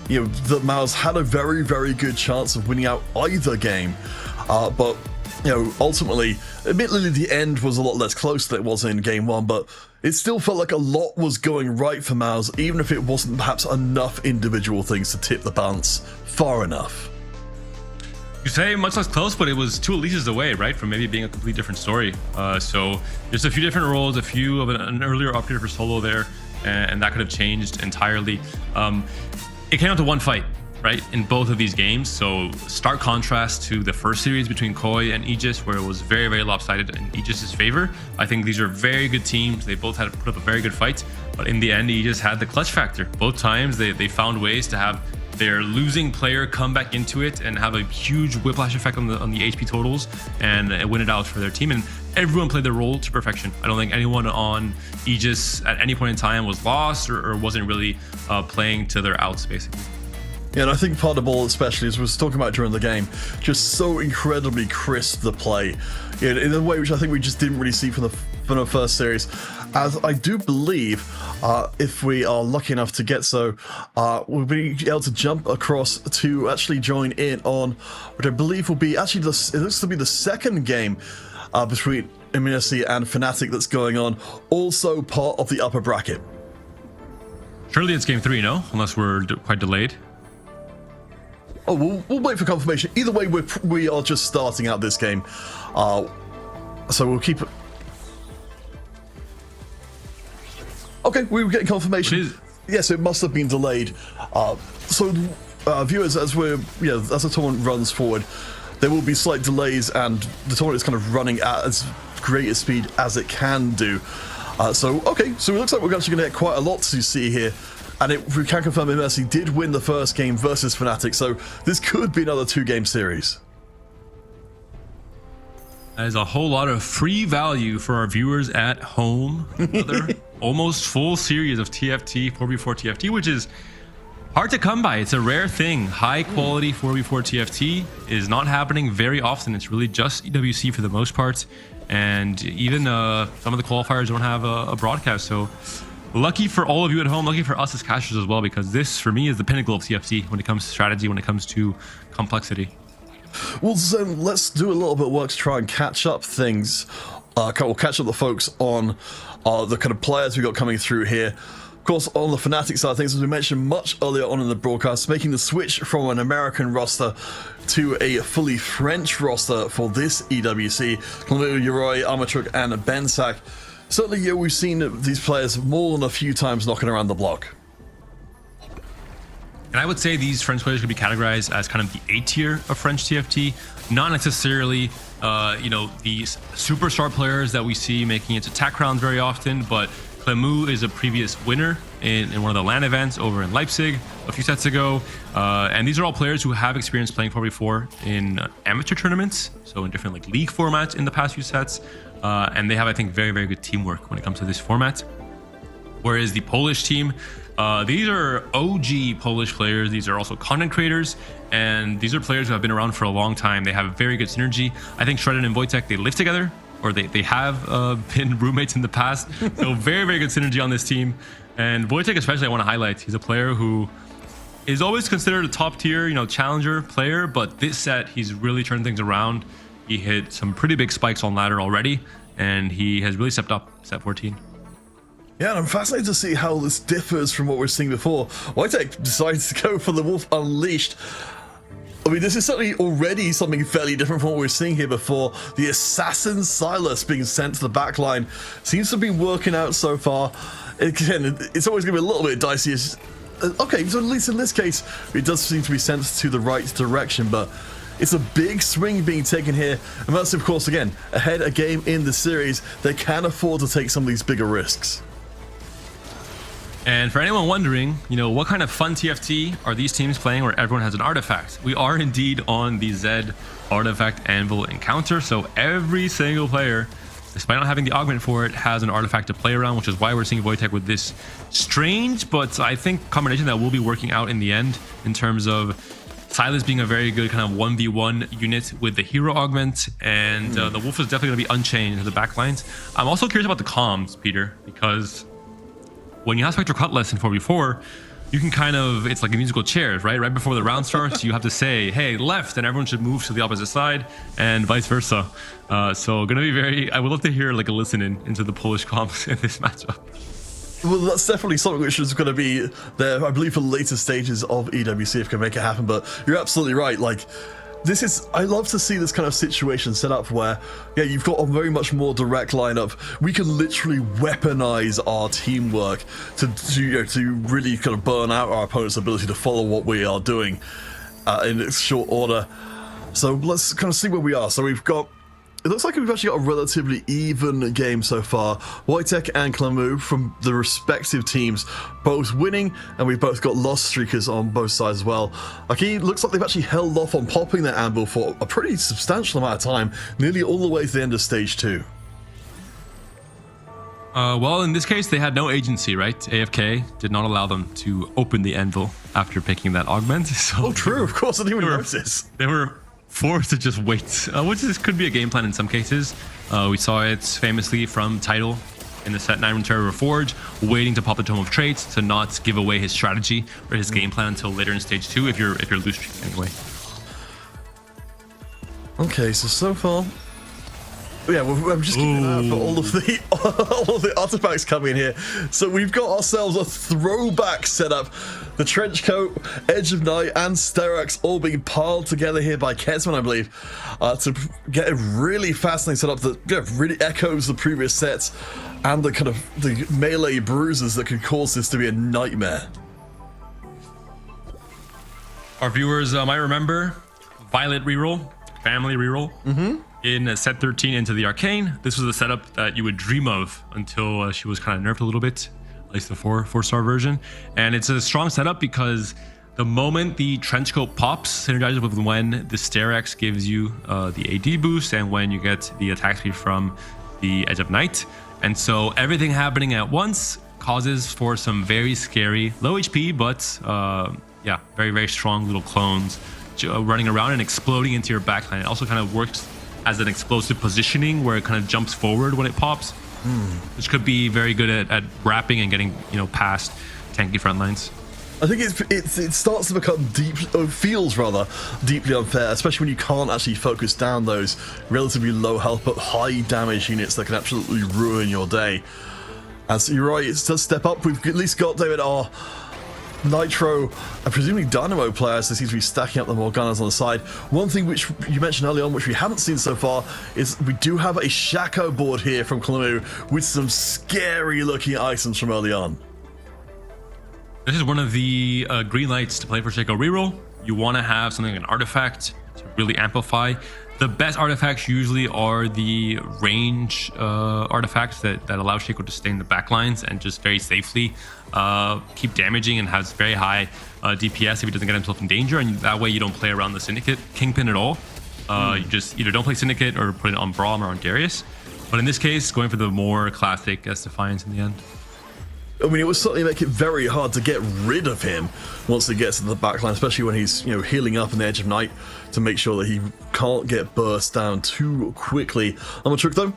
you know, that Mouse had a very, very good chance of winning out either game. But, you know, ultimately, admittedly, the end was a lot less close than it was in game 1, but it still felt like a lot was going right for Mouse, even if it wasn't perhaps enough individual things to tip the balance far enough. You say much less close, but it was 2 Elises away, right, from maybe being a completely different story. So there's a few different roles, a few of an earlier upgrade for Solo there, and that could have changed entirely. It came down to one fight, right, in both of these games. So stark contrast to the first series between Koi and Aegis, where it was very, very lopsided in Aegis' favor. I think these are very good teams. They both had to put up a very good fight, but in the end, Aegis had the clutch factor. Both times they found ways to have their losing player come back into it and have a huge whiplash effect on the HP totals and win it out for their team. And everyone played their role to perfection. I don't think anyone on Aegis at any point in time was lost or wasn't really playing to their outs, basically. Yeah, and I think part of the ball, especially as we was talking about during the game, just so incredibly crisp the play, you know, in a way which I think we just didn't really see from the first series. As I do believe, if we are lucky enough to get so, we'll be able to jump across to actually join in on what I believe will be actually it looks to be the second game between EWC and Fnatic that's going on, also part of the upper bracket. Surely it's game 3, no? Unless we're quite delayed. Oh, we'll wait for confirmation. Either way, we are just starting out this game, so we'll keep it. Okay, we were getting confirmation. What is it? Yes, it must have been delayed. Viewers, as the tournament runs forward, there will be slight delays, and the tournament is kind of running at as great a speed as it can do. So it looks like we're actually going to get quite a lot to see here. And we can confirm EMEA did win the first game versus Fnatic, so this could be another 2-game series. That is a whole lot of free value for our viewers at home. Another almost full series of TFT, 4v4 TFT, which is hard to come by. It's a rare thing. High quality 4v4 TFT is not happening very often. It's really just EWC for the most part. And even some of the qualifiers don't have a broadcast. So lucky for all of you at home, lucky for us as casters as well, because this, for me, is the pinnacle of TFT when it comes to strategy, when it comes to complexity. Well, so let's do a little bit of work to try and catch up things. We'll catch up the folks on the kind of players we got coming through here. Of course, on the Fnatic side of things, as we mentioned much earlier on in the broadcast, making the switch from an American roster to a fully French roster for this EWC. Yoroi, Armatruk, and Bensak. Certainly, we've seen these players more than a few times knocking around the block. And I would say these French players could be categorized as kind of the A tier of French TFT, not necessarily, the superstar players that we see making it to TAC rounds very often, but Clemu is a previous winner in one of the LAN events over in Leipzig a few sets ago. And these are all players who have experience playing 4v4 in amateur tournaments, so in different league formats in the past few sets. And they have, I think, very, very good teamwork when it comes to this format. Whereas the Polish team, these are OG Polish players. These are also content creators, and these are players who have been around for a long time. They have very good synergy. I think Shredden and Wojtek, they live together, or they have been roommates in the past. So very, very good synergy on this team. And Wojtek especially, I want to highlight. He's a player who is always considered a top tier, challenger player, but this set, he's really turned things around. He hit some pretty big spikes on ladder already, and he has really stepped up set 14. Yeah, and I'm fascinated to see how this differs from what we're seeing before. Wojtek decides to go for the Wolf Unleashed. I mean, this is certainly already something fairly different from what we were seeing here before. The Assassin Silas being sent to the backline seems to be working out so far. Again, it's always going to be a little bit dicey. Okay, so at least in this case, it does seem to be sent to the right direction, but it's a big swing being taken here. And that's, of course, again, ahead a game in the series. They can afford to take some of these bigger risks. And for anyone wondering, what kind of fun TFT are these teams playing where everyone has an artifact? We are indeed on the Zed Artifact Anvil encounter, so every single player, despite not having the augment for it, has an artifact to play around, which is why we're seeing Wojtek with this strange, but I think combination that will be working out in the end in terms of Silas being a very good kind of 1v1 unit with the hero augment, and the Wolf is definitely going to be unchained into the backlines. I'm also curious about the comms, Peter, because when you have Spectre Cutlass in 4v4, you can it's like a musical chairs, right? Right before the round starts, you have to say, hey, left, and everyone should move to the opposite side, and vice versa. So gonna be I would love to hear like a listen into the Polish comms in this matchup. Well, that's definitely something which is going to be there, I believe, for later stages of EWC if we can make it happen. But you're absolutely right. Like, I love to see this kind of situation set up where, you've got a very much more direct lineup. We can literally weaponize our teamwork to really kind of burn out our opponent's ability to follow what we are doing in short order. So let's kind of see where we are. So it looks like we've actually got a relatively even game so far. Wojtek and Clemu from the respective teams both winning, and we've both got lost streakers on both sides as well. Aki looks like they've actually held off on popping their Anvil for a pretty substantial amount of time, nearly all the way to the end of stage 2. Well, in this case, they had no agency, right? AFK did not allow them to open the Anvil after picking that augment. So True, of course, I didn't even notice. They were forced to just wait, which could be a game plan in some cases. We saw it famously from Tidal in the set 9 Terror Forge, waiting to pop the Tome of Traits to not give away his strategy or his game plan until later in stage 2 if you're loose streak anyway. Okay, so far Yeah, well, I'm just keeping an eye out for all of the artifacts coming in here. So we've got ourselves a throwback setup. The trench coat, Edge of Night, and Sterak's all being piled together here by Kesman, I believe, to get a really fascinating setup that really echoes the previous sets and the kind of the melee bruises that could cause this to be a nightmare. Our viewers might remember Violet reroll, family reroll. In set 13 into the Arcane. This was a setup that you would dream of until she was kind of nerfed a little bit, at least the four-star version. And it's a strong setup because the moment the trenchcoat pops, synergizes with when the Sterak's gives you the AD boost and when you get the attack speed from the Edge of Night. And so everything happening at once causes for some very scary, low HP, but yeah, very, very strong little clones running around and exploding into your backline. It also kind of works as an explosive positioning where it kind of jumps forward when it pops, which could be very good at wrapping and getting, you know, past tanky front lines. I think it starts to become feels rather deeply unfair, especially when you can't actually focus down those relatively low health but high damage units that can absolutely ruin your day. And so you're right, it does step up. We've at least got David our Nitro and presumably Dynamo players that seem to be stacking up the Morganas on the side. One thing which you mentioned early on, which we haven't seen so far, is we do have a Shaco board here from Kalamu with some scary looking items from early on. This is one of the green lights to play for Shaco reroll. You want to have something like an artifact to really amplify. The best artifacts usually are the range artifacts that allow Shaco to stay in the backlines and just very safely keep damaging and has very high DPS if he doesn't get himself in danger, and that way you don't play around the Syndicate Kingpin at all. You just either don't play Syndicate or put it on Braum or on Darius. But in this case, going for the more classic S-Defiance in the end. I mean, it would certainly make it very hard to get rid of him once he gets to the backline, especially when he's, you know, healing up in the Edge of Night to make sure that he can't get burst down too quickly. Amatruk though,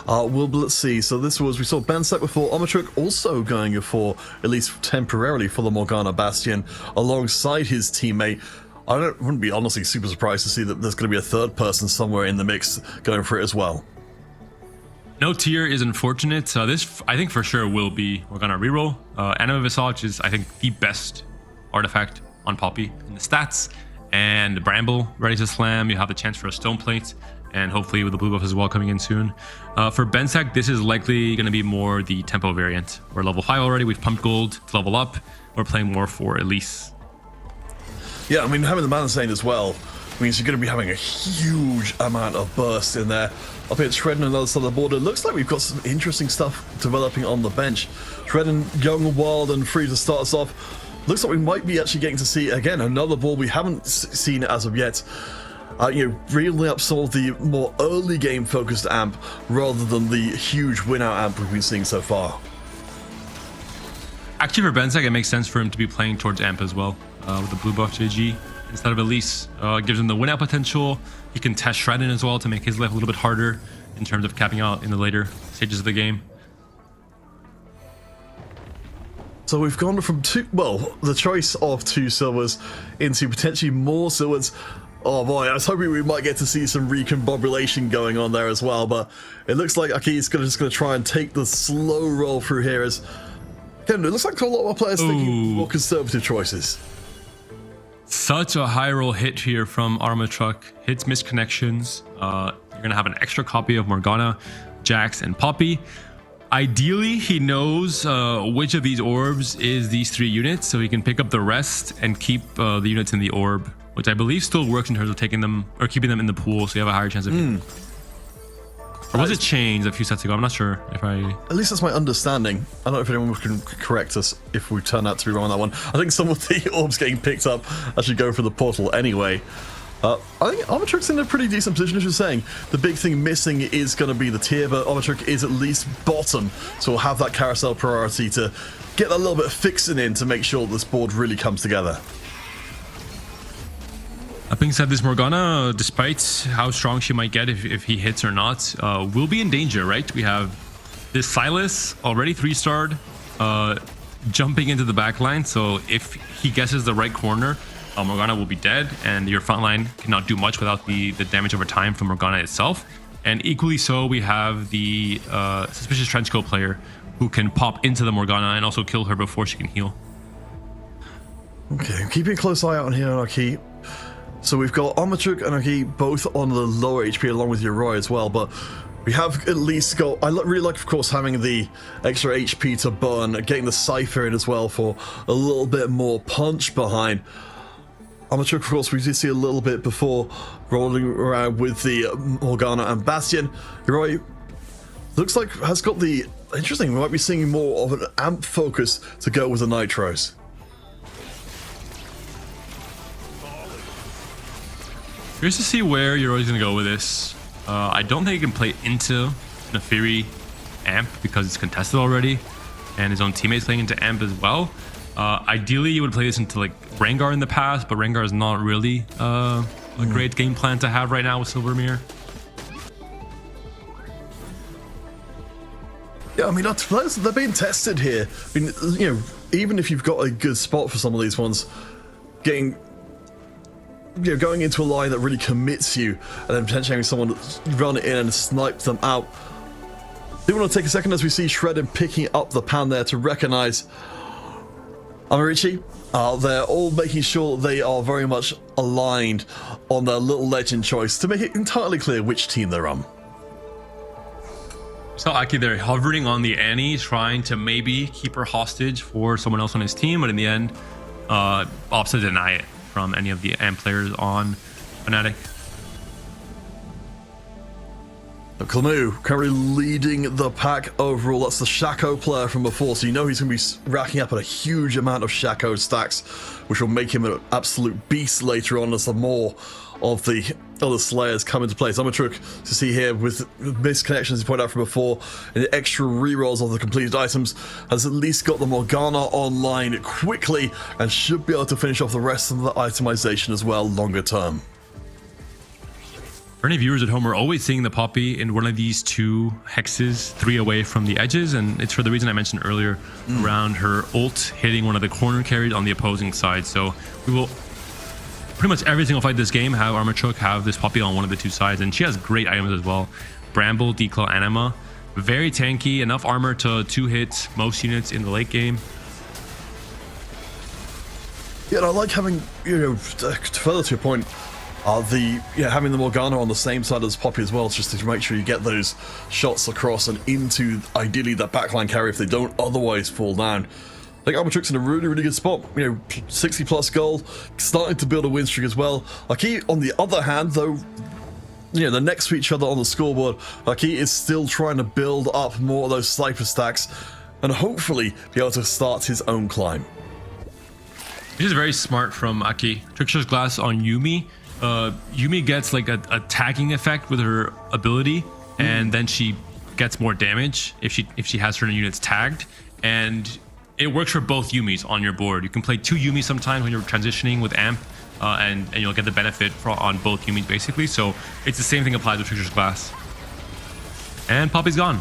let's see. So we saw Bensek before. Amatruk also going for, at least temporarily, for the Morgana Bastion alongside his teammate. I wouldn't be honestly super surprised to see that there's going to be a third person somewhere in the mix going for it as well. No tier is unfortunate. This, I think, for sure will be Morgana reroll. Anima Visage is, I think, the best artifact on Poppy in the stats. And the Bramble ready to slam. You have the chance for a Stone Plate, and hopefully with the blue buff as well coming in soon. For Bensek, this is likely going to be more the tempo variant. We're level 5 already. We've pumped gold to level up. We're playing more for Elise. Yeah, I mean, having the Mana as well means you're going to be having a huge amount of burst in there. Up here, Shredden on the other side of the border. Looks like we've got some interesting stuff developing on the bench. Shredden, young, wild, and free to start us off. Looks like we might be actually getting to see, again, another ball we haven't seen as of yet. You know, reeling up some of the more early game focused amp rather than the huge win out amp we've been seeing so far. Actually, for Bensek, it makes sense for him to be playing towards amp as well, with the blue buff JG instead of Elise. Gives him the win out potential. He can test Shredden as well to make his life a little bit harder in terms of capping out in the later stages of the game. So we've gone from the choice of 2 silvers into potentially more silvers. Oh boy, I was hoping we might get to see some recombobulation going on there as well, but it looks like Aki's just going to try and take the slow roll through here. As again, it looks like a lot of our players thinking more conservative choices. Such a high roll hit here from Arma Truck. Hits misconnections. You're going to have an extra copy of Morgana, Jax, and Poppy. Ideally, he knows which of these orbs is these 3 units, so he can pick up the rest and keep the units in the orb, which I believe still works in terms of taking them or keeping them in the pool, so you have a higher chance of hitting. Or was it changed a few sets ago? I'm not sure if I... At least that's my understanding. I don't know if anyone can correct us if we turn out to be wrong on that one. I think some of the orbs getting picked up actually go for the portal anyway. I think Armatruk's in a pretty decent position, as you're saying. The big thing missing is going to be the tier, but Armatruk is at least bottom, so we'll have that carousel priority to get a little bit of fixing in to make sure this board really comes together. That being said, this Morgana, despite how strong she might get if he hits or not, will be in danger, right? We have this Silas already 3-starred, jumping into the backline, so if he guesses the right corner, Morgana will be dead, and your front line cannot do much without the damage over time from Morgana itself. And equally so, we have the suspicious trenchcoat player who can pop into the Morgana and also kill her before she can heal. Okay, keeping a close eye out on here on Aki. So we've got Armatruk and Aki both on the lower HP along with Yoroi as well, but we have at least got... I really like, of course, having the extra HP to burn, getting the Cypher in as well for a little bit more punch behind. Armatruk, of course, we did see a little bit before rolling around with the Morgana and Bastion. Yoroi looks like has got the... Interesting, we might be seeing more of an amp focus to go with the Nitros. Curious to see where Yoroi's going to go with this. I don't think he can play into Nefiri amp because it's contested already, and his own teammates playing into amp as well. Ideally, you would play this into like Rengar in the past, but Rengar is not really a great game plan to have right now with Silvermere. Yeah, I mean, our players, they're being tested here. I mean, you know, even if you've got a good spot for some of these ones, getting, you know, going into a line that really commits you, and then potentially having someone run in and snipe them out. I do want to take a second as we see Shredder picking up the pan there to recognize Amarichi. They're all making sure they are very much aligned on their little legend choice to make it entirely clear which team they're on. So Aki, they're hovering on the Annie, trying to maybe keep her hostage for someone else on his team, but in the end, opts to deny it from any of the AMP players on Fnatic. Klamu currently leading the pack overall. That's the Shaco player from before, so you know he's going to be racking up a huge amount of Shaco stacks, which will make him an absolute beast later on as the more of the other Slayers come into play. Zomatruk to see here with missed connections, you pointed out from before, and the extra rerolls of the completed items, has at least got the Morgana online quickly and should be able to finish off the rest of the itemization as well longer term. For any viewers at home, we're always seeing the Poppy in one of these two hexes, 3 away from the edges, and it's for the reason I mentioned earlier around her ult hitting one of the corner carries on the opposing side. So we will pretty much every single fight this game have Armatruk have this Poppy on one of the two sides, and she has great items as well. Bramble, Declaw, Anima. Very tanky, enough armor to 2-hit most units in the late game. Yeah, and I like having, you know, further to your point, having the Morgana on the same side as Poppy as well, just to make sure you get those shots across and into, ideally, that backline carry if they don't otherwise fall down. I think Armatruk's in a really, really good spot. You know, 60 plus gold, starting to build a win streak as well. Aki, on the other hand, though, you know, they're next to each other on the scoreboard. Aki is still trying to build up more of those sniper stacks and hopefully be able to start his own climb. This is very smart from Aki. Trickster's Glass on Yuumi. Yuumi gets like a tagging effect with her ability, and then she gets more damage if she has certain units tagged, and it works for both Yuumis on your board. You can play 2 Yuumis sometimes when you're transitioning with AMP, and you'll get the benefit on both Yuumis basically. So it's the same thing applies with Trickster's Glass. And Poppy's gone.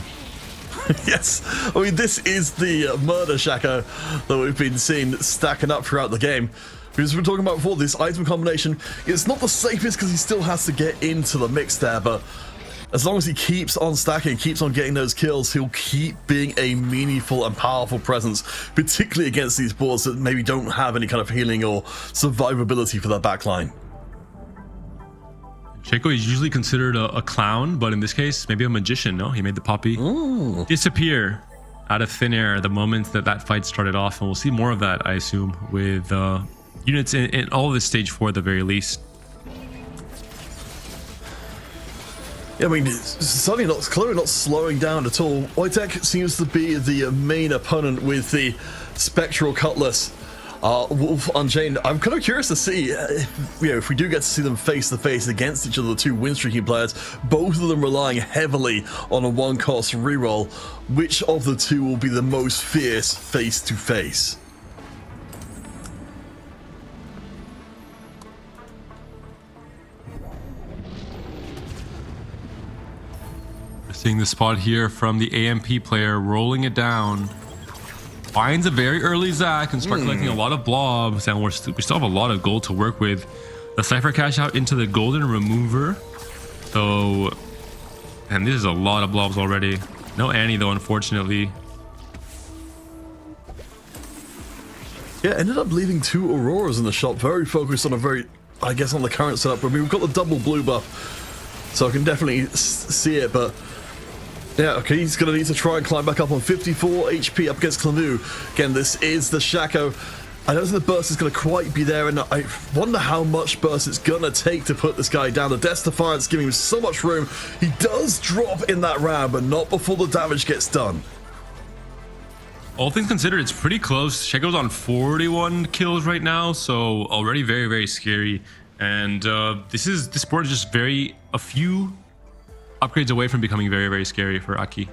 Yes, I mean, this is the murder Shaco that we've been seeing stacking up throughout the game. Because we were talking about before, this item combination, it's not the safest because he still has to get into the mix there, but as long as he keeps on stacking, keeps on getting those kills, he'll keep being a meaningful and powerful presence, particularly against these boards that maybe don't have any kind of healing or survivability for their backline. Shaco is usually considered a clown, but in this case, maybe a magician, no? He made the Poppy disappear out of thin air the moment that fight started off, and we'll see more of that, I assume, with units in all of this stage 4 at the very least. Yeah, I mean, it's clearly not slowing down at all. Wojtek seems to be the main opponent with the Spectral Cutlass. Wolf Unchained, I'm kind of curious to see if we do get to see them face to face against each other, the two win streaking players, both of them relying heavily on a 1-cost reroll. Which of the two will be the most fierce face to face? Seeing the spot here from the AMP player, rolling it down. Finds a very early Zac and start collecting a lot of blobs, and we still have a lot of gold to work with. The Cypher cash out into the golden remover. So And this is a lot of blobs already. No Annie though, unfortunately. Yeah, ended up leaving 2 Auroras in the shop. Very focused on a very, I guess, on the current setup. I mean, we've got the double blue buff, so I can definitely see it, but yeah, okay, he's going to need to try and climb back up on 54 HP up against Clamu. Again, this is the Shaco. I don't think the burst is going to quite be there, and I wonder how much burst it's going to take to put this guy down. The Death Defiance giving him so much room. He does drop in that round, but not before the damage gets done. All things considered, it's pretty close. Shaco's on 41 kills right now, so already very, very scary. And this board is just a few upgrades away from becoming very, very scary for Aki.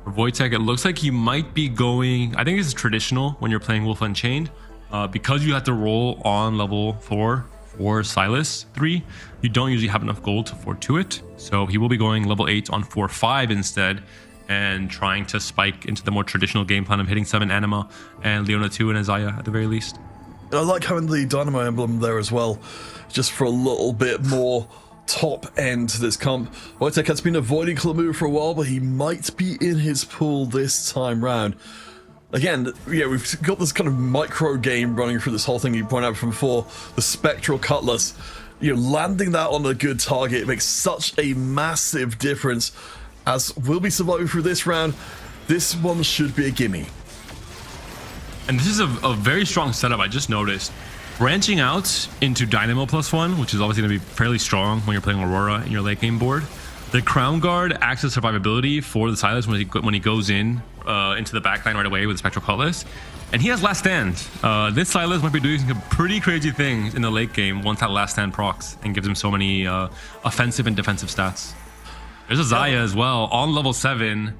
For Wojtek, it looks like he might be going, I think this is traditional when you're playing Wolf Unchained, because you have to roll on level 4 for Silas 3, you don't usually have enough gold to afford to it. So he will be going level 8 on 4-5 instead, and trying to spike into the more traditional game plan of hitting 7 Anima and Leona 2 and Isaiah at the very least. I like having the Dynamo emblem there as well, just for a little bit more top end to this comp. Wojtek has been avoiding Clamu for a while, but he might be in his pool this time round. Again, yeah, we've got this kind of micro game running through this whole thing you pointed out from before, the Spectral Cutlass. You know, landing that on a good target makes such a massive difference. As we'll be surviving through this round, this one should be a gimme. And this is a very strong setup, I just noticed. Branching out into Dynamo +1, which is obviously going to be fairly strong when you're playing Aurora in your late game board. The Crown Guard acts as survivability for the Silas when he goes in into the backline right away with the Spectral Cutlass. And he has Last Stand. This Silas might be doing some pretty crazy things in the late game once that Last Stand procs and gives him so many offensive and defensive stats. There's a Zaya as well on level 7.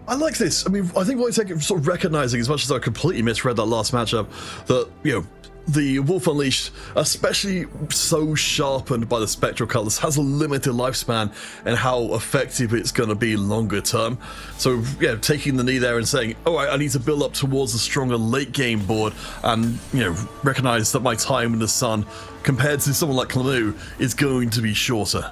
I like this. I mean, I think Wojtek sort of recognizing, as much as I completely misread that last matchup, that, you know, the Wolf Unleashed, especially so sharpened by the Spectral Cutlass, has a limited lifespan and how effective it's going to be longer term. So, yeah, taking the knee there and saying, all right, I need to build up towards a stronger late game board and, you know, recognize that my time in the sun compared to someone like Clamu is going to be shorter.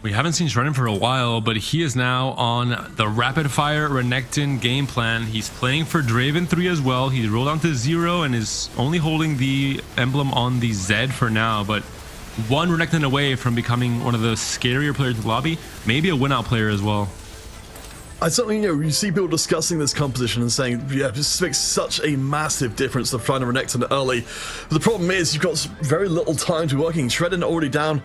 We haven't seen Shredden for a while, but he is now on the rapid fire Renekton game plan. He's playing for Draven 3 as well. He rolled down to 0 and is only holding the emblem on the Z for now, but one Renekton away from becoming one of the scarier players in the lobby, maybe a win-out player as well. I certainly, you know, you see people discussing this composition and saying, yeah, this makes such a massive difference to find a Renekton early. But the problem is you've got very little time to working. Shredden already down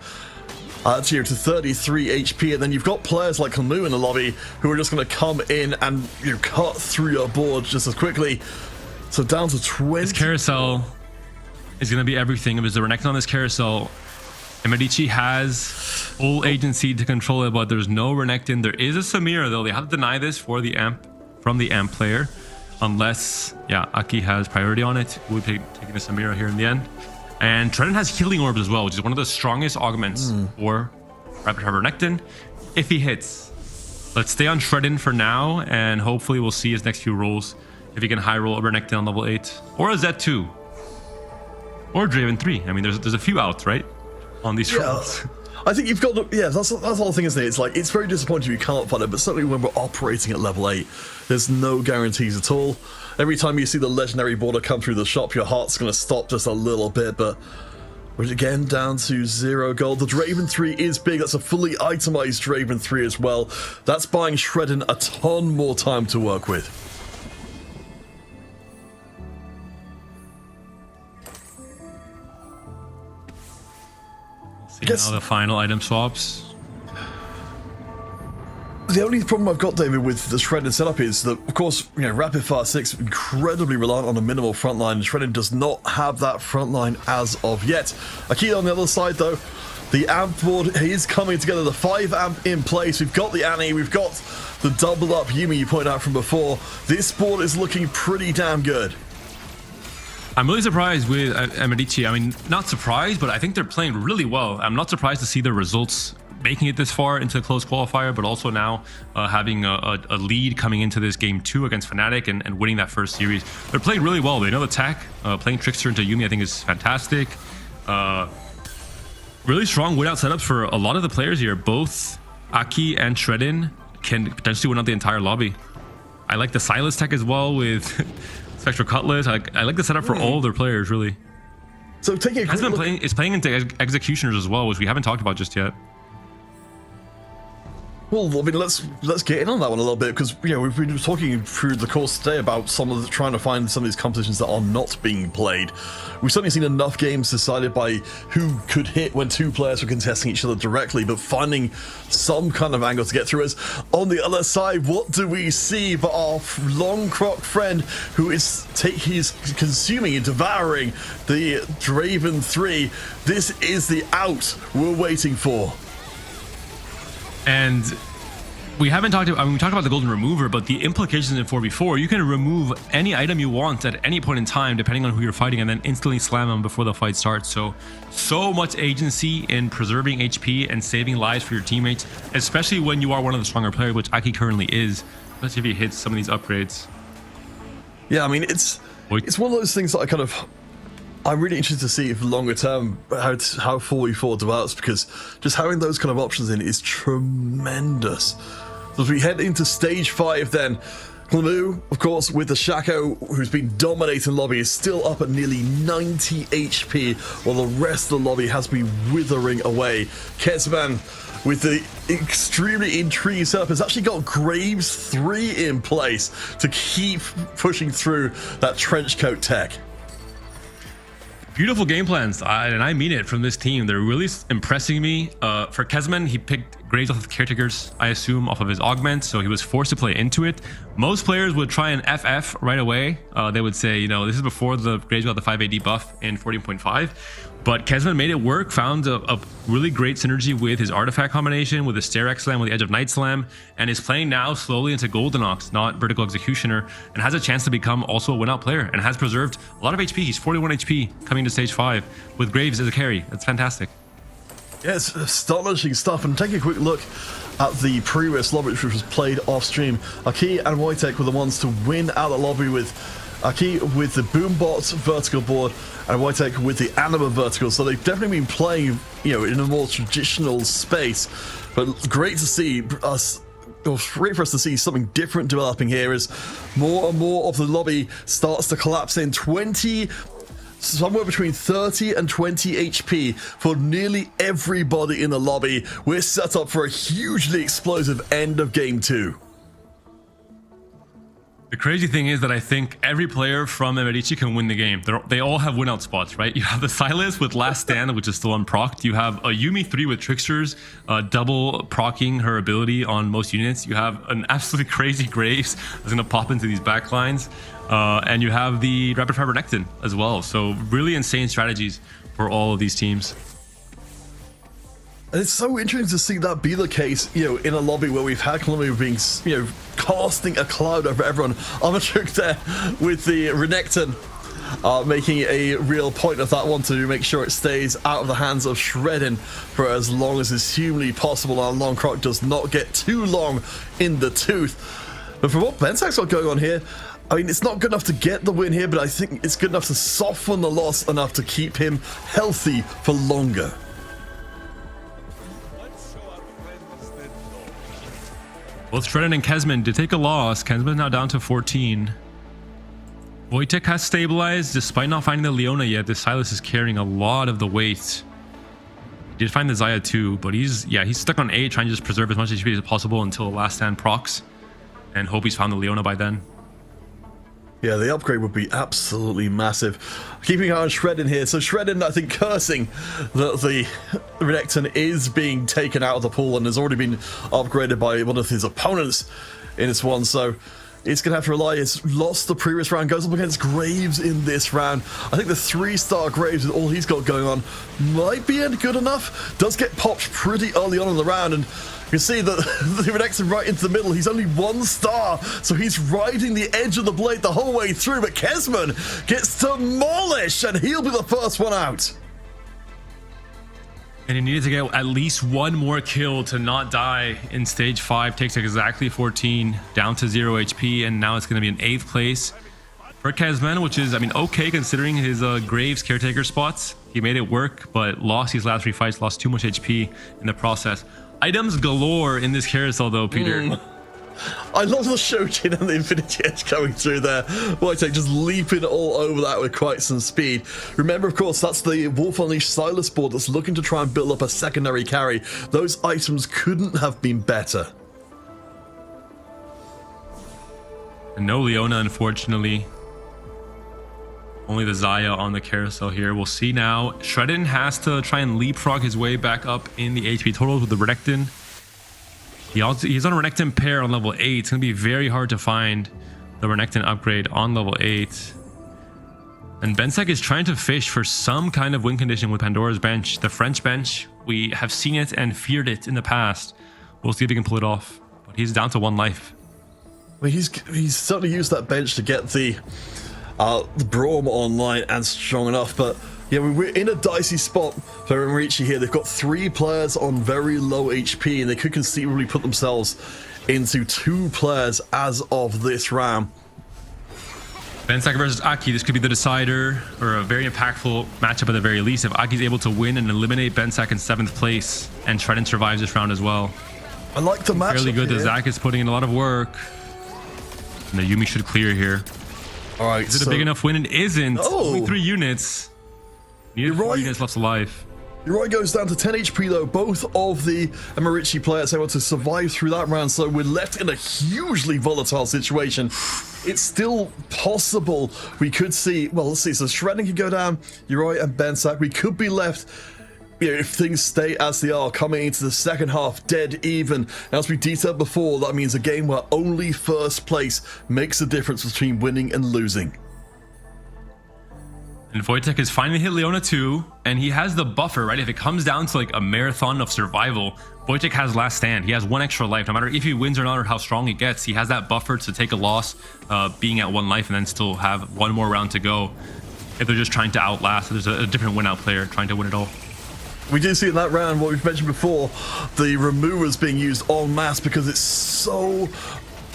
to 33 HP, and then you've got players like Clamu in the lobby who are just going to come in and, you know, cut through your board just as quickly. So down to 20. This carousel is going to be everything. If there's a Renekton on this carousel, Medici has full agency to control it, but there's no Renekton. There is a Samira though. They have to deny this for the amp from the amp player, unless, yeah, Aki has priority on it. We'll be taking the Samira here in the end. And Trident has healing orbs as well, which is one of the strongest augments for Rapid Fire Renekton if he hits. Let's stay on Shredden for now, and hopefully we'll see his next few rolls if he can high roll a Renekton on level 8 or a Z2 or Draven 3. I mean, there's a few outs, right, on these rolls. I think you've got to, yeah, that's the whole thing, isn't it? It's like, it's very disappointing you can't find it, but certainly when we're operating at level 8, there's no guarantees at all. Every time you see the legendary border come through the shop, your heart's going to stop just a little bit, but we're again down to 0 gold. The Draven 3 is big. That's a fully itemized Draven 3 as well. That's buying Shredden a ton more time to work with. See now the final item swaps. The only problem I've got, David, with the Shredden setup is that, of course, you know, Rapid Fire 6 incredibly reliant on a minimal frontline, and Shredden does not have that frontline as of yet. Akita on the other side, though, the amp board is coming together. The 5 amp in place. We've got the Annie, we've got the double up Yumi you pointed out from before. This board is looking pretty damn good. I'm really surprised with Medici. I mean, not surprised, but I think they're playing really well. I'm not surprised to see the results making it this far into a close qualifier, but also now having a lead coming into this game 2 against Fnatic and winning that first series. They're playing really well. They know the tech. Playing Trickster into Yumi, I think, is fantastic. Really strong win out setups for a lot of the players here. Both Aki and Shredin can potentially win out the entire lobby. I like the Silas tech as well with Spectral Cutlass. I like the setup for all of their players, really. So taking a quick look, It's playing into Executioners as well, which we haven't talked about just yet. well, I mean, let's get in on that one a little bit, because we've been talking through the course today about trying to find some of these competitions that are not being played. We've certainly seen enough games decided by who could hit when two players were contesting each other directly, but finding some kind of angle to get through us. On the other side, what do we see but our long croc friend who is he's consuming and devouring the Draven 3. This is the out we're waiting for. And we haven't talked about, we talked about the golden remover, but the implications in 4v4, you can remove any item you want at any point in time, depending on who you're fighting, and then instantly slam them before the fight starts. So much agency in preserving HP and saving lives for your teammates, especially when you are one of the stronger players, which Aki currently is, especially if he hits some of these upgrades. Yeah, I mean, it's one of those things that I'm really interested to see if longer term how 4v4 develops, because just having those kind of options in is tremendous. So as we head into stage 5 then, Glamoo, of course, with the Shaco, who's been dominating lobby, is still up at nearly 90 HP, while the rest of the lobby has been withering away. Kezban, with the extremely intriguing setup, has actually got Graves 3 in place to keep pushing through that trenchcoat tech. Beautiful game plans, and I mean it, from this team. They're really impressing me. For Kezman, he picked Graves off of Caretakers, I assume, off of his augment, so he was forced to play into it. Most players would try and FF right away. They would say, this is before the Graves got the 5 AD buff in 14.5. But Kezman made it work, found a really great synergy with his artifact combination, with the Stair Slam, with the Edge of Night Slam, and is playing now slowly into Golden Ox, not Vertical Executioner, and has a chance to become also a win-out player, and has preserved a lot of HP. He's 41 HP coming to stage 5 with Graves as a carry. That's fantastic. Yeah, it's astonishing stuff. And take a quick look at the previous lobby, which was played off stream. Aki and Wojtek were the ones to win out the lobby, with Aki with the Boombot vertical board and Wojtek with the Anima vertical. So they've definitely been playing, in a more traditional space. But great to see us. Great for us to see something different developing here as more and more of the lobby starts to collapse in. Somewhere between 30 and 20 HP for nearly everybody in the lobby. We're set up for a hugely explosive end of game 2. The crazy thing is that I think every player from Emerici can win the game. They all have win-out spots, right? You have the Silas with Last Stand, which is still unprocced. You have a Yumi 3 with Tricksters, double procking her ability on most units. You have an absolutely crazy Graves that's going to pop into these backlines. And you have the Rapid Fire Renekton as well. So really insane strategies for all of these teams. And it's so interesting to see that be the case, in a lobby where we've had Columbia being, casting a cloud over everyone. Armatrick there with the Renekton, making a real point of that one to make sure it stays out of the hands of Shredin for as long as is humanly possible. Our Long Croc does not get too long in the tooth. But from what Bentak's got going on here, I mean, it's not good enough to get the win here, but I think it's good enough to soften the loss enough to keep him healthy for longer. Both Shredin and Kezman did take a loss. Kezman now down to 14. Wojtek has stabilized despite not finding the Leona yet. The Silas is carrying a lot of the weight. He did find the Zaya too, but he's stuck on A, trying to just preserve as much HP as possible until the Last Stand procs, and hope he's found the Leona by then. Yeah, the upgrade would be absolutely massive. Keeping an eye on Shredin here. So Shredin, I think, cursing that the Renekton is being taken out of the pool and has already been upgraded by one of his opponents in this one. So it's going to have to rely. It's lost the previous round, goes up against Graves in this round. I think the 3-star Graves with all he's got going on might be good enough. Does get popped pretty early on in the round, and you can see that the Renekton right into the middle. He's only 1 star, so he's riding the edge of the blade the whole way through. But Kezman gets demolished, and he'll be the first one out. And he needed to get at least one more kill to not die in stage 5. Takes exactly 14, down to 0 HP, and now it's going to be an 8th place. for Kazman, which is, I mean, okay considering his Graves caretaker spots. He made it work, but lost these last 3 fights, lost too much HP in the process. Items galore in this carousel though, Peter. I love the Shojin and the Infinity Edge coming through there. Wojtek just leaping all over that with quite some speed. Remember, of course, that's the Wolf Unleashed Silas board that's looking to try and build up a secondary carry. Those items couldn't have been better. And no Leona, unfortunately. Only the Zaya on the carousel here. We'll see now. Shredden has to try and leapfrog his way back up in the HP totals with the Renekton. He's on a Renekton pair on level 8. It's going to be very hard to find the Renekton upgrade on level 8. And Bensek is trying to fish for some kind of win condition with Pandora's bench. The French bench, we have seen it and feared it in the past. We'll see if he can pull it off. But he's down to 1 life. Well, he's certainly used that bench to get the Braum online and strong enough, but yeah, we're in a dicey spot for Emerici here. They've got 3 players on very low HP, and they could conceivably put themselves into 2 players as of this round. Bensek versus Aki, this could be the decider, or a very impactful matchup at the very least. If Aki's able to win and eliminate Bensek in 7th place, and Shredden survives this round as well. I like the matchup. Fairly good. Here. The Zach is putting in a lot of work. And the Yumi should clear here. All right, is it a big enough win? It isn't. Oh. Only 3 units. Needed 4 units left alive. Uri goes down to 10 HP though. Both of the Emerici players able to survive through that round, so we're left in a hugely volatile situation. It's still possible we could see, well, let's see, so Shredding could go down, Uri and Bensak. We could be left, you know, if things stay as they are, coming into the second half dead even. As we detailed before, that means a game where only first place makes a difference between winning and losing. And Wojtek has finally hit Leona 2, and he has the buffer, right? If it comes down to like a marathon of survival, Wojtek has last stand. He has 1 extra life. No matter if he wins or not or how strong he gets, he has that buffer to take a loss, being at 1 life, and then still have 1 more round to go. If they're just trying to outlast, there's a different win-out player trying to win it all. We did see in that round, what we've mentioned before, the removers being used en masse because it's so...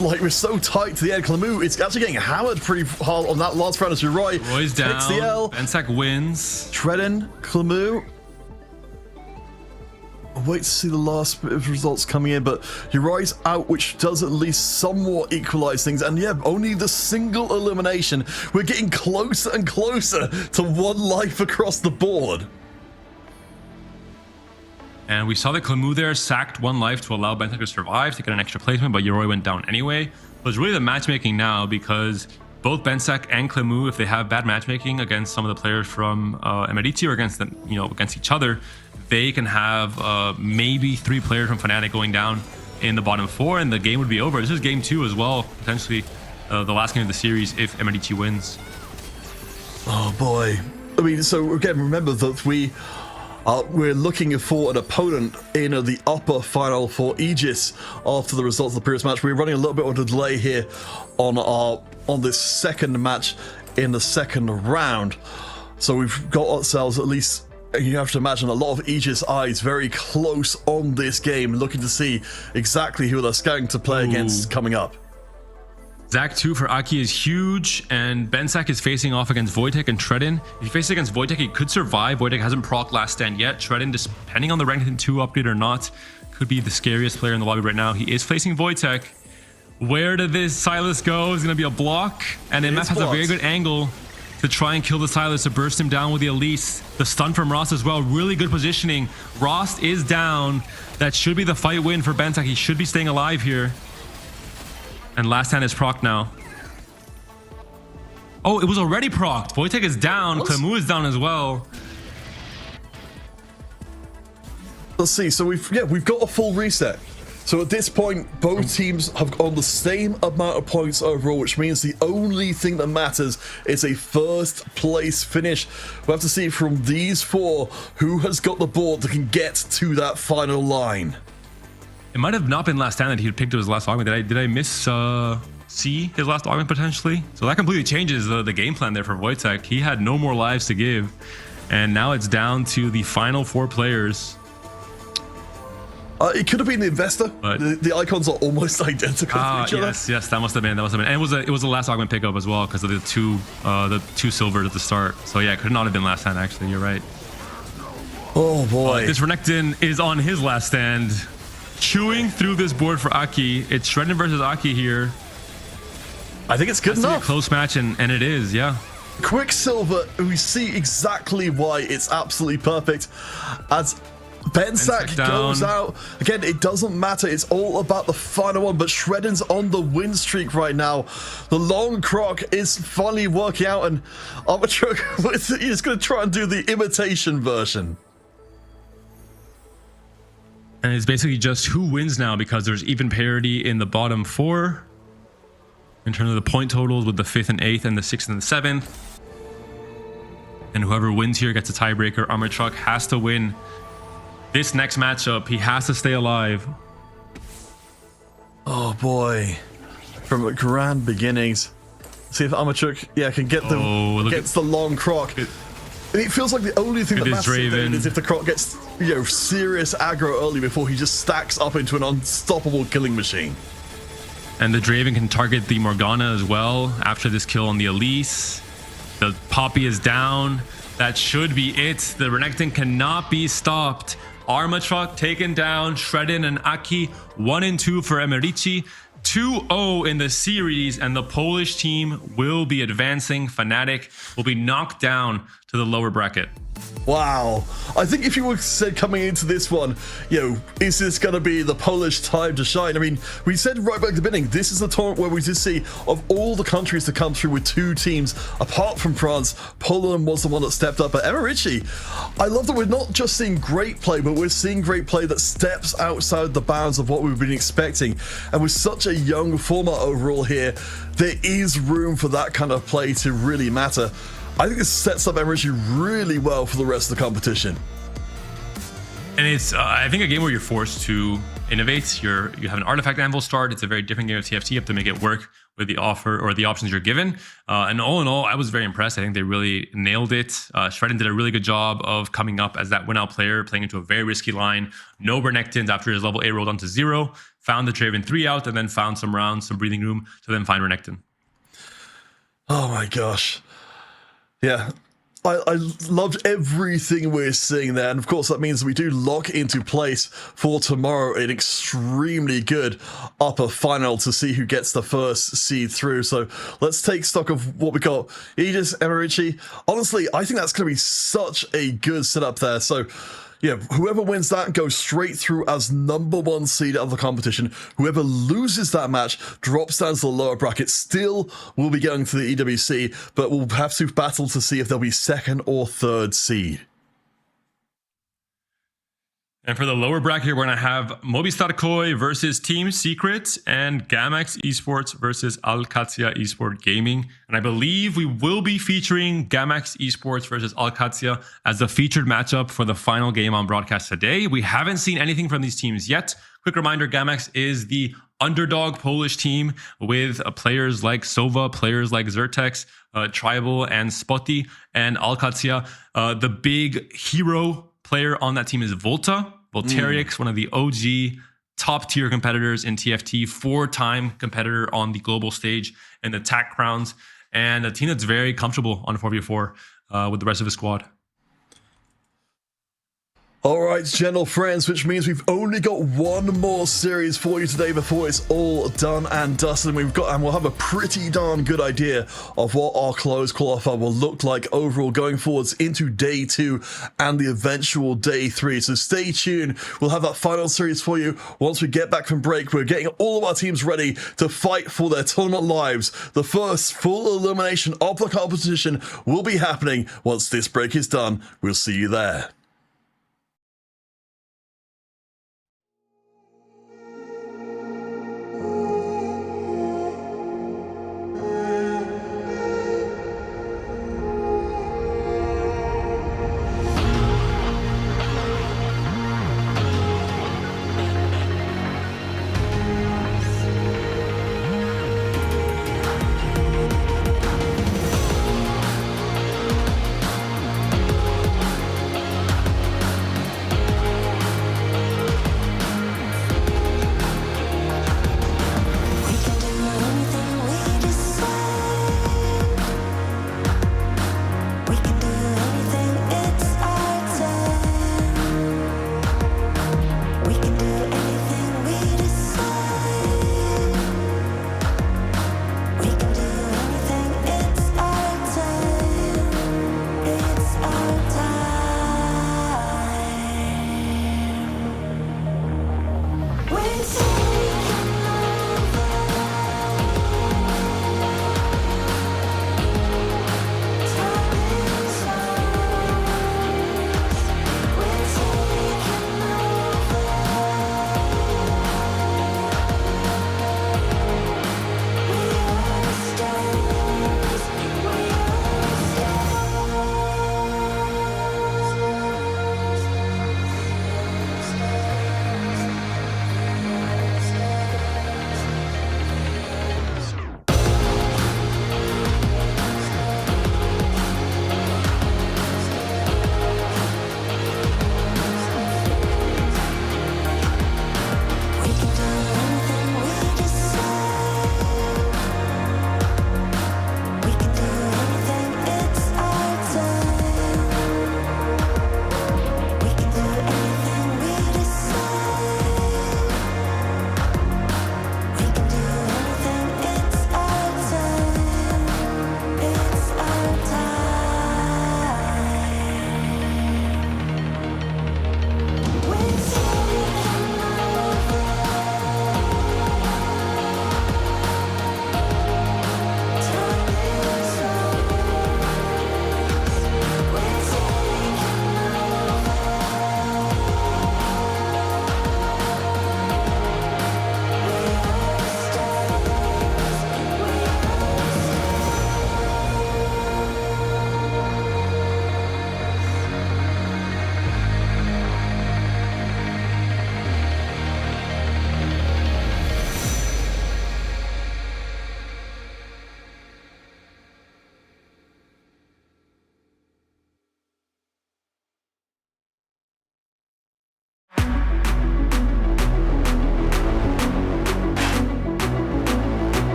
like, we're so tight to the end. Clamu, it's actually getting hammered pretty hard on that last round as Roy Roy's down. Takes the L. Bensak wins. Shredden, Clamu. I'll wait to see the last bit of results coming in, but Uri's out, which does at least somewhat equalize things. And yeah, only the single elimination. We're getting closer and closer to 1 life across the board. And we saw that Clamu there sacked 1 life to allow Bensak to survive, to get an extra placement, but Yoroi went down anyway. But it's really the matchmaking now, because both Bensak and Clamu, if they have bad matchmaking against some of the players from Emerici or against them, you know, against each other, they can have maybe 3 players from Fnatic going down in the bottom 4, and the game would be over. This is game 2 as well, potentially the last game of the series if Emerici wins. Oh boy. I mean, so again, remember that we're looking for an opponent in the upper final for Aegis after the results of the previous match. We're running a little bit of a delay here on this second match in the second round. So we've got ourselves, at least you have to imagine, a lot of Aegis eyes very close on this game, looking to see exactly who they're scouting to play against coming up. Zach 2 for Aki is huge, and Bensak is facing off against Wojtek and Shredden. If he faces against Wojtek, he could survive. Wojtek hasn't procced last stand yet. Shredden, depending on the Renekton 2 upgrade or not, could be the scariest player in the lobby right now. He is facing Wojtek. Where did this Silas go? It's going to be a block, and MF has a very good angle to try and kill the Silas, to burst him down with the Elise. The stun from Ross as well. Really good positioning. Ross is down. That should be the fight win for Bensak. He should be staying alive here. And last hand is proc now. Oh, it was already procced. Wojtek is down. Clamu is down as well. Let's see. So we've got a full reset. So at this point, both teams have on the same amount of points overall, which means the only thing that matters is a first place finish. We'll have to see from these 4 who has got the board that can get to that final line. It might have not been last stand that he had picked his last augment. Did I miss see his last augment potentially? So that completely changes the game plan there for Wojtek. He had no more lives to give, and now it's down to the final 4 players. It could have been the investor. But- The icons are almost identical to each other. Yes, that must have been. And it was the last augment pickup as well because of the two silvers at the start. So yeah, it could not have been last stand actually. You're right. Oh boy. This Renekton is on his last stand, chewing through this board for Aki. It's Shredden versus Aki here. I think it's good It's a enough. close match, and it is, yeah. Quicksilver, we see exactly why it's absolutely perfect. As Bensack down. goes out, again, it doesn't matter. It's all about the final one, but Shredden's on the win streak right now. The long croc is finally working out, and Armature is going to try and do the imitation version. And it's basically just who wins now because there's even parity in the bottom four in terms of the point totals with the 5th and 8th and the 6th and the 7th. And whoever wins here gets a tiebreaker. Armor Truck has to win this next matchup. He has to stay alive. Oh boy. From grand beginnings. See if Armachuk, can get the look gets the long croc. It feels like the only thing that Look at matters this Draven. is if the croc gets, serious aggro early before he just stacks up into an unstoppable killing machine. And the Draven can target the Morgana as well after this kill on the Elise. The Poppy is down. That should be it. The Renekton cannot be stopped. Arma Truck taken down. Shredden and Aki 1 and 2 for Emerici. 2-0 in the series, and the Polish team will be advancing. Fnatic will be knocked down to the lower bracket. Wow. I think if you were said coming into this one, is this going to be the Polish time to shine? I mean, we said right back at the beginning, this is the tournament where we did see of all the countries to come through with 2 teams, apart from France, Poland was the one that stepped up. But Emerici, I love that we're not just seeing great play, but we're seeing great play that steps outside the bounds of what we've been expecting. And with such a young format overall here, there is room for that kind of play to really matter. I think this sets up Emerici really well for the rest of the competition. And it's, I think, a game where you're forced to innovate. You have an artifact anvil start. It's a very different game of TFT. You have to make it work with the offer or the options you're given. And all in all, I was very impressed. I think they really nailed it. Shredden did a really good job of coming up as that win-out player, playing into a very risky line. No Renekton's after his level A rolled onto 0. Found the Draven 3 out, and then found some rounds, some breathing room to then find Renekton. Oh my gosh. Yeah, I loved everything we're seeing there, and of course that means we do lock into place for tomorrow an extremely good upper final to see who gets the first seed through. So let's take stock of what we got. Aegis, Emerici. Honestly, I think that's going to be such a good setup there. So whoever wins that goes straight through as #1 seed of the competition. Whoever loses that match drops down to the lower bracket. Still will be going to the EWC, but we'll have to battle to see if they'll be 2nd or 3rd seed. And for the lower bracket, we're going to have Movistar Koi versus Team Secret and Gamax Esports versus Alcatia Esport Gaming. And I believe we will be featuring Gamax Esports versus Alcatia as the featured matchup for the final game on broadcast today. We haven't seen anything from these teams yet. Quick reminder, Gamax is the underdog Polish team with players like Sova, players like Zertex, Tribal, and Spotty. And Alcatia, the big hero player on that team is Volterix, one of the OG top tier competitors in TFT, 4-time competitor on the global stage in the TAC Crowns, and a team that's very comfortable on 4v4 with the rest of his squad. Alright, gentle friends, which means we've only got one more series for you today before it's all done and dusted. And we'll have a pretty darn good idea of what our closed qualifier will look like overall going forwards into day 2 and the eventual day 3. So stay tuned. We'll have that final series for you once we get back from break. We're getting all of our teams ready to fight for their tournament lives. The first full elimination of the competition will be happening once this break is done. We'll see you there.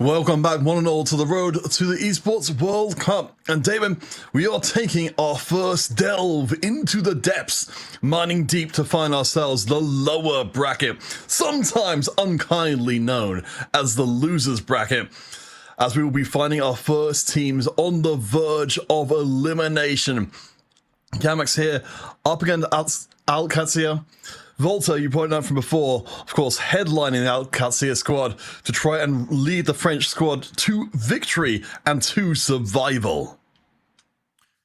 Welcome back, one and all, to the road to the Esports World Cup. And David, we are taking our first delve into the depths, mining deep to find ourselves the lower bracket, sometimes unkindly known as the losers bracket, as we will be finding our first teams on the verge of elimination. Gamax here, up against Alcatia. Volta, you pointed out from before, of course, headlining the Alcatia squad to try and lead the French squad to victory and to survival.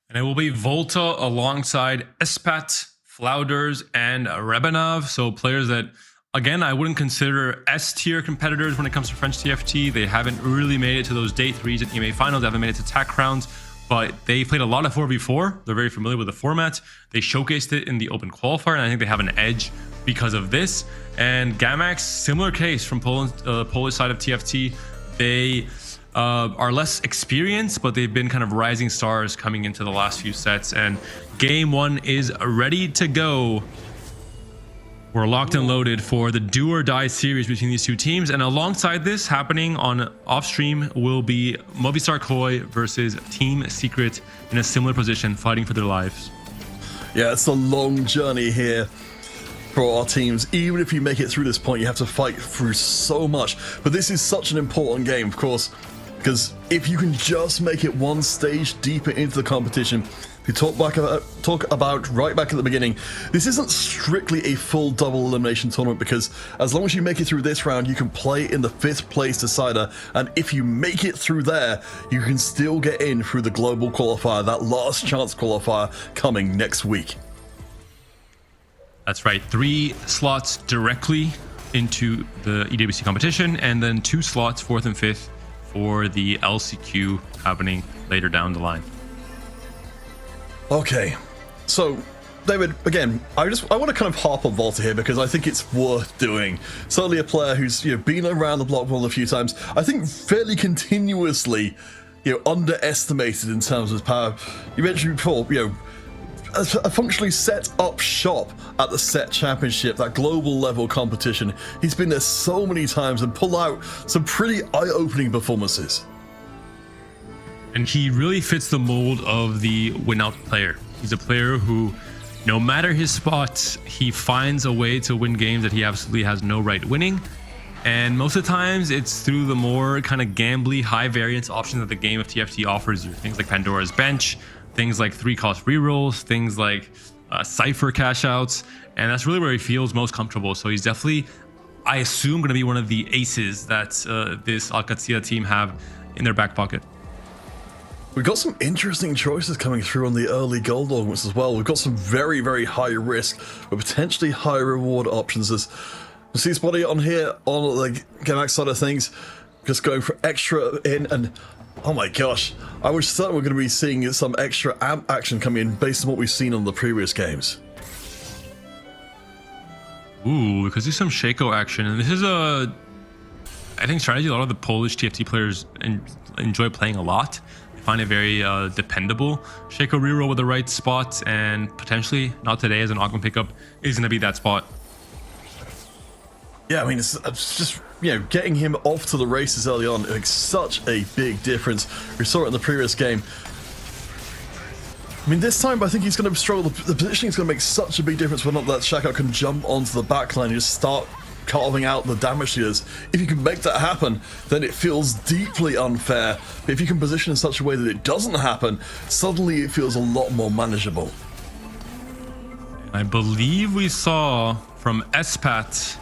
And it will be Volta alongside Espat, Flouders, and Rebanov. So players that, again, I wouldn't consider S-tier competitors when it comes to French TFT. They haven't really made it to those day 3s and EMEA finals. They haven't made it to TAC rounds. But they played a lot of 4v4. They're very familiar with the format. They showcased it in the open qualifier, and I think they have an edge because of this. And Gamax, similar case from Poland, Polish side of TFT. They are less experienced, but they've been kind of rising stars coming into the last few sets. And game 1 is ready to go. We're locked and loaded for the do or die series between these two teams. And alongside this, happening on off stream, will be Movistar Koi versus Team Secret in a similar position, fighting for their lives. Yeah, it's a long journey here for our teams. Even if you make it through this point, you have to fight through so much. But this is such an important game, of course, because if you can just make it one stage deeper into the competition, we talk about right back at the beginning, this isn't strictly a full double elimination tournament, because as long as you make it through this round, you can play in the 5th place decider, and if you make it through there, you can still get in through the global qualifier, that last chance qualifier coming next week. That's right, 3 slots directly into the EWC competition, and then 2 slots, 4th and 5th, for the LCQ happening later down the line. Okay, so David, again, I want to kind of harp on Volta here because I think it's worth doing. Certainly a player who's been around the block world a few times. I think fairly continuously, underestimated in terms of his power. You mentioned before, a functionally set up shop at the set championship, that global level competition. He's been there so many times and pulled out some pretty eye-opening performances. And he really fits the mold of the win-out player. He's a player who, no matter his spots, he finds a way to win games that he absolutely has no right winning. And most of the times, it's through the more kind of gambly, high-variance options that the game of TFT offers you. Things like Pandora's Bench, things like 3-cost rerolls, things like Cypher cash-outs. And that's really where he feels most comfortable. So he's definitely, I assume, going to be one of the aces that this Alcatia team have in their back pocket. We've got some interesting choices coming through on the early gold augments as well. We've got some very, very high risk but potentially high reward options. As you see Spotty on here on the Gamax side of things, just going for extra in, and oh my gosh, I wish that we're going to be seeing some extra amp action coming in based on what we've seen on the previous games. Ooh, because there's some Shaco action, and this is I think strategy a lot of the Polish TFT players enjoy playing a lot. Find it very dependable. Shaco reroll with the right spot, and potentially, not today as an augment pickup, is going to be that spot. Yeah, I mean, it's just, getting him off to the races early on makes such a big difference. We saw it in the previous game. I mean, this time I think he's going to struggle. The positioning is going to make such a big difference whether or not that Shaco can jump onto the backline and just start carving out the damage dealers. If you can make that happen, then it feels deeply unfair. But if you can position in such a way that it doesn't happen, suddenly it feels a lot more manageable. I believe we saw from Espat,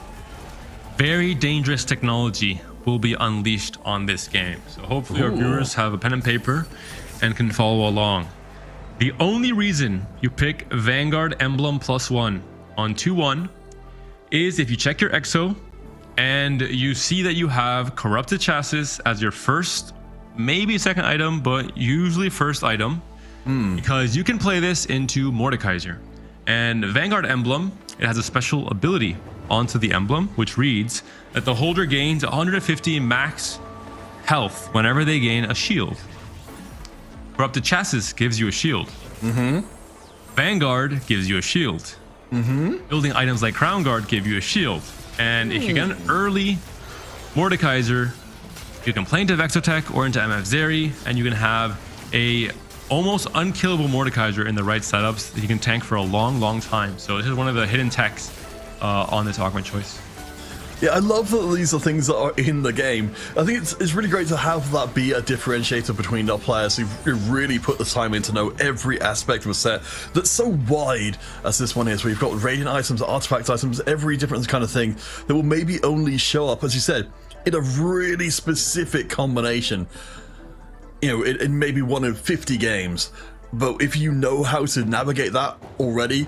very dangerous technology will be unleashed on this game. So hopefully our viewers have a pen and paper and can follow along. The only reason you pick Vanguard Emblem +1 on 2-1 is if you check your EXO and you see that you have Corrupted Chassis as your first, maybe second item, but usually first item, because you can play this into Mordekaiser. And Vanguard Emblem, it has a special ability onto the emblem, which reads that the holder gains 150 max health whenever they gain a shield. Corrupted Chassis gives you a shield. Vanguard gives you a shield. Building items like Crown Guard give you a shield. And if you get an early Mordekaiser You can play into Vexotech or into MF Zeri, and you can have a almost unkillable Mordekaiser in the right setups that you can tank for a long time. So this is one of the hidden techs on this augment choice. Yeah, I love that these are things that are in the game. I think it's really great to have that be a differentiator between our players who really put the time in to know every aspect of a set that's so wide as this one is, where you've got radiant items, artifact items, every different kind of thing that will maybe only show up, as you said, in a really specific combination, you know, in maybe one of 50 games. But if you know how to navigate that already,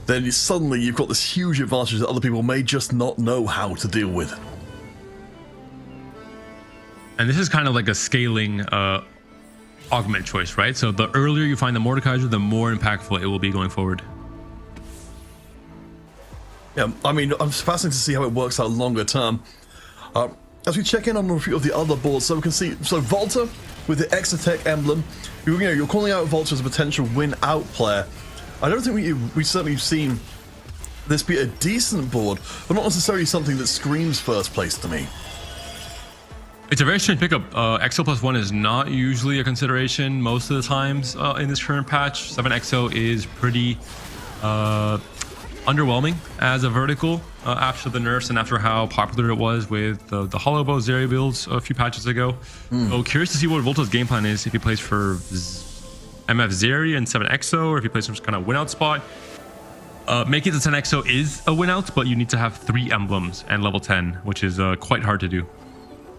then suddenly you've got this huge advantage that other people may just not know how to deal with. And this is kind of like a scaling augment choice, right? So the earlier you find the Mordekaiser, the more impactful it will be going forward. Yeah, I mean, I'm fascinated to see how it works out longer term. As we check in on a few of the other boards, so we can see, so Volta with the Extra Tech emblem, you're calling out Volta as a potential win-out player. I don't think we've certainly seen this be a decent board, but not necessarily something that screams first place to me. It's a very strange pickup. XO +1 is not usually a consideration most of the times in this current patch. 7XO is pretty underwhelming as a vertical after the nerfs and after how popular it was with the Hollow Bow Zeri builds a few patches ago. So curious to see what Volta's game plan is, if he plays for MF Zeri and 7XO, or if he plays some kind of win-out spot. Making the 10XO is a win-out, but you need to have 3 emblems and level 10, which is quite hard to do.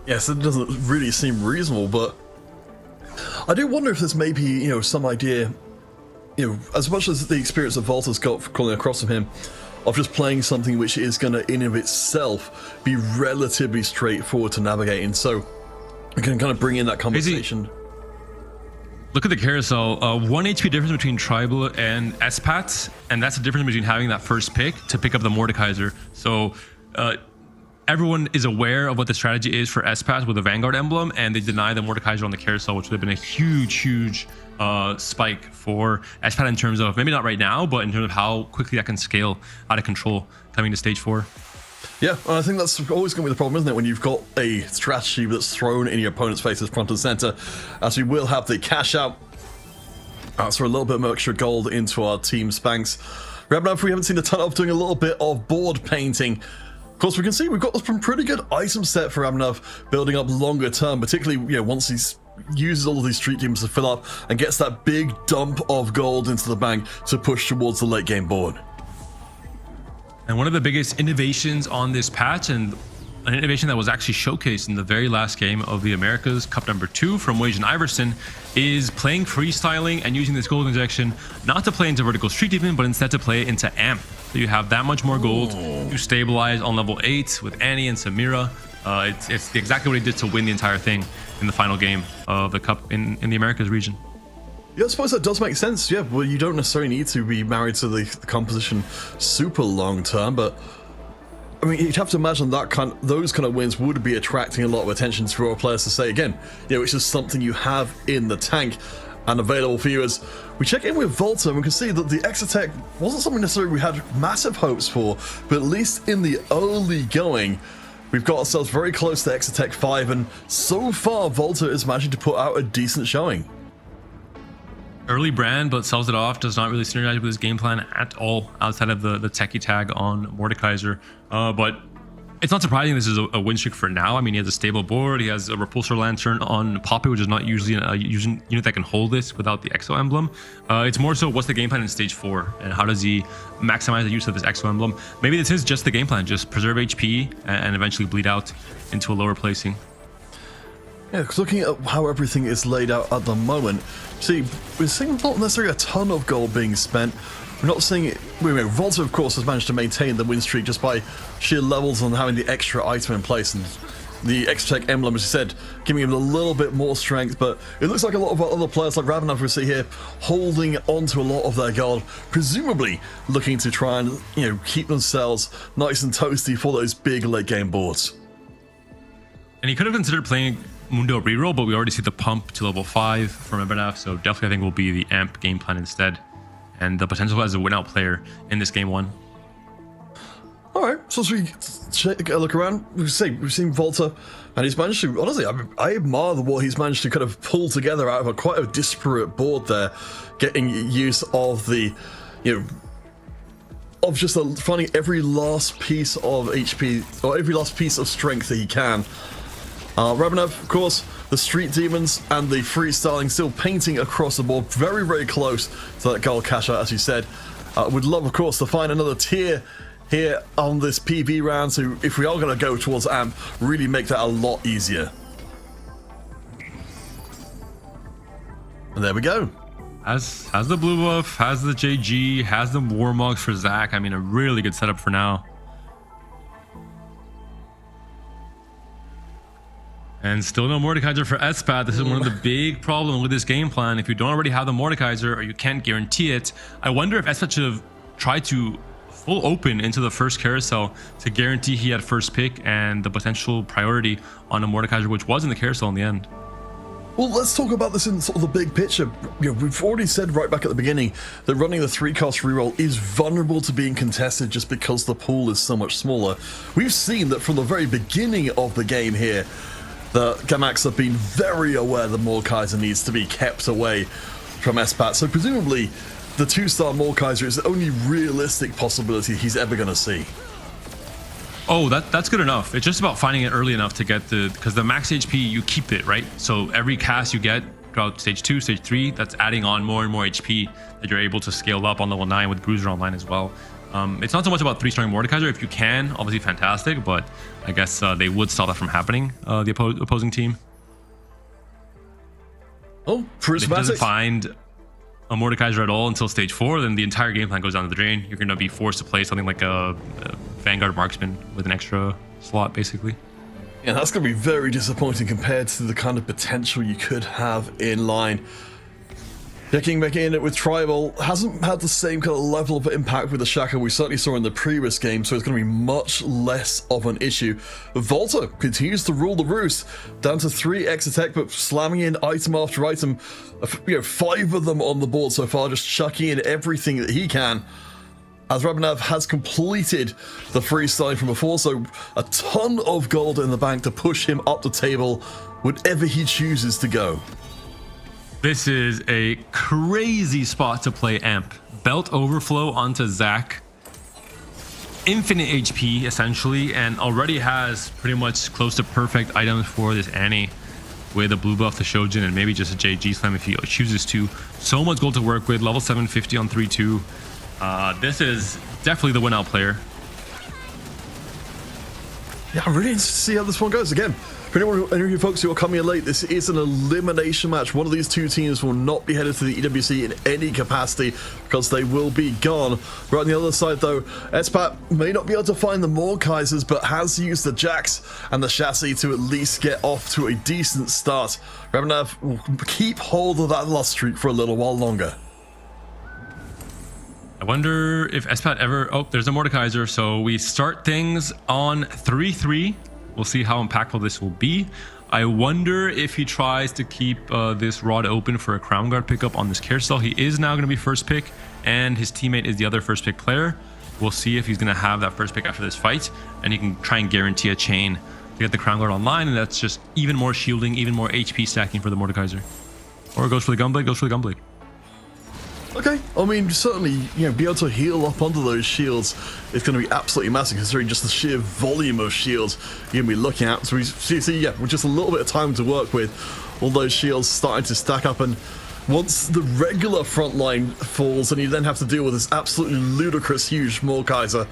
Yes, it doesn't really seem reasonable, but I do wonder if there's maybe, you know, some idea, you know, as much as the experience that Volta's got calling across from him, of just playing something which is going to, in of itself, be relatively straightforward to navigate in. So we can kind of bring in that conversation. Look at the carousel. 1 HP difference between Tribal and SPATs, and that's the difference between having that first pick to pick up the Mordekaiser. So everyone is aware of what the strategy is for SPATs with the Vanguard emblem, and they deny the Mordekaiser on the carousel, which would have been a huge spike for SPAT in terms of, maybe not right now, but in terms of how quickly that can scale out of control coming to stage 4. Yeah, and I think that's always going to be the problem, isn't it, when you've got a strategy that's thrown in your opponent's faces front and center, as we will have the cash out. So a little bit more extra gold into our team Spanx. Rabnov, we haven't seen a ton of doing a little bit of board painting. Of course, we can see we've got some pretty good item set for Rabnov building up longer term, particularly, you know, once he uses all of these street teams to fill up and gets that big dump of gold into the bank to push towards the late game board. And one of the biggest innovations on this patch, and an innovation that was actually showcased in the very last game of the Americas Cup number 2 from Wage and Iverson, is playing freestyling and using this gold injection not to play into vertical street demon, but instead to play into amp. So you have that much more gold to stabilize on level 8 with Annie and Samira. It's exactly what he did to win the entire thing in the final game of the Cup in the Americas region. Yeah, I suppose that does make sense. Yeah, well, you don't necessarily need to be married to the composition super long term, but I mean, you'd have to imagine that those kind of wins would be attracting a lot of attention to our players to say, again, you know, it's just something you have in the tank and available for you. As we check in with Volta, and we can see that the Extra Tech wasn't something necessarily we had massive hopes for, but at least in the early going, we've got ourselves very close to Extra Tech 5, and so far Volta is managing to put out a decent showing. Early brand, but sells it off, does not really synergize with his game plan at all outside of the techie tag on Mordekaiser. But it's not surprising this is a win streak for now. I mean, he has a stable board, he has a Repulsor Lantern on Poppy, which is not usually a unit that can hold this without the Exo emblem. It's more so what's the game plan in stage 4, and how does he maximize the use of this Exo emblem? Maybe this is just the game plan, just preserve HP and eventually bleed out into a lower placing. Yeah, because looking at how everything is laid out at the moment, see, we're seeing not necessarily a ton of gold being spent. We're not seeing it. Volta, of course, has managed to maintain the win streak just by sheer levels and having the extra item in place, and the Extra Tech emblem, as you said, giving him a little bit more strength. But it looks like a lot of other players, like Ravenov, we see here, holding onto a lot of their gold, presumably looking to try and, you know, keep themselves nice and toasty for those big late game boards. And he could have considered playing Mundo reroll, but we already see the pump to level 5 from Ebenaf, so definitely I think will be the amp game plan instead, and the potential as a win-out player in this game 1. All right, So as we take a look around, we've seen Volta, and he's managed to, honestly, I admire what he's managed to kind of pull together out of quite a disparate board there, getting use of the, of just finding every last piece of HP, or every last piece of strength that he can. Rabanov, of course, the Street Demons and the freestyling still painting across the board, very, very close to that gold cash out, as you said. Would love, of course, to find another tier here on this PV round, so if we are going to go towards AMP, really make that a lot easier. And there we go. Has the blue buff, has the JG, has the Warmogs for Zach. I mean, a really good setup for now. And still no Mordekaiser for Espat. This is one of the big problems with this game plan. If you don't already have the Mordekaiser, or you can't guarantee it, I wonder if Espat should have tried to full open into the first carousel to guarantee he had first pick and the potential priority on a Mordekaiser, which was in the carousel in the end. Well, let's talk about this in sort of the big picture. We've already said right back at the beginning that running the 3-cost reroll is vulnerable to being contested just because the pool is so much smaller. We've seen that from the very beginning of the game here, the Gamax have been very aware that Mordekaiser needs to be kept away from Espat. So presumably, the 2-star Mordekaiser is the only realistic possibility he's ever going to see. Oh, that's good enough. It's just about finding it early enough to get because the max HP, you keep it, right? So every cast you get throughout stage 2, stage 3, that's adding on more and more HP that you're able to scale up on level 9 with Bruiser Online as well. It's not so much about 3-starring Mordekaiser. If you can, obviously fantastic, but I guess they would stop that from happening, the opposing team. Oh, If it doesn't find a Mordekaiser at all until stage 4, then the entire game plan goes down the drain. You're going to be forced to play something like a Vanguard Marksman with an extra slot, basically. Yeah, that's going to be very disappointing compared to the kind of potential you could have in line. Checking back in with Tribal hasn't had the same kind of level of impact with the Shaka we certainly saw in the previous game, so it's going to be much less of an issue. Volta continues to rule the roost, down to 3 Exotech, but slamming in item after item. 5 of them on the board so far, just chucking in everything that he can. As Rabanav has completed the freestyle from before, so a ton of gold in the bank to push him up the table whenever he chooses to go. This is a crazy spot to play AMP. Belt overflow onto Zach. Infinite HP, essentially, and already has pretty much close to perfect items for this Annie with a blue buff, the Shojin, and maybe just a JG slam if he chooses to. So much gold to work with. Level 750 on 3-2. This is definitely the win-out player. Yeah, I'm really interested to see how this one goes. Again, for any of you folks who are coming in late, this is an elimination match. One of these 2 teams will not be headed to the EWC in any capacity because they will be gone. Right on the other side, though, Espat may not be able to find the Mordekaisers, but has used the Jax and the Chassis to at least get off to a decent start. Rabanav will keep hold of that loss streak for a little while longer. I wonder if Espat ever... Oh, there's a Mordekaiser. So we start things on 3-3. We'll see how impactful this will be. I wonder if he tries to keep this rod open for a Crown Guard pickup on this carousel. He is now going to be first pick, and his teammate is the other first pick player. We'll see if he's going to have that first pick after this fight, and he can try and guarantee a chain to get the Crown Guard online, and that's just even more shielding, even more HP stacking for the Mordekaiser. Or goes for the Gunblade, goes for the Gunblade. Okay, I mean, certainly, be able to heal up onto those shields is going to be absolutely massive, considering just the sheer volume of shields you're going to be looking at. So we see, with just a little bit of time to work with, all those shields starting to stack up, and once the regular front line falls, and you then have to deal with this absolutely ludicrous, huge Mordekaiser,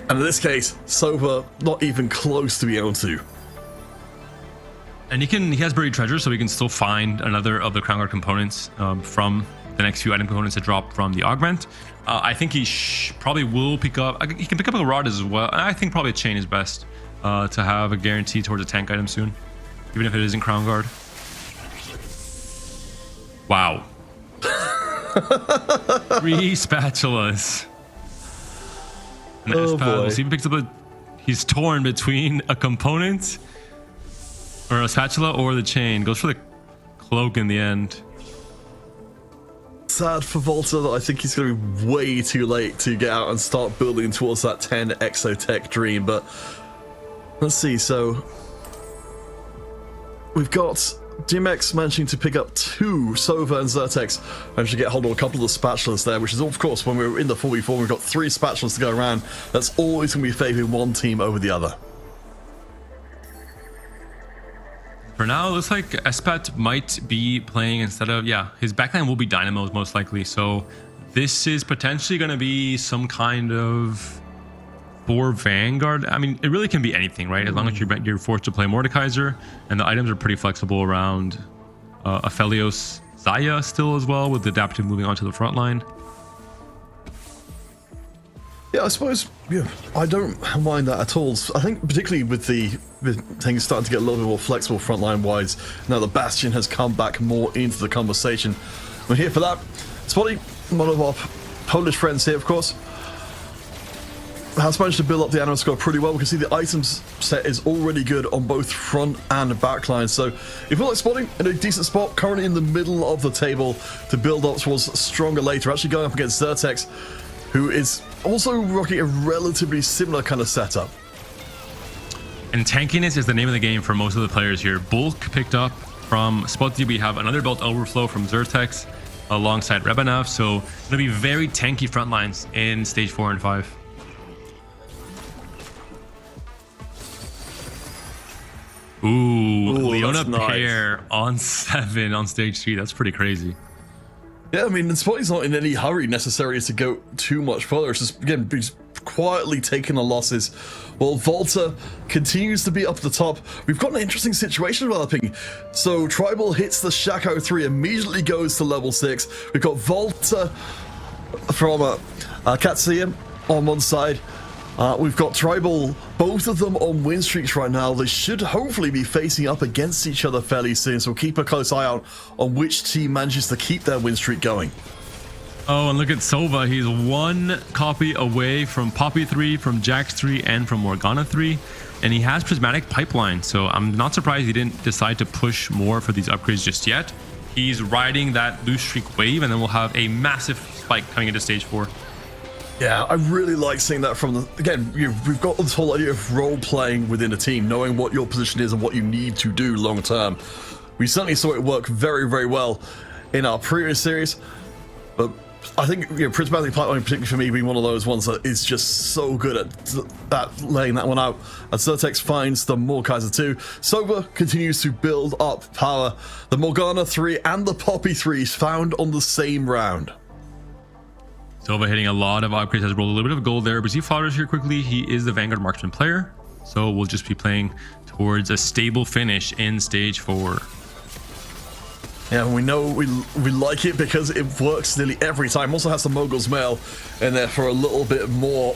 and in this case, Sova not even close to be able to. And he has buried treasure, so he can still find another of the Crown Guard components from the next few item components that drop from the augment. I think he probably will pick up... He can pick up a rod as well. I think probably a chain is best to have a guarantee towards a tank item soon, even if it isn't Crown Guard. Wow. 3 spatulas. And oh boy. We'll see if he picks up he's torn between a component or a spatula or the chain. Goes for the cloak in the end. sad for Volta that I think he's going to be way too late to get out and start building towards that 10 Exotech dream. But let's see. So we've got DMX managing to pick up 2, Sova and Zertex managed to get hold of a couple of the spatulas there, which is, of course, when we were in the 4v4, we've got 3 spatulas to go around. That's always going to be favouring one team over the other. For now, it looks like Espat might be playing instead of, his backline will be Dynamos most likely. So this is potentially going to be some kind of 4 Vanguard. I mean, it really can be anything, right? As long as you're forced to play Mordekaiser, and the items are pretty flexible around Aphelios Zaya still as well, with the Adaptive moving onto the front line. Yeah, I suppose, I don't mind that at all. I think particularly with things starting to get a little bit more flexible frontline wise, now the Bastion has come back more into the conversation. We're here for that. Spotty, one of our Polish friends here, of course, has managed to build up the anima squad pretty well. We can see the items set is already good on both front and back lines. So if you like Spotty in a decent spot, currently in the middle of the table to build up towards stronger later, actually going up against Zertex, who is also rocking a relatively similar kind of setup. And tankiness is the name of the game for most of the players here. Bulk picked up from Spotty. We have another belt overflow from Zertex alongside Rebanav. So it'll be very tanky front lines in stage 4 and 5. Ooh, Leona pair on 7 on stage 3. That's pretty crazy. Yeah, I mean, Spotty's not in any hurry necessarily to go too much further. It's just, again, he's quietly taking the losses while Volta continues to be up at the top. We've got an interesting situation developing. So Tribal hits the Shaco 3, immediately goes to level 6. We've got Volta from Katsuya on one side. We've got Tribal, both of them on win streaks right now. They should hopefully be facing up against each other fairly soon, so we'll keep a close eye out on which team manages to keep their win streak going. Oh, and look at Sova. He's 1 copy away from Poppy 3, from Jax 3, and from Morgana 3. And he has Prismatic Pipeline, so I'm not surprised he didn't decide to push more for these upgrades just yet. He's riding that loose streak wave, and then we'll have a massive spike coming into stage 4. Yeah, I really like seeing that from the... Again, we've got this whole idea of role-playing within a team, knowing what your position is and what you need to do long-term. We certainly saw it work very, very well in our previous series, but I think Prismatic Pipeline, particularly for me, being one of those ones that is just so good at laying that one out. And Zertex finds the Mordekaiser 2. Sova continues to build up power. The Morgana 3 and the Poppy 3 is found on the same round. Sova hitting a lot of upgrades, has rolled a little bit of gold there, but see Flotters here quickly. He is the Vanguard Marksman player, so we'll just be playing towards a stable finish in stage 4. Yeah, we know we like it because it works nearly every time. Also has the Mogul's Mail in there for a little bit more,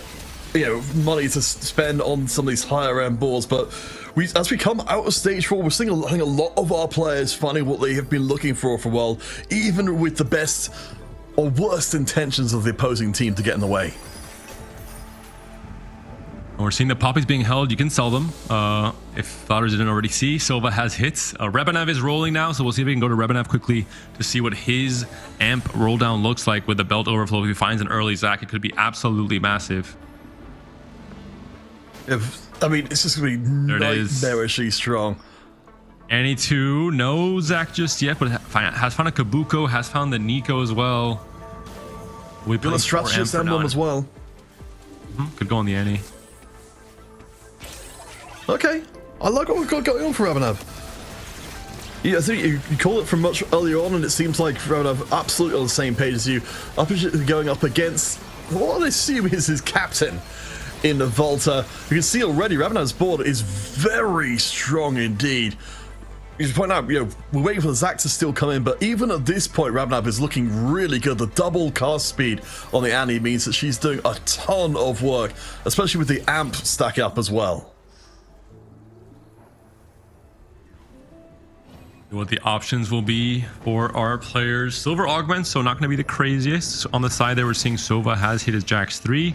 money to spend on some of these higher end boards. But as we come out of stage 4, we're seeing I think a lot of our players finding what they have been looking for a while, even with the best or worst intentions of the opposing team to get in the way. We're seeing the poppies being held. You can sell them. If Flotters didn't already see, Sova has hits. Rebanav is rolling now, so we'll see if we can go to Rebanav quickly to see what his amp roll down looks like with the belt overflow. If he finds an early Zac, it could be absolutely massive. It's just going to be nightmarishly strong. Annie 2, no Zac just yet, but has found a Kabuko, has found the Nico as well. We got a strategist emblem as well. Could go on the Annie. Okay, I like what we've got going on for Rebanav. Yeah, I think you called it from much earlier on, and it seems like Rebanav absolutely on the same page as you. Going up against what I assume is his captain in the Volta. You can see already Rebanav's board is very strong indeed. You should point out, we're waiting for the Zac to still come in, but even at this point, Rebanav is looking really good. The double cast speed on the Annie means that she's doing a ton of work, especially with the amp stack up as well. What the options will be for our players. Silver augments, so not going to be the craziest. On the side there, we're seeing Sova has hit his Jax 3.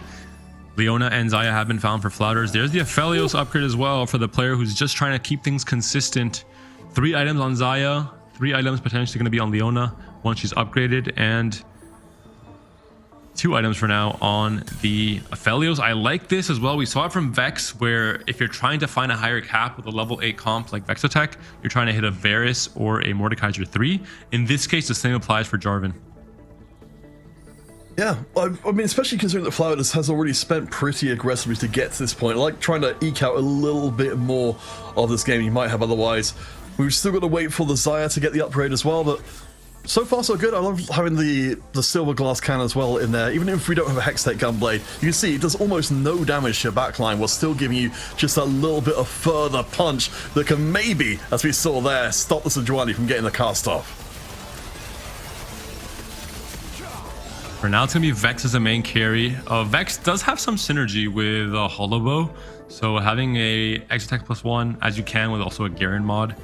Leona and Zaya have been found for Flouters. There's the Aphelios upgrade as well for the player who's just trying to keep things consistent. 3 items on Zaya, 3 items potentially going to be on Leona once she's upgraded, and 2 items for now on the Aphelios. I like this as well. We saw it from Vex, where if you're trying to find a higher cap with a level 8 comp like Vexotech, you're trying to hit a Varus or a Mordekaiser 3. In this case, the same applies for Jarvan. Yeah, I mean, especially considering that Flowers has already spent pretty aggressively to get to this point. I like trying to eke out a little bit more of this game you might have otherwise. We've still got to wait for the Xayah to get the upgrade as well, but so far so good. I love having the silver glass cannon as well in there. Even if we don't have a Hextech Gunblade, you can see it does almost no damage to your backline while still giving you just a little bit of further punch that can maybe, as we saw there, stop the Sejuani from getting the cast off. For now, it's going to be Vex as the main carry. Vex does have some synergy with Hollowbow, so having a Exotech +1, as you can with also a Garen mod,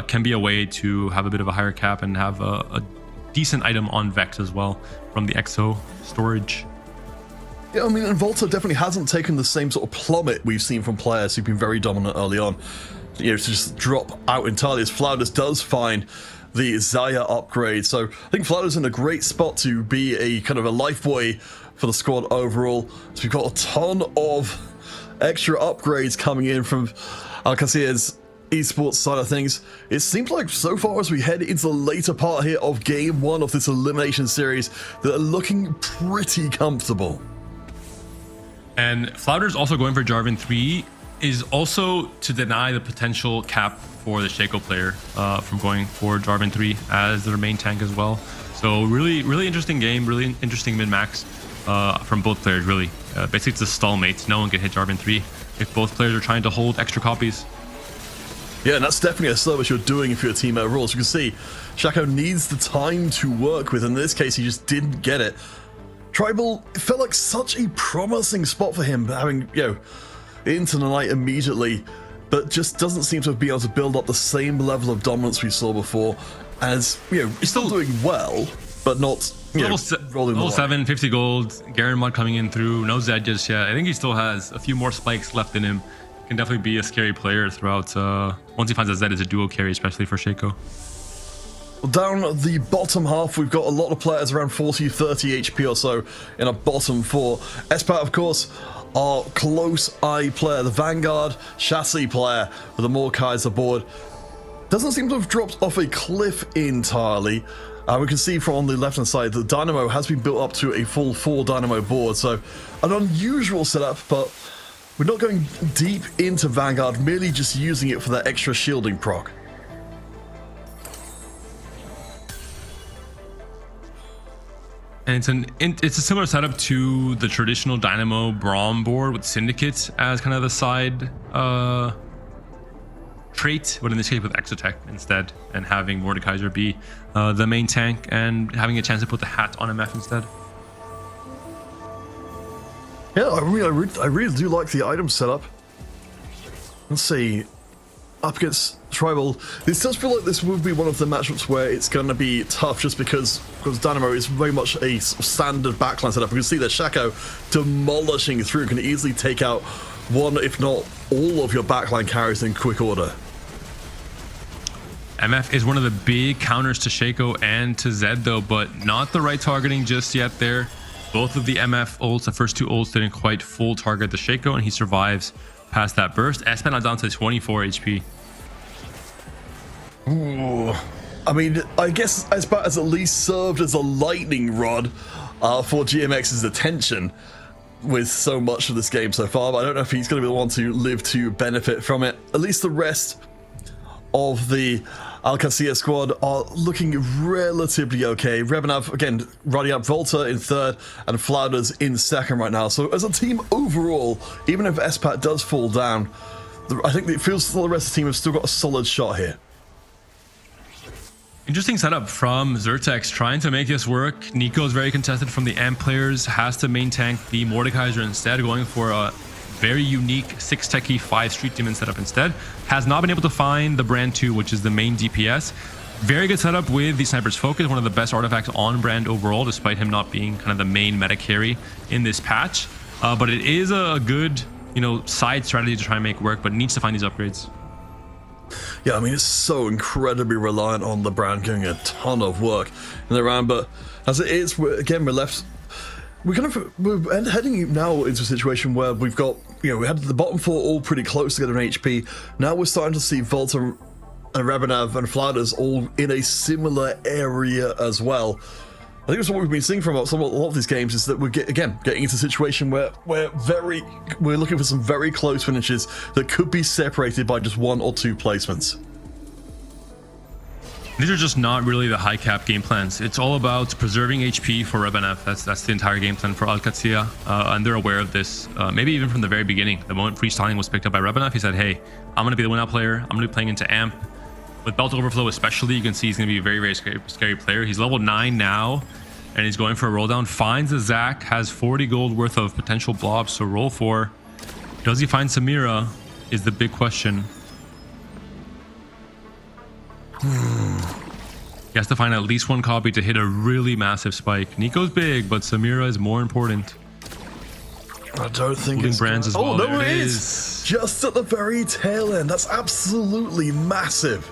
can be a way to have a bit of a higher cap and have a decent item on Vex as well from the Exo storage. Yeah, I mean, and Volta definitely hasn't taken the same sort of plummet we've seen from players who've been very dominant early on. You know, to just drop out entirely, as Flouders does find the Xayah upgrade. So I think Flouders in a great spot to be a kind of a life buoy for the squad overall. So we've got a ton of extra upgrades coming in from Alcacere's esports side of things. It seems like so far as we head into the later part here of game 1 of this elimination series, that are looking pretty comfortable. And Flouders also going for Jarvan 3 is also to deny the potential cap for the Shaco player from going for Jarvan 3 as their main tank as well. So really interesting game, really interesting min-max from both players, really. Basically it's a stalemate. No one can hit Jarvan 3 if both players are trying to hold extra copies. Yeah, and that's definitely a service you're doing if you're a team overall. So you can see, Shaco needs the time to work with. In this case, he just didn't get it. Tribal, it felt like such a promising spot for him, having, you know, into the night immediately, but just doesn't seem to be able to build up the same level of dominance we saw before. As, you know, he's still doing well, but not, you know, rolling level 7, 50 gold, Garen mod coming in through, no Zed just yet. I think he still has a few more spikes left in him. Can definitely be a scary player throughout, once he finds that Zed is a duo carry, especially for Shaco. Down the bottom half, we've got a lot of players around 40, 30 HP or so in a bottom 4. Espat, of course, our close eye player, the Vanguard chassis player with the Mordekaiser board, doesn't seem to have dropped off a cliff entirely. We can see from on the left hand side the Dynamo has been built up to a full 4 Dynamo board, so an unusual setup, but we're not going deep into Vanguard, merely just using it for that extra shielding proc. And it's a similar setup to the traditional Dynamo Braum board with Syndicate as kind of the side trait, but in this case with Exotech instead, and having Mordekaiser be the main tank and having a chance to put the hat on MF instead. Yeah, I really do like the item setup. Let's see. Up against Tribal, this does feel like this would be one of the matchups where it's going to be tough, just because Dynamo is very much a standard backline setup. You can see that Shaco demolishing through, can easily take out one, if not all, of your backline carries in quick order. MF is one of the big counters to Shaco and to Zed though, but not the right targeting just yet there. Both of the MF ults, the first 2 ults, didn't quite full target the Shaco, and he survives past that burst. Espen now down to 24 HP. Ooh. I mean, I guess Espat has at least served as a lightning rod for GMX's attention with so much of this game so far, but I don't know if he's going to be the one to live to benefit from it. At least the rest of the Alcacere squad are looking relatively okay. Revenav, again, riding up Volta in 3rd and Flouders in 2nd right now. So as a team overall, even if Espat does fall down, I think it feels the rest of the team have still got a solid shot here. Interesting setup from Xertex, trying to make this work. Nico is very contested from the AMP players, has to main tank the Mordekaiser instead, going for a very unique 6 techie 5 street demon setup instead. Has not been able to find the brand 2, which is the main DPS. Very good setup with the Sniper's Focus, one of the best artifacts on brand overall, despite him not being kind of the main meta carry in this patch. But it is a good, you know, side strategy to try and make work, but needs to find these upgrades. Yeah, I mean, it's so incredibly reliant on the brand doing a ton of work in the round, but as it is, we're left we're heading now into a situation where we've got, we had the bottom four all pretty close together in HP. Now we're starting to see Volta and Rebenav and Flatters all in a similar area as well. I think that's what we've been seeing from a lot of these games, is that we're getting into a situation where we're looking for some very close finishes that could be separated by just 1 or 2 placements. These are just not really the high cap game plans. It's all about preserving HP for Rebenav. That's the entire game plan for Al-Qadsiya, and they're aware of this. Maybe even from the very beginning, the moment freestyling was picked up by Rebenav, he said, "Hey, I'm going to be the win-out player. I'm going to be playing into AMP." With Belt Overflow especially, you can see he's going to be a very, very scary player. He's level 9 now, and he's going for a roll down. Finds a Zac, has 40 gold worth of potential blobs, so roll 4. Does he find Samira is the big question. He has to find at least 1 copy to hit a really massive spike. Nico's big, but Samira is more important. I don't think it's brands as well. Oh, no, it is! Just at the very tail end. That's absolutely massive.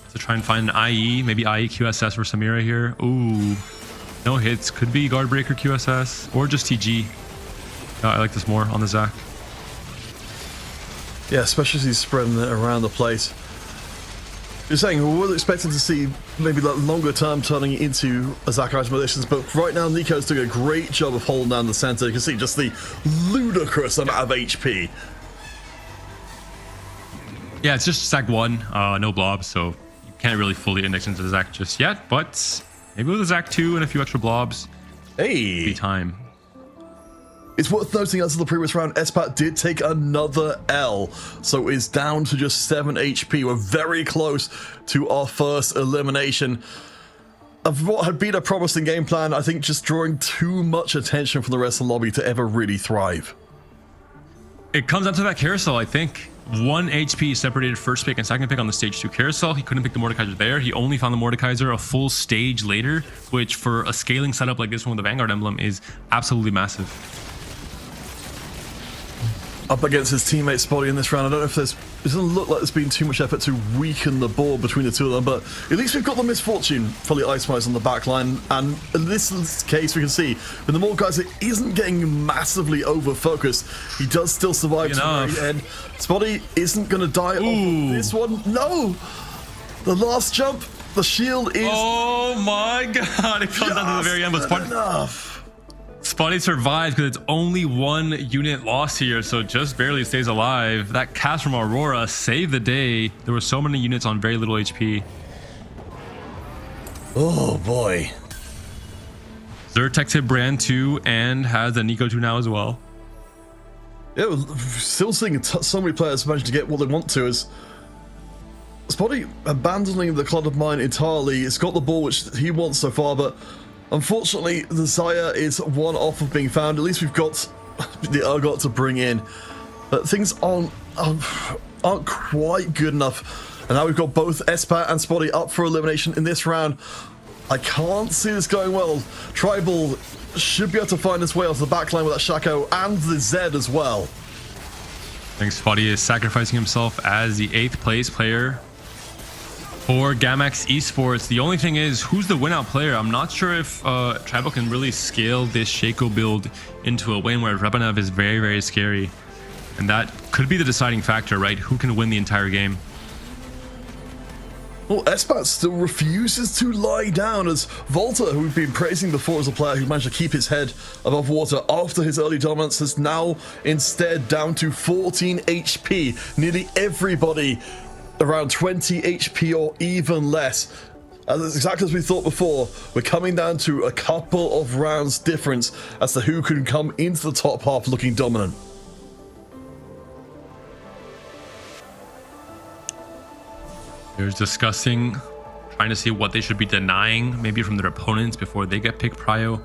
So try and find an IE, maybe IE QSS for Samira here. Ooh, no hits. Could be guard breaker QSS or just TG. I like this more on the Zac. Yeah, especially as he's spreading it around the place. You're saying we're expecting to see maybe that longer term turning into a Zac isolations, but right now Nico's doing a great job of holding down the center. You can see just the ludicrous amount of HP. Yeah, it's just Zac 1, no blobs, so you can't really fully index into the Zac just yet, but maybe with a Zac 2 and a few extra blobs, hey, be time. It's worth noting, as of the previous round, Espat did take another L, so it's down to just 7 HP. We're very close to our first elimination of what had been a promising game plan. I think just drawing too much attention from the rest of the lobby to ever really thrive. It comes down to that carousel, I think. 1 HP separated first pick and second pick on the stage 2 carousel. He couldn't pick the Mordekaiser there. He only found the Mordekaiser a full stage later, which for a scaling setup like this one with the Vanguard emblem is absolutely massive. Up against his teammate Spotty in this round. I don't know if it doesn't look like there's been too much effort to weaken the board between the two of them, but at least we've got the Misfortune fully itemized on the back line, and in this case we can see with the Mordekaiser isn't getting massively over focused. He does still survive to the very end. Spotty isn't going to die off this one. No! The last jump, the shield is... Oh my god, it comes down to the very end, but Spotty survives because it's only 1 unit lost here, so just barely stays alive. That cast from Aurora saved the day. There were so many units on very little HP. Oh boy. Zertex hit Brand 2 and has a Nico 2 now as well. Yeah, we're still seeing so many players manage to get what they want to, as Spotty abandoning the Cloud of Mine entirely. It's got the ball which he wants so far, but unfortunately, the Zaya is 1 off of being found. At least we've got the Urgot to bring in. But things aren't quite good enough. And now we've got both Espat and Spotty up for elimination in this round. I can't see this going well. Tribal should be able to find his way onto the backline with that Shaco and the Zed as well. I think Spotty is sacrificing himself as the 8th place player for Gamax Esports. The only thing is, who's the win-out player? I'm not sure if Tribal can really scale this Shaco build into a win, where Rebenav is very, very scary. And that could be the deciding factor, right? Who can win the entire game? Well, Espat still refuses to lie down, as Volta, who we've been praising before as a player who managed to keep his head above water after his early dominance, is now instead down to 14 HP. Nearly everybody around 20 HP or even less. And exactly as we thought before, we're coming down to a couple of rounds difference as to who can come into the top half looking dominant. There's discussing, trying to see what they should be denying, maybe from their opponents before they get picked prio.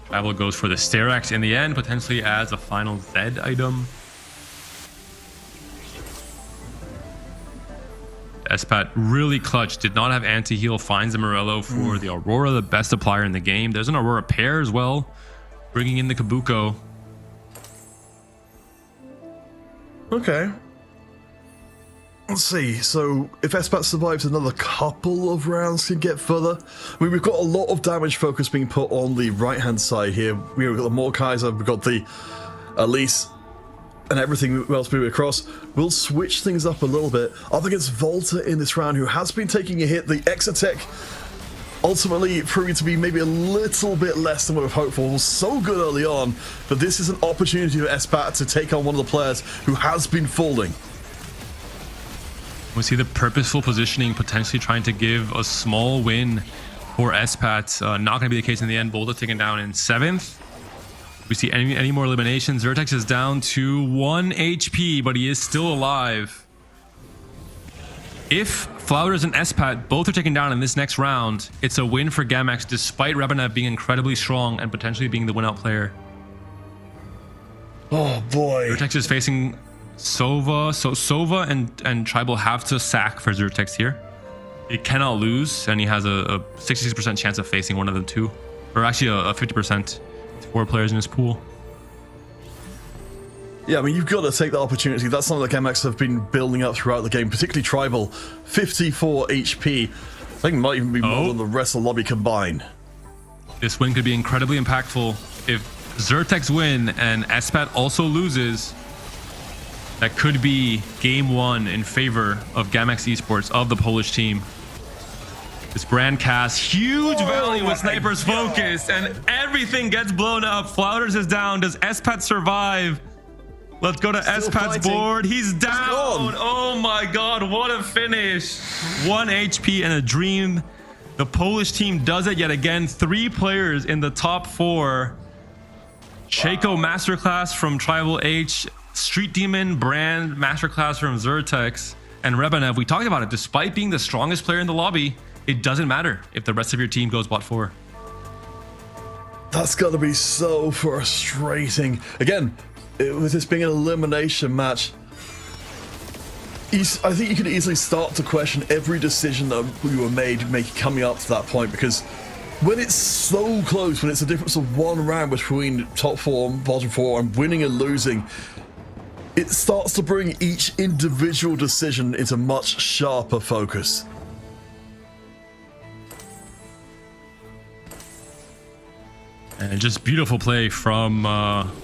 Tribal goes for the Sterax in the end, potentially as a final Zed item. Espat really clutch, did not have anti-heal, finds the Morello for the Aurora, the best applier in the game. There's an Aurora pair as well, bringing in the Kabuko. Okay. Let's see, so if Espat survives another couple of rounds can get further. I mean, we've got a lot of damage focus being put on the right-hand side here. We've got the Mordekaiser, we've got the Elise, and everything else moving across. We'll switch things up a little bit. Up against Volta in this round, who has been taking a hit. The Exotech ultimately proving to be maybe a little bit less than we were hoped for. It was so good early on, but this is an opportunity for Espat to take on one of the players who has been falling. We see the purposeful positioning potentially trying to give a small win for Espat. Not going to be the case in the end. Volta taken down in 7th. We see any more eliminations. Zertex is down to 1 HP, but he is still alive. If Flouders and Espat both are taken down in this next round, it's a win for Gamax despite Rebanev being incredibly strong and potentially being the win-out player. Oh boy. Zertex is facing Sova. So Sova and Tribal have to sack for Zertex here. He cannot lose, and he has a 66% chance of facing one of the two. Or actually a 50%. 4 players in his pool. Yeah, I mean, you've got to take that opportunity. That's something that Gamax have been building up throughout the game, particularly Tribal. 54 HP. I think it might even be more than the rest of the lobby combined. This win could be incredibly impactful. If Zertex win and Espat also loses, that could be game 1 in favor of Gamax Esports, of the Polish team. This brand cast, huge valley with Sniper's focus, and everything gets blown up. Flouders is down. Does Espat survive? Let's go to Espat's board. He's down. Oh my god, what a finish. 1 HP and a dream. The Polish team does it yet again. 3 players in the top 4. Shaco Masterclass from Tribal H, Street Demon Brand Masterclass from Zertex, and Rebanev. We talked about it. Despite being the strongest player in the lobby, it doesn't matter if the rest of your team goes bot 4. That's got to be so frustrating. Again, with this being an elimination match, I think you could easily start to question every decision that we were making coming up to that point, because when it's so close, when it's a difference of 1 round between top 4 and bottom 4 and winning and losing, it starts to bring each individual decision into much sharper focus. And just beautiful play from,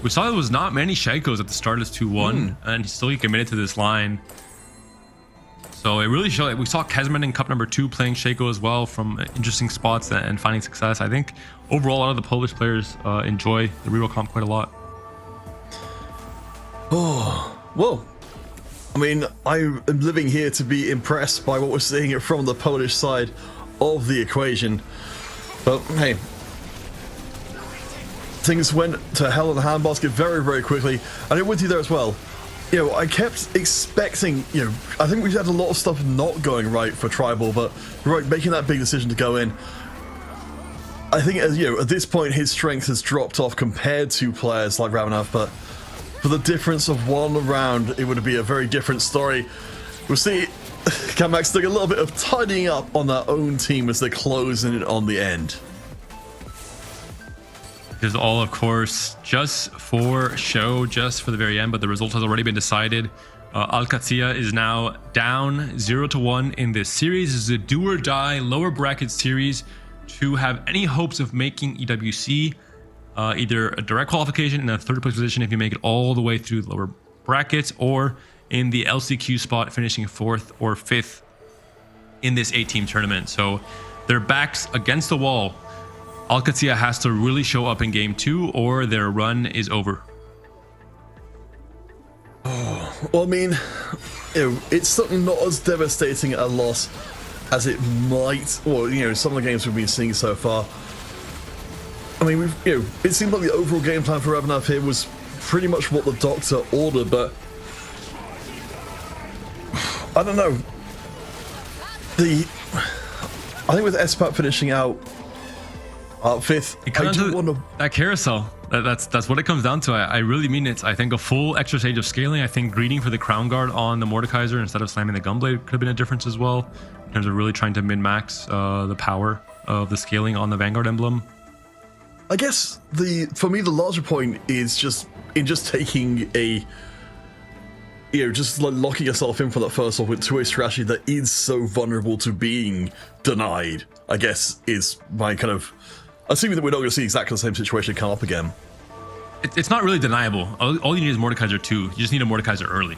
we saw there was not many Shakos at the start as 2-1, and still he committed to this line. So it really showed, we saw Kesman in Cup number 2 playing Shako as well from interesting spots and finding success. I think overall a lot of the Polish players enjoy the reroll comp quite a lot. Oh, well, I mean, I am living here to be impressed by what we're seeing from the Polish side of the equation. But hey, things went to hell in the handbasket very, very quickly. And I'm with you there as well. You know, I kept expecting, you know, I think we've had a lot of stuff not going right for Tribal, but right, making that big decision to go in. I think, as you know, at this point, his strength has dropped off compared to players like Ramanov, but for the difference of 1 round, it would be a very different story. We'll see Gamax doing a little bit of tidying up on their own team as they're closing it on the end. Is all, of course, just for show, just for the very end, but the result has already been decided. Alcatia is now down 0-1 in this series. This is a do or die lower bracket series to have any hopes of making EWC, either a direct qualification in a 3rd place position if you make it all the way through the lower brackets, or in the LCQ spot finishing 4th or 5th in this 8-team tournament. So their backs against the wall. Alcatia has to really show up in game 2 or their run is over. Oh, well, I mean, you know, it's something not as devastating a loss as it might, or, you know, some of the games we've been seeing so far. I mean, it seemed like the overall game plan for Ravenov here was pretty much what the doctor ordered, but I don't know. I think with Espat finishing out 5th, I do want to that carousel. That's what it comes down to. I really mean it. I think a full extra stage of scaling. I think greeting for the crown guard on the Mordekaiser instead of slamming the gunblade could have been a difference as well, in terms of really trying to min-max the power of the scaling on the Vanguard emblem. I guess for me the larger point is just taking a just like locking yourself in for that first off with two-way strategy that is so vulnerable to being denied, I guess, is my kind of assuming that we're not going to see exactly the same situation come up again. It's not really deniable. All you need is Mordekaiser 2. You just need a Mordekaiser early.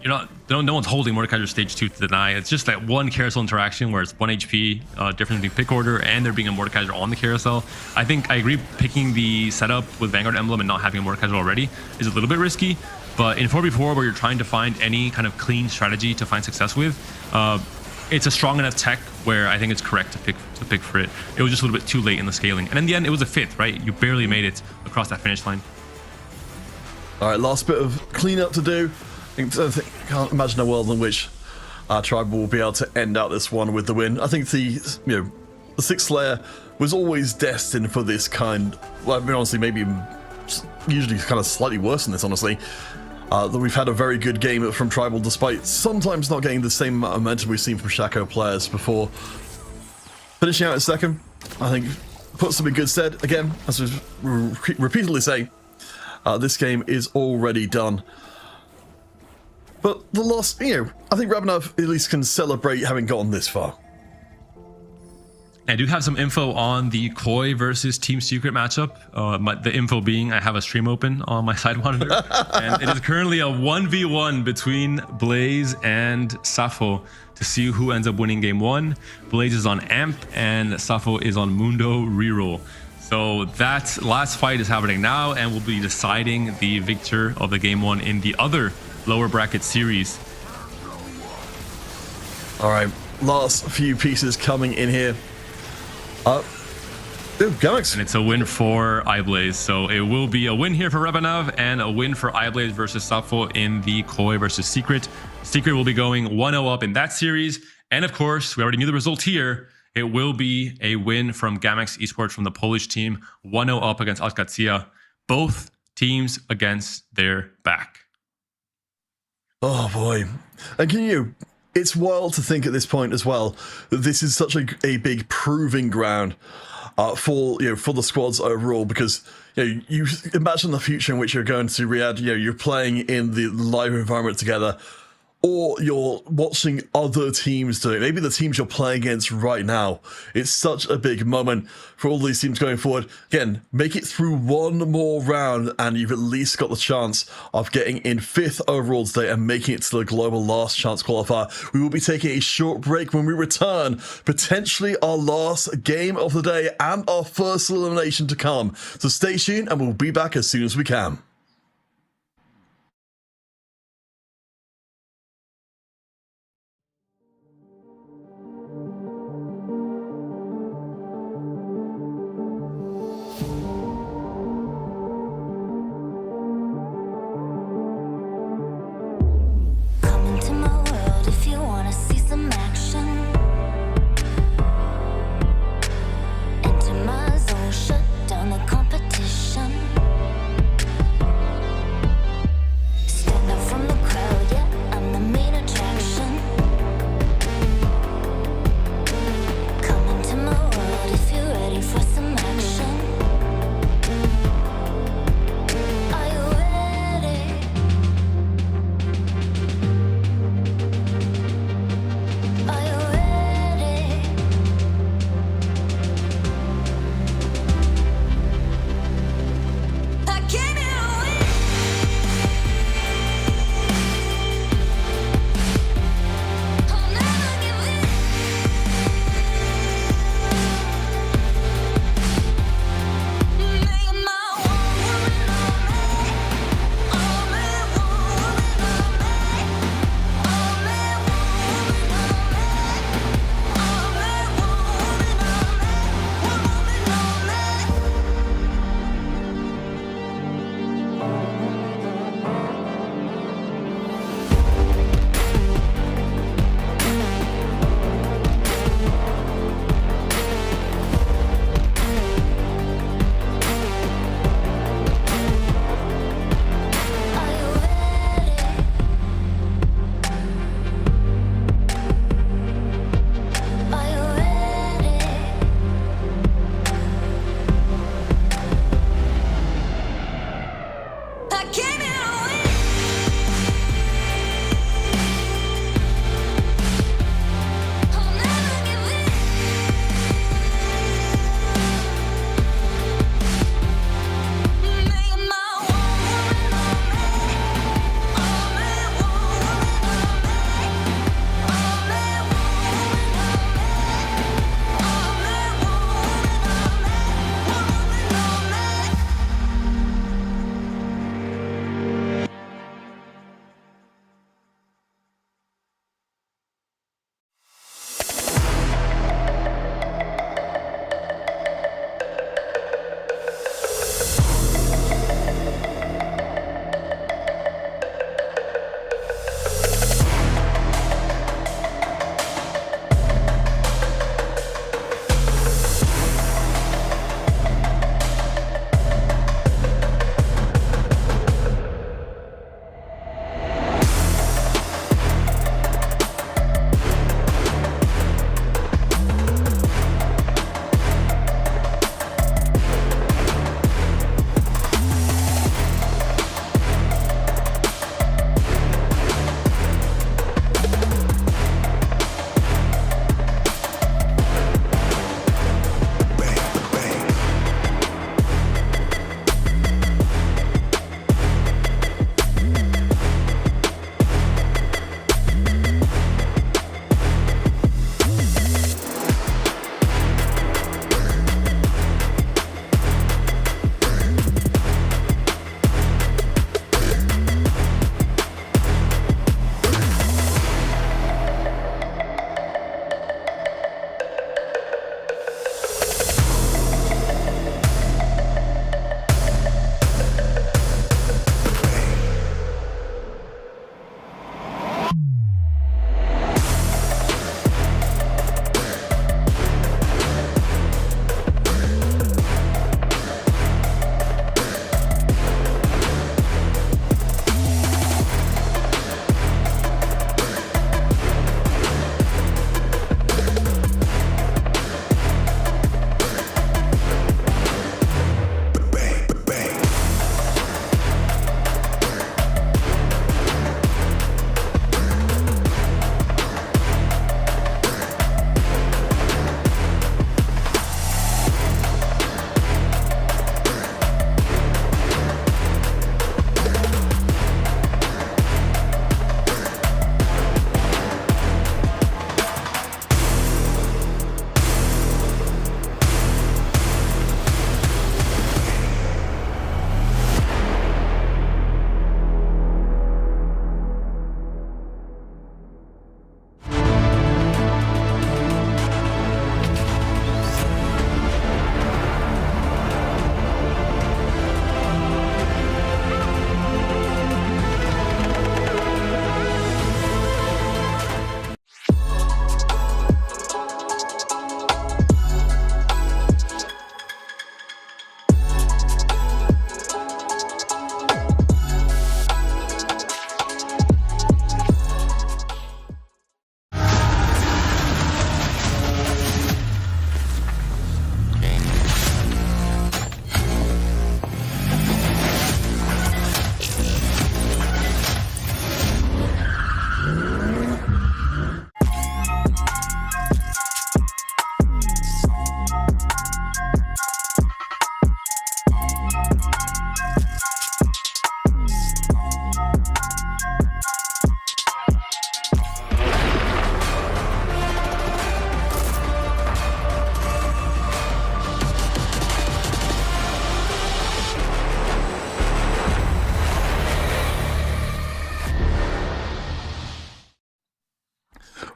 No one's holding Mordekaiser stage 2 to deny. It's just that one carousel interaction where it's 1 HP difference between pick order and there being a Mordekaiser on the carousel. I think I agree picking the setup with Vanguard Emblem and not having a Mordekaiser already is a little bit risky. But in 4v4 where you're trying to find any kind of clean strategy to find success with, it's a strong enough tech where I think it's correct to pick for it. It was just a little bit too late in the scaling. And in the end, it was a 5th, right? You barely made it across that finish line. All right, last bit of cleanup to do. I can't imagine a world in which our tribe will be able to end out this one with the win. I think the 6th layer was always destined for this kind. Well, I mean, honestly, maybe usually kind of slightly worse than this, honestly. That we've had a very good game from Tribal, despite sometimes not getting the same amount of momentum we've seen from Shaco players before. Finishing out in second, I think, puts them in good stead. Again, as we repeatedly say, this game is already done. But the loss, I think Rabanav at least can celebrate having gotten this far. I do have some info on the Koi versus Team Secret matchup. The info being I have a stream open on my side monitor. And it is currently a 1v1 between Blaze and Safo to see who ends up winning game 1. Blaze is on Amp and Safo is on Mundo Reroll. So that last fight is happening now and will be deciding the victor of the game 1 in the other lower bracket series. All right, last few pieces coming in here. Galaxy. And it's a win for iBlaze. So it will be a win here for Rabanav and a win for iBlaze versus Safo in the Koi versus Secret. Secret will be going 1-0 up in that series. And of course, we already knew the result here. It will be a win from Gamex Esports from the Polish team, 1-0 up against Alcatia. Both teams against their back. Oh boy. And it's wild to think at this point as well that this is such a big proving ground for the squads overall, because you imagine the future in which you're going to Riyadh, you're playing in the live environment together, or you're watching other teams do it. Maybe the teams you're playing against right now. It's such a big moment for all these teams going forward. Again, make it through one more round and you've at least got the chance of getting in 5th overall today and making it to the global last chance qualifier. We will be taking a short break. When we return, potentially our last game of the day and our first elimination to come. So stay tuned and we'll be back as soon as we can.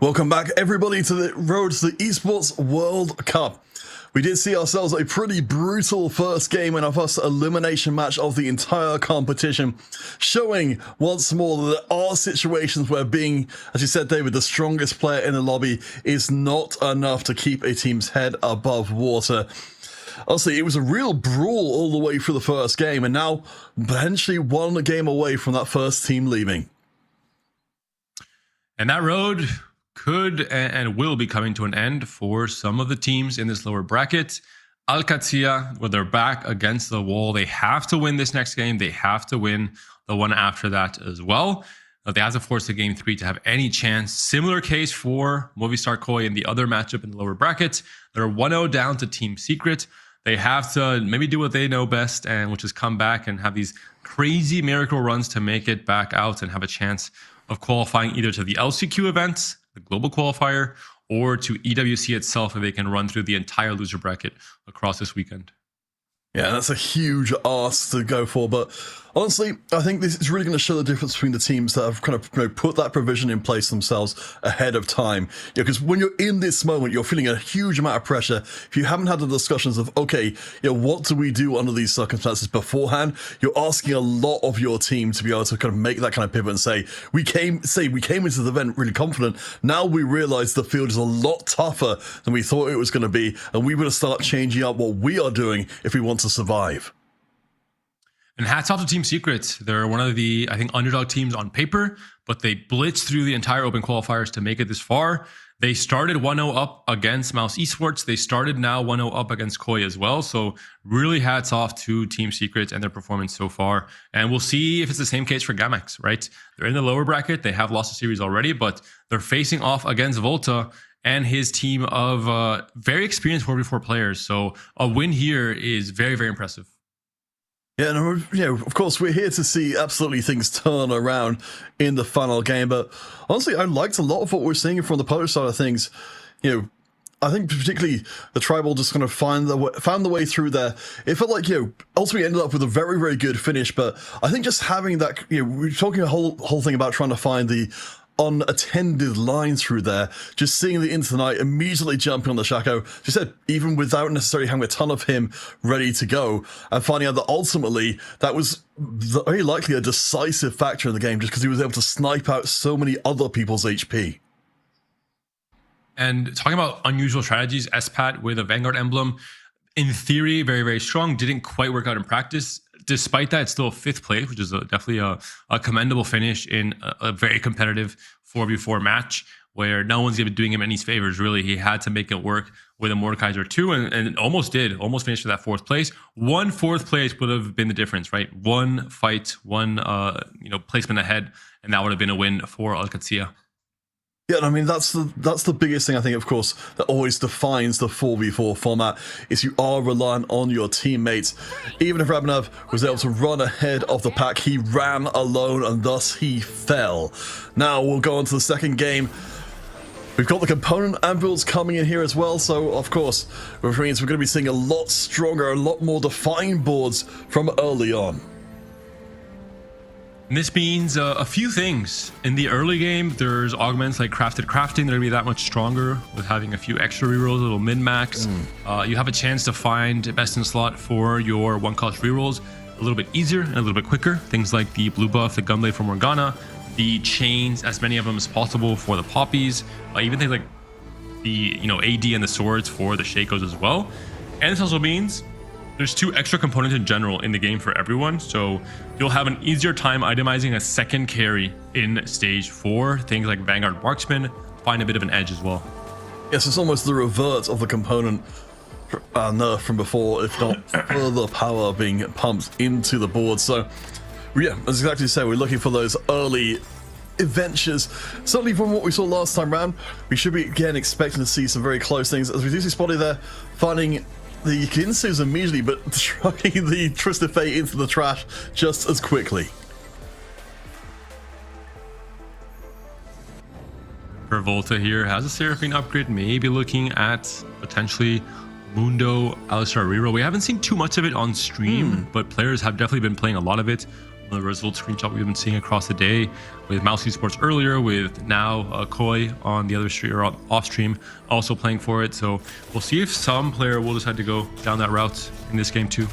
Welcome back, everybody, to the road to the Esports World Cup. We did see ourselves a pretty brutal first game in our first elimination match of the entire competition, showing once more that there are situations where being, as you said, David, the strongest player in the lobby is not enough to keep a team's head above water. Honestly, it was a real brawl all the way through the first game, and now potentially one game away from that first team leaving. And that road could and will be coming to an end for some of the teams in this lower bracket. Al-Qadsiya, when they're back against the wall, they have to win this next game. They have to win the one after that as well. They have to force the game 3 to have any chance. Similar case for Movistar Koi in the other matchup in the lower bracket. They're 1-0 down to Team Secret. They have to maybe do what they know best, and which is come back and have these crazy miracle runs to make it back out and have a chance of qualifying either to the LCQ events, the global qualifier, or to EWC itself, where they can run through the entire loser bracket across this weekend. Yeah, that's a huge ask to go for, but honestly, I think this is really going to show the difference between the teams that have kind of put that provision in place themselves ahead of time. Because when you're in this moment, you're feeling a huge amount of pressure. If you haven't had the discussions of, okay, what do we do under these circumstances beforehand, you're asking a lot of your team to be able to kind of make that kind of pivot and say, we came into the event really confident. Now we realize the field is a lot tougher than we thought it was going to be, and we want to start changing up what we are doing if we want to survive. And hats off to Team Secret. They're one of the, I think, underdog teams on paper, but they blitzed through the entire open qualifiers to make it this far. They started 1-0 up against Mouse Esports. They started now 1-0 up against Koi as well. So really hats off to Team Secret and their performance so far. And we'll see if it's the same case for Gamex, right? They're in the lower bracket. They have lost a series already, but they're facing off against Volta and his team of very experienced 4v4 players. So a win here is very, very impressive. Yeah, and of course, we're here to see absolutely things turn around in the final game. But honestly, I liked a lot of what we're seeing from the Polish side of things. I think particularly the Tribal just kind of found the way through there. It felt like, ultimately ended up with a very, very good finish. But I think just having that, we're talking a whole thing about trying to find the unattended line through there, just seeing the Into the Night immediately jumping on the Shaco, as you said, even without necessarily having a ton of him ready to go, and finding out that ultimately that was very likely a decisive factor in the game, just because he was able to snipe out so many other people's HP. And talking about unusual strategies, SPAT with a Vanguard emblem, in theory, very, very strong, didn't quite work out in practice. Despite that, it's still a 5th place, which is definitely a commendable finish in a very competitive 4v4 match where no one's even doing him any favors, really. He had to make it work with a Mordekaiser 2 and almost finished with that 4th place. 1 4th place would have been the difference, right? One fight, one placement ahead, and that would have been a win for Al-Qadsiya. Yeah, I mean, that's the biggest thing, I think, of course, that always defines the 4v4 format, is you are reliant on your teammates. Even if Rabinov was able to run ahead of the pack, he ran alone, and thus he fell. Now, we'll go on to the second game. We've got the component anvils coming in here as well, so, of course, which means we're going to be seeing a lot stronger, a lot more defined boards from early on. And this means a few things. In the early game, there's augments like Crafted Crafting. They're going to be that much stronger with having a few extra rerolls, a little min-max. You have a chance to find best in slot for your 1-cost rerolls a little bit easier and a little bit quicker. Things like the blue buff, the gunblade from Morgana, the chains, as many of them as possible for the poppies, even things like the AD and the swords for the Shakos as well. And this also means there's 2 extra components in general in the game for everyone, so you'll have an easier time itemizing a second carry in stage 4. Things like Vanguard Marksman find a bit of an edge as well. Yes, it's almost the revert of the component nerf from before, if not further power being pumped into the board. So, yeah, as exactly say, we're looking for those early adventures. Certainly from what we saw last time round, we should be again expecting to see some very close things. As we do see Spotty there finding the Ginsu's immediately, but trucking the Twisted Fate into the trash just as quickly. For Volta here, has a Seraphine upgrade, maybe looking at potentially Mundo Alistar reroll. We haven't seen too much of it on stream, but players have definitely been playing a lot of it The result screenshot we've been seeing across the day with Mouse Esports earlier, with now Koi on the other stream or off stream also playing for it. So we'll see if some player will decide to go down that route in this game too.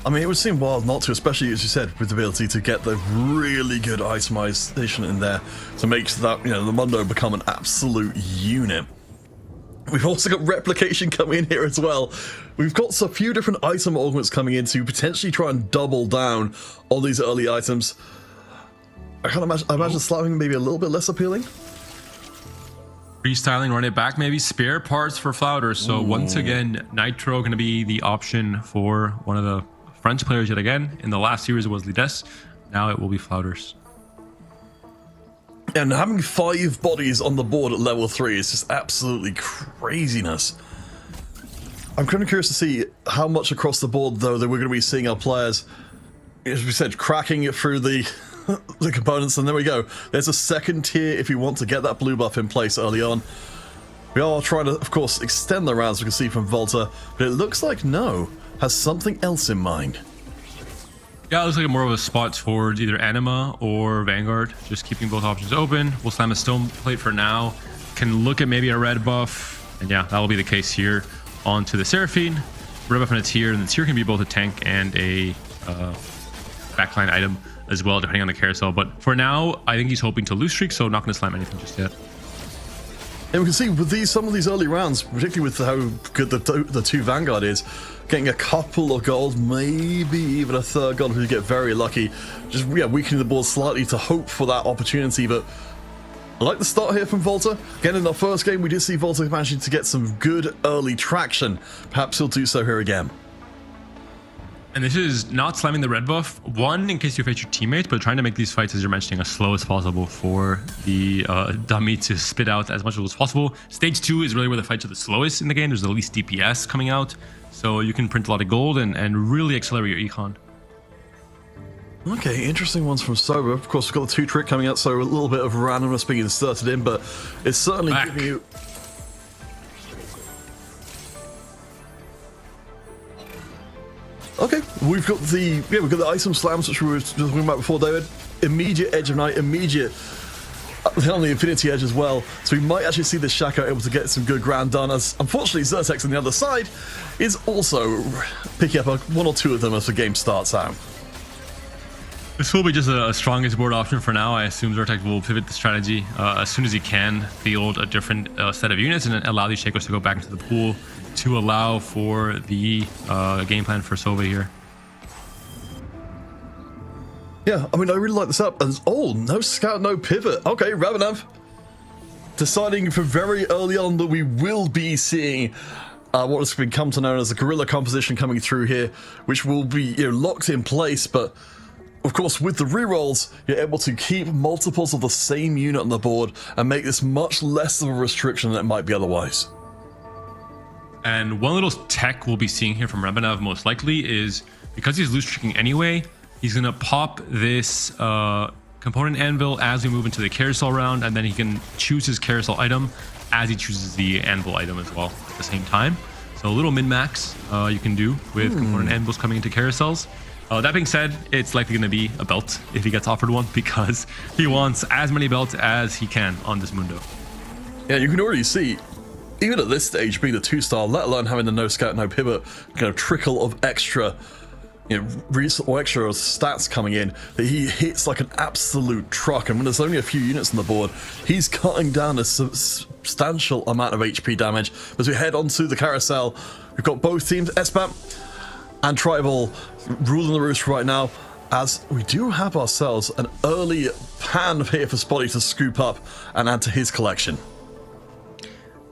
I mean, it would seem wild not to, especially as you said, with the ability to get the really good itemization in there to make that, you know, the Mundo become an absolute unit. We've also got replication coming in here as well. We've got a few different item augments coming in to potentially try and double down on these early items. I imagine slapping maybe a little bit less appealing. Freestyling, run it back, maybe spare parts for Flouters. So once again, Nitro going to be the option for one of the French players yet again. In the last series it was Lides. Now it will be Flouters. And having 5 bodies on the board at level 3 is just absolutely craziness. I'm kind of curious to see how much across the board, though, that we're going to be seeing our players, as we said, cracking it through the the components. And there we go. There's a second tier if you want to get that blue buff in place early on. We are trying to, of course, extend the rounds, we can see from Volta, but it looks like No has something else in mind. Yeah, it looks like more of a spot towards either Anima or Vanguard, just keeping both options open. We'll slam a stone plate for now. Can look at maybe a red buff, and yeah, that will be the case here. Onto the Seraphine, red buff and a tier, and the tier can be both a tank and a backline item as well, depending on the carousel. But for now, I think he's hoping to lose streak, so not going to slam anything just yet. And we can see with some of these early rounds, particularly with how good the 2 Vanguard is, getting a couple of gold, maybe even a third gold if you get very lucky. Just weakening the board slightly to hope for that opportunity. But I like the start here from Volta. Again, in our first game, we did see Volta managing to get some good early traction. Perhaps he'll do so here again. And this is not slamming the red buff, one, in case you face your teammates, but trying to make these fights, as you're mentioning, as slow as possible for the dummy to spit out as much as possible. Stage 2 is really where the fights are the slowest in the game. There's the least DPS coming out, so you can print a lot of gold and really accelerate your econ. Okay, interesting ones from Sober. Of course, we've got the 2 trick coming out, so a little bit of randomness being inserted in, but it's certainly giving you... Okay, we've got the item slams, which we were just talking about before, David. Immediate Edge of Night, immediate on the Infinity Edge as well. So we might actually see the Shaco able to get some good ground done, as unfortunately Zertex on the other side is also picking up 1 or 2 of them as the game starts out. This will be just a strongest board option for now. I assume Zertex will pivot the strategy as soon as he can, field a different set of units, and then allow these Shakos to go back into the pool to allow for the game plan for Sova here. Yeah, I mean, I really like this up. And, oh, no scout, no pivot. Okay, Ravenav deciding from very early on that we will be seeing what has become to known as a guerrilla composition coming through here, which will be locked in place, but of course, with the rerolls, you're able to keep multiples of the same unit on the board and make this much less of a restriction than it might be otherwise. And one little tech we'll be seeing here from Rebenav most likely is, because he's loose streaking anyway, he's going to pop this component anvil as we move into the carousel round, and then he can choose his carousel item as he chooses the anvil item as well at the same time. So a little min-max you can do with component anvils coming into carousels. That being said, it's likely going to be a belt if he gets offered one, because he wants as many belts as he can on this Mundo. Yeah, you can already see, even at this stage, being the 2-star, let alone having the no scout, no pivot, kind of trickle of extra, or extra stats coming in, that he hits like an absolute truck. And when there's only a few units on the board, he's cutting down a substantial amount of HP damage. As we head onto the carousel, we've got both teams, SPAM and Tribal, ruling the roost right now, as we do have ourselves an early pan here for Spotty to scoop up and add to his collection.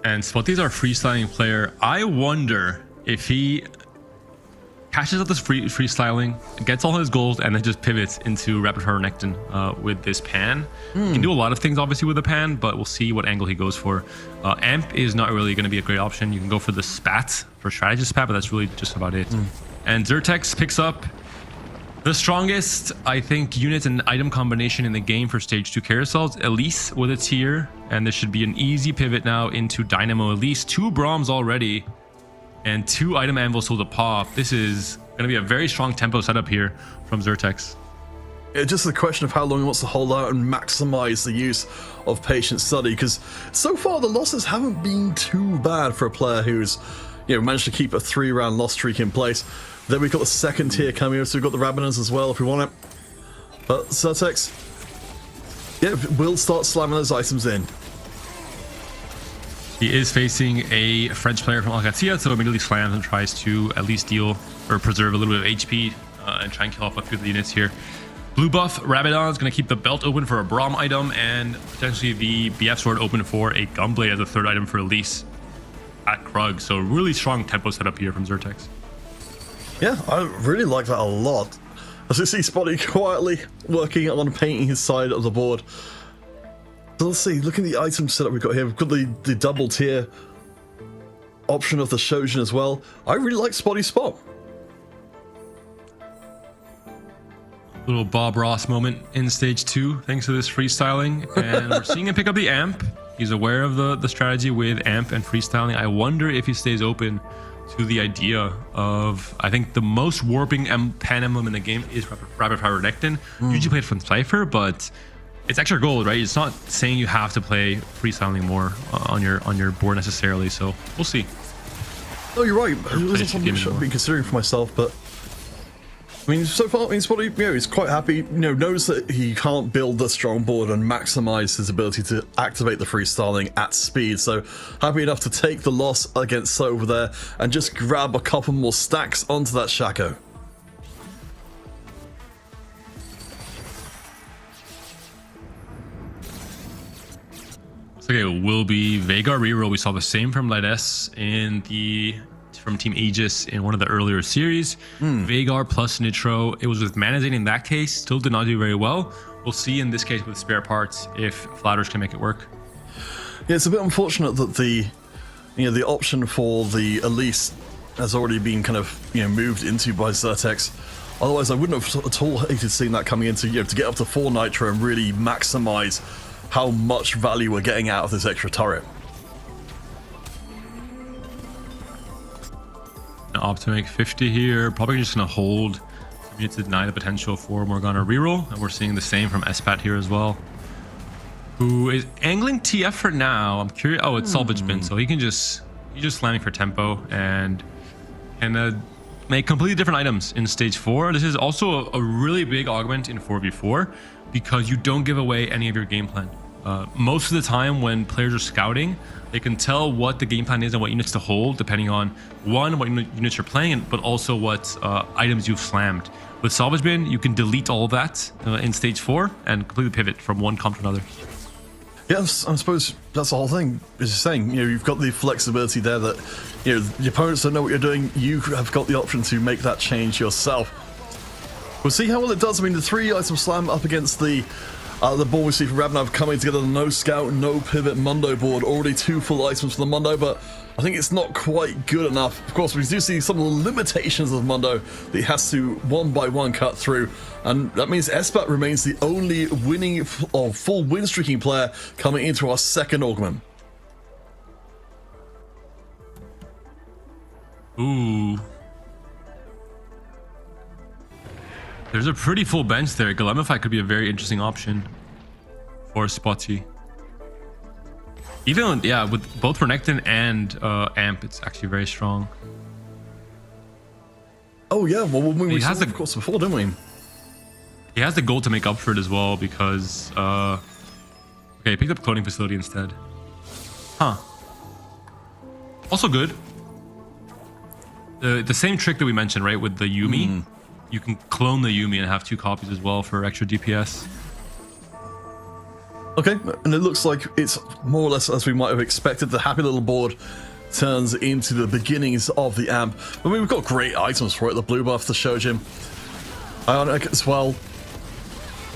And Spotty's our freestyling player. I wonder if he cashes out this freestyling, gets all his gold, and then just pivots into Rapid Fire Renekton with this pan. He can do a lot of things, obviously, with the pan, but we'll see what angle he goes for. Amp is not really going to be a great option. You can go for the spat, for strategist spat, but that's really just about it. And Zertex picks up the strongest, I think, unit and item combination in the game for stage 2 carousels, Elise with a tier, and this should be an easy pivot now into Dynamo Elise. 2 Broms already, and 2 item anvils sold to pop. This is Going to be a very strong tempo setup here from Xertex. It's just a question of how long he wants to hold out and maximize the use of patient study, because so far the losses haven't been too bad for a player who's, you know, managed to keep a 3-round loss streak in place. Then we've got the second tier coming here, so we've got the Rabinans as well if we want it. But Xertex, yeah, will start slamming those items in. He is facing a French player from Alcatia, so immediately slams and tries to at least deal or preserve a little bit of HP and try and kill off a few of the units here. Blue buff, Rabadon is going to keep the belt open for a Braum item and potentially the BF sword open for a Gunblade as a third item for Elise at Krug. So really strong tempo setup here from Xertex. Yeah, I really like that a lot. As we see Spotty quietly working on painting his side of the board. So let's see, look at the item setup we've got here. We've got the double tier option of the Shojin as well. I really like Spotty's spot. Little Bob Ross moment in stage 2 thanks to this freestyling, and we're seeing him pick up the amp. He's aware of the strategy with amp and freestyling. I wonder if he stays open to the idea of, I think the most warping pan emblem in the game is Rapid Fire Renekton. Usually played from Cypher, but it's extra gold, right? It's not saying you have to play freestyling more on your board necessarily, so we'll see. Oh, you're right. It wasn't something I should have been considering for myself, but I mean, so far, I mean, Spotty, you know, he's quite happy, you know, knows that he can't build a strong board and maximize his ability to activate the freestyling at speed. So happy enough to take the loss against over there and just grab a couple more stacks onto that Shaco. Okay, it will be Veigar reroll. We saw the same from Lides from Team Aegis in one of the earlier series. Veigar plus Nitro. It was with Manazane in that case. Still did not do very well. We'll see in this case with spare parts if Flouders can make it work. Yeah, it's a bit unfortunate that the option for the Elise has already been kind of, you know, moved into by Xertex. Otherwise, I wouldn't have at all hated seeing that coming into, you know, to get up to 4 Nitro and really maximize how much value we're getting out of this extra turret. Opt to make 50 here. Probably just going to hold. We need to deny the potential for Morgana reroll. And we're seeing the same from Espat here as well, who is angling TF for now. I'm curious. Oh, it's Salvage Bin, so he's just slamming for tempo and make completely different items in stage 4. This is also a really big augment in 4v4 because you don't give away any of your game plan. Most of the time when players are scouting, they can tell what the game plan is and what units to hold depending on, one, what units you're playing, but also what items you've slammed. With Salvage Bin, you can delete all of that in stage 4 and completely pivot from one comp to another. Yes, I suppose that's the whole thing. As you're saying, you know, you've got the flexibility there that, you know, your opponents don't know what you're doing. You have got the option to make that change yourself. We'll see how well it does. I mean, the 3-item slam up against the board we see from Rabnav coming together, the no scout, no pivot Mundo board, already 2 full items for the Mundo, but I think it's not quite good enough. Of course, we do see some of the limitations of Mundo that he has to one by one cut through, and that means Espat remains the only winning or full win streaking player coming into our second augment. Ooh. There's a pretty full bench there. Galemify could be a very interesting option for Spotty. Even, yeah, with both Renekton and Amp, it's actually very strong. Oh yeah, well we saw has it, of course, before, didn't we? He has the gold to make up for it as well because... okay, he picked up Cloning Facility instead. Huh. Also good. The same trick that we mentioned, right, with the Yuumi. You can clone the Yuumi and have 2 copies as well for extra DPS. Okay, and it looks like it's more or less as we might have expected. The happy little board turns into the beginnings of the amp. I mean, we've got great items for it. The blue buff, the Shojin, Ionic as well.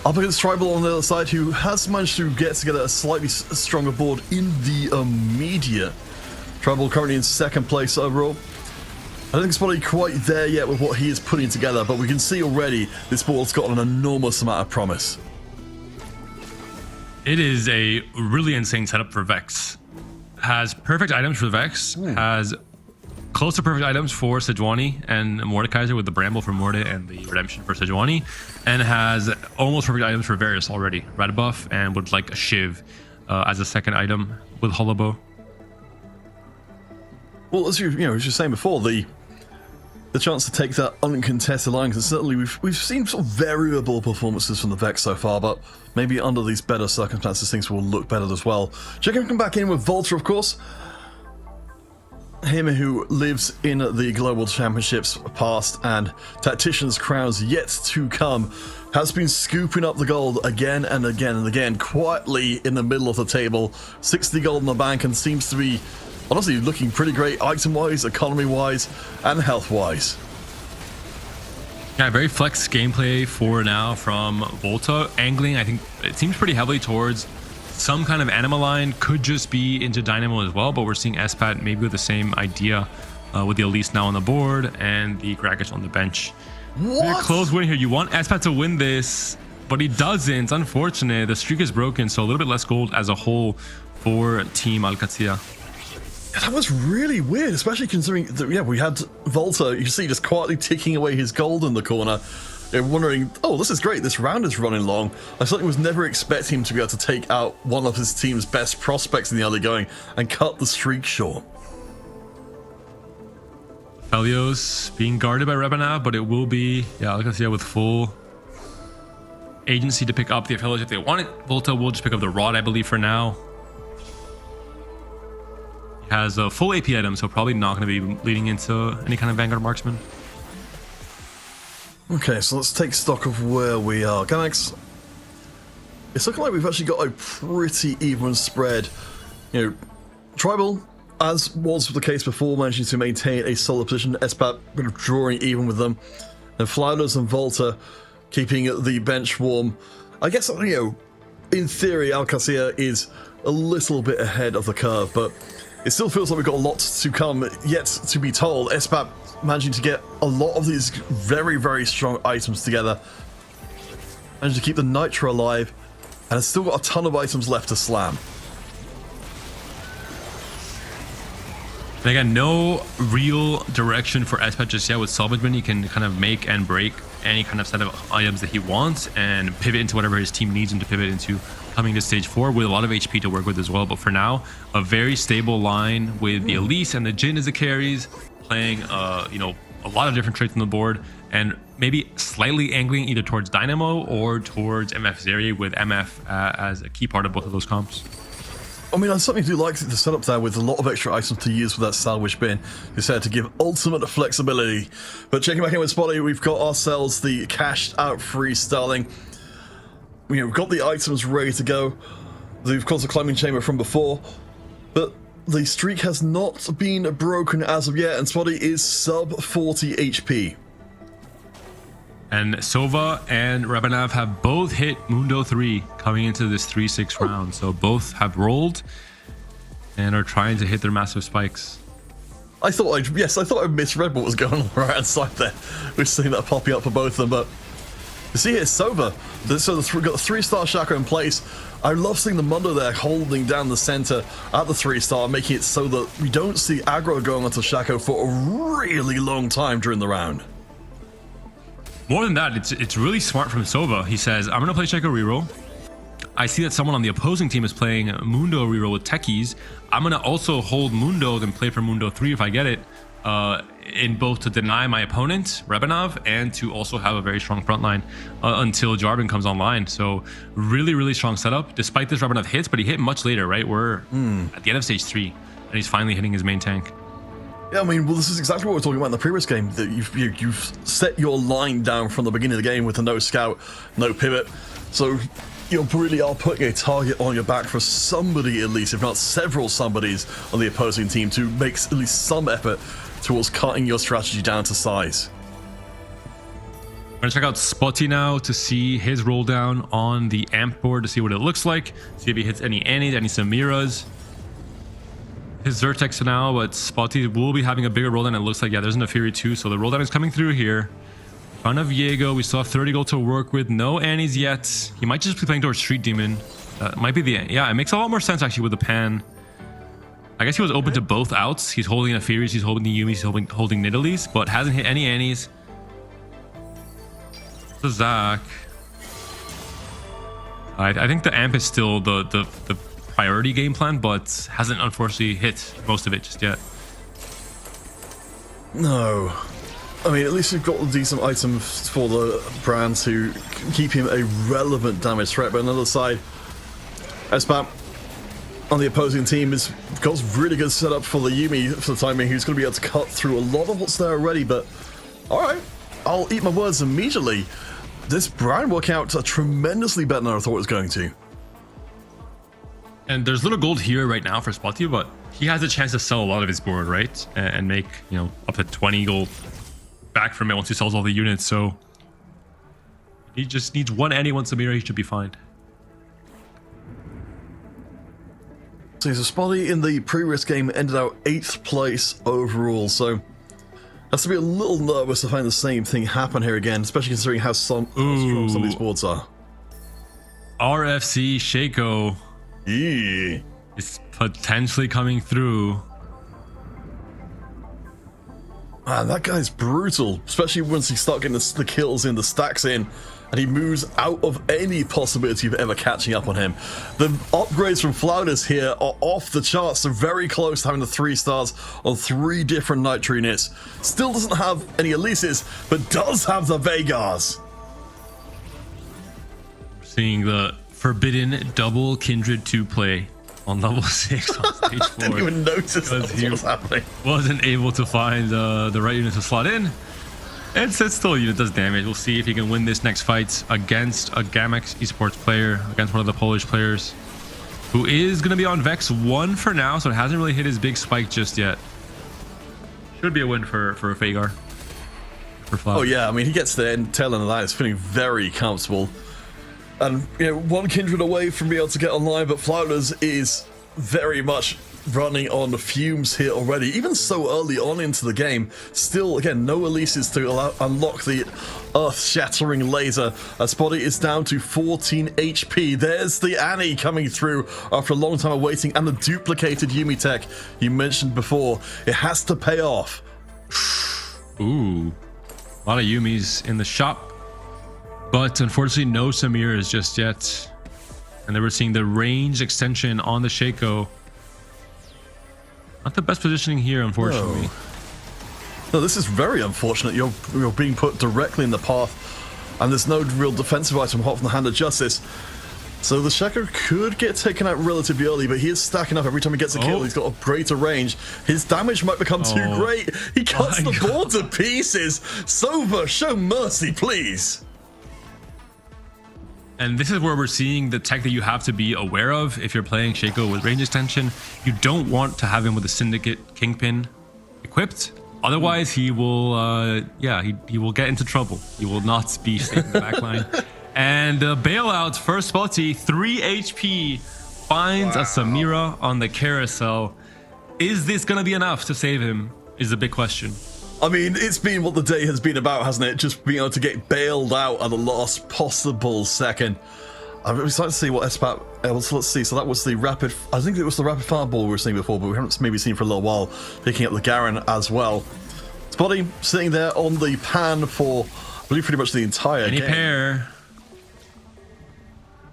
Up against Tribal on the other side, who has managed to get together a slightly stronger board in the immediate. Tribal currently in 2nd place overall. I don't think it's probably quite there yet with what he is putting together, but we can see already this board's got an enormous amount of promise. It is a really insane setup for Vex. Has perfect items for Vex, has close to perfect items for Sejuani and Mordekaiser, with the Bramble for Morde and the Redemption for Sejuani, and has almost perfect items for Varus already. Red buff, and would like a Shiv as a second item with Hollowbow. Well, as as you're saying before, the chance to take that uncontested line, because certainly we've seen sort of variable performances from the Vex so far, but maybe under these better circumstances things will look better as well. Checking come back in with Volta, of course. Him who lives in the Global Championships past and Tactician's crowns yet to come, has been scooping up the gold again and again and again, quietly in the middle of the table. 60 gold in the bank, and seems to be honestly looking pretty great item-wise, economy-wise, and health-wise. Yeah, very flex gameplay for now from Volta. Angling, I think it seems pretty heavily towards some kind of anima line. Could just be into Dynamo as well, but we're seeing Espat maybe with the same idea, with the Elise now on the board and the Gragas on the bench. Very close win here. You want Espat to win this, but he doesn't. It's unfortunate. The streak is broken, so a little bit less gold as a whole for Team Alcatia. That was really weird, especially considering that, we had Volta, you see, just quietly ticking away his gold in the corner. You're wondering, oh, this is great, this round is running long. I certainly was never expecting him to be able to take out one of his team's best prospects in the early going and cut the streak short. Helios being guarded by Rebanav, but it will be, Alcatia with full agency to pick up the Helios if they want it. Volta will just pick up the Rod, I believe, for now. He has a full AP item, so probably not going to be leading into any kind of Vanguard Marksman. Okay, so let's take stock of where we are. Ganax, it's looking like we've actually got a pretty even spread. Tribal, as was the case before, managing to maintain a solid position. Espat drawing even with them. And Flouders and Volta keeping the bench warm. I guess, in theory, Alcacia is a little bit ahead of the curve, but it still feels like we've got a lot to come yet to be told. Espat managing to get a lot of these very, very strong items together. Managed to keep the Nitro alive, and has still got a ton of items left to slam. And again, no real direction for Espat just yet. With Salvageman, he can kind of make and break any kind of set of items that he wants and pivot into whatever his team needs him to pivot into coming to stage 4 with a lot of HP to work with as well. But for now, a very stable line with the Elise and the Jhin as the carries, playing a lot of different traits on the board, and maybe slightly angling either towards Dynamo or towards MF Zeri, with MF as a key part of both of those comps. I mean, I certainly do like the setup there with a lot of extra items to use with that salvage bin. You said to give ultimate flexibility. But checking back in with Spotty, we've got ourselves the cashed out free Starling. We've got the items ready to go. Of course, the climbing chamber from before, but the streak has not been broken as of yet, and Spotty is sub 40 HP. And Sova and Rebanav have both hit Mundo 3 coming into this 3-6 round. So both have rolled and are trying to hit their massive spikes. I thought I misread what was going on right outside there. We've seen that popping up for both of them, but you see here, Sova. So we've got the 3-star Shaco in place. I love seeing the Mundo there holding down the center at the 3-star, making it so that we don't see aggro going onto Shaco for a really long time during the round. More than that, it's really smart from Sova. He says, I'm going to play Shaco reroll. I see that someone on the opposing team is playing Mundo reroll with techies. I'm going to also hold Mundo and play for Mundo 3 if I get it, in both to deny my opponent, Rebanav, and to also have a very strong front line until Jarvan comes online. So really, really strong setup. Despite this, Rebanav hits, but he hit much later, right? We're at the end of stage 3, and he's finally hitting his main tank. Yeah, I mean, well, this is exactly what we were talking about in the previous game, that you've set your line down from the beginning of the game with a no scout, no pivot. So you really are putting a target on your back for somebody, at least, if not several somebodies on the opposing team, to make at least some effort towards cutting your strategy down to size. We're gonna check out Spotty now to see his roll down on the amp board to see what it looks like, see if he hits any Annies, any Samiras. His Zertex now, but Spotty will be having a bigger roll down. It looks like, yeah, there's an Fury too, so the roll down is coming through here. Front of Viego, we still have 30 gold to work with. No Annies yet. He might just be playing towards Street Demon. That might be the... Yeah, it makes a lot more sense actually with the pan. I guess he was open to both outs. He's holding a Furies, he's holding the Yumis, he's holding Nidalees, but hasn't hit any Annies. The Zac. I think the AMP is still the priority game plan, but hasn't unfortunately hit most of it just yet. No. I mean, at least we've got decent items for the brand to keep him a relevant damage threat, but on the other side, Espat on the opposing team has got really good setup for the Yuumi for the time being, who's going to be able to cut through a lot of what's there already, but alright, I'll eat my words immediately. This brand worked out tremendously better than I thought it was going to. And there's little gold here right now for Spotty, but he has a chance to sell a lot of his board, right? And make, you know, up to 20 gold back from it once he sells all the units, so he just needs one Annie, one Samira, he should be fine. So Spotty in the previous game ended out 8th place overall, so has to be a little nervous to find the same thing happen here again, especially considering how strong some of these boards are. RFC Shaco is potentially coming through. Man, that guy's brutal, especially once you start getting the kills in, the stacks in, and he moves out of any possibility of ever catching up on him. The upgrades from Flouders here are off the charts. They're very close to having the 3 stars on 3 different Nitro units. Still doesn't have any Elises, but does have the Vegars. Seeing the forbidden double Kindred 2 play on level 6 on stage 4. Didn't even notice that was what was happening. Wasn't able to find the right unit to slot in. And said still unit does damage. We'll see if he can win this next fight against a Gamex esports player, against one of the Polish players, who is going to be on Vex 1 for now, so it hasn't really hit his big spike just yet. Should be a win for a Vhagar. Oh yeah, I mean, he gets the tail end of that. It's feeling very comfortable. And, you know, one Kindred away from being able to get online, but Flouders is very much running on fumes here already, even so early on into the game. Still, again, no Elises to unlock the earth-shattering laser. Spotty is down to 14 HP. There's the Annie coming through after a long time of waiting, and the duplicated Yuumi tech you mentioned before. It has to pay off. Ooh, a lot of Yuumis in the shop, but unfortunately no Samiras just yet. And then we're seeing the range extension on the Shaco. Not the best positioning here, unfortunately. No, this is very unfortunate. You're being put directly in the path, and there's no real defensive item hot from the Hand of Justice. So the Shaco could get taken out relatively early, but he is stacking up every time he gets a kill. He's got a greater range. His damage might become too great. He cuts the board to pieces. Sova, show mercy, please. And this is where we're seeing the tech that you have to be aware of if you're playing Shaco with range extension. You don't want to have him with a Syndicate Kingpin equipped. Otherwise, he will, he will get into trouble. He will not be staying in the backline. And bailout for Spotty, 3 HP, finds a Samira on the carousel. Is this going to be enough to save him? Is the big question. I mean, it's been what the day has been about, hasn't it? Just being able to get bailed out at the last possible second. I'm excited to see what Espat. Let's see. So that was the rapid. I think it was the rapid fireball we were seeing before, but we haven't maybe seen for a little while. Picking up the Garen as well. Spotty sitting there on the pan for, I believe, pretty much the entire game. Pair.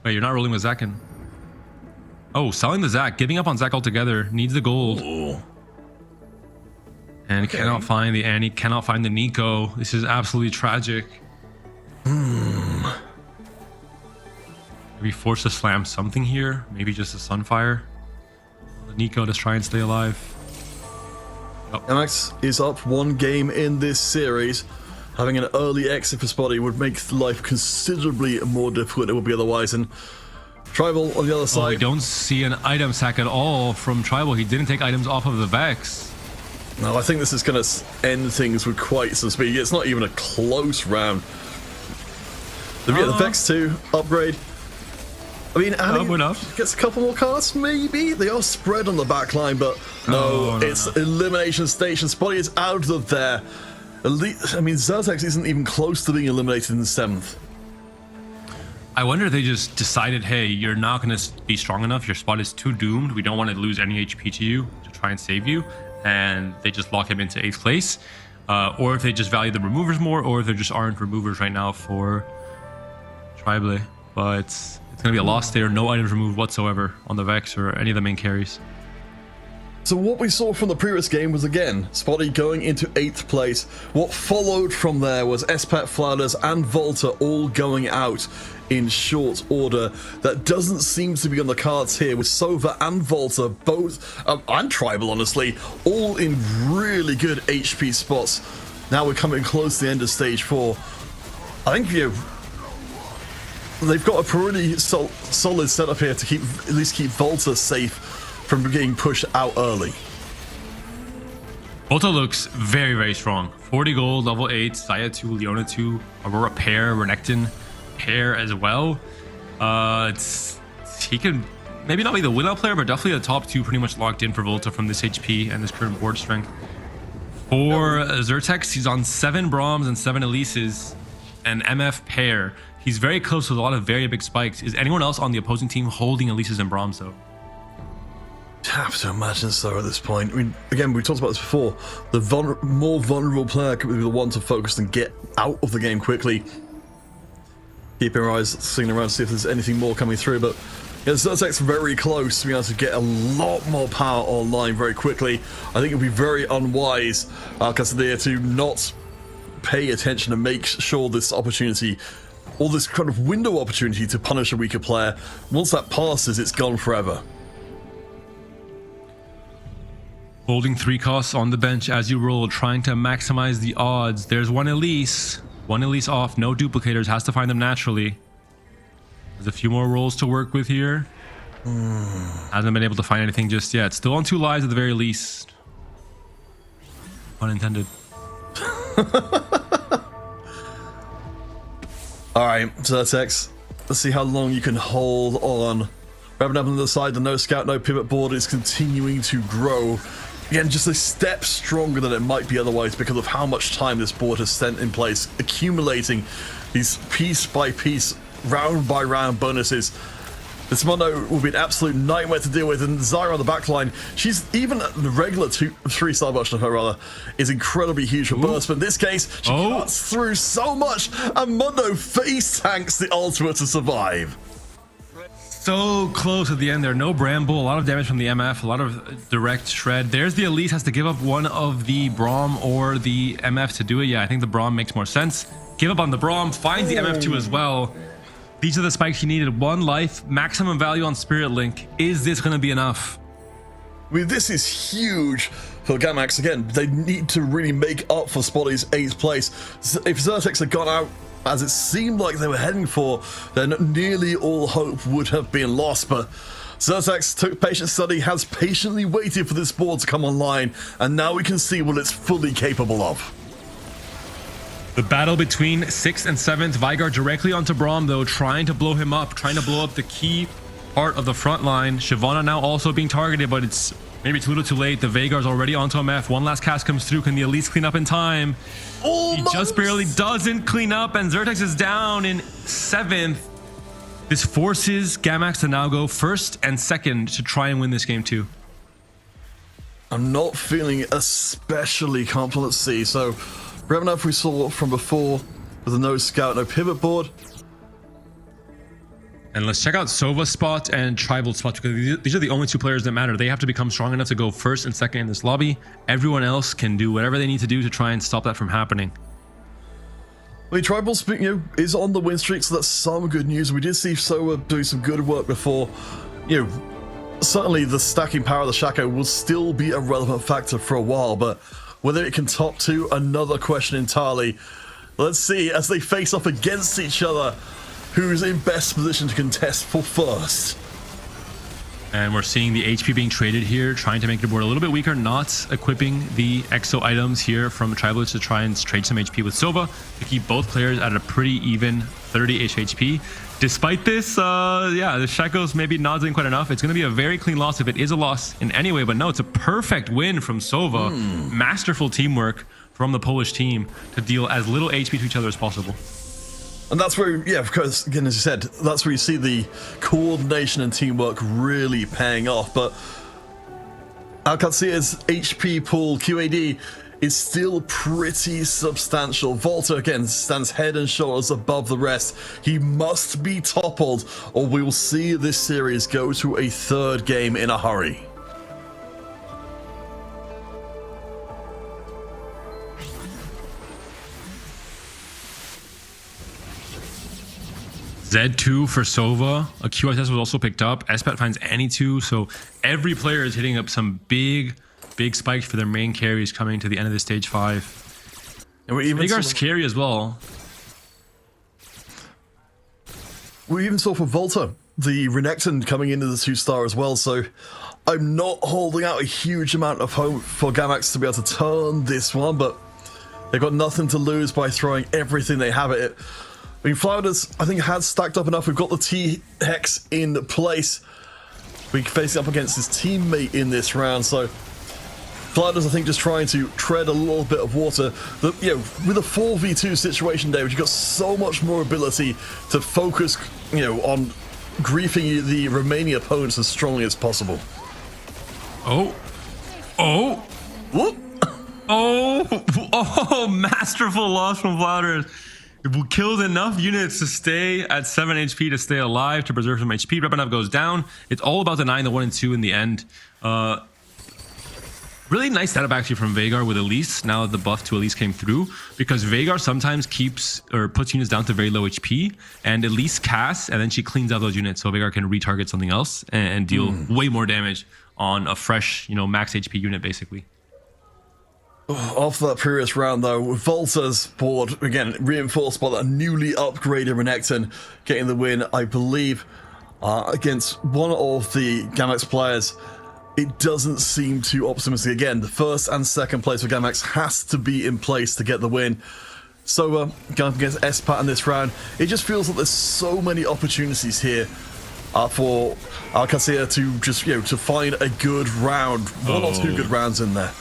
Wait, you're not rolling with Zakin. Oh, selling the Zac, giving up on Zac altogether. Needs the gold. Ooh. And cannot find the Annie, cannot find the Nico. This is absolutely tragic. Maybe forced to slam something here. Maybe just a Sunfire. The Nico to try and stay alive. MX is up 1 game in this series. Having an early exit for Spotty would make life considerably more difficult than it would be otherwise. And Tribal on the other side. We don't see an item sack at all from Tribal. He didn't take items off of the Vex. No, I think this is going to end things with quite some speed. It's not even a close round. The Vex 2 upgrade. I mean, Annie gets a couple more cards, maybe? They are spread on the back line, but no, it's elimination station. Spotty is out of there. I mean, Zertex isn't even close to being eliminated in the 7th. I wonder if they just decided, hey, you're not going to be strong enough. Your spot is too doomed. We don't want to lose any HP to you to try and save you. And they just lock him into 8th place. Or if they just value the removers more, or if there just aren't removers right now for Trible. But it's going to be a loss there. No items removed whatsoever on the Vex or any of the main carries. So what we saw from the previous game was, again, Spotty going into 8th place. What followed from there was Espat, Flowers, and Volta all going out in short order. That doesn't seem to be on the cards here, with Sova and Volta, both, and Tribal, honestly, all in really good HP spots. Now we're coming close to the end of stage 4. I think, they've got a pretty solid setup here to at least keep Volta safe from getting pushed out early. Volta looks very, very strong. 40 gold, level 8, Saya 2, Leona 2, Aurora pair, Renekton pair as well. He can maybe not be the win-out player, but definitely the top 2 pretty much locked in for Volta from this HP and this current board strength. For Zertex, he's on 7 Broms and 7 Elises, and MF pair. He's very close with a lot of very big spikes. Is anyone else on the opposing team holding Elises and Broms though? I have to imagine so at this point. I mean, again, we talked about this before. The more vulnerable player could be the one to focus and get out of the game quickly. Keeping our eyes singing around to see if there's anything more coming through. But yeah, Zertek's very close to being able to get a lot more power online very quickly. I think it would be very unwise, Casadilla, to not pay attention and make sure this opportunity, or this kind of window opportunity to punish a weaker player, once that passes, it's gone forever. Holding 3 costs on the bench as you roll, trying to maximize the odds. There's one Elise off, no duplicators, has to find them naturally. There's a few more rolls to work with here. Hasn't been able to find anything just yet. Still on 2 lives at the very least. Unintended. Alright, Zertex, let's see how long you can hold on. Wrapping up on the other side, the no scout, no pivot board is continuing to grow. Again, just a step stronger than it might be otherwise because of how much time this board has spent in place, accumulating these piece by piece, round by round bonuses. This Mono will be an absolute nightmare to deal with, and Zyra on the back line, she's even the regular 3-star version of her, rather, is incredibly huge for burst, but in this case, she cuts through so much, and Mono face tanks the ultimate to survive. So close at the end there. No Bramble, a lot of damage from the MF, a lot of direct shred. There's the Elise, has to give up one of the Brom or the MF to do it. Yeah, I think the Brom makes more sense. Give up on the Brom, finds the MF2 as well. These are the spikes he needed. 1 life, maximum value on Spirit Link. Is this going to be enough? I mean, this is huge for Gamax. Again, they need to really make up for Spotty's 8th place. If Zertex had gone out as it seemed like they were heading for, then nearly all hope would have been lost. But Zertex took patient study, has patiently waited for this board to come online, and now we can see what it's fully capable of. The battle between 6th and 7th, Vygar directly onto Braum though, trying to blow him up, trying to blow up the key part of the front line. Shyvana now also being targeted, but it's maybe too little too late. The Veigar's already onto MF. One last cast comes through. Can the Elites clean up in time? Almost. He just barely doesn't clean up, and Zertex is down in 7th. This forces Gamax to now go 1st and 2nd to try and win this game too. I'm not feeling especially confident. Let's see. So, grabbing up we saw from before with a no scout, no pivot board. And let's check out Sova's spot and Tribal spot, because these are the only 2 players that matter. They have to become strong enough to go 1st and 2nd in this lobby. Everyone else can do whatever they need to do to try and stop that from happening. Well, Tribal, is on the win streak, so that's some good news. We did see Sova do some good work before. Certainly the stacking power of the Shaco will still be a relevant factor for a while, but whether it can top 2, another question entirely. Let's see, as they face off against each other, who's in best position to contest for first. And we're seeing the HP being traded here, trying to make the board a little bit weaker, not equipping the exo items here from Tribal to try and trade some HP with Sova to keep both players at a pretty even 30-ish HP. Despite this, yeah, the Shaco's maybe not doing quite enough. It's going to be a very clean loss if it is a loss in any way, but no, it's a perfect win from Sova. Masterful teamwork from the Polish team to deal as little HP to each other as possible. And that's where, yeah, of course, again, as you said, that's where you see the coordination and teamwork really paying off. But Alcacea's HP pool QAD is still pretty substantial. Volta, again, stands head and shoulders above the rest. He must be toppled, or we will see this series go to a third game in a hurry. Z2 for Sova. A QSS was also picked up. Espat finds any two. So every player is hitting up some big spikes for their main carries coming to the end of the stage 5. And we even Veigar scary as well. We even saw for Volta the Renekton coming into the 2-star as well. So I'm not holding out a huge amount of hope for Gamax to be able to turn this one, but they've got nothing to lose by throwing everything they have at it. I mean, Flouders, I think, has stacked up enough. We've got the T-Hex in place. We're facing up against his teammate in this round, so Flouders, I think, just trying to tread a little bit of water. With a 4v2 situation, David, you've got so much more ability to focus, on griefing the remaining opponents as strongly as possible. Whoop. Masterful loss from Flouders. We killed enough units to stay at 7 HP to stay alive, to preserve some HP. Repanov goes down. It's all about denying the 1 and 2 in the end. Really nice setup actually from Veigar with Elise, now that the buff to Elise came through, because Veigar sometimes keeps or puts units down to very low HP, and Elise casts, and then she cleans out those units so Veigar can retarget something else and deal way more damage on a fresh, max HP unit basically. After that previous round, though, Volta's board, again, reinforced by that newly upgraded Renekton, getting the win, I believe, against one of the Gamax players. It doesn't seem too optimistic. Again, the first and second place for Gamax has to be in place to get the win. So, going up against Espat in this round, it just feels like there's so many opportunities here for Alcacea to just, to find a good round. One or two good rounds in there.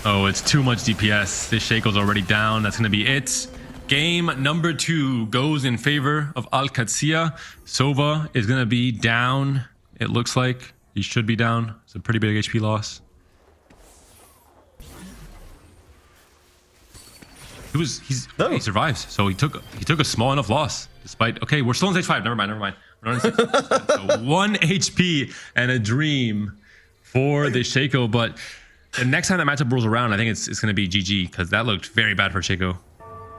Oh, it's too much DPS. This Shaco's already down. That's going to be it. Game number 2 goes in favor of Alcacea. Sova is going to be down. It looks like he should be down. It's a pretty big HP loss. He survives. So he took a small enough loss. Despite, okay, we're still on stage 5. Never mind. We're on stage 5. So 1 HP and a dream for the Shaco, but the next time that matchup rolls around, I think it's going to be GG, because that looked very bad for Shaco.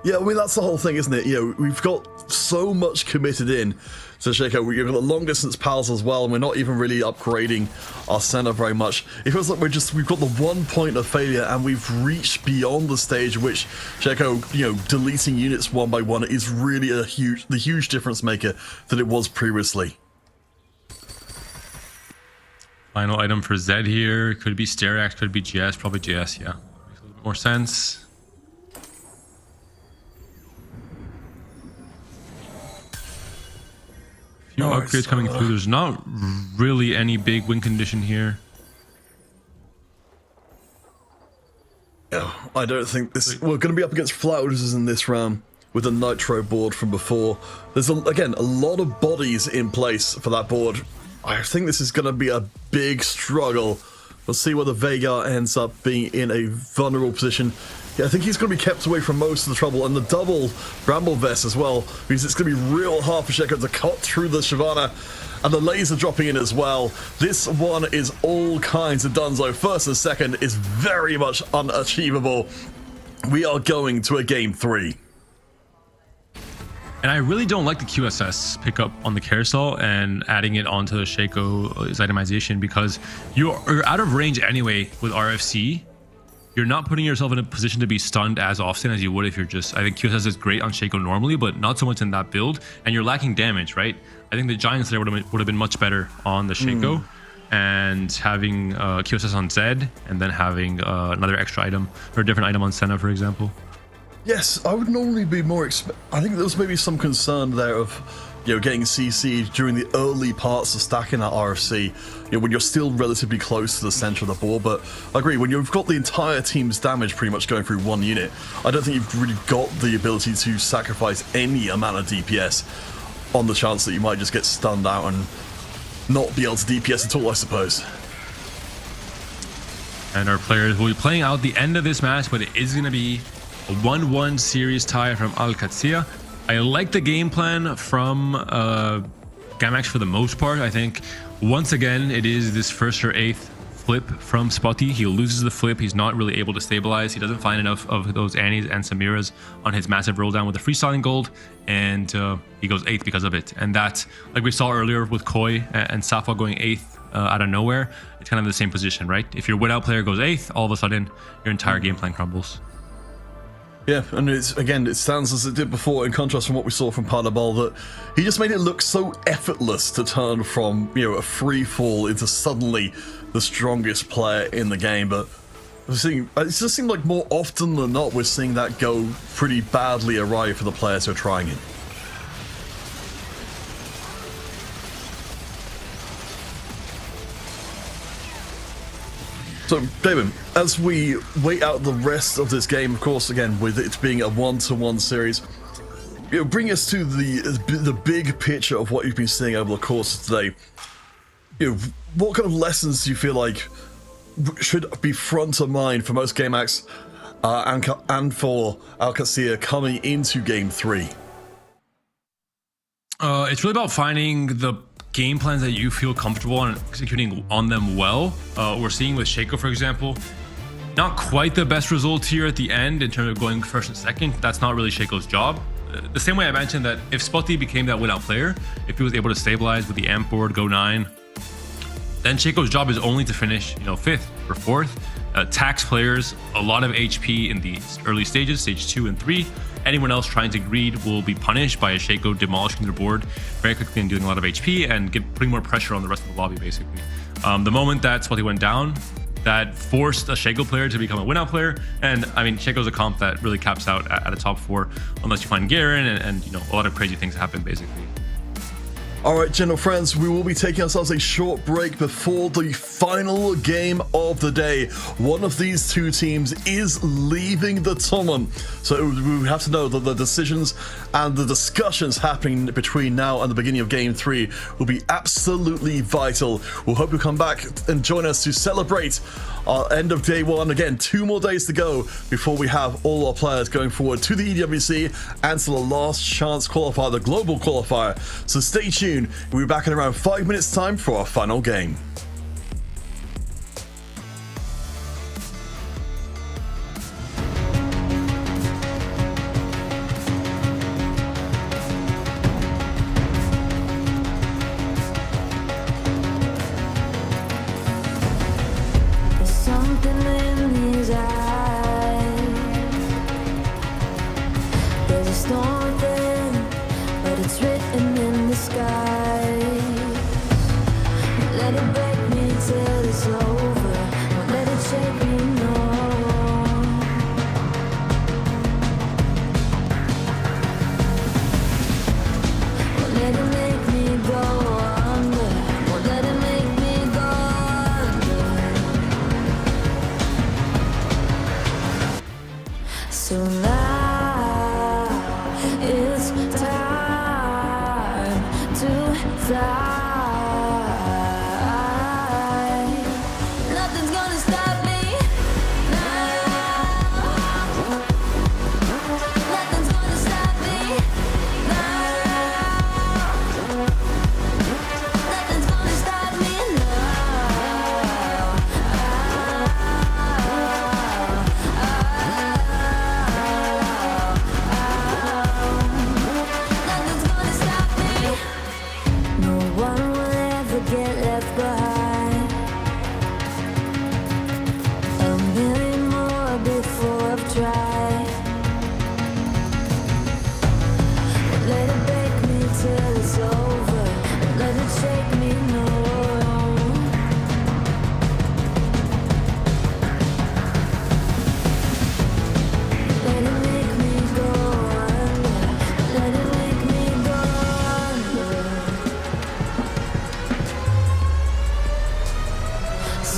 Yeah, I mean, that's the whole thing, isn't it? We've got so much committed in to Shaco. We've got the long distance pals as well, and we're not even really upgrading our center very much. It feels like we've got the 1 point of failure, and we've reached beyond the stage which Shaco, deleting units one by one is really the huge difference maker that it was previously. Final item for Zed here. Could be Sterax, could be GS, probably GS, yeah. Makes a little bit more sense. Few upgrades coming through. There's not really any big win condition here. I don't think this... We're going to be up against Flouders in this round with a Nitro board from before. There's, again, a lot of bodies in place for that board. I think this is going to be a big struggle. We'll see whether Veigar ends up being in a vulnerable position. Yeah, I think he's going to be kept away from most of the trouble, and the double Bramble Vest as well, because it's going to be real hard for Shaco to cut through the Shyvana, and the laser dropping in as well. This one is all kinds of dunzo. First and second is very much unachievable. We are going to a game 3. And I really don't like the QSS pickup on the carousel and adding it onto the Shaco's itemization, because you're out of range anyway with RFC. You're not putting yourself in a position to be stunned as often as you would if you're just... I think QSS is great on Shaco normally, but not so much in that build. And you're lacking damage, right? I think the Giant Slayer would have been much better on the Shaco. And having QSS on Zed, and then having another extra item, or a different item on Senna, for example. Yes, I would normally be more... I think there was maybe some concern there of getting CC'd during the early parts of stacking that RFC, when you're still relatively close to the center of the board. But I agree, when you've got the entire team's damage pretty much going through one unit, I don't think you've really got the ability to sacrifice any amount of DPS on the chance that you might just get stunned out and not be able to DPS at all, I suppose. And our players will be playing out the end of this match, but it is going to be a 1-1 series tie from Al Qadsiya. I like the game plan from Gamax for the most part. I think once again it is this first or eighth flip from Spotty. He loses the flip. He's not really able to stabilize. He doesn't find enough of those Annies and Samiras on his massive roll down with the freestyling gold, and he goes 8th because of it. And that, like we saw earlier with Koi and Safa going 8th out of nowhere, it's kind of the same position, right? If your win out player goes 8th, all of a sudden your entire game plan crumbles. Yeah, and it stands as it did before, in contrast from what we saw from Parnabal, that he just made it look so effortless to turn from, a free fall into suddenly the strongest player in the game. But it just seemed like more often than not we're seeing that go pretty badly awry for the players who are trying it. So, David, as we wait out the rest of this game, of course, again, with it being a 1-1 series, bring us to the big picture of what you've been seeing over the course of today. What kind of lessons do you feel like should be front of mind for most game acts and for Al Qadsiya coming into Game 3? It's really about finding the game plans that you feel comfortable and executing on them well. We're seeing with Shaco, for example, not quite the best result here at the end in terms of going first and second. That's not really Shaco's job. The same way I mentioned that if Spotty became that win out player, if he was able to stabilize with the amp board, go 9, then Shaco's job is only to finish, 5th or 4th. Tax players, a lot of HP in the early stages, stage 2 and 3. Anyone else trying to greed will be punished by a Shaco demolishing their board very quickly and doing a lot of HP and putting more pressure on the rest of the lobby, basically. The moment that Spotty went down, that forced a Shaco player to become a win-out player. And I mean, Shaco's a comp that really caps out at a top 4 unless you find Garen and a lot of crazy things happen, basically. All right, gentle friends, we will be taking ourselves a short break before the final game of the day. One of these two teams is leaving the tournament, so we have to know that the decisions and the discussions happening between now and the beginning of Game 3 will be absolutely vital. We'll hope you'll come back and join us to celebrate our end of Day 1. Again, 2 more days to go before we have all our players going forward to the EWC and to the last chance qualifier, the global qualifier. So stay tuned. We'll be back in around 5 minutes time for our final game. There's something in his eyes. There's a storm within, but it's written in the sky. Let it break me till it's over. Won't let it shake me, no. Won't let it make me go under. Won't let it make me go under. So now it's time to fly.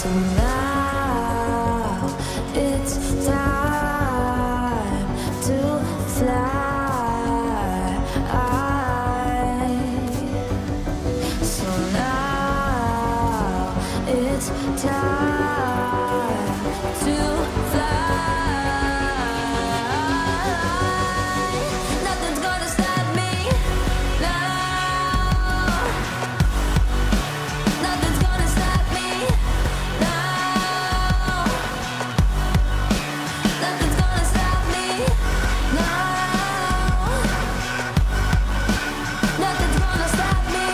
So now it's time to fly. So now it's time to fly. Nothing's gonna stop me now. Nothing's gonna stop me now. Nothing's gonna stop me now. Nothing's gonna stop me now. Nothing's gonna stop me Nothing's gonna stop me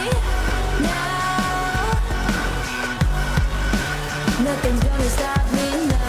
Nothing's gonna stop me now.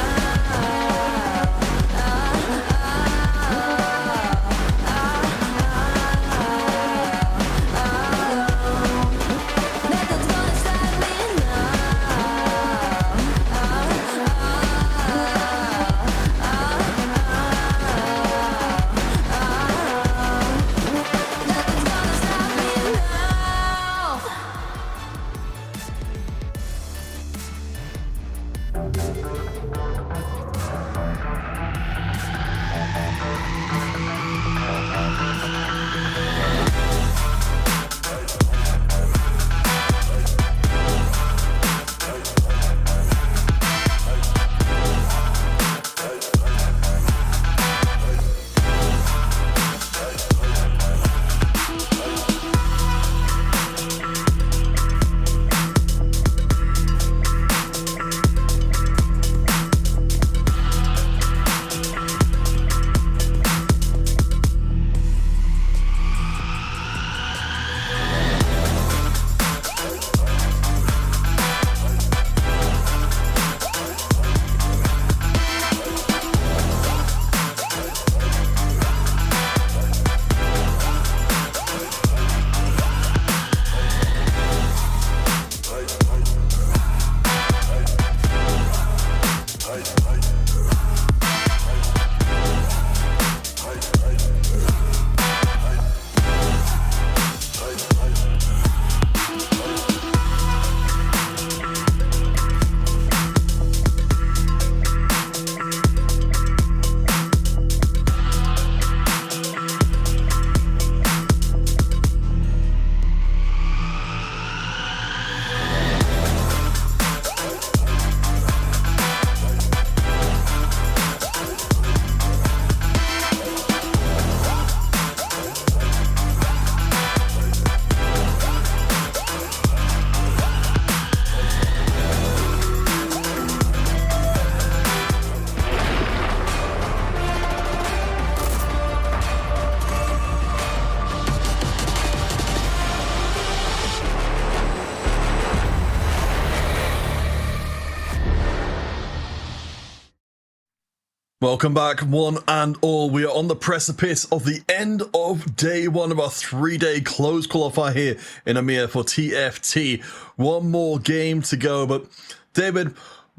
Welcome back, one and all. We are on the precipice of the end of day one of our 3-day closed qualifier here in EMEA for TFT. One more game to go, but David,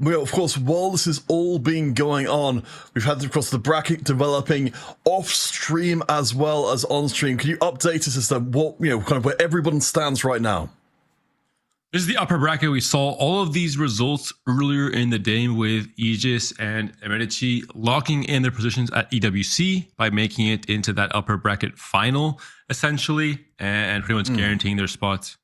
of course, while this is all been going on, we've had, of course, the bracket developing off-stream as well as on-stream. Can you update us as to what, kind of where everyone stands right now? This is the upper bracket. We saw all of these results earlier in the day with Aegis and EWC locking in their positions at EWC by making it into that upper bracket final, essentially, and pretty much guaranteeing their spots.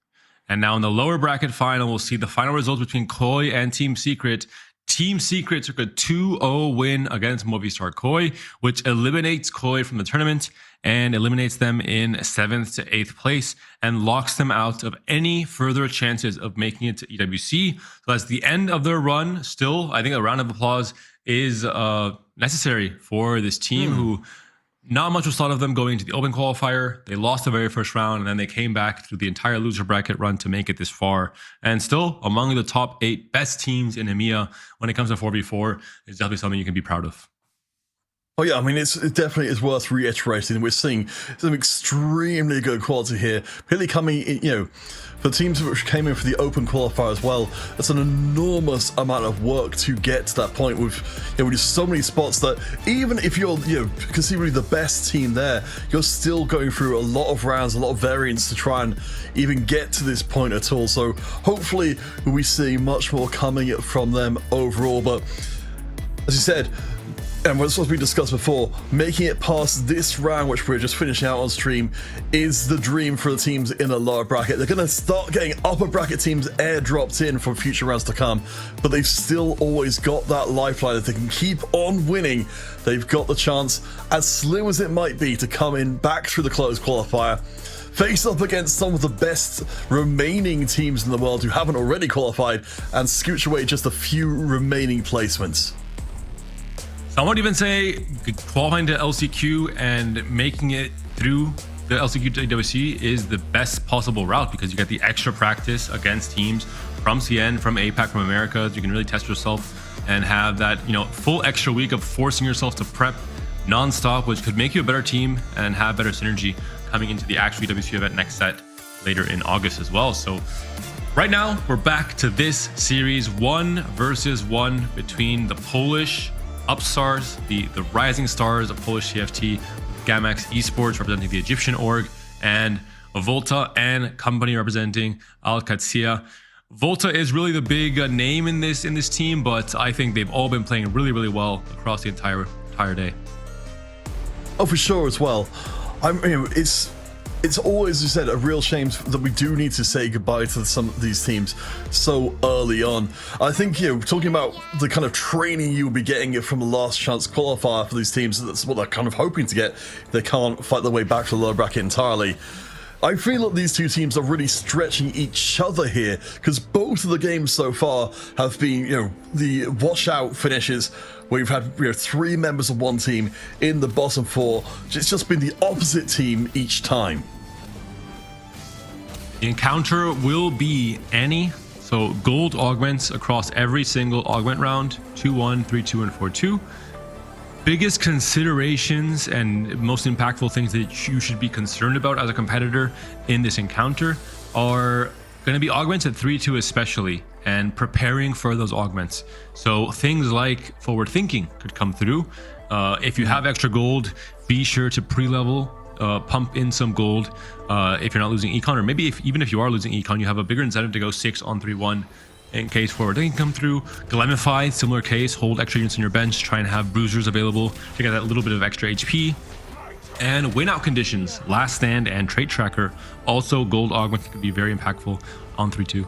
And now in the lower bracket final, we'll see the final results between Koi and Team Secret. Team Secret took a 2-0 win against Movistar Koi, which eliminates Koi from the tournament and eliminates them in 7th to 8th place and locks them out of any further chances of making it to EWC. So that's the end of their run. Still, I think a round of applause is necessary for this team who not much was thought of them going into the open qualifier. They lost the very first round, and then they came back through the entire loser bracket run to make it this far. And still among the top 8 best teams in EMEA when it comes to 4v4 is definitely something you can be proud of. Oh yeah, I mean, it definitely is worth reiterating. We're seeing some extremely good quality here, really coming in, for teams which came in for the open qualifier as well. That's an enormous amount of work to get to that point with, with so many spots that even if you're, conceivably the best team there, you're still going through a lot of rounds, a lot of variants to try and even get to this point at all. So hopefully we see much more coming from them overall. But as you said, and what's we discussed before, making it past this round, which we're just finishing out on stream, is the dream for the teams in the lower bracket. They're going to start getting upper bracket teams airdropped in for future rounds to come, but they've still always got that lifeline. If they can keep on winning, they've got the chance, as slim as it might be, to come in back through the closed qualifier, face up against some of the best remaining teams in the world who haven't already qualified, and scooch away just a few remaining placements. I would even say qualifying to LCQ and making it through the LCQ to EWC is the best possible route, because you get the extra practice against teams from CN, from APAC, from Americas. You can really test yourself and have that, full extra week of forcing yourself to prep nonstop, which could make you a better team and have better synergy coming into the actual EWC event next set later in August as well. So right now we're back to this series 1 versus 1 between the Polish upstarts, the rising stars of Polish TFT, Gamex Esports representing the Egyptian org, and Volta and company representing Al-Qadsiya. Volta is really the big name in this team, but I think they've all been playing really, really well across the entire day. Oh, for sure as well. It's always, as you said, a real shame that we do need to say goodbye to some of these teams so early on. I think, talking about the kind of training you'll be getting from the last chance qualifier for these teams, that's what they're kind of hoping to get if they can't fight their way back to the lower bracket entirely. I feel that these two teams are really stretching each other here, because both of the games so far have been, the washout finishes where you've had 3 members of one team in the bottom 4. It's just been the opposite team each time. The encounter will be any, so gold augments across every single augment round, 2-1, 3-2, and 4-2. Biggest considerations and most impactful things that you should be concerned about as a competitor in this encounter are going to be augments at 3-2 especially, and preparing for those augments. So things like forward thinking could come through. If you have extra gold, be sure to pre-level, pump in some gold if you're not losing econ, or maybe even if you are losing econ, you have a bigger incentive to go 6 on 3-1 in case forward thinking come through. Glemify, similar case, hold extra units on your bench, try and have bruisers available to get that little bit of extra HP. And win out conditions, last stand and trait tracker, also gold augment could be very impactful on 3-2.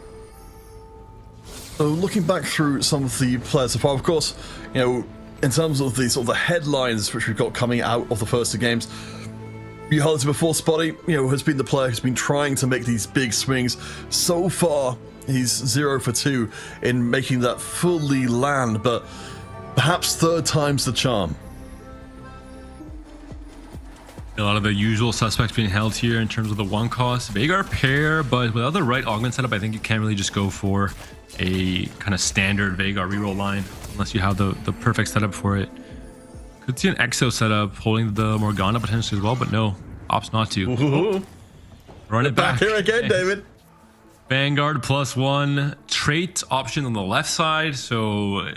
So looking back through some of the players so far, of course, in terms of the sort of the headlines which we've got coming out of the first 2 games, you heard it before, Spotty, has been the player who's been trying to make these big swings. So far, he's 0 for 2 in making that fully land, but perhaps 3rd time's the charm. A lot of the usual suspects being held here in terms of the 1 cost. Veigar pair, but without the right augment setup, I think you can't really just go for a kind of standard Veigar reroll line unless you have the perfect setup for it. Could see an Exo setup holding the Morgana potentially as well, but no, opts not to. Ooh. Run it back. Here again, David. Vanguard +1 trait option on the left side, so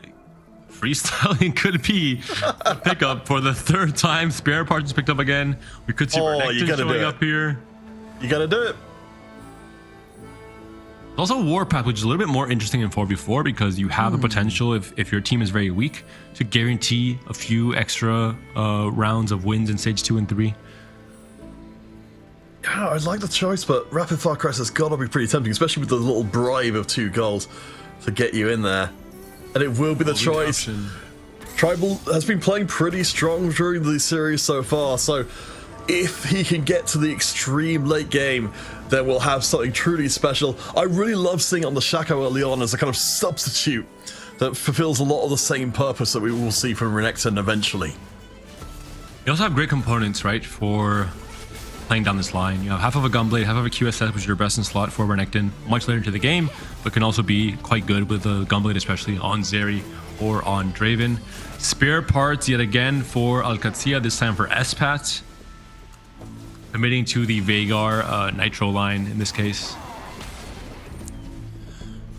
freestyling could be a pickup for the 3rd time. Spare parts is picked up again. We could see Renekton showing up here. You gotta do it. Also Warpath, which is a little bit more interesting in 4v4 because you have the potential, if your team is very weak, to guarantee a few extra rounds of wins in stage 2 and 3. Yeah, I like the choice, but Rapid Fire Crest has got to be pretty tempting, especially with the little bribe of 2 goals to get you in there. And it will be the choice. Tribal has been playing pretty strong during the series so far, so if he can get to the extreme late game, then we'll have something truly special. I really love seeing on the Shaco early on as a kind of substitute that fulfills a lot of the same purpose that we will see from Renekton eventually. You also have great components, right, for playing down this line. You have half of a Gunblade, half of a QSS, which is your best in slot for Renekton much later into the game, but can also be quite good with the Gunblade, especially on Zeri or on Draven. Spare parts yet again for Alcatia, this time for Espat. Committing to the Veigar Nitro line in this case.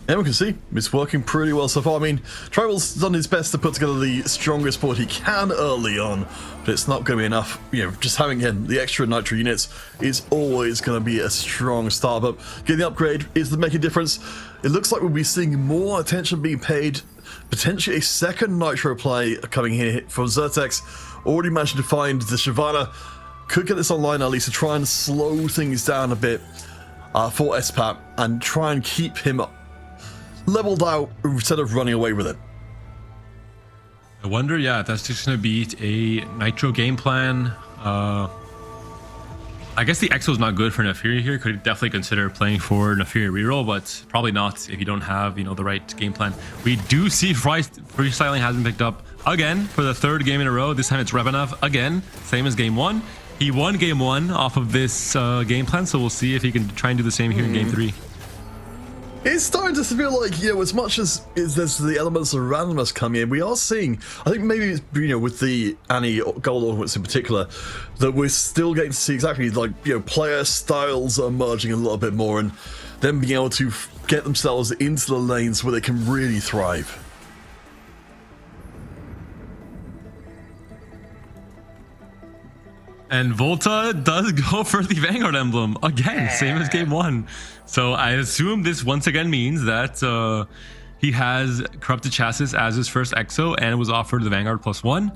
And we can see it's working pretty well so far. I mean, Tribal's done his best to put together the strongest board he can early on, but it's not going to be enough. You know, just having him, the extra Nitro units is always going to be a strong start, but getting the upgrade is the making difference. It looks like we'll be seeing more attention being paid, potentially a second Nitro play coming here from Xertex. Already managed to find the Shyvana. Could get this online at least to try and slow things down a bit for Espat and try and keep him leveled out instead of running away with it. I wonder, yeah, if that's just going to be a Nitro game plan. I guess the Exo is not good for Naafiri here. Could definitely consider playing for Naafiri reroll, but probably not if you don't have, you know, the right game plan. We do see freestyling has been picked up again for the third game in a row. This time it's Revanov again, same as game one. He won game one off of this game plan, so we'll see if he can try and do the same here in game three. It's starting to feel like, you know, as much as there's the elements of randomness coming in, we are seeing, I think maybe, you know, with the Annie gold ornaments in particular, that we're still getting to see exactly, like, you know, player styles are emerging a little bit more and them being able to get themselves into the lanes where they can really thrive. And Volta does go for the Vanguard emblem again, same as game one. So I assume this once again means that he has Corrupted Chassis as his first Exo and was offered the Vanguard +1.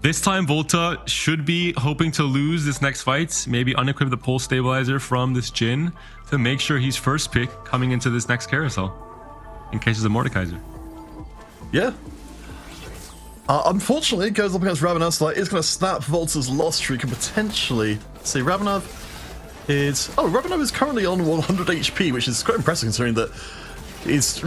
This time Volta should be hoping to lose this next fight, maybe unequip the Pulse Stabilizer from this Jhin to make sure he's first pick coming into this next carousel, in case of Mordekaiser. Yeah. Unfortunately, it goes up against Ravenov, so it's going to snap Volta's loss streak and potentially see Ravenov is... Oh, Ravenov is currently on 100 HP, which is quite impressive considering that he's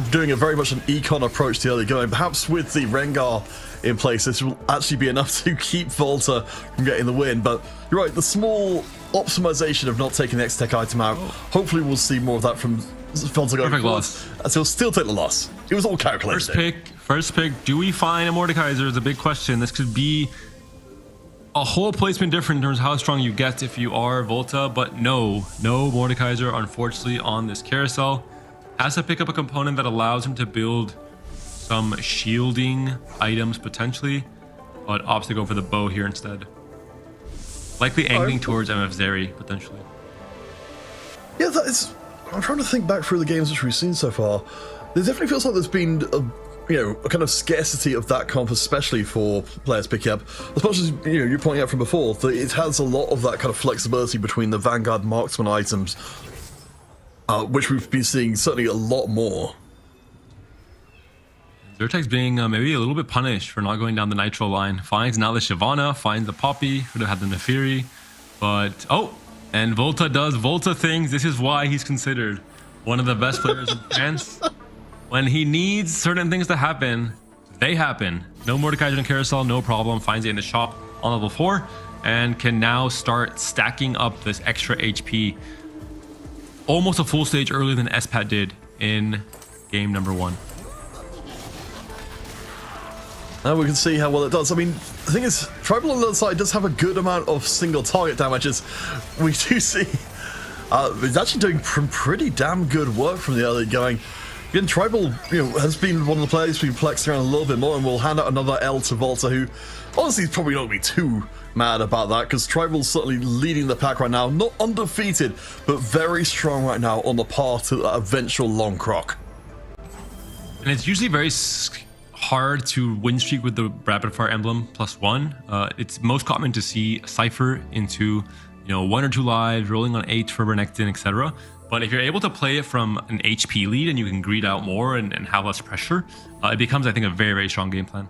doing a very much an econ approach to the early going. Perhaps with the Rengar in place, this will actually be enough to keep Volta from getting the win. But you're right, the small optimization of not taking the X-Tech item out, hopefully we'll see more of that from Volta going forward. And so he'll still take the loss. It was all calculated. First pick, do we find a Mordekaiser is a big question. This could be a whole placement different in terms of how strong you get if you are Volta, but no Mordekaiser, unfortunately, on this carousel. Has to pick up a component that allows him to build some shielding items potentially, but opts to go for the bow here instead. Likely angling towards MF Zeri, potentially. Yeah, that is... I'm trying to think back through the games which we've seen so far. There definitely feels like there's been a kind of scarcity of that comp, especially for players picking up. As much as you're pointing out from before, that it has a lot of that kind of flexibility between the Vanguard Marksman items, which we've been seeing certainly a lot more. Xertex being maybe a little bit punished for not going down the Nitro line. Finds now the Shyvana, finds the Poppy, could have had the Naafiri, but and Volta does Volta things. This is why he's considered one of the best players in France. When he needs certain things to happen, they happen. No Mordekaiser in carousel, no problem. Finds it in the shop on level 4 and can now start stacking up this extra HP. Almost a full stage earlier than Espat did in game number 1. Now we can see how well it does. I mean, the thing is, Tribal on the other side does have a good amount of single target damages. We do see he's actually doing pretty damn good work from the early going. Again, Tribal, has been one of the players who's been flexing around a little bit more, and we'll hand out another L to Volta, who honestly is probably not going to be too mad about that, because Tribal's certainly leading the pack right now. Not undefeated, but very strong right now on the path to that eventual long croc. And it's usually very hard to win streak with the rapid fire emblem +1. It's most common to see Cypher into 1 or 2 lives, rolling on 8 for Renekton, etc. But if you're able to play it from an HP lead and you can greed out more and have less pressure, it becomes, I think, a very, very strong game plan.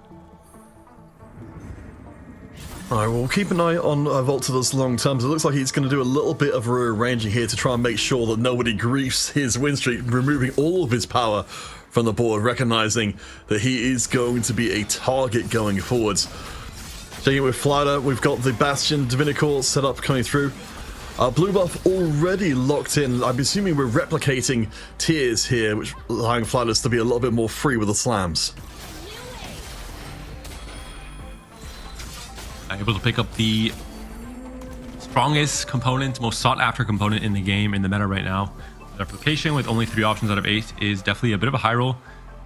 Alright, well, we'll keep an eye on Volta this long term. It looks like he's going to do a little bit of rearranging here to try and make sure that nobody griefs his win streak, removing all of his power from the board, recognizing that he is going to be a target going forwards. Taking it with Flyder, we've got the Bastion Divinicore set up coming through. Blue buff already locked in. I'm assuming we're replicating tiers here, which allowing Flounders to be a little bit more free with the slams. Able to pick up the strongest component, most sought after component in the game, in the meta right now. Replication with only 3 options out of 8 is definitely a bit of a high roll,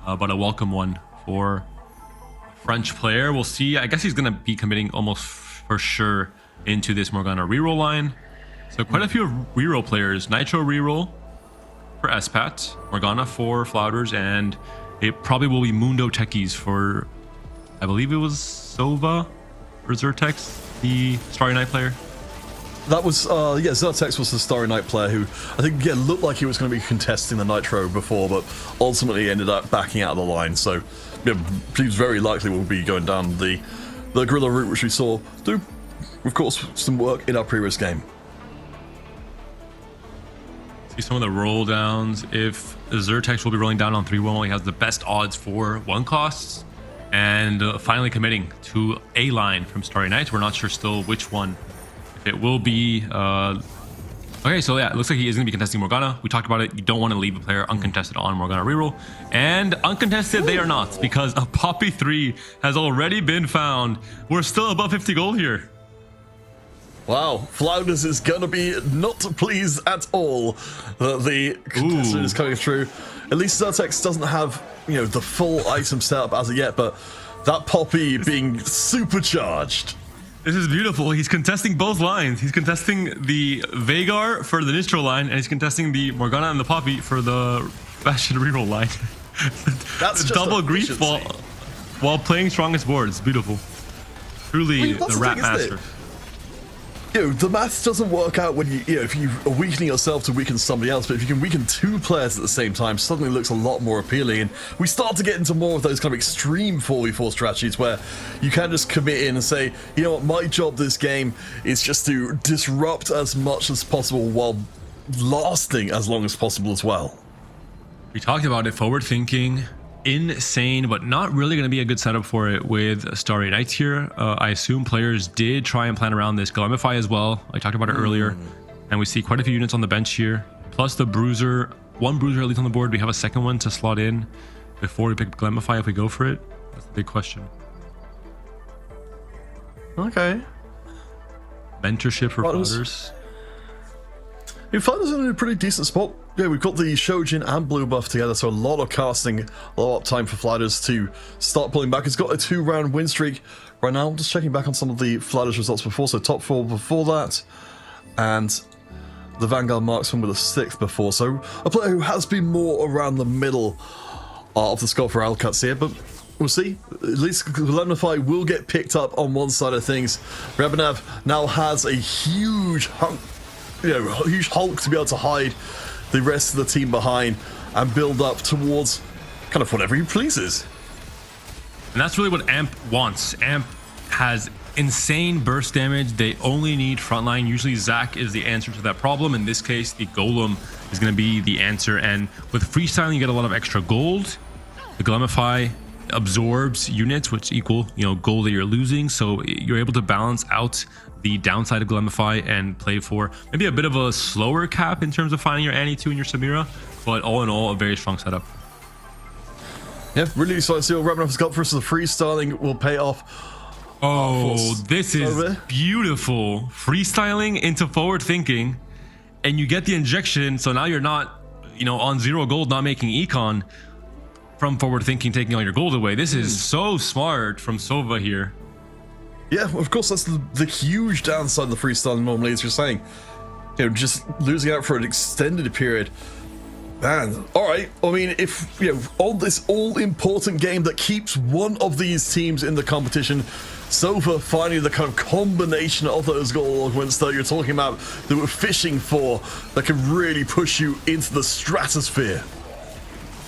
but a welcome one for a French player. We'll see. I guess he's going to be committing almost for sure into this Morgana reroll line. So quite a few reroll players. Nitro reroll for Espat, Morgana for Flounders, and it probably will be Mundo Techies for, I believe it was Sova or Zertex, the Starry Night player. That was, yeah, Zertex was the Starry Night player who I think, yeah, looked like he was going to be contesting the Nitro before, but ultimately ended up backing out of the line. So, yeah, seems very likely will be going down the Gorilla route, which we saw do, of course, some work in our previous game. See some of the roll downs. If Zertex will be rolling down on 3-1, he has the best odds for 1 costs. And finally committing to a line from Starry Night. We're not sure still which one. If it will be... okay, so yeah, it looks like he is going to be contesting Morgana. We talked about it. You don't want to leave a player uncontested on Morgana reroll. And uncontested they are not, because a Poppy 3 has already been found. We're still above 50 gold here. Wow, Flounders is going to be not pleased at all that the contestant is coming through. At least Zertex doesn't have, you know, the full item setup as of yet, but that Poppy being supercharged. This is beautiful. He's contesting both lines. He's contesting the Veigar for the Nitro line, and he's contesting the Morgana and the Poppy for the Bastion reroll line. That's just double grief while playing strongest board. It's beautiful. Truly the rat master. You know, the maths doesn't work out when you know, if you are weakening yourself to weaken somebody else, but if you can weaken 2 players at the same time, suddenly looks a lot more appealing. And we start to get into more of those kind of extreme 4v4 strategies where you can just commit in and say, you know what, my job this game is just to disrupt as much as possible while lasting as long as possible as well. We talked about it, forward thinking, insane, but not really going to be a good setup for it with Starry Nights here. I assume players did try and plan around this Glemify as well. I talked about it earlier, and we see quite a few units on the bench here, plus the Bruiser. 1 Bruiser at least on the board. We have a second one to slot in before we pick Glemify if we go for it. That's the big question. Okay. Mentorship for Flounders. Flounders are in a pretty decent spot. Yeah, we've got the Shojin and Blue buff together, so a lot of casting, a lot of time for Flounders to start pulling back. It's got a 2-round win streak right now. I'm just checking back on some of the Flounders results before, so top 4 before that, and the Vanguard Marksman with a 6th before, so a player who has been more around the middle of the skull for Alcuts here, but we'll see. At least Glemify will get picked up on one side of things. Rebanav now has a huge hunk, you know, huge hulk to be able to hide the rest of the team behind and build up towards kind of whatever he pleases. And that's really what Amp wants. Amp has insane burst damage. They only need frontline. Usually Zac is the answer to that problem. In this case, the Golem is going to be the answer. And with freestyling, you get a lot of extra gold. The Glemify absorbs units, which equal, you know, gold that you're losing. So you're able to balance out the downside of Glemify and play for maybe a bit of a slower cap in terms of finding your Annie 2 and your Samira, but all in all, a very strong setup. Yeah, really excited to see what Rabanav's got for us. The freestyling will pay off. Oh, this is beautiful. Freestyling into forward thinking, and you get the injection, so now you're not, you know, on 0 gold, not making econ from forward thinking, taking all your gold away. This is so smart from Sova here. Yeah, of course, that's the huge downside of the freestyling normally, as you're saying. You know, just losing out for an extended period. Man, alright, I mean, if, you know, on this all-important game that keeps one of these teams in the competition, Sova finding the kind of combination of those goal augments that you're talking about, that we're fishing for, that can really push you into the stratosphere.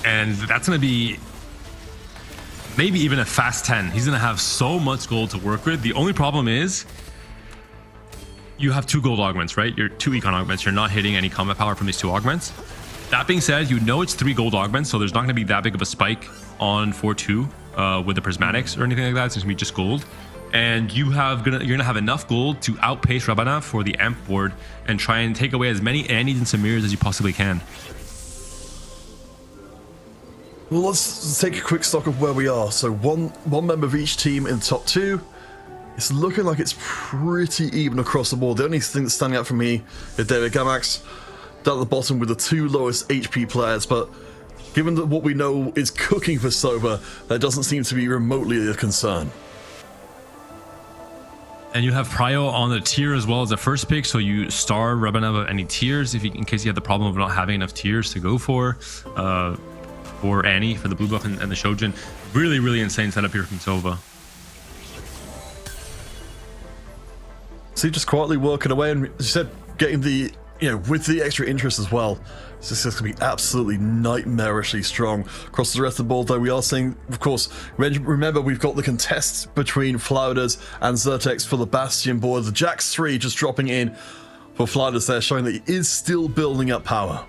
And that's going to be maybe even a fast 10. He's going to have so much gold to work with. The only problem is you have 2 gold augments, right? You're 2 econ augments. You're not hitting any combat power from these 2 augments. That being said, you know it's 3 gold augments, so there's not going to be that big of a spike on 4-2 with the prismatics or anything like that. It's going to be just gold. and you're gonna have enough gold to outpace Rabana for the amp board and try and take away as many Annies and Samirs as you possibly can. Well, let's take a quick stock of where we are. So one member of each team in the top 2. It's looking like it's pretty even across the board. The only thing that's standing out for me is David Gamax down at the bottom with the 2 lowest HP players, but given that what we know is cooking for Sova, that doesn't seem to be remotely a concern. And you have Prio on the tier as well as the first pick, so you star Rabana any tiers in case you have the problem of not having enough tiers to go for Annie for the blue buff and the Shojin. Really, really insane setup here from Sova. So just quietly working away, and as you said, getting the, with the extra interest as well. This is going to be absolutely nightmarishly strong across the rest of the board, though we are seeing, of course, remember we've got the contest between Flouders and Zertex for the Bastion board. The Jax 3 just dropping in for Flouders there, showing that he is still building up power.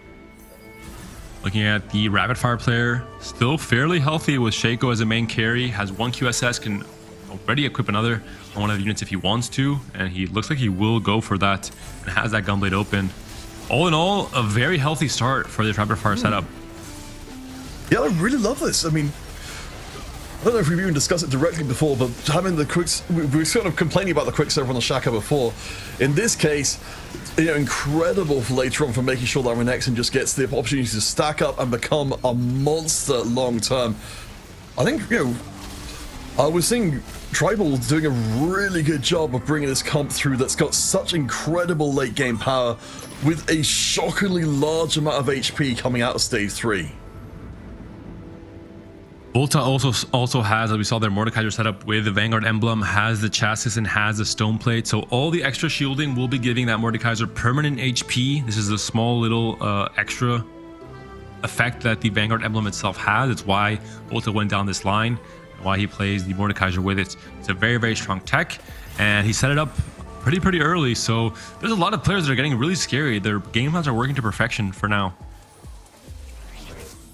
Looking at the rapid fire player, still fairly healthy with Shaco as a main carry, has 1 QSS, can already equip another on one of the units if he wants to, and he looks like he will go for that and has that gunblade open. All in all, a very healthy start for this rapid fire setup. Yeah, I really love this. I mean, I don't know if we've even discussed it directly before, but having the quicks, we were sort of complaining about the quicksilver on the Shaka before. In this case, incredible for later on for making sure that Renekton just gets the opportunity to stack up and become a monster long term. I think, I was seeing Tribal doing a really good job of bringing this comp through that's got such incredible late game power with a shockingly large amount of HP coming out of stage 3. Volta also has, as we saw there, Mordekaiser setup with the Vanguard emblem, has the chassis and has the stone plate. So all the extra shielding will be giving that Mordekaiser permanent HP. This is a small little extra effect that the Vanguard emblem itself has. It's why Volta went down this line, why he plays the Mordekaiser with it. It's a very, very strong tech, and he set it up pretty early. So there's a lot of players that are getting really scary. Their game plans are working to perfection for now.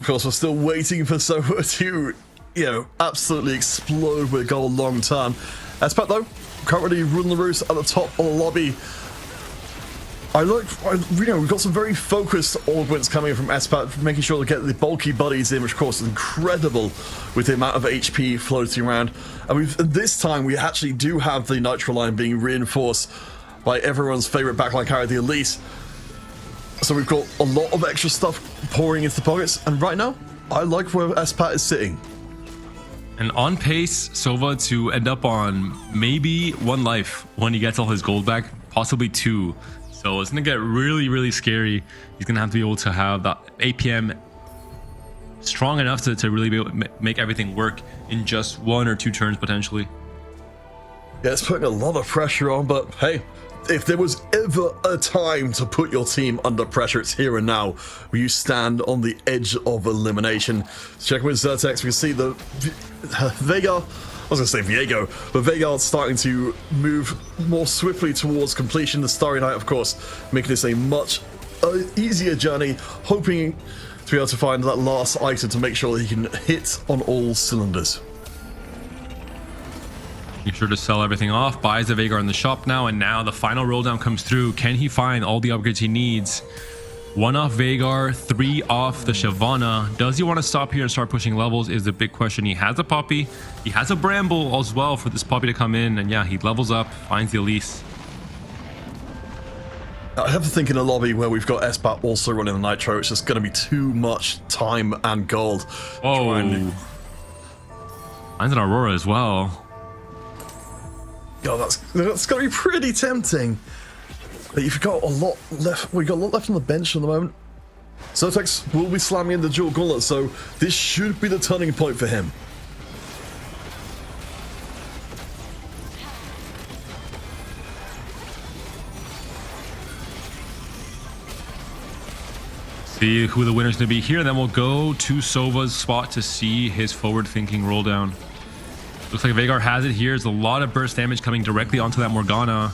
Of course, we're still waiting for Sova to, absolutely explode with gold long term. Espat, though, currently ruling the roost at the top of the lobby. We've got some very focused augments coming from Espat, making sure to get the bulky buddies in, which of course is incredible with the amount of HP floating around. And this time we actually do have the Nitro line being reinforced by everyone's favorite backline carrier, the Elise. So we've got a lot of extra stuff pouring into the pockets, and right now, I like where Espat is sitting. And on pace, Sova to end up on maybe 1 life when he gets all his gold back, possibly 2. So it's gonna get really, really scary. He's gonna have to be able to have that APM strong enough to really be able to make everything work in just 1 or 2 turns potentially. Yeah, it's putting a lot of pressure on, but hey, if there was ever a time to put your team under pressure, it's here and now, where you stand on the edge of elimination. Check with Zertex, we can see the Veigar, I was going to say Viego, but Veigar's starting to move more swiftly towards completion. The Starry Night, of course, making this a much easier journey, hoping to be able to find that last item to make sure that he can hit on all cylinders. Make sure to sell everything off, buys the Veigar in the shop now, and now the final roll down comes through. Can he find all the upgrades he needs? 1 off Veigar, 3 off the Shyvana. Does he want to stop here and start pushing levels is the big question. He has a Poppy, he has a Bramble as well for this Poppy to come in, and yeah, he levels up, finds the Elise. I have to think in a lobby where we've got Espat also running the Nitro, it's just going to be too much time and gold. Oh, finds an Aurora as well. God, that's going to be pretty tempting. But you've got a lot left. We've got a lot left on the bench at the moment. Zertex will be slamming in the dual gauntlet, so this should be the turning point for him. See who the winner's going to be here, and then we'll go to Sova's spot to see his forward-thinking roll down. Looks like Veigar has it here. There's a lot of burst damage coming directly onto that Morgana.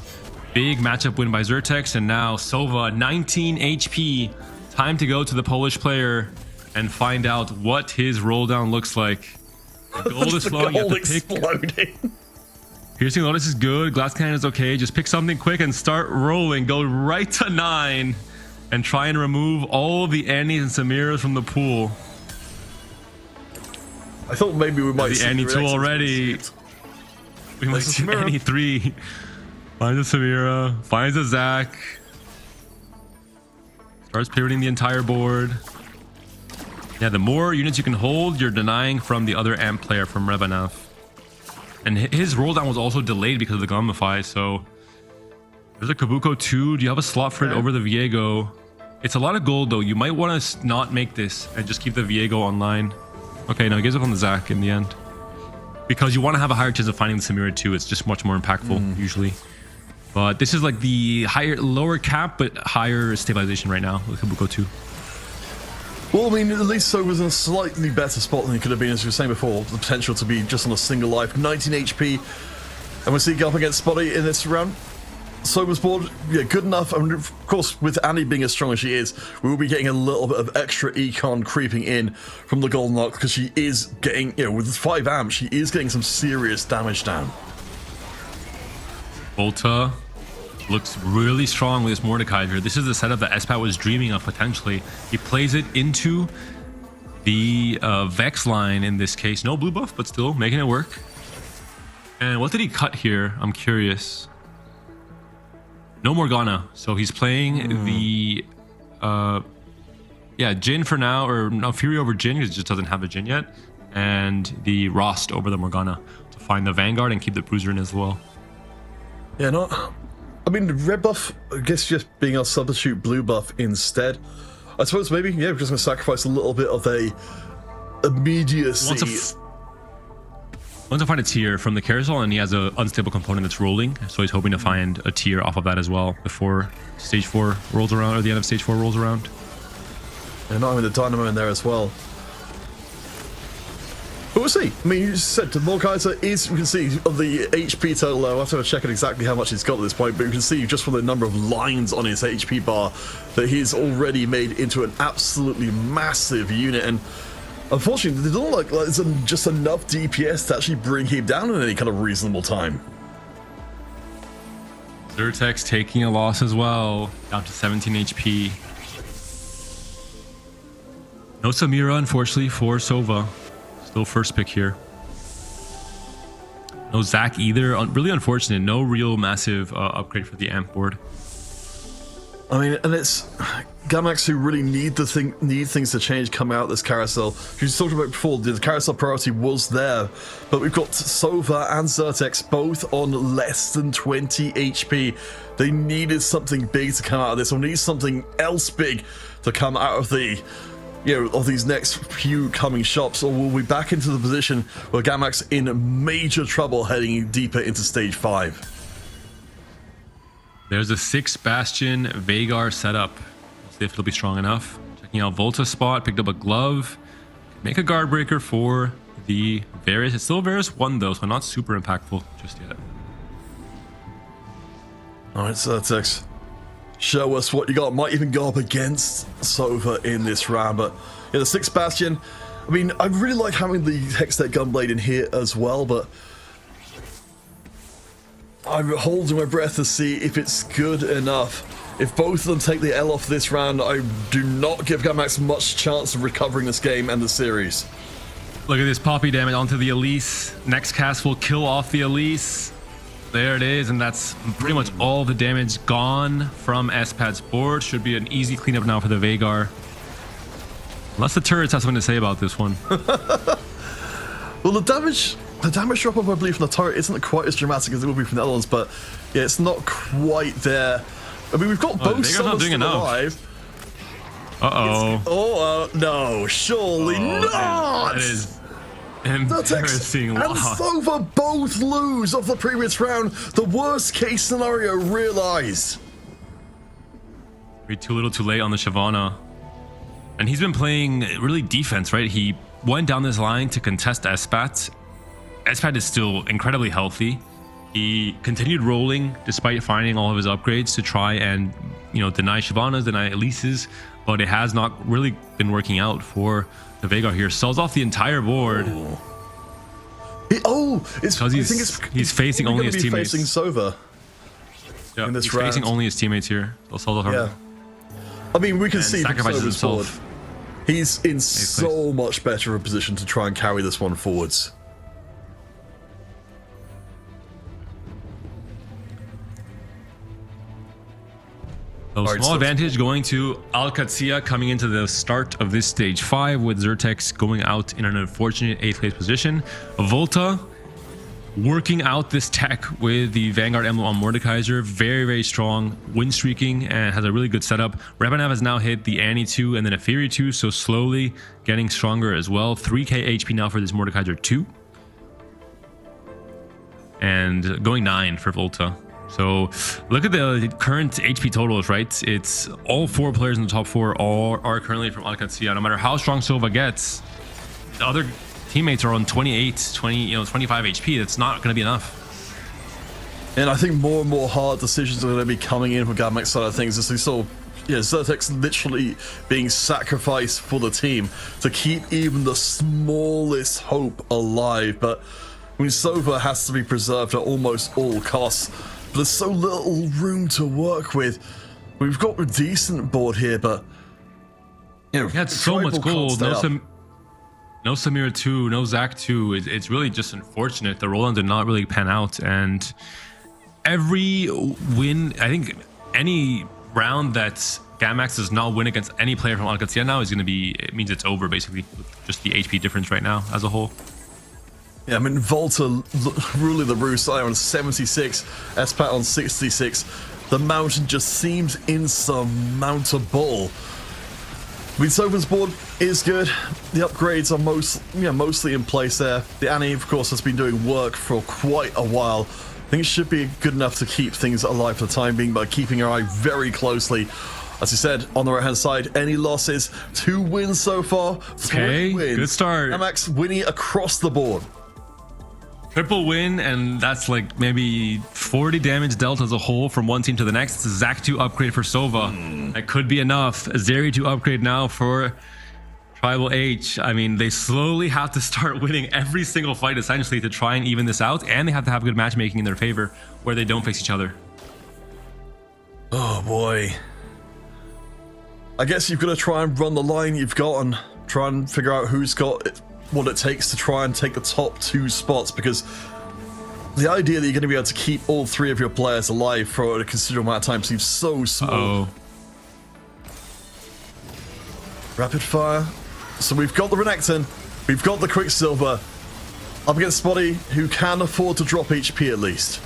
Big matchup win by Zertex, and now Sova, 19 HP. Time to go to the Polish player and find out what his roll down looks like. The gold is flowing at the pick. Piercing Lotus is good. Glass Cannon is okay. Just pick something quick and start rolling. Go right to 9 and try and remove all the Annies and Samiras from the pool. I thought maybe we might The see Annie 2 already. We might see Annie 3. Finds a Samira. Finds a Zac. Starts pivoting the entire board. Yeah, the more units you can hold, you're denying from the other AMP player, from Revanaf. And his roll down was also delayed because of the Gamify, so... There's a Kabuko 2. Do you have a slot for it over the Viego? It's a lot of gold, though. You might want to not make this and just keep the Viego online. Okay, no, he gives up on the Zac in the end. Because you want to have a higher chance of finding the Samira 2. It's just much more impactful, usually. But this is like the lower cap, but higher stabilization right now with Kabuko 2. Well, I mean, at least Soba was in a slightly better spot than he could have been, as you were saying before. The potential to be just on a single life, 19 HP. And we'll see go up against Spotty in this round. Soba's board, yeah, good enough. I mean, of course, with Annie being as strong as she is, we will be getting a little bit of extra econ creeping in from the Golden Lock, because she is getting, you know, with 5 amps, she is getting some serious damage down. Volta looks really strong with this Mordecai here. This is the setup that Espat was dreaming of potentially. He plays it into the Vex line in this case. No blue buff, but still making it work. And what did he cut here? I'm curious. No Morgana. So he's playing the Jhin for now, or no, Fury over Jhin, because it just doesn't have a Jhin yet. And the Rost over the Morgana to find the Vanguard and keep the Bruiser in as well. Yeah, I mean, red buff, I guess just being a substitute blue buff instead. I suppose maybe, yeah, we're just going to sacrifice a little bit of a immediacy. Wants to find a tier from the carousel, and he has an unstable component that's rolling, so he's hoping to find a tier off of that as well before stage 4 rolls around, or the end of stage 4 rolls around. And not having the Dynamo in there as well. But we'll see. I mean, you said the Morkaiser is, we can see of the HP total. I'll have to check out exactly how much he's got at this point, but you can see just from the number of lines on his HP bar that he's already made into an absolutely massive unit. And unfortunately, they don't look like there's just enough DPS to actually bring him down in any kind of reasonable time. Zertex taking a loss as well, down to 17 HP. No Samira, unfortunately, for Sova. Still first pick here. No Zac either. Really unfortunate. No real massive upgrade for the AMP board. I mean, and it's Gamax who really need things to change coming out of this carousel. You talked about before, the carousel priority was there, but we've got Sova and Zertex both on less than 20 HP. They needed something big to come out of this, or need something else big to come out of the, you know, of these next few coming shops, or we'll be back into the position where Gamax in major trouble heading deeper into stage 5. There's a 6 Bastion Vhagar setup. Let's see if it'll be strong enough. Checking out Volta spot, picked up a glove. Make a guard breaker for the Varus. It's still Varus 1 though, so not super impactful just yet. Alright, Zertex, show us what you got. Might even go up against Sova in this round, but yeah, the 6 Bastion. I mean, I really like having the Hextech Gunblade in here as well, but I'm holding my breath to see if it's good enough. If both of them take the L off this round, I do not give Gamax much chance of recovering this game and the series. Look at this poppy damage onto the Elise. Next cast will kill off the Elise. There it is, and that's pretty much all the damage gone from Espat's board. Should be an easy cleanup now for the Vhagar. Unless the turrets have something to say about this one. Well, the damage drop off, I believe, from the turret isn't quite as dramatic as it would be from the other ones, but yeah, it's not quite there. I mean, we've got both sides still alive. Uh-oh. No, surely not! That is embarrassing loss. And Sova both lose of the previous round. The worst case scenario realized. We're too little too late on the Shyvana. And he's been playing really defense, right? He went down this line to contest Espat. Espat is still incredibly healthy. He continued rolling despite finding all of his upgrades to try and, you know, deny Shyvanas, deny Elises, but it has not really been working out for the Vhagar here. Sells off the entire board. It's because he's facing only his teammates. Facing Sova. Yeah, in this he's round. facing only his teammates here. Yeah. I mean, we can see from sacrifices Sova's himself. forward. He's in so much better a position to try and carry this one forwards. So small advantage going to Al Qadsiya coming into the start of this stage 5 with Zertex going out in an unfortunate 8th place position. Volta working out this tech with the Vanguard emblem on Mordekaiser. Very, very strong, win streaking, and has a really good setup. Rebanav has now hit the Annie 2 and then a Fury 2, so slowly getting stronger as well. 3k HP now for this Mordekaiser 2. And going 9 for Volta. So look at the current HP totals, right? It's all 4 players in the top 4 all are currently from Al Qadsiya. No matter how strong Sova gets, the other teammates are on 28, 25 HP. That's not going to be enough. And I think more and more hard decisions are going to be coming in from Gamma's side of things as we saw, Zertex literally being sacrificed for the team to keep even the smallest hope alive. But I mean, Sova has to be preserved at almost all costs. But there's so little room to work with. We've got a decent board here, but he had so much gold. No Samira 2, no Zach 2. It's really just unfortunate. The roll-on did not really pan out, and every win, I think any round that Gamax does not win against any player from Al Qadsiya now is going to be, it means it's over basically, with just the HP difference right now as a whole. Yeah, I mean, Volta ruling the roost on 76, Espat on 66. The mountain just seems insurmountable. I mean, Sova's board is good. The upgrades are mostly in place there. The Annie, of course, has been doing work for quite a while. I think it should be good enough to keep things alive for the time being by keeping your eye very closely. As you said, on the right-hand side, any losses? 2 wins so far. 3 wins. Good start. Amax winning across the board. Triple win, and that's like maybe 40 damage dealt as a whole from one team to the next. Zach 2 upgrade for Sova. That could be enough. Zeri 2 upgrade now for Tribal H. I mean, they slowly have to start winning every single fight essentially to try and even this out, and they have to have good matchmaking in their favor where they don't face each other. Oh boy. I guess you've got to try and run the line you've got and try and figure out who's got what it takes to try and take the top 2 spots, because the idea that you're going to be able to keep all 3 of your players alive for a considerable amount of time seems so small. Rapid fire. So we've got the Renekton, we've got the Quicksilver, up against Spotty, who can afford to drop HP at least.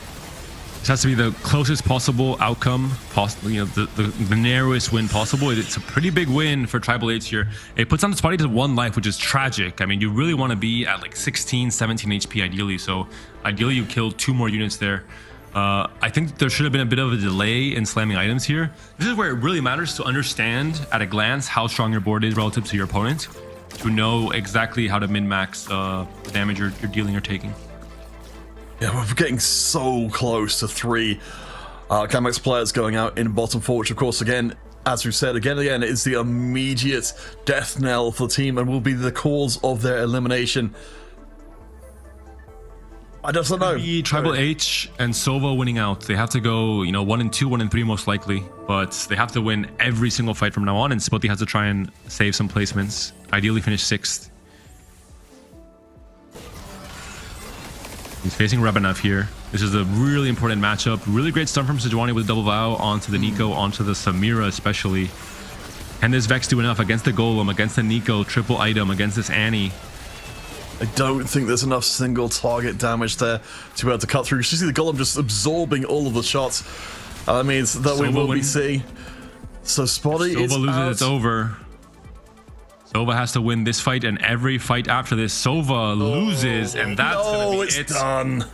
This has to be the closest possible outcome, the narrowest win possible. It's a pretty big win for Tribal H here. It puts down the Spotty to 1 life, which is tragic. I mean, you really want to be at like 16, 17 HP ideally. So ideally you kill 2 more units there. I think there should have been a bit of a delay in slamming items here. This is where it really matters to understand at a glance how strong your board is relative to your opponent, to know exactly how to min-max the damage you're dealing or taking. Yeah, we're getting so close to 3 Gamax players going out in bottom 4, which of course, again, as we've said again and again, is the immediate death knell for the team and will be the cause of their elimination. I just don't know. Tribal H and Sova winning out. They have to go, 1 and 2, 1 and 3 most likely, but they have to win every single fight from now on, and Spotty has to try and save some placements. Ideally finish 6th. He's facing Rebanav here. This is a really important matchup. Really great stun from Sejuani with double vow onto the Nico, onto the Samira especially. Can this Vex do enough against the Golem, against the Nico, triple item, against this Annie? I don't think there's enough single target damage there to be able to cut through. You see the Golem just absorbing all of the shots. That means that we will be seeing. So Spotty is Sova loses, out. it's over. Sova has to win this fight and every fight after this. Sova loses, and that's gonna be it. Done.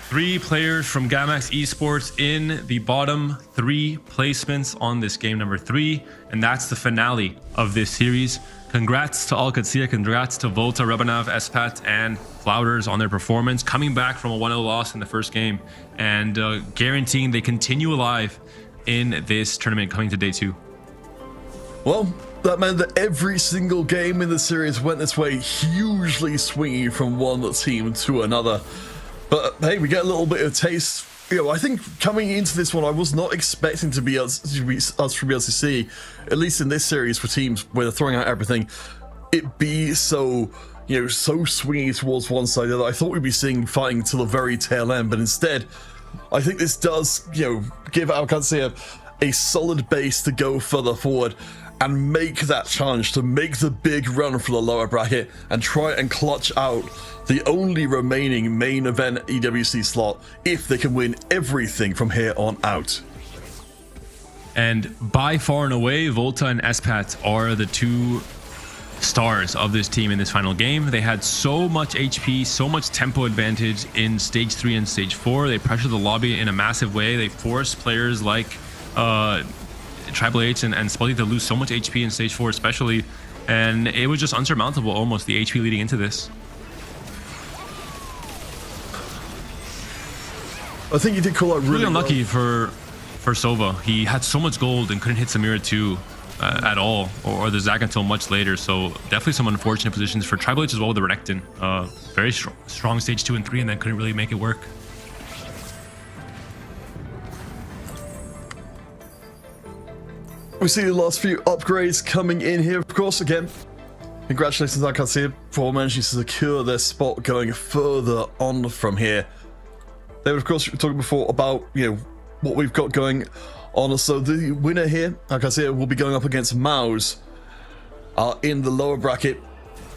3 players from Gamax Esports in the bottom 3 placements on this game number 3, and that's the finale of this series. Congrats to Al Qadsiya, congrats to Volta, Rebanav, Espat, and Flouders on their performance, coming back from a 1-0 loss in the first game, and guaranteeing they continue alive in this tournament coming to day 2. Well, that meant that every single game in the series went this way, hugely swinging from one team to another. But hey, we get a little bit of taste. I think coming into this one, I was not expecting to be us to be able to see, at least in this series for teams where they're throwing out everything, it be so so swinging towards one side or the other. I thought we'd be seeing fighting till the very tail end, but instead, I think this does give Alcancia a solid base to go further forward and make that challenge, to make the big run for the lower bracket and try and clutch out the only remaining main event EWC slot if they can win everything from here on out. And by far and away, Volta and Espat are the two stars of this team in this final game. They had so much HP, so much tempo advantage in stage 3 and stage 4. They pressured the lobby in a massive way. They forced players like Tribal H and Spuddy to lose so much HP in stage 4 especially, and it was just unsurmountable almost, the HP leading into this. I think you did call out really unlucky for Sova. He had so much gold and couldn't hit Samira 2 at all, or the Zac until much later, so definitely some unfortunate positions for Tribal H as well with the Renekton. Very strong stage 2 and 3 and then couldn't really make it work. We see the last few upgrades coming in here. Of course, again, congratulations to Alcancia for managing to secure their spot going further on from here. They were, of course, talking before about what we've got going on. So the winner here, Alcancia, will be going up against Maus in the lower bracket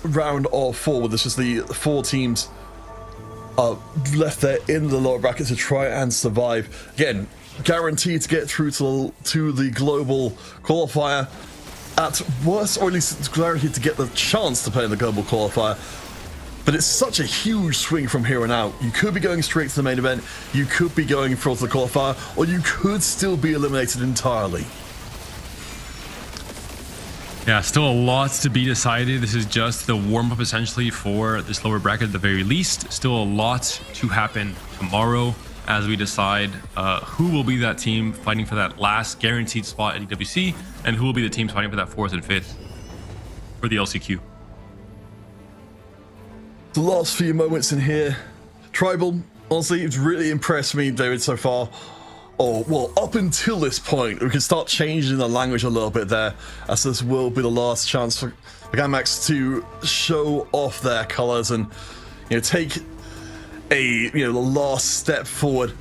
round of 4. This is the 4 teams left there in the lower bracket to try and survive. Again, guaranteed to get through to the global qualifier at worst, or at least guaranteed to get the chance to play in the global qualifier. But it's such a huge swing from here on out. You could be going straight to the main event, you could be going for the qualifier, or you could still be eliminated entirely. Yeah, still a lot to be decided. This is just the warm-up essentially for this lower bracket at the very least. Still a lot to happen tomorrow as we decide who will be that team fighting for that last guaranteed spot at EWC, and who will be the teams fighting for that 4th and 5th for the LCQ. The last few moments in here, Tribal, honestly, it's really impressed me, David, so far. Oh, well, up until this point, we can start changing the language a little bit there, as this will be the last chance for Gamax to show off their colors and take the last step forward.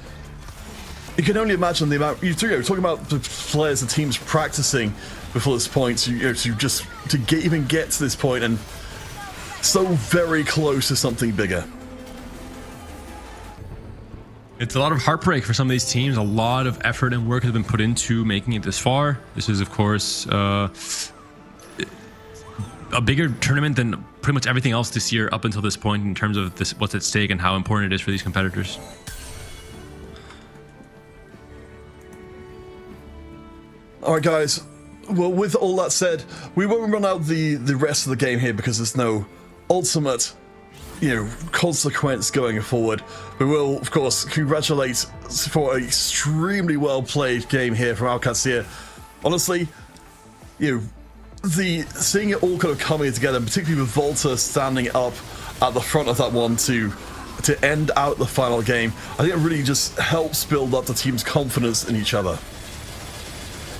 You can only imagine the amount talking about the players, the teams practicing before this point, to even get to this point, and so very close to something bigger. It's a lot of heartbreak for some of these teams. A lot of effort and work has been put into making it this far. This is, of course, a bigger tournament than pretty much everything else this year up until this point in terms of what's at stake and how important it is for these competitors. All right, guys. Well, with all that said, we won't run out the rest of the game here because there's no ultimate consequence going forward. We will, of course, congratulate for an extremely well played game here from Alcacia. Honestly, seeing it all kind of coming together, particularly with Volta standing up at the front of that one to end out the final game, I think it really just helps build up the team's confidence in each other.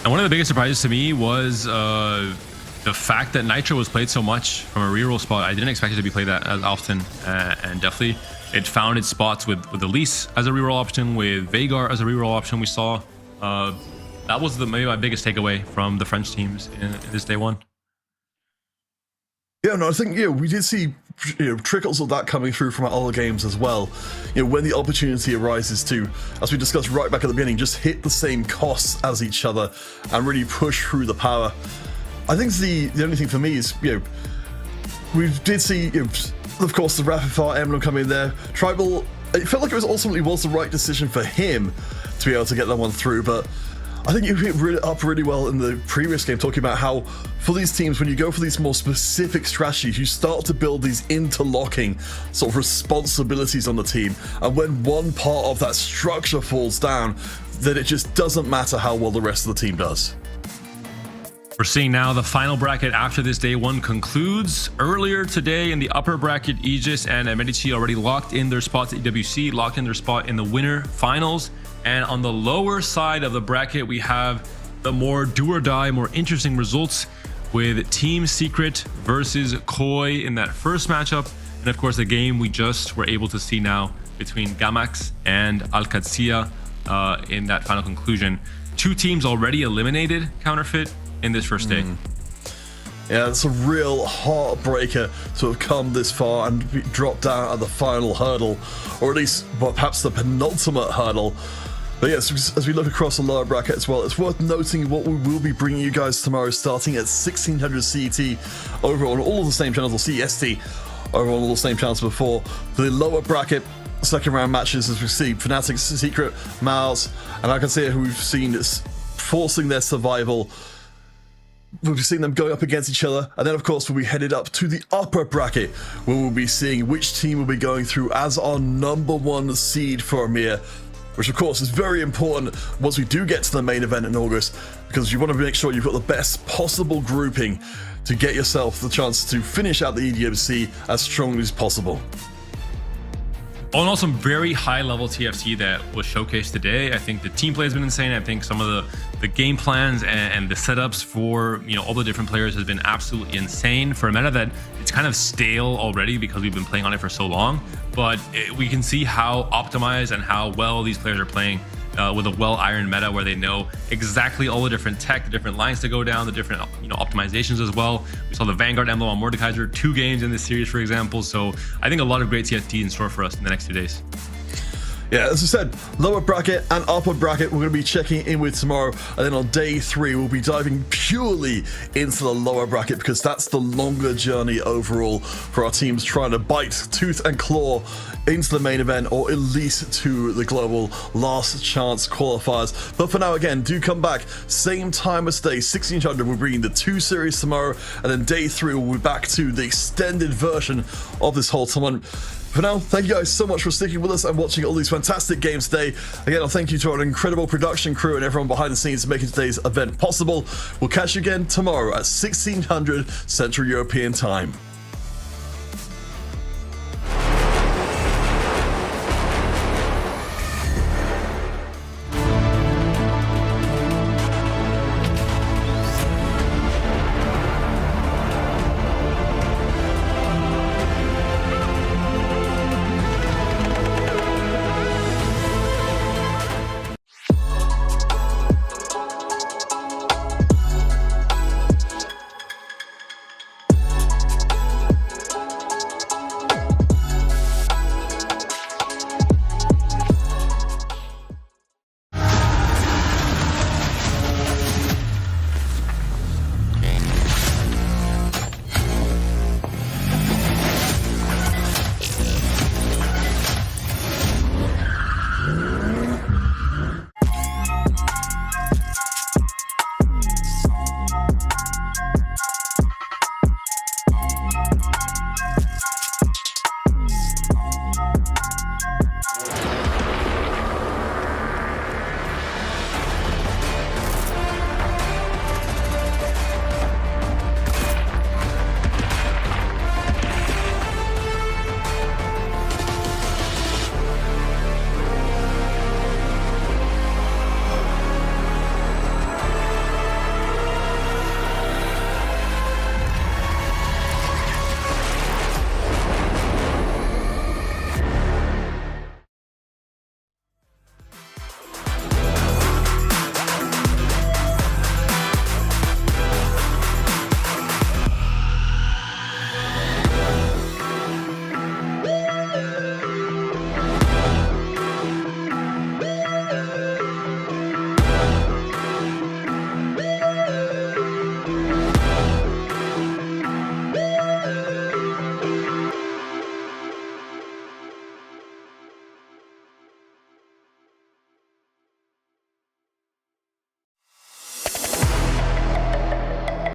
And one of the biggest surprises to me was the fact that Nitro was played so much from a reroll spot. I didn't expect it to be played that as often, and definitely it found its spots with Elise as a reroll option, with Veigar as a reroll option. We saw that was maybe my biggest takeaway from the French teams in this day one. Yeah, no, I think we did see trickles of that coming through from our other games as well. When the opportunity arises to, as we discussed right back at the beginning, just hit the same costs as each other and really push through the power. I think the only thing for me is we did see of course the rapid fire emblem coming in there. Tribal, it felt like it ultimately was the right decision for him to be able to get that one through, but I think you hit really well in the previous game, talking about how for these teams, when you go for these more specific strategies, you start to build these interlocking sort of responsibilities on the team, and when one part of that structure falls down, then it just doesn't matter how well the rest of the team does. We're seeing now the final bracket after this day one concludes. Earlier today in the upper bracket, Aegis and EMEA already locked in their spots at EWC, locked in their spot in the winner finals. And on the lower side of the bracket, we have the more do or die, more interesting results with Team Secret versus Koi in that first matchup. And of course, the game we just were able to see now between Gamax and Al-Qadsiya in that final conclusion. Two teams already eliminated Counterfeit in this first day. Yeah, it's a real heartbreaker to have come this far and be dropped down at the final hurdle, or at least perhaps the penultimate hurdle. But yes, as we look across the lower bracket as well, it's worth noting what we will be bringing you guys tomorrow, starting at 1600 CET over on all of the same channels, or CST over on all the same channels before. The lower bracket second round matches, as we see Fnatic, Secret, Miles, and I can see who we've seen forcing their survival. We'll be seeing them going up against each other, and then of course we'll be headed up to the upper bracket where we'll be seeing which team will be going through as our #1 seed for EMEA, which of course is very important once we do get to the main event in August, because you want to make sure you've got the best possible grouping to get yourself the chance to finish out the EWC as strongly as possible. All in all, some very high-level TFT that was showcased today. I think the team play has been insane. I think some of the game plans and the setups for all the different players has been absolutely insane for a meta that it's kind of stale already because we've been playing on it for so long. But we can see how optimized and how well these players are playing with a well-ironed meta where they know exactly all the different tech, the different lines to go down, the different optimizations as well. We saw the Vanguard emblem on Mordekaiser 2 games in this series, for example. So I think a lot of great TFT in store for us in the next 2 days. Yeah, as I said, lower bracket and upper bracket we're going to be checking in with tomorrow, and then on day 3 we'll be diving purely into the lower bracket because that's the longer journey overall for our teams trying to bite tooth and claw into the main event, or at least to the global last chance qualifiers. But for now, again, do come back same time as today, 1600. We're bringing the 2 series tomorrow, and then day 3 we'll be back to the extended version of this whole tournament. For now, thank you guys so much for sticking with us and watching all these fantastic games today. Again, I'll thank you to our incredible production crew and everyone behind the scenes making today's event possible. We'll catch you again tomorrow at 1600 Central European Time.